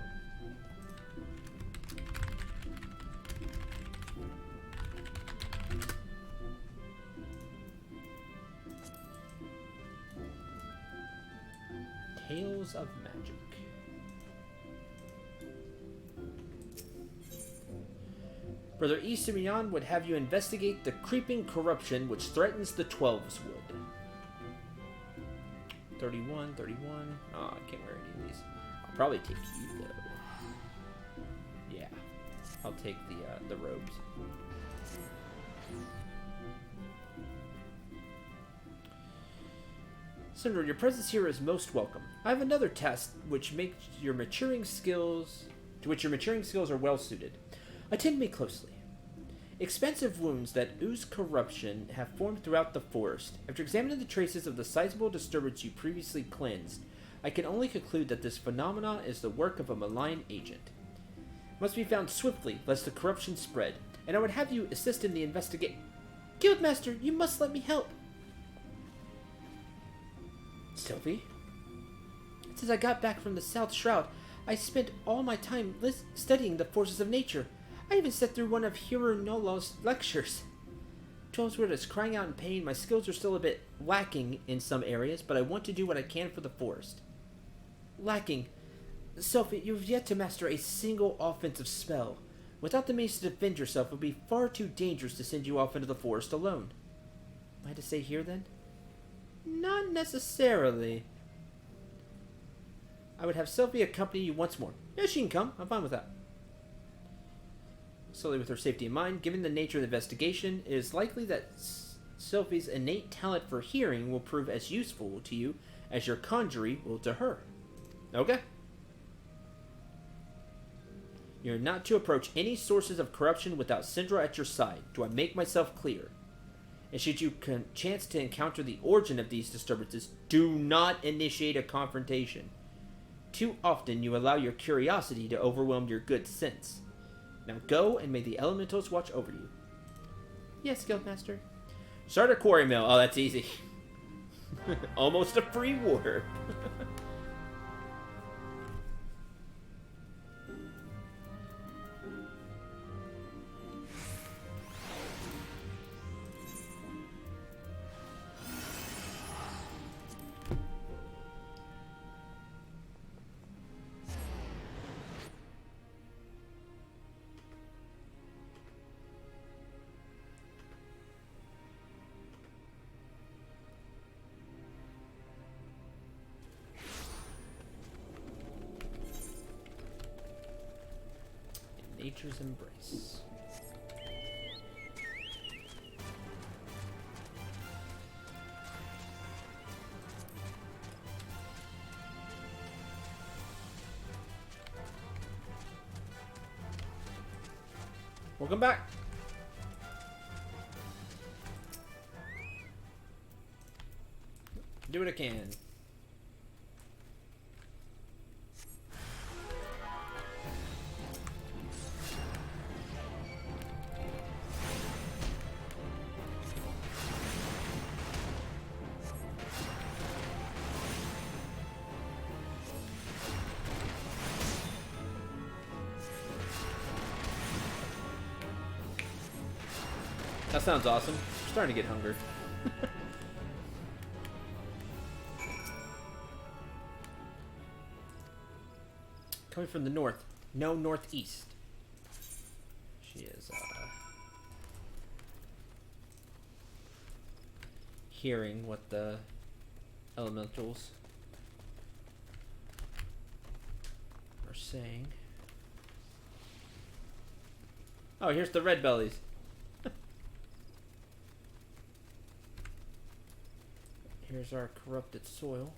Tales of Magic. Brother Isamion would have you investigate the creeping corruption which threatens the Twelves Wood. 31, 31. Oh, I can't wear any of these. I'll probably take you, though. Yeah. I'll take the robes. Senator, your presence here is most welcome. I have another task which makes your maturing skills are well suited. Attend me closely. Expansive wounds that ooze corruption have formed throughout the forest. After examining the traces of the sizable disturbance you previously cleansed, I can only conclude that this phenomena is the work of a malign agent. It must be found swiftly, lest the corruption spread, and I would have you assist in the investigation. Guildmaster, you must let me help. Sylvie? Since I got back from the South Shroud, I spent all my time studying the forces of nature. I even sat through one of Hero Nolo's lectures. Twelveswood is crying out in pain. My skills are still a bit lacking in some areas, but I want to do what I can for the forest. Lacking. Sophie, you have yet to master a single offensive spell. Without the means to defend yourself, it would be far too dangerous to send you off into the forest alone. Am I to stay here, then? Not necessarily. I would have Sophie accompany you once more. Yeah, she can come. I'm fine with that. Solely with her safety in mind, given the nature of the investigation, it is likely that Sophie's innate talent for hearing will prove as useful to you as your conjury will to her. Okay. You're not to approach any sources of corruption without Syndra at your side. Do I make myself clear? And should you chance to encounter the origin of these disturbances, do not initiate a confrontation. Too often you allow your curiosity to overwhelm your good sense. Now go, and may the elementals watch over you. Yes, Guildmaster. Start a quarry mill. Oh, that's easy. Almost a free warp. Nature's embrace. Welcome back. Do what I can. That sounds awesome. I'm starting to get hungry. Coming from the north. No, northeast. She is, hearing what the elementals are saying. Oh, here's the red bellies. Here's our corrupted soil.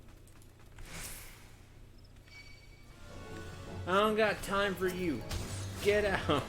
I don't got time for you. Get out.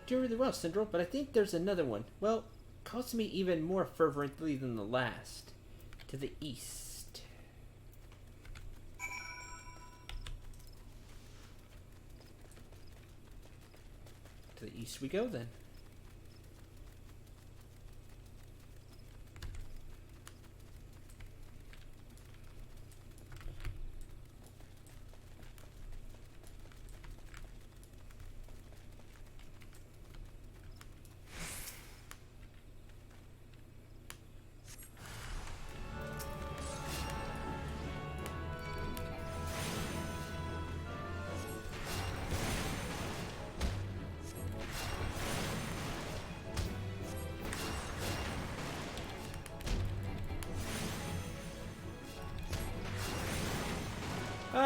doing really well, Syndrome, but I think there's another one. Well, calls me even more fervently than the last. To the east. To the east we go, then.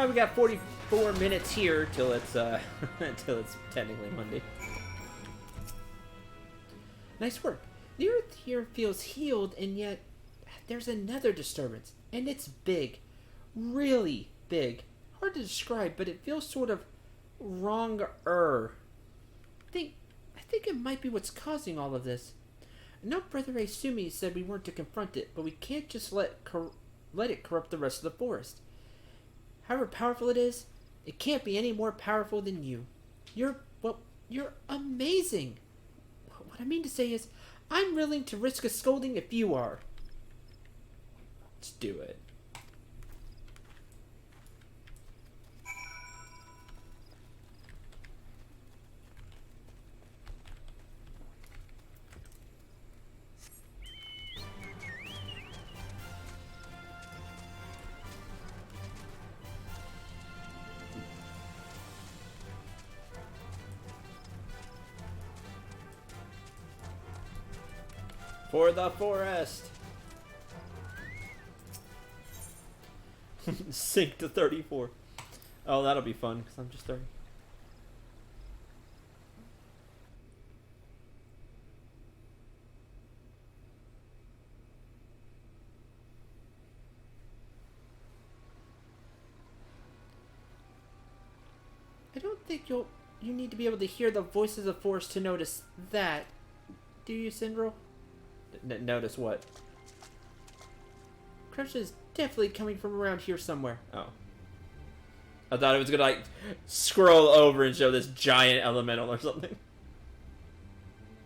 We got 44 minutes here till it's until it's technically Monday. Nice work. The earth here feels healed, and yet there's another disturbance, and it's big, really big. Hard to describe, but it feels sort of wrong-er. I think it might be what's causing all of this. No, Brother Asumi said we weren't to confront it, but we can't just let it corrupt the rest of the forest. However powerful it is, it can't be any more powerful than you. You're amazing. What I mean to say is, I'm willing to risk a scolding if you are. Let's do it. For the forest! Sink to 34. Oh, that'll be fun, because I'm just 30. I don't think you need to be able to hear the voices of forest to notice that. Do you, Syndrome? Notice what? Crush is definitely coming from around here somewhere. Oh. I thought it was gonna, like, scroll over and show this giant elemental or something.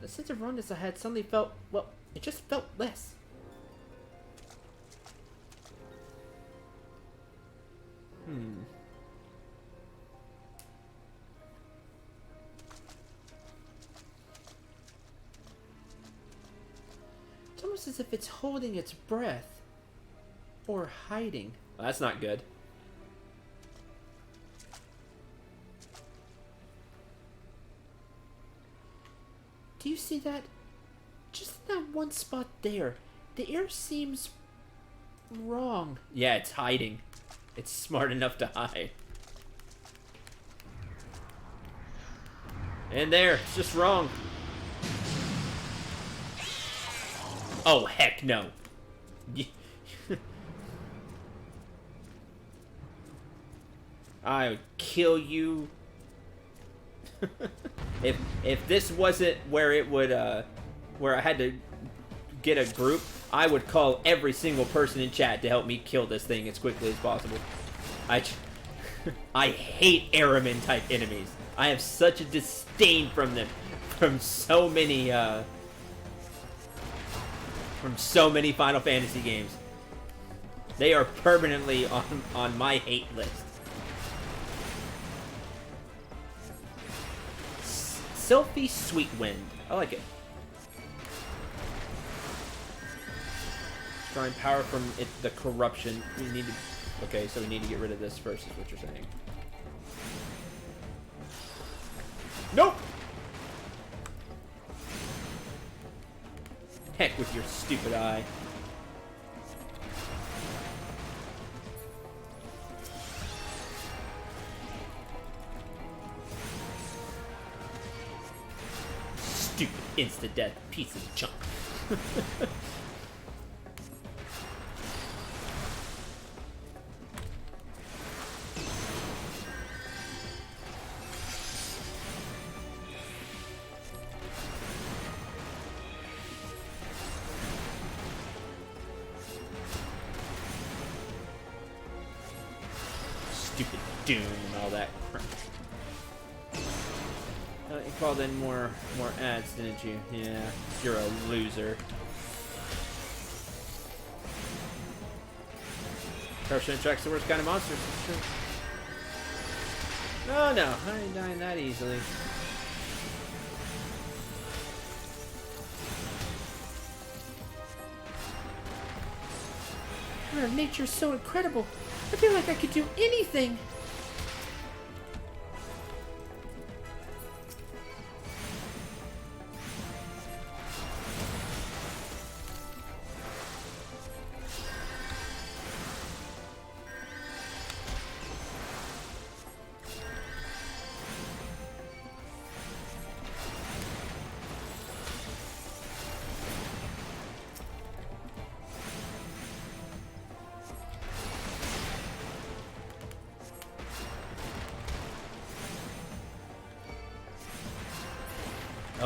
The sense of wrongness I had suddenly felt, well, it just felt less. It's almost as if it's holding its breath. Or hiding. Well, that's not good. Do you see that? Just that one spot there. The air seems wrong. Yeah, it's hiding. It's smart enough to hide. And there, it's just wrong. Oh, heck no. I would kill you. if this wasn't where it would where I had to get a group, I would call every single person in chat to help me kill this thing as quickly as possible. I hate Araman type enemies. I have such a disdain from them, from so many Final Fantasy games. They are permanently on my hate list. Sylphie Sweet Wind. I like it. Drawing power from the corruption. We need to... Okay, so we need to get rid of this first, is what you're saying. Nope! Heck with your stupid eye. Stupid insta-death piece of junk. stupid Doom and all that crap. You called in more ads, didn't you? Yeah, you're a loser. Corruption attracts the worst kind of monsters. It's true. No, I ain't dying that easily. Nature's so incredible. I feel like I could do anything.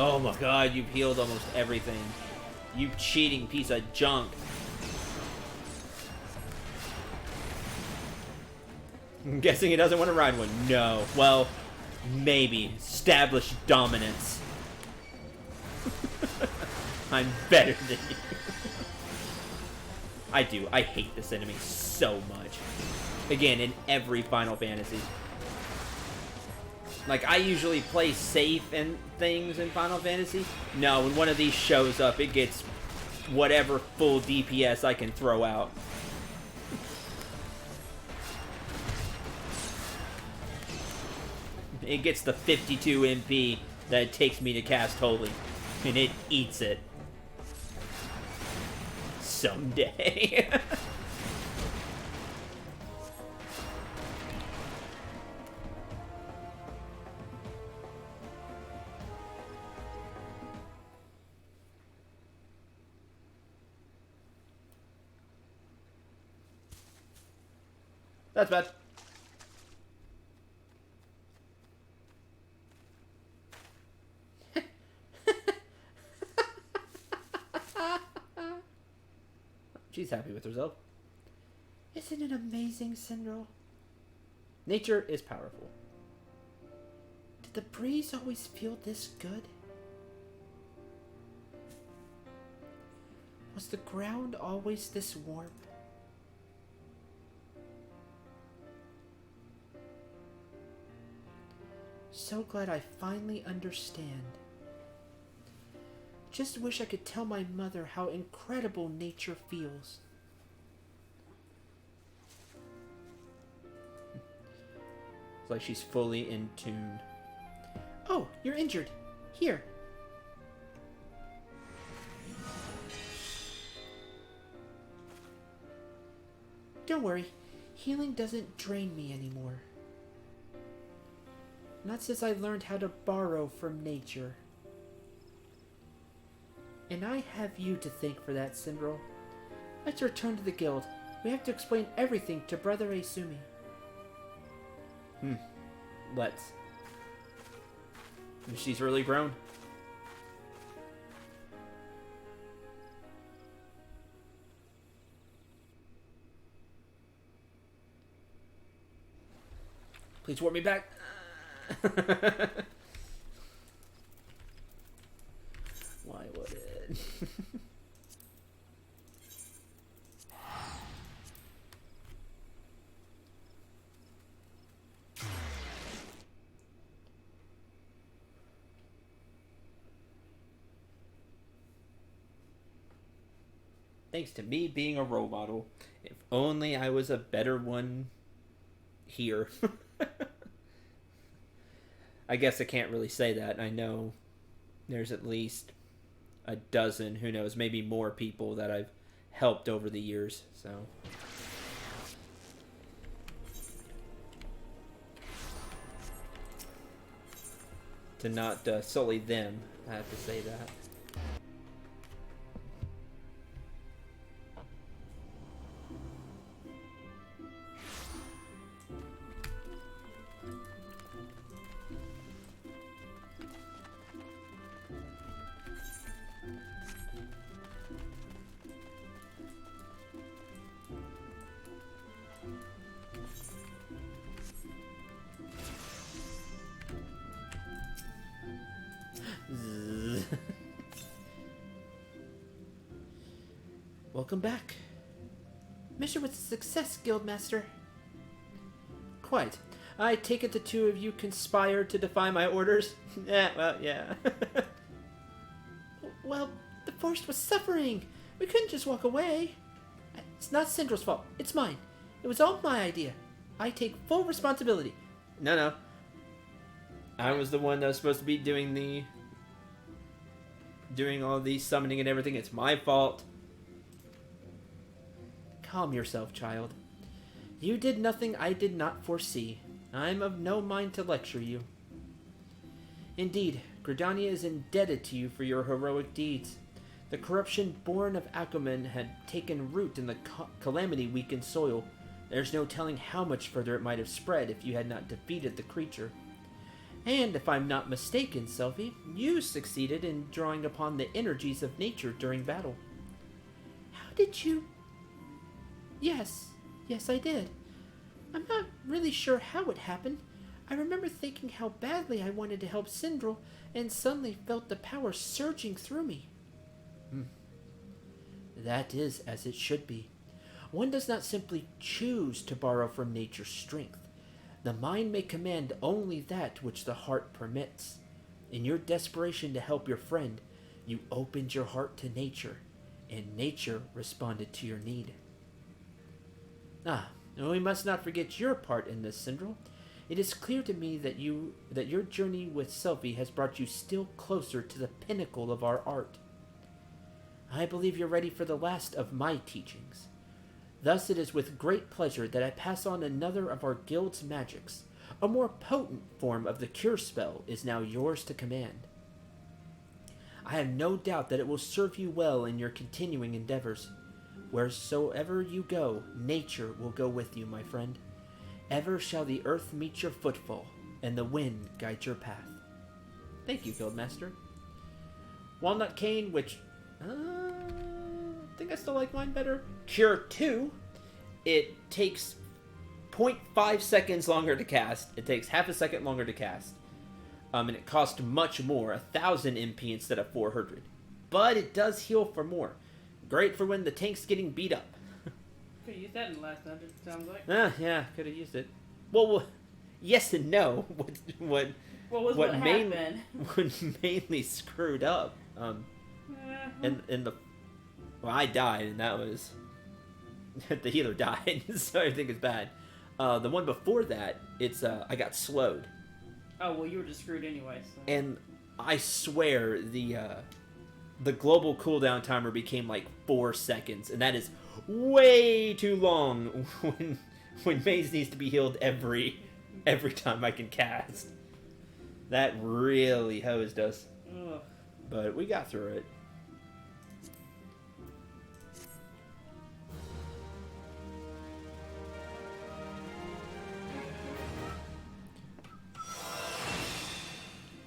Oh my god, you've healed almost everything. You cheating piece of junk. I'm guessing he doesn't want to ride one. No. Well, maybe. Establish dominance. I'm better than you. I do. I hate this enemy so much. Again, in every Final Fantasy. Like, I usually play safe and things in Final Fantasy. No, when one of these shows up, it gets whatever full DPS I can throw out. It gets the 52 MP that it takes me to cast Holy. And it eats it. Someday. That's bad. She's happy with herself. Isn't it amazing, Syndrome? Nature is powerful. Did the breeze always feel this good? Was the ground always this warm? So glad I finally understand. Just wish I could tell my mother how incredible nature feels. It's like she's fully in tune. Oh, you're injured. Here. Don't worry. Healing doesn't drain me anymore. Not since I learned how to borrow from nature. And I have you to thank for that, Syndrome. Let's return to the guild. We have to explain everything to Brother Asumi. Let's. She's really grown. Please warp me back. Why would it? Thanks to me being a role model. If only I was a better one here. I guess I can't really say that. I know there's at least a dozen, who knows, maybe more people that I've helped over the years, so. To not sully them, I have to say that. Welcome back. Mission was a success, Guildmaster. Quite. I take it the two of you conspired to defy my orders? Yeah. Well, the Force was suffering. We couldn't just walk away. It's not Syndral's fault. It's mine. It was all my idea. I take full responsibility. No. I was the one that was supposed to be doing all the summoning and everything. It's my fault. Calm yourself, child. You did nothing I did not foresee. I'm of no mind to lecture you. Indeed, Gridania is indebted to you for your heroic deeds. The corruption born of Akumen had taken root in the calamity-weakened soil. There's no telling how much further it might have spread if you had not defeated the creature. And if I'm not mistaken, Selphie, you succeeded in drawing upon the energies of nature during battle. How did you... Yes, I did. I'm not really sure how it happened. I remember thinking how badly I wanted to help Syndral, and suddenly felt the power surging through me. That is as it should be. One does not simply choose to borrow from nature's strength. The mind may command only that which the heart permits. In your desperation to help your friend, you opened your heart to nature, and nature responded to your need. And we must not forget your part in this, Syndral. It is clear to me that your journey with Selphie has brought you still closer to the pinnacle of our art. I believe you're ready for the last of my teachings. Thus it is with great pleasure that I pass on another of our guild's magics. A more potent form of the cure spell is now yours to command. I have no doubt that it will serve you well in your continuing endeavors. Wheresoever you go, nature will go with you, my friend. Ever shall the earth meet your footfall, and the wind guide your path. Thank you, Guildmaster. Walnut Cane, which... I think I still like mine better. Cure 2. It takes 0.5 seconds longer to cast. It takes half a second longer to cast. And it costs much more, 1,000 MP instead of 400. But it does heal for more. Great for when the tank's getting beat up. Could have used that in the last dungeon, sounds like. Yeah, could have used it. Well, yes and no. What mainly screwed up. I died, and that was the healer died, so I think it's bad. The one before that, it's I got slowed. Oh well, you were just screwed anyway. So. And I swear the global cooldown timer became like 4 seconds, and that is way too long when Maze needs to be healed every time I can cast. That really hosed us. Ugh. But we got through it.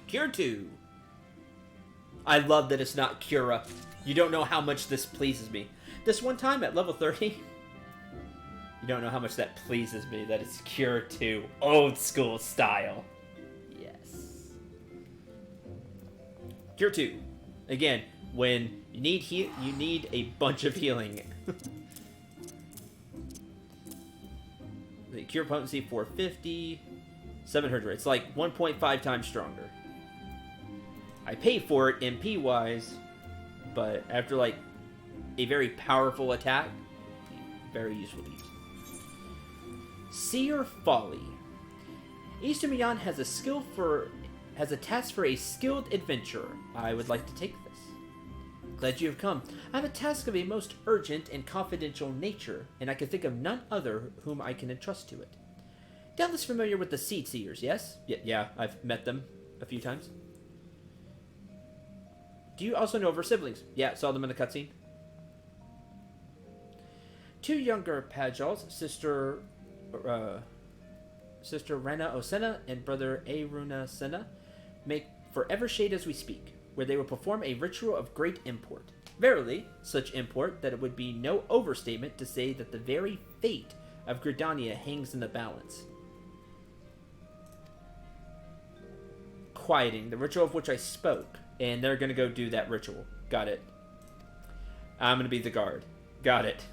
Cure 2. I love that it's not Cura. You don't know how much this pleases me. This one time at level 30, you don't know how much that pleases me, that it's Cure 2. Old school style. Yes. Cure 2. Again, when you need you need a bunch of healing. The Cure potency 450, 700. It's like 1.5 times stronger. I pay for it MP wise, but after like a very powerful attack, very useful to use. Seer Folly. Eastern Beyond has a task for a skilled adventurer. I would like to take this. Glad you have come. I have a task of a most urgent and confidential nature, and I can think of none other whom I can entrust to it. Doubtless familiar with the Seed Seers, yes? Yeah, I've met them a few times. Do you also know of her siblings? Yeah, saw them in the cutscene. 2 younger Pajals, Sister Rena Osena and Brother Aruna Sena, make forever shade as we speak, where they will perform a ritual of great import. Verily, such import that it would be no overstatement to say that the very fate of Gridania hangs in the balance. Quieting, the ritual of which I spoke, and they're going to go do that ritual. Got it. I'm going to be the guard. Got it.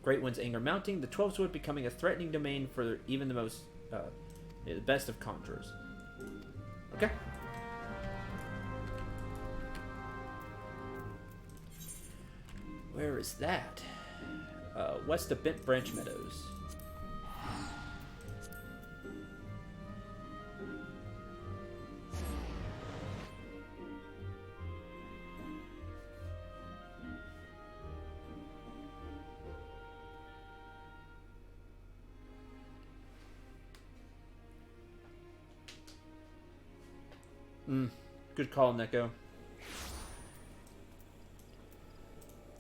Great One's anger mounting. The 12 Sword becoming a threatening domain for even the most, the best of conjurers. Okay. Where is that? West of Bent Branch Meadows. Good call, Neko.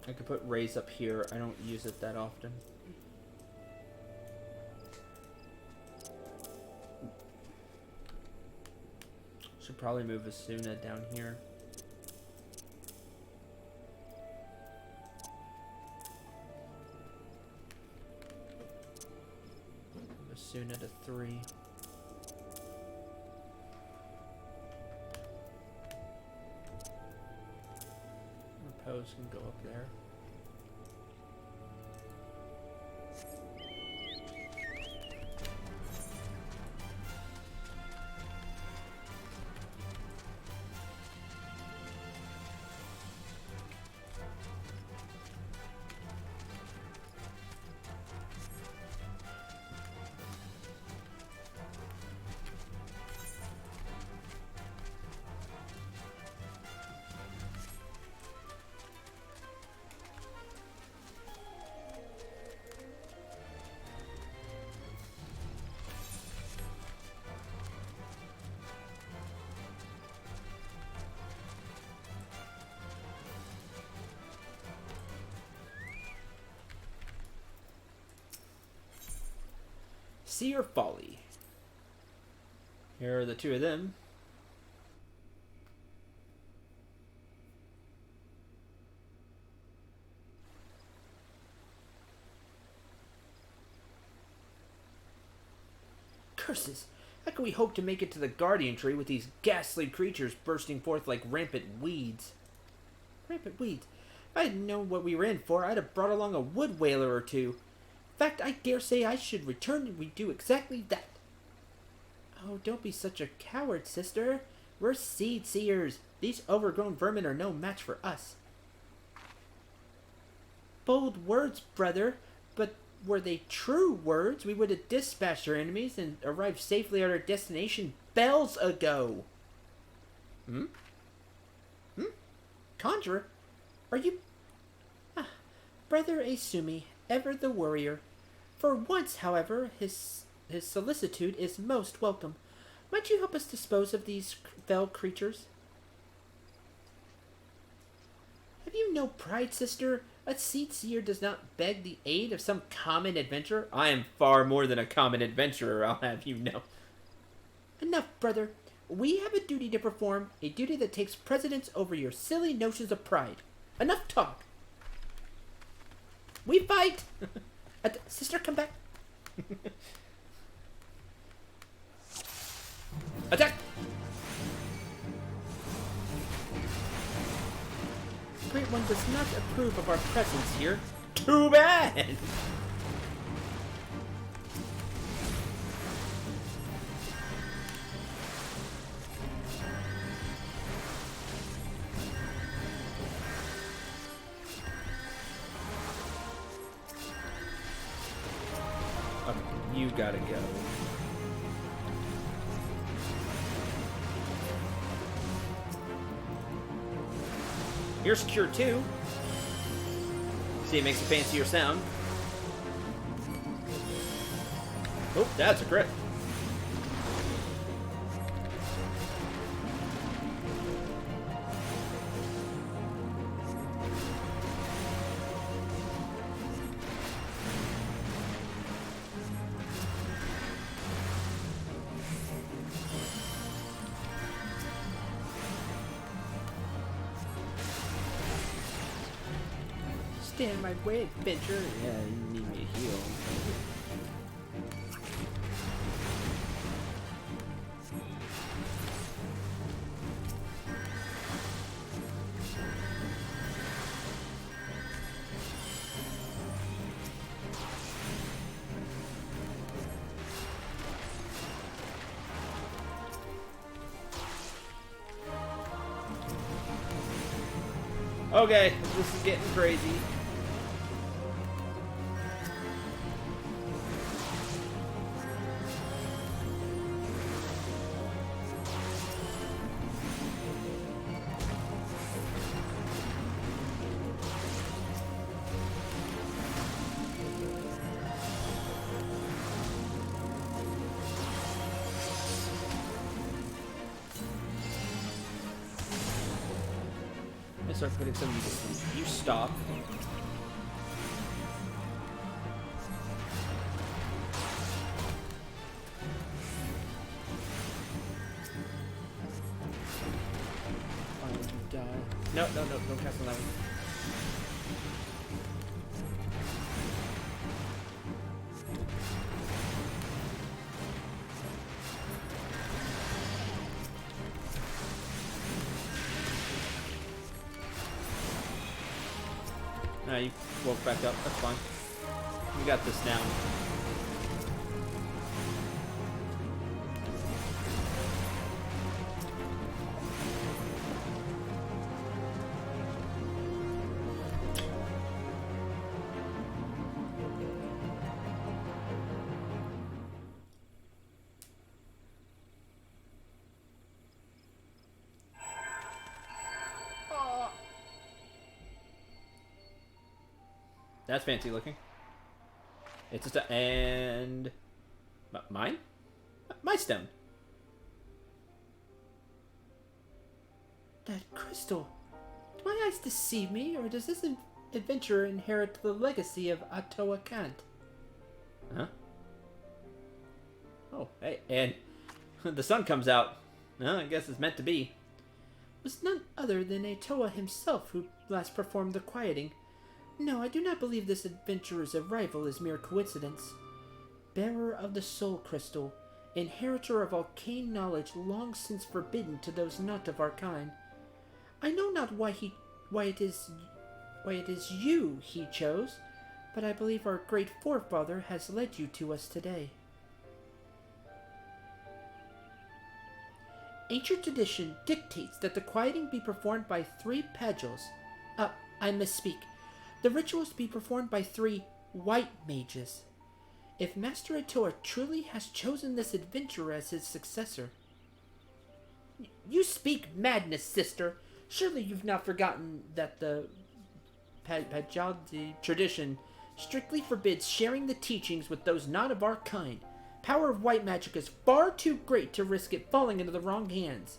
I could put Raise up here. I don't use it that often. Should probably move Asuna down here. Move Asuna to 3. Repose can go up there. Seer Folly. Here are the two of them. Curses! How can we hope to make it to the Guardian Tree with these ghastly creatures bursting forth like rampant weeds? Rampant weeds? If I had known what we were in for, I'd have brought along a wood whaler or two. In fact, I dare say I should return and we do exactly that. Oh, don't be such a coward, sister. We're seed seers. These overgrown vermin are no match for us. Bold words, brother, but were they true words, we would have dispatched our enemies and arrived safely at our destination bells ago. Conjurer? Are you... Brother Asumi, ever the worrier. For once, however, his solicitude is most welcome. Might you help us dispose of these fell creatures? Have you no pride, sister? A seed seer does not beg the aid of some common adventurer. I am far more than a common adventurer, I'll have you know. Enough, brother. We have a duty to perform, a duty that takes precedence over your silly notions of pride. Enough talk. We fight! Sister, come back. Attack! Great One does not approve of our presence here. Too bad! You gotta go. Here's Cure 2. See, it makes a fancier sound. Oh, that's a crit. Stand my way, adventure. Yeah, you need me to heal. Okay, this is getting crazy. I start putting some music. You stop. No, no, no, don't cast on that one. You woke back up. That's fine. We got this now. That's fancy looking. It's just and mine? My stone. That crystal. Do my eyes deceive me, or does this adventurer inherit the legacy of Atoa Kant? Huh? Oh, hey, and the sun comes out. Well, I guess it's meant to be. It was none other than Atoa himself who last performed the quieting. No, I do not believe this adventurer's arrival is mere coincidence. Bearer of the Soul Crystal, inheritor of arcane knowledge long since forbidden to those not of our kind. I know not why it is you he chose, but I believe our great forefather has led you to us today. Ancient tradition dictates that the quieting be performed by 3 Pagels. I misspeak. The rituals be performed by 3 white mages. If Master Atoa truly has chosen this adventurer as his successor... You speak madness, sister. Surely you've not forgotten that the Pajaldi tradition strictly forbids sharing the teachings with those not of our kind. Power of white magic is far too great to risk it falling into the wrong hands.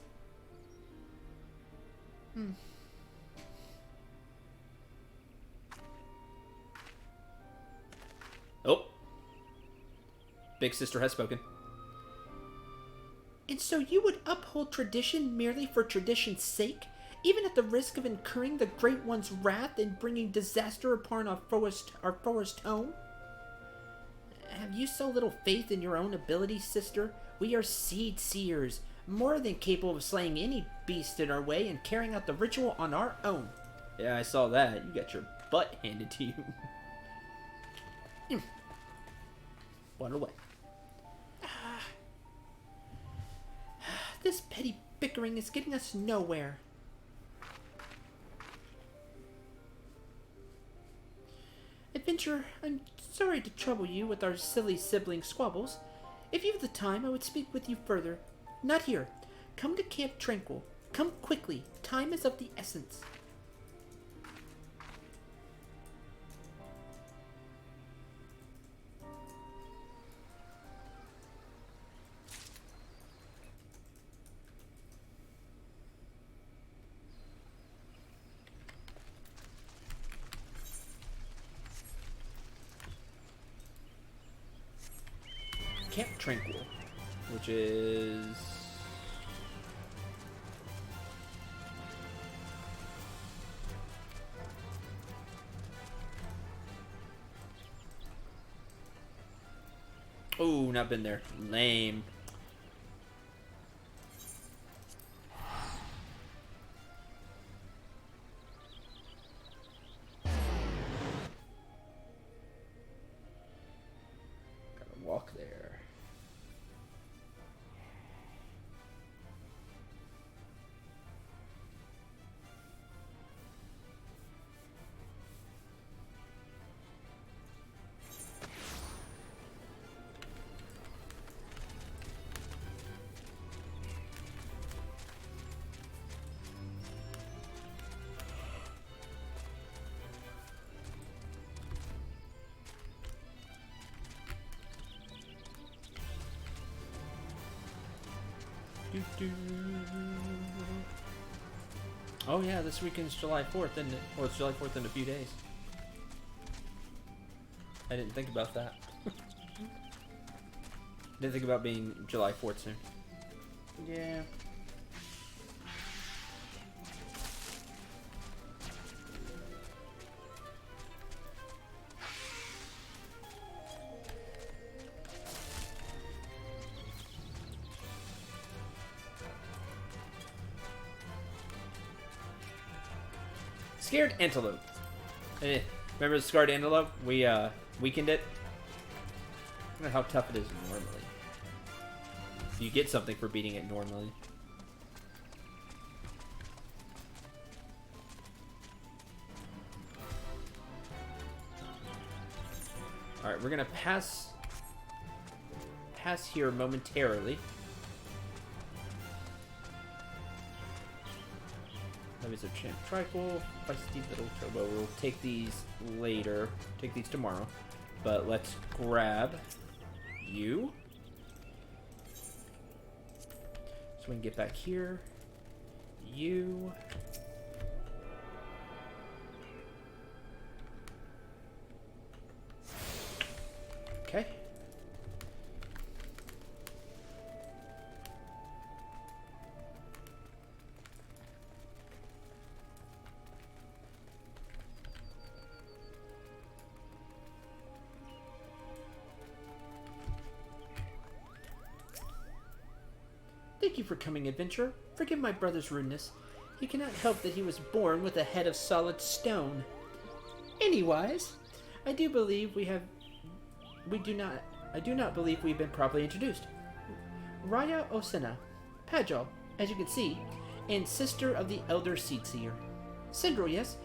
Oh. Big sister has spoken. And so you would uphold tradition merely for tradition's sake, even at the risk of incurring the Great One's wrath and bringing disaster upon our forest home? Have you so little faith in your own ability, sister? We are seed seers, more than capable of slaying any beast in our way and carrying out the ritual on our own. Yeah, I saw that. You got your butt handed to you. What away. This petty bickering is getting us nowhere. Adventurer, I'm sorry to trouble you with our silly sibling squabbles. If you have the time, I would speak with you further. Not here. Come to Camp Tranquil. Come quickly. Time is of the essence. Camp Tranquil, which is... Oh, not been there. Lame. Gotta walk there. Oh yeah, this weekend's July 4th, isn't it? Or it's July 4th in a few days. I didn't think about that. Didn't think about being July 4th soon. Yeah. Scared antelope. Remember the scarred antelope? We weakened it. I wonder how tough it is normally. You get something for beating it normally. Alright, we're gonna pass here momentarily. That is a champ trifle, feisty little turbo. We'll take these later. Take these tomorrow. But let's grab you. So we can get back here. You. Okay. Thank you for coming, adventurer. Forgive my brother's rudeness. He cannot help that he was born with a head of solid stone. Anyways, I do not believe we've been properly introduced. Raya Osena, Pajal, as you can see, and sister of the elder Seedseer. Sindral, yes,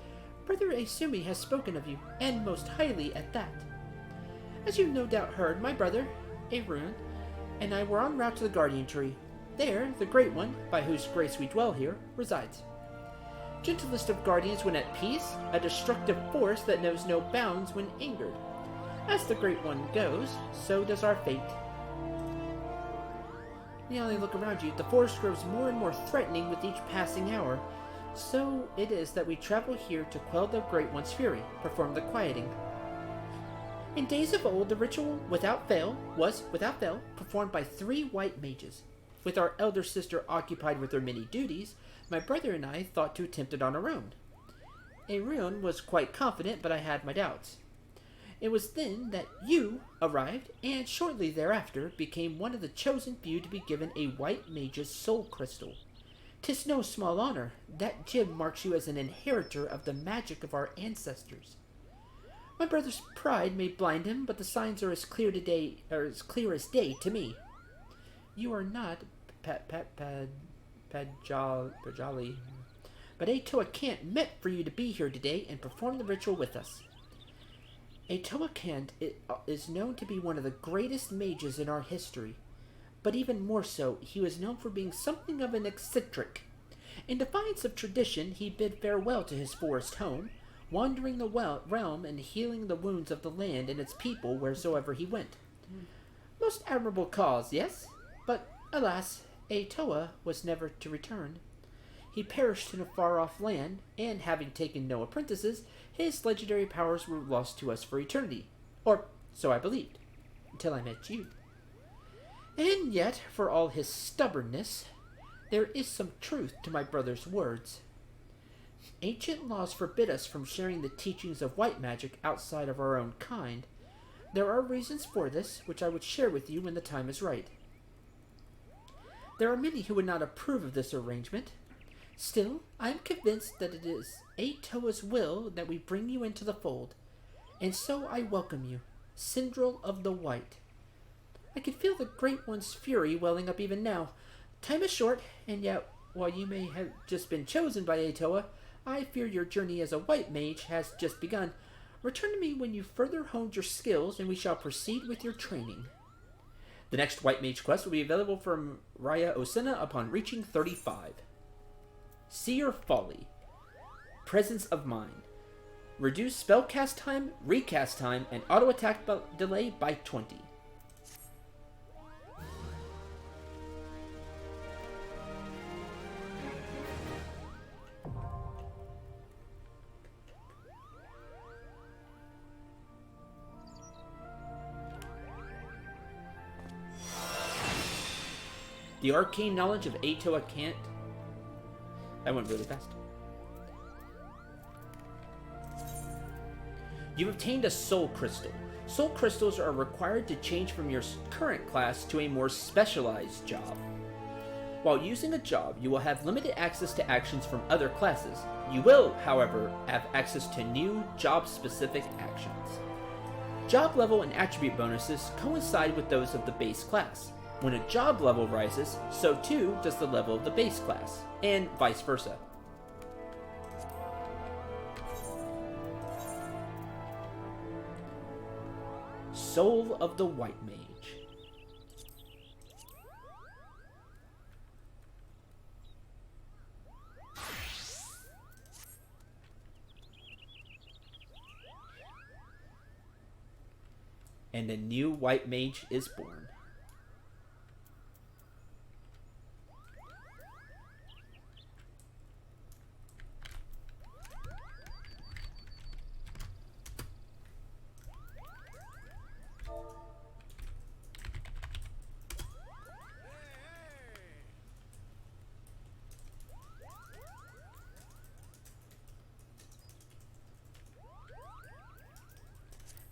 Brother Asumi has spoken of you, and most highly at that. As you no doubt heard, my brother, Arun, and I were en route to the Guardian Tree. There, the Great One, by whose grace we dwell here, resides. Gentlest of guardians when at peace, a destructive force that knows no bounds when angered. As the Great One goes, so does our fate. You only look around you, the forest grows more and more threatening with each passing hour. So it is that we travel here to quell the Great One's fury, perform the quieting. In days of old, the ritual, was, without fail, performed by 3 white mages. With our elder sister occupied with her many duties, my brother and I thought to attempt it on our own. Arun was quite confident, but I had my doubts. It was then that you arrived, and shortly thereafter became one of the chosen few to be given a white mage's soul crystal. 'Tis no small honor. That gem marks you as an inheritor of the magic of our ancestors. My brother's pride may blind him, but the signs are as clear as day to me. You are not Pajali, but Atoa Kant meant for you to be here today and perform the ritual with us. Atoa Kant is known to be one of the greatest mages in our history, but even more so, he was known for being something of an eccentric. In defiance of tradition, he bid farewell to his forest home, wandering the realm and healing the wounds of the land and its people wheresoever he went. Most admirable cause, yes? But, alas, Atoa was never to return. He perished in a far-off land, and having taken no apprentices, his legendary powers were lost to us for eternity. Or, so I believed, until I met you. And yet, for all his stubbornness, there is some truth to my brother's words. Ancient laws forbid us from sharing the teachings of white magic outside of our own kind. There are reasons for this, which I would share with you when the time is right. There are many who would not approve of this arrangement. Still, I am convinced that it is Atoa's will that we bring you into the fold, and so I welcome you, Sindral of the White. I can feel the Great One's fury welling up even now. Time is short, and yet, while you may have just been chosen by Atoa, I fear your journey as a white mage has just begun. Return to me when you further honed your skills, and we shall proceed with your training. The next white mage quest will be available from Raya Osena upon reaching 35. Seer Folly. Presence of Mind. Reduce spell cast time, recast time, and auto attack delay by 20. The arcane knowledge of Atoa can't... That went really fast. You've obtained a soul crystal. Soul crystals are required to change from your current class to a more specialized job. While using a job, you will have limited access to actions from other classes. You will, however, have access to new job-specific actions. Job level and attribute bonuses coincide with those of the base class. When a job level rises, so too does the level of the base class, and vice versa. Soul of the White Mage. And a new white mage is born.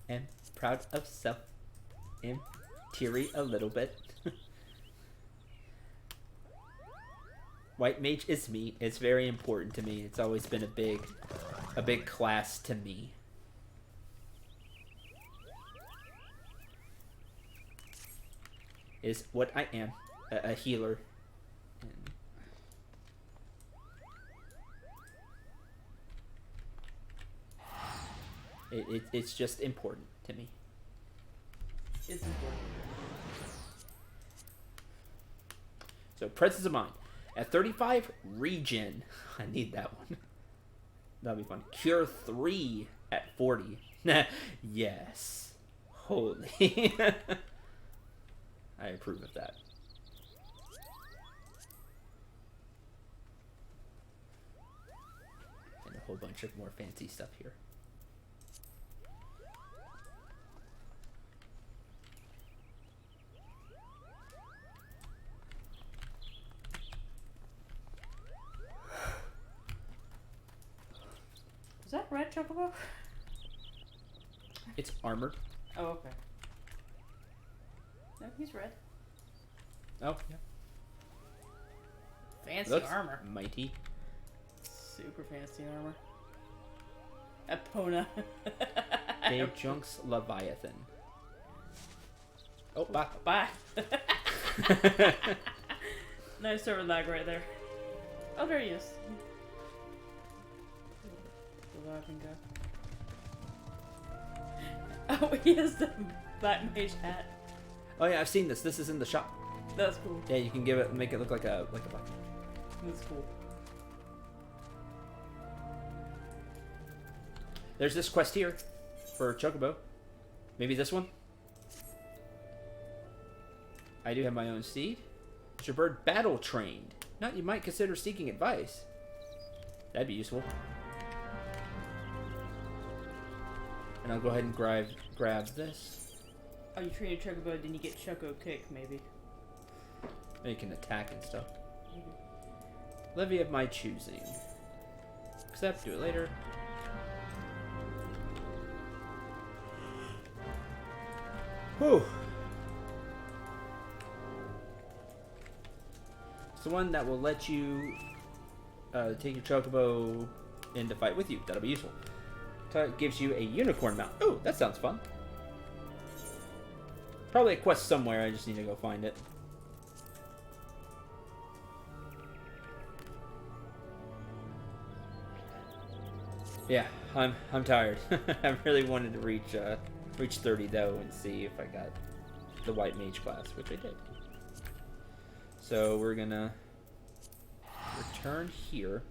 Am proud of self. Am teary a little bit. White mage is me. It's very important to me. It's always been a big class to me. Is what I am, a healer. It's just important to me. It's important. So, presence of mind. At 35, regen. I need that one. That'll be fun. Cure 3 at 40. Yes. Holy. I approve of that. And a whole bunch of more fancy stuff here. Is that red chocobo? It's armored. Oh, okay. No, he's red. Oh, yeah. Fancy Looks armor. mighty. Super fancy armor. Epona. Dave Junk's Leviathan. Oh, bye. Bye. Nice server lag right there. Oh, there he is. Leviathan guy. Oh, he has the Black Mage hat. Oh yeah, I've seen this. This is in the shop. That's cool. Yeah, you can make it look like a black. That's cool. There's this quest here for Chocobo. Maybe this one? I do have my own steed. Is your bird battle trained? Not you might consider seeking advice. That'd be useful. And I'll go ahead and grab this. Oh, you train a Chocobo, then you get Choco Kick, maybe. You can attack and stuff. Levy of my choosing. Accept, do it later. Whew. It's the one that will let you take your Chocobo in to fight with you. That'll be useful. It gives you a unicorn mount. Oh, that sounds fun. Probably a quest somewhere. I just need to go find it. Yeah, I'm tired. I really wanted to reach 30 though and see if I got the white mage class, which I did. So we're gonna return here.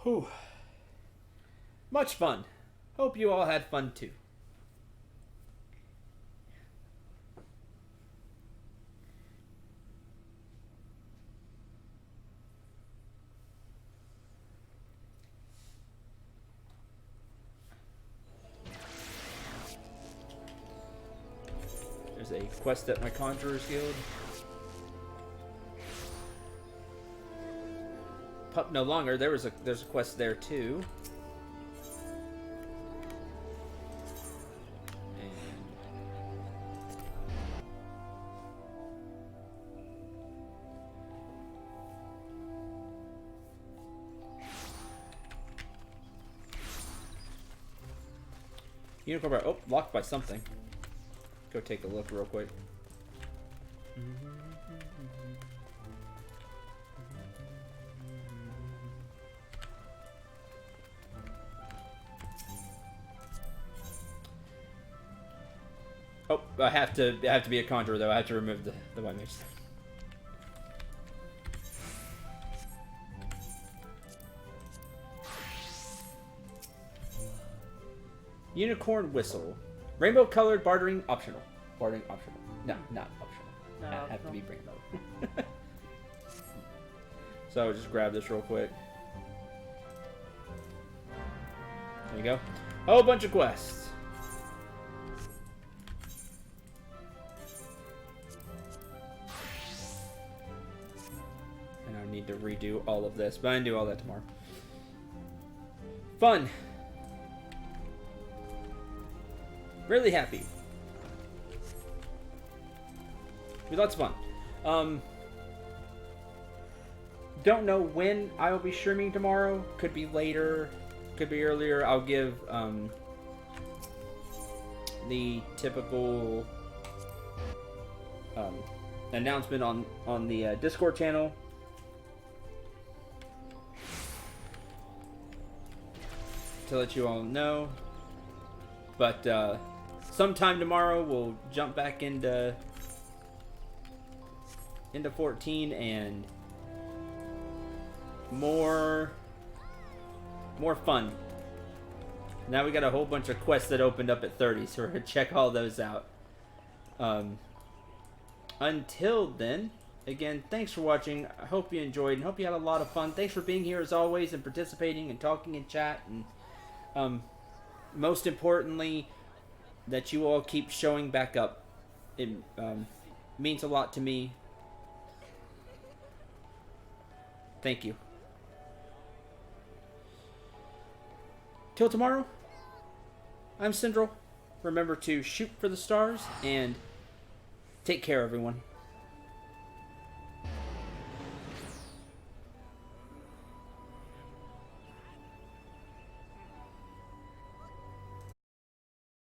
Whew. Much fun. Hope you all had fun too. There's a quest at my Conjurer's Guild. Pup no longer. There's a quest there too. Unicorn bar. Oh, locked by something. Go take a look real quick. Oh, I have to be a conjurer though. I have to remove the white mage. Unicorn whistle. Rainbow colored bartering optional. Bartering optional. No, not optional. No, I have to be rainbow. So I'll just grab this real quick. There you go. Oh, a bunch of quests. And I need to redo all of this, but I can do all that tomorrow. Fun. Really happy. Be lots of fun. Don't know when I will be streaming tomorrow. Could be later. Could be earlier. I'll give the typical announcement on the Discord channel. To let you all know. But sometime tomorrow we'll jump back into 14 and more fun. Now we got a whole bunch of quests that opened up at 30, so we're gonna check all those out. Until then, again, thanks for watching. I hope you enjoyed and hope you had a lot of fun. Thanks for being here as always and participating and talking in chat, and most importantly, that you all keep showing back up. It means a lot to me. Thank you. Till tomorrow, I'm Syndrel. Remember to shoot for the stars and take care, everyone.